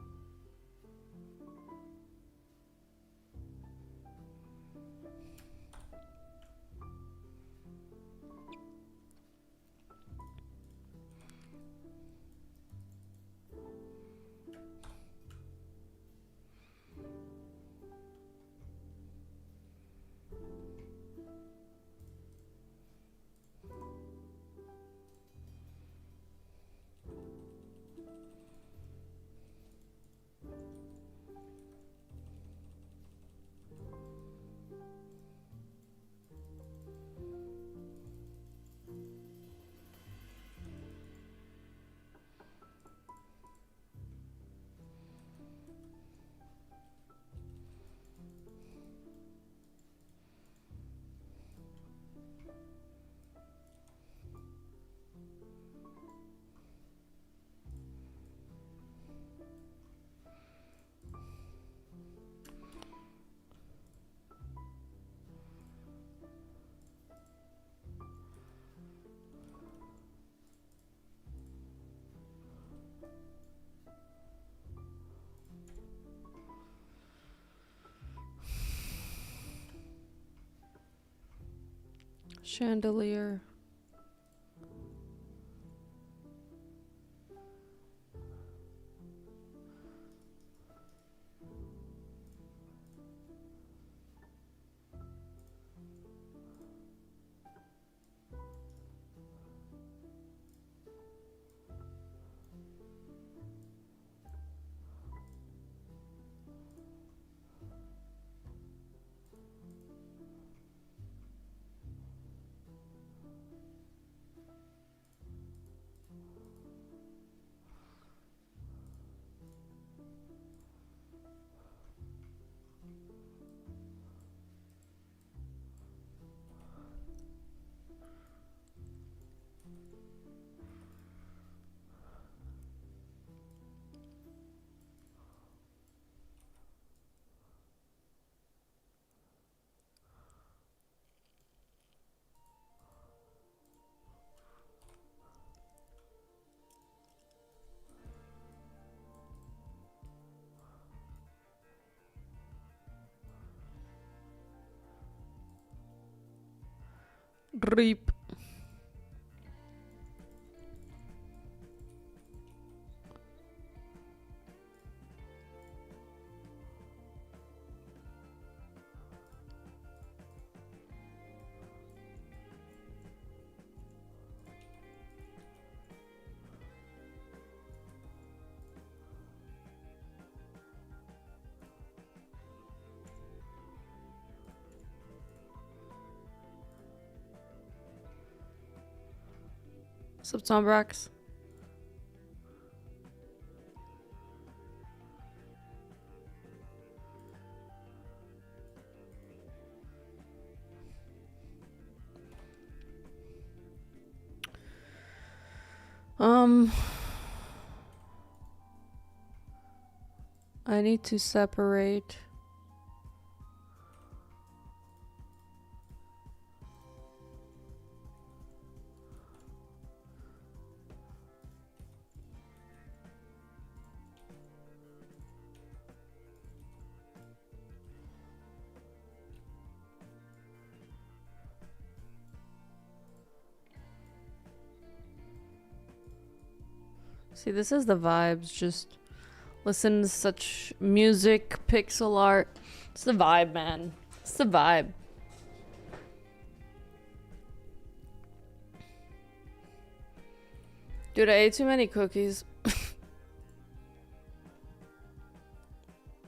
A: Chandelier. Reap. What's up, Tombrax? I need to separate. See, this is the vibes. Just listen to such music, pixel art. It's the vibe, man. It's the vibe. Dude, I ate too many cookies.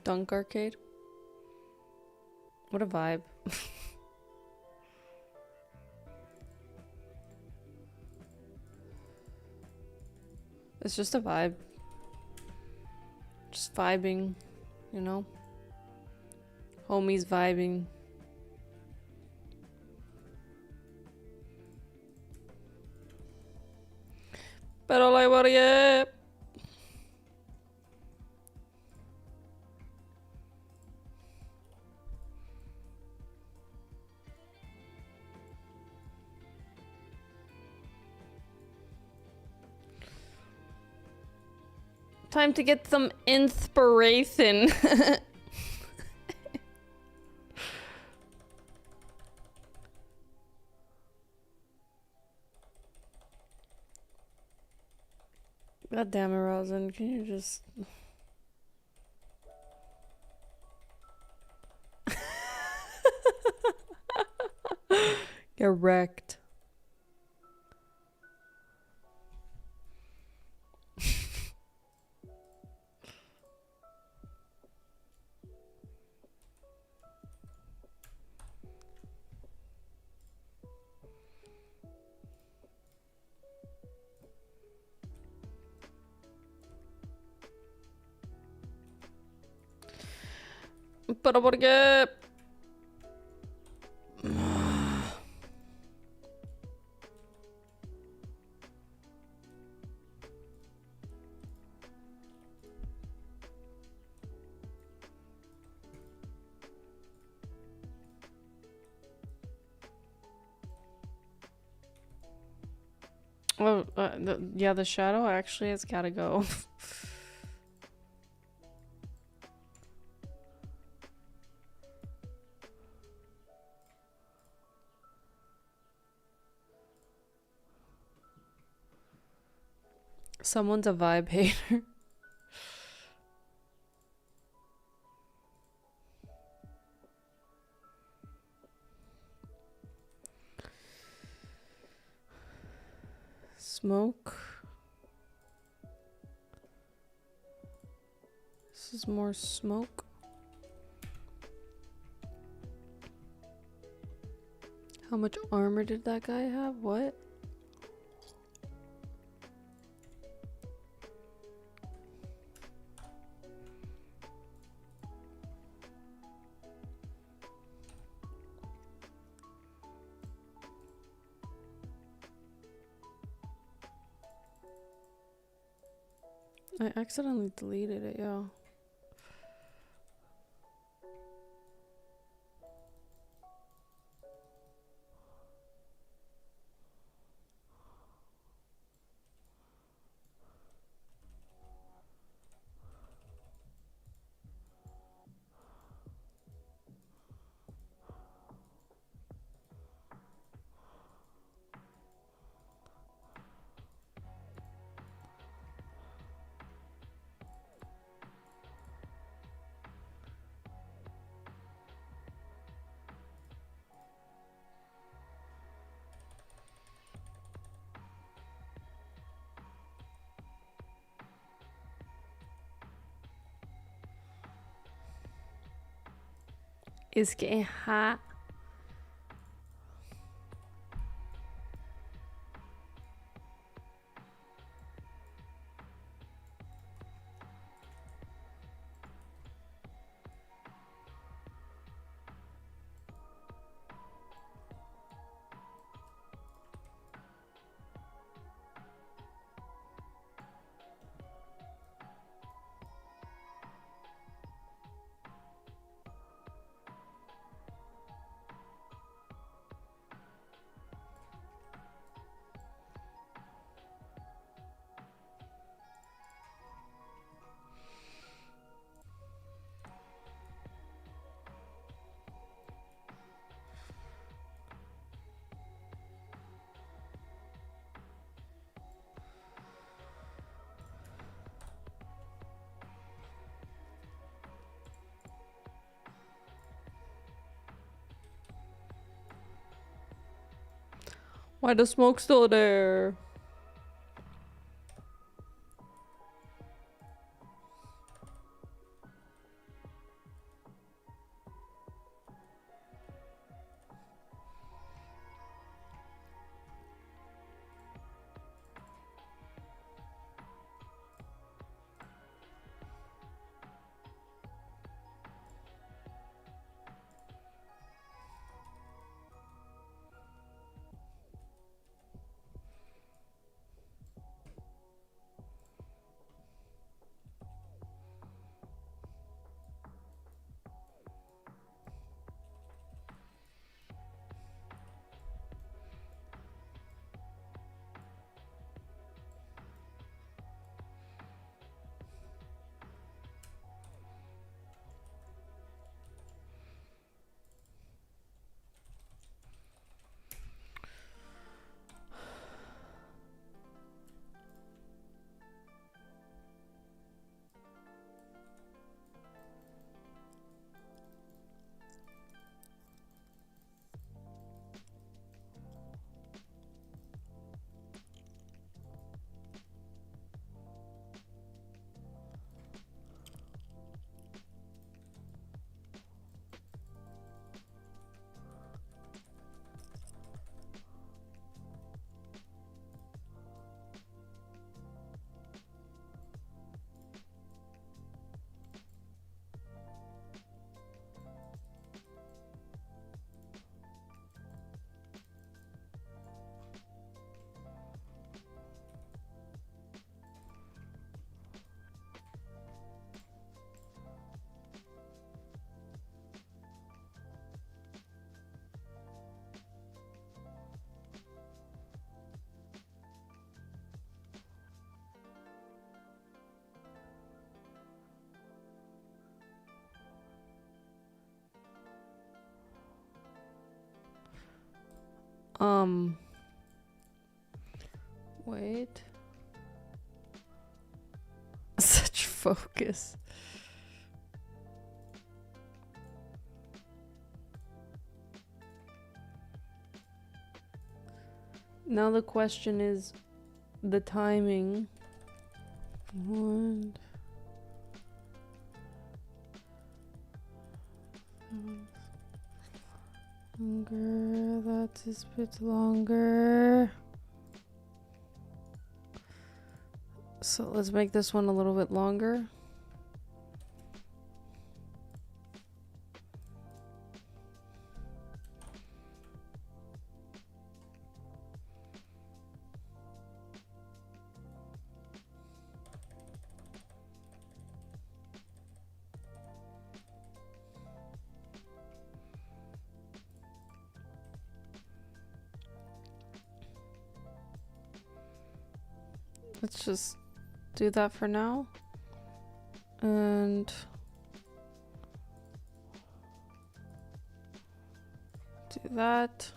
A: Dunk Arcade. What a vibe. It's just a vibe. Just vibing, you know? Homies vibing. Pero like, what yeah. Time to get some inspiration. God damn it, Rosin. Can you just... Get wrecked. Pero porque... Oh, yeah, the shadow actually has gotta go. Someone's a vibe hater. Smoke. This is more smoke. How much armor did that guy have? What? I accidentally deleted it, yeah. It's getting hot. Why the smoke still there? Wait. Such focus. Now the question is the timing. Longer, that is a bit longer. So let's make this one a little bit longer. Let's just do that for now. And do that.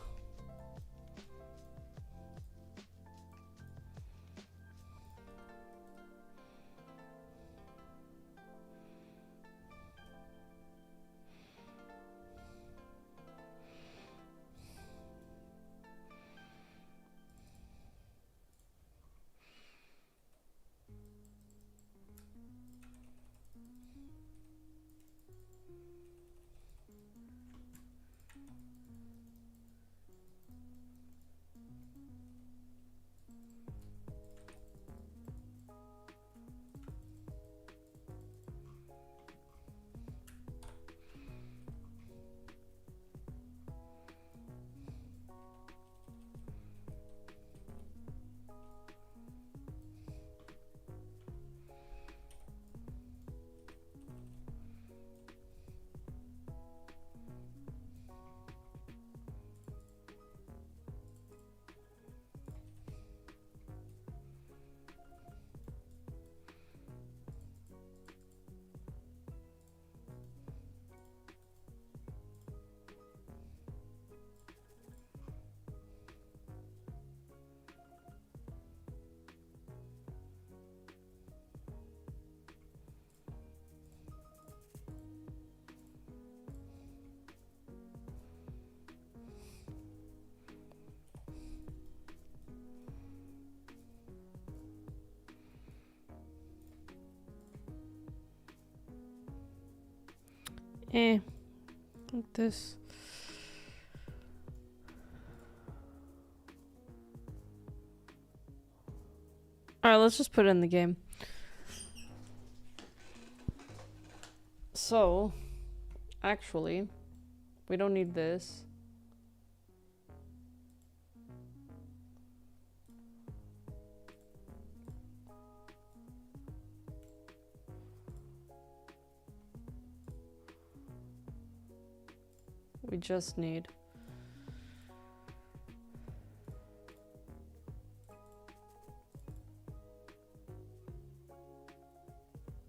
A: Like this. Alright, let's just put it in the game. So, actually, we don't need this. We just need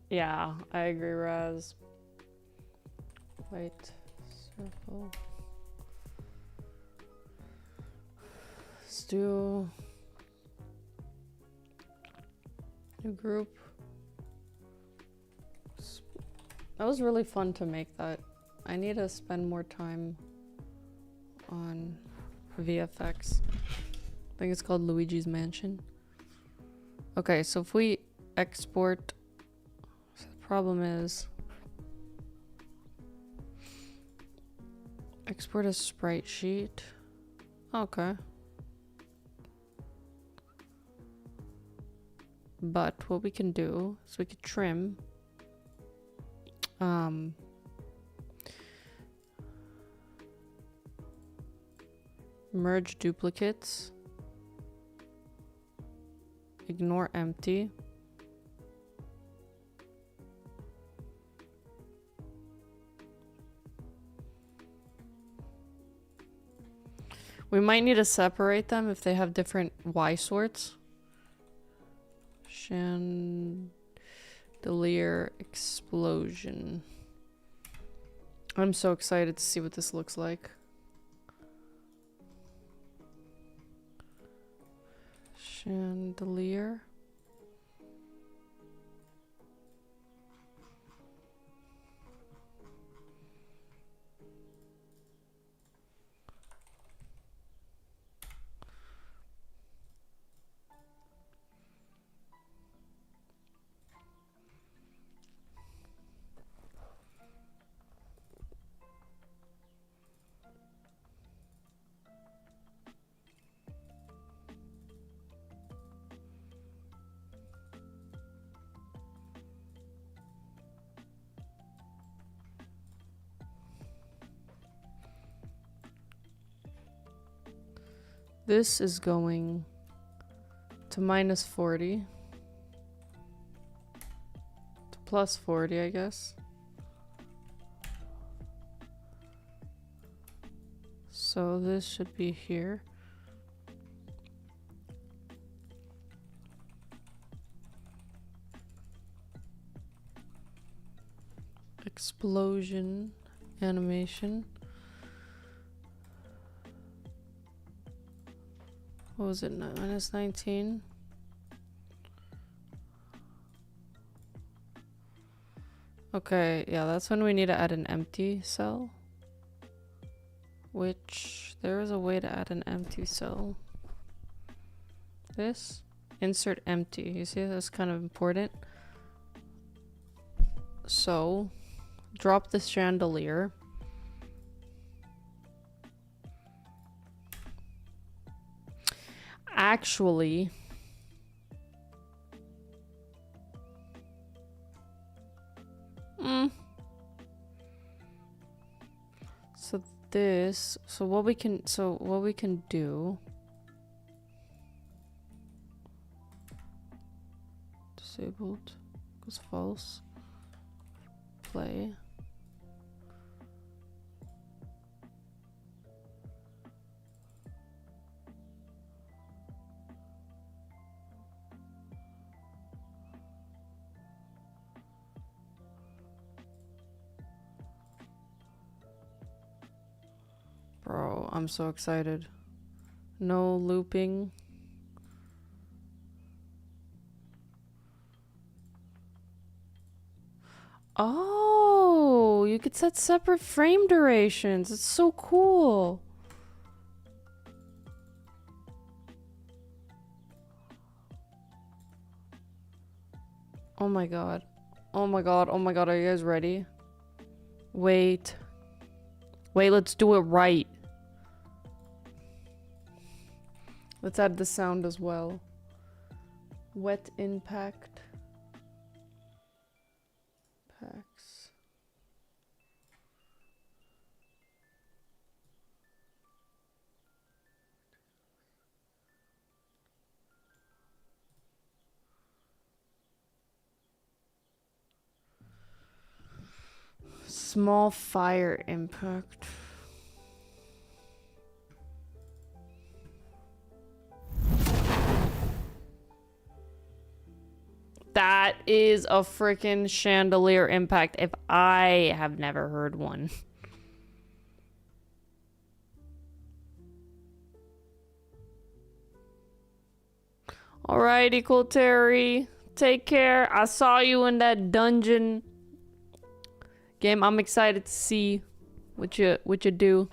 A: yeah, I agree, Raz. White circle. Let's do new group. That was really fun to make that. I need to spend more time on VFX. I think it's called Luigi's Mansion. Okay, so if we export, so the problem is export a sprite sheet. Okay. But what we can do is we could trim merge duplicates, ignore empty, we might need to separate them if they have different Y sorts. Chandelier explosion. I'm so excited to see what this looks like. Chandelier. This is going to -40. To +40, I guess. So this should be here. Explosion animation. What was it? -19? Okay, yeah, that's when we need to add an empty cell. Which, there is a way to add an empty cell. This? Insert empty. You see, that's kind of important. So, drop the chandelier. Actually, so this, so what we can do, disabled goes false, play. Bro, I'm so excited. No looping. Oh, you could set separate frame durations. It's so cool. Oh my god. Oh my god. Oh my god. Are you guys ready? Wait. Wait, let's do it right. Let's add the sound as well. Wet impact. Packs. Small fire impact. That is a freaking chandelier impact if I have never heard one. Alrighty, cool Terry. Take care. I saw you in that dungeon game. I'm excited to see what you do.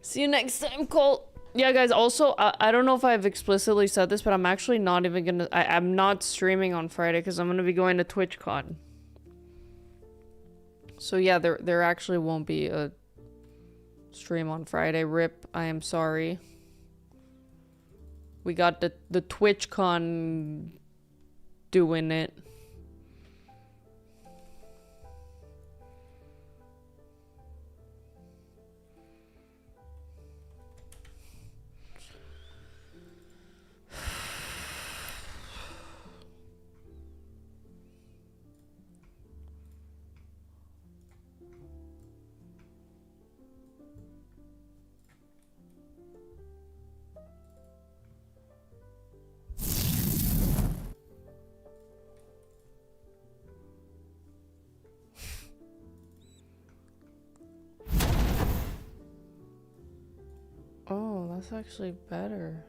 A: See you next time, Colt. Yeah, guys, also, I don't know if I've explicitly said this, but I'm actually not even gonna... I'm not streaming on Friday because I'm gonna be going to TwitchCon. So yeah, there actually won't be a stream on Friday. RIP, I am sorry. We got the TwitchCon doing it. Oh, that's actually better.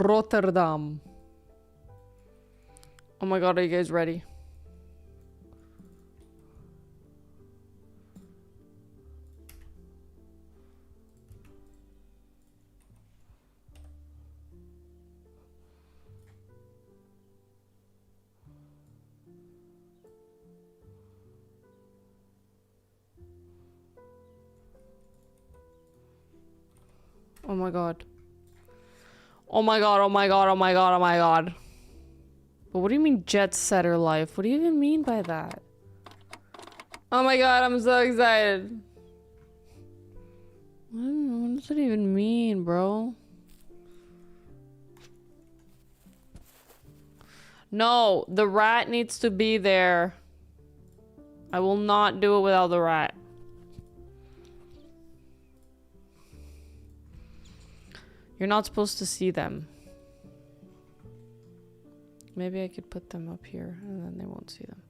A: Rotterdam. Oh my god, are you guys ready? Oh my god. Oh my god, oh my god, oh my god, oh my god. But what do you mean jet setter life? What do you even mean by that? Oh my god, I'm so excited. What does it even mean, bro? No, the rat needs to be there. I will not do it without the rat. You're not supposed to see them. Maybe I could put them up here and then they won't see them.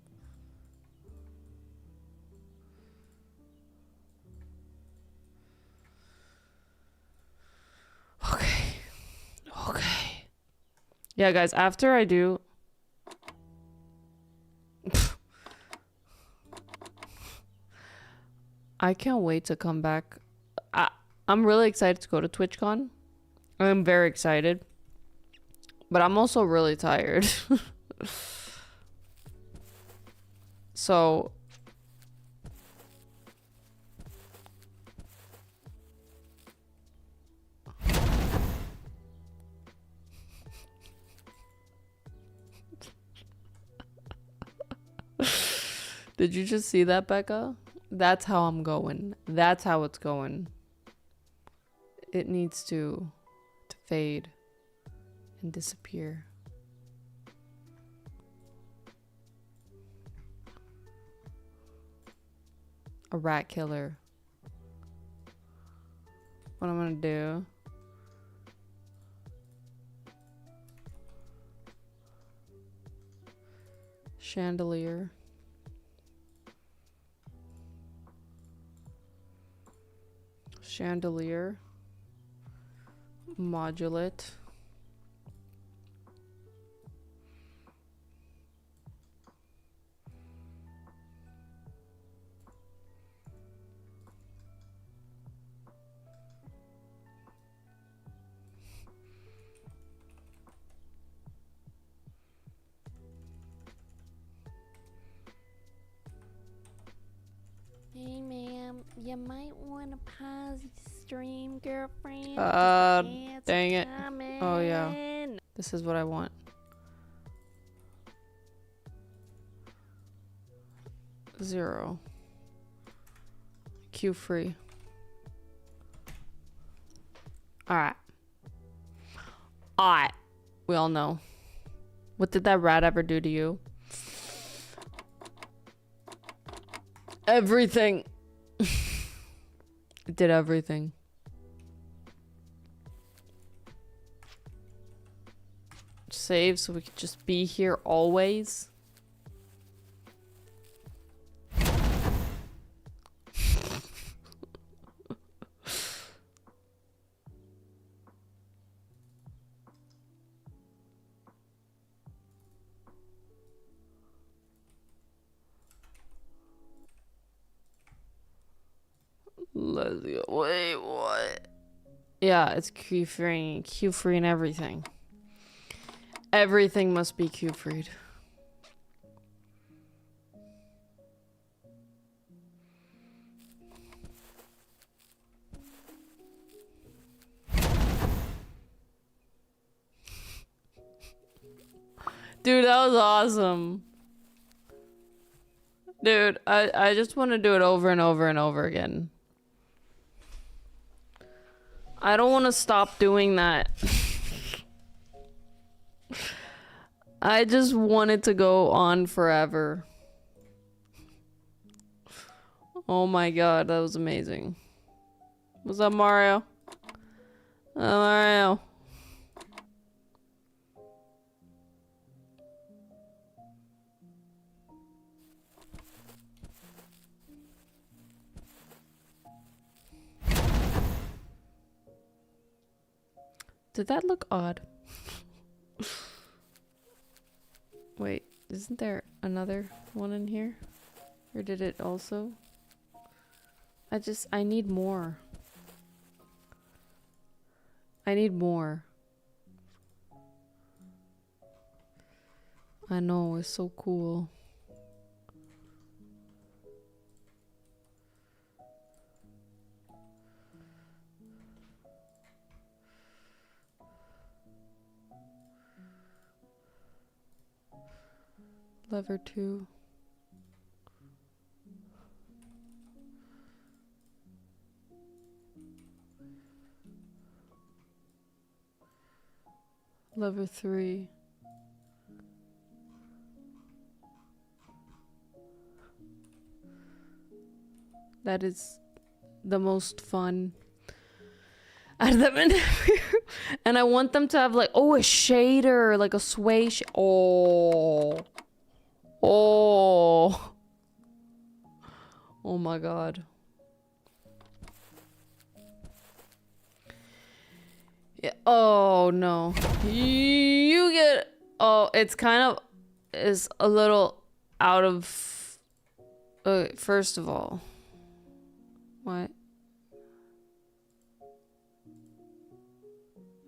A: Okay. Okay. Yeah, guys, after I do... I can't wait to come back. I'm really excited to go to TwitchCon. I'm very excited. But I'm also really tired. So... Did you just see that, Becca? That's how I'm going. That's how it's going. It needs to fade and disappear. A rat killer. What I'm gonna do? Chandelier. Chandelier. Modulate.
D: Hey, ma'am, you might want to pause the stream, girlfriend.
A: Dang it. Oh, yeah. This is what I want. Zero. Q free. Alright. Alright. We all know. What did that rat ever do to you? Everything. It did everything. Save so we could just be here always. Let's go. Wait, what? Yeah, it's Q-free and everything. Everything must be Q-freed. Dude, that was awesome. Dude, I just want to do it over and over and over again. I don't want to stop doing that. I just want it to go on forever. Oh my god, that was amazing. What's up, Mario? Mario. Did that look odd? Wait, isn't there another one in here? Or did it also? I need more. I need more. I know, it's so cool. Lever 2. Lever 3. That is the most fun out of them in here. And I want them to have like, oh, a shader, like a sway oh. Oh. Oh my god. Yeah. Oh no. You get, oh, it's kind of is a little out of, first of all. What?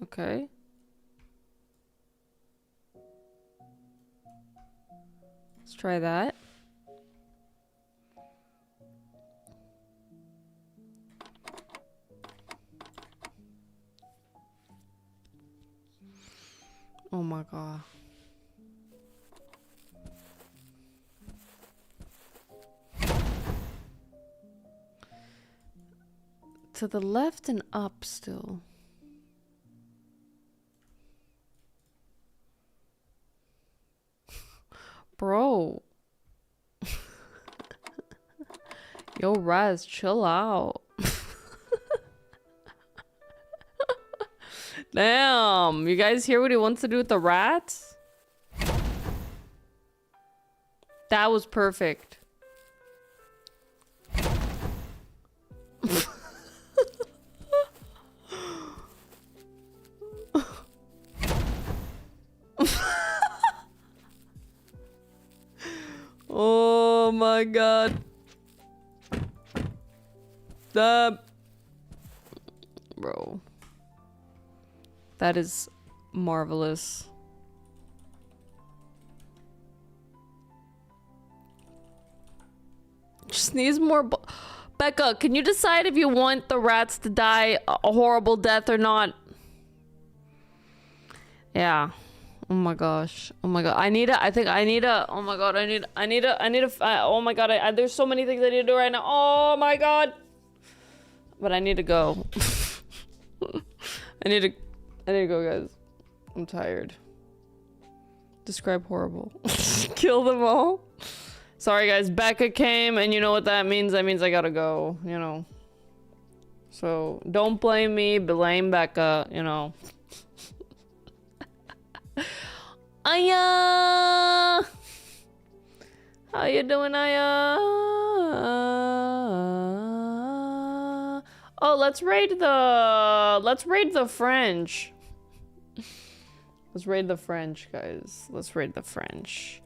A: Okay. Let's try that. Oh my god. To the left and up still. Bro. Yo, Raz, chill out. Damn, you guys hear what he wants to do with the rats? That was perfect. Oh my god. Bro. That is marvelous. Just needs more. Becca, can you decide if you want the rats to die a horrible death or not? Yeah. Oh my gosh. Oh my god. I need a. Oh my god. Oh my god. There's so many things I need to do right now. Oh my god. But I need to go. I need to go, guys. I'm tired. Describe horrible. Kill them all. Sorry, guys. Becca came, and you know what that means? That means I gotta go, you know. So, don't blame me. Blame Becca, you know. Aya! How you doing, Aya? Oh, let's raid the French. Let's raid the French, guys. Let's raid the French.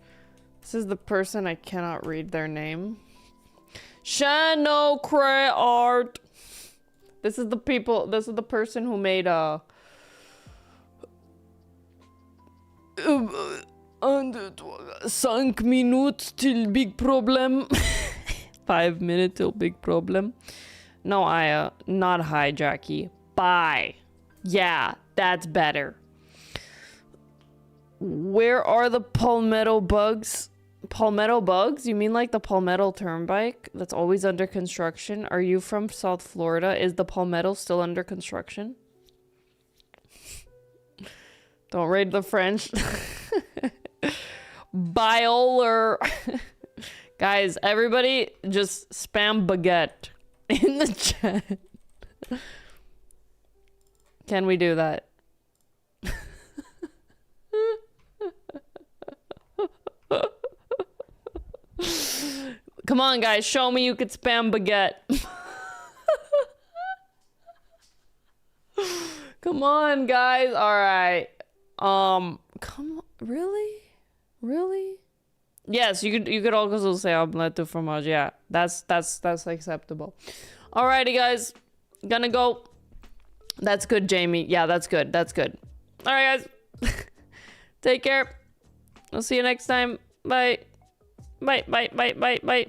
A: This is the person I cannot read their name. Shano Cray Art. This is the people. This is the person who made 5 minutes till big problem. 5 minutes till big problem. No, Aya, not hi, Jackie. Bye. Yeah, that's better. Where are the palmetto bugs? Palmetto bugs? You mean like the palmetto turnpike that's always under construction? Are you from South Florida? Is the palmetto still under construction? Don't raid the French. Bioler. Guys, everybody just spam baguette in the chat. Can we do that? Come on, guys, show me you could spam baguette. Come on, guys. All right. Come on. Really? Really? Yes, you could also say omelette de fromage. Yeah, that's acceptable. Alrighty, guys, gonna go. That's good, Jamie. Yeah, that's good. That's good. All right, guys. Take care. I'll see you next time. Bye. Bye. Bye. Bye. Bye. Bye.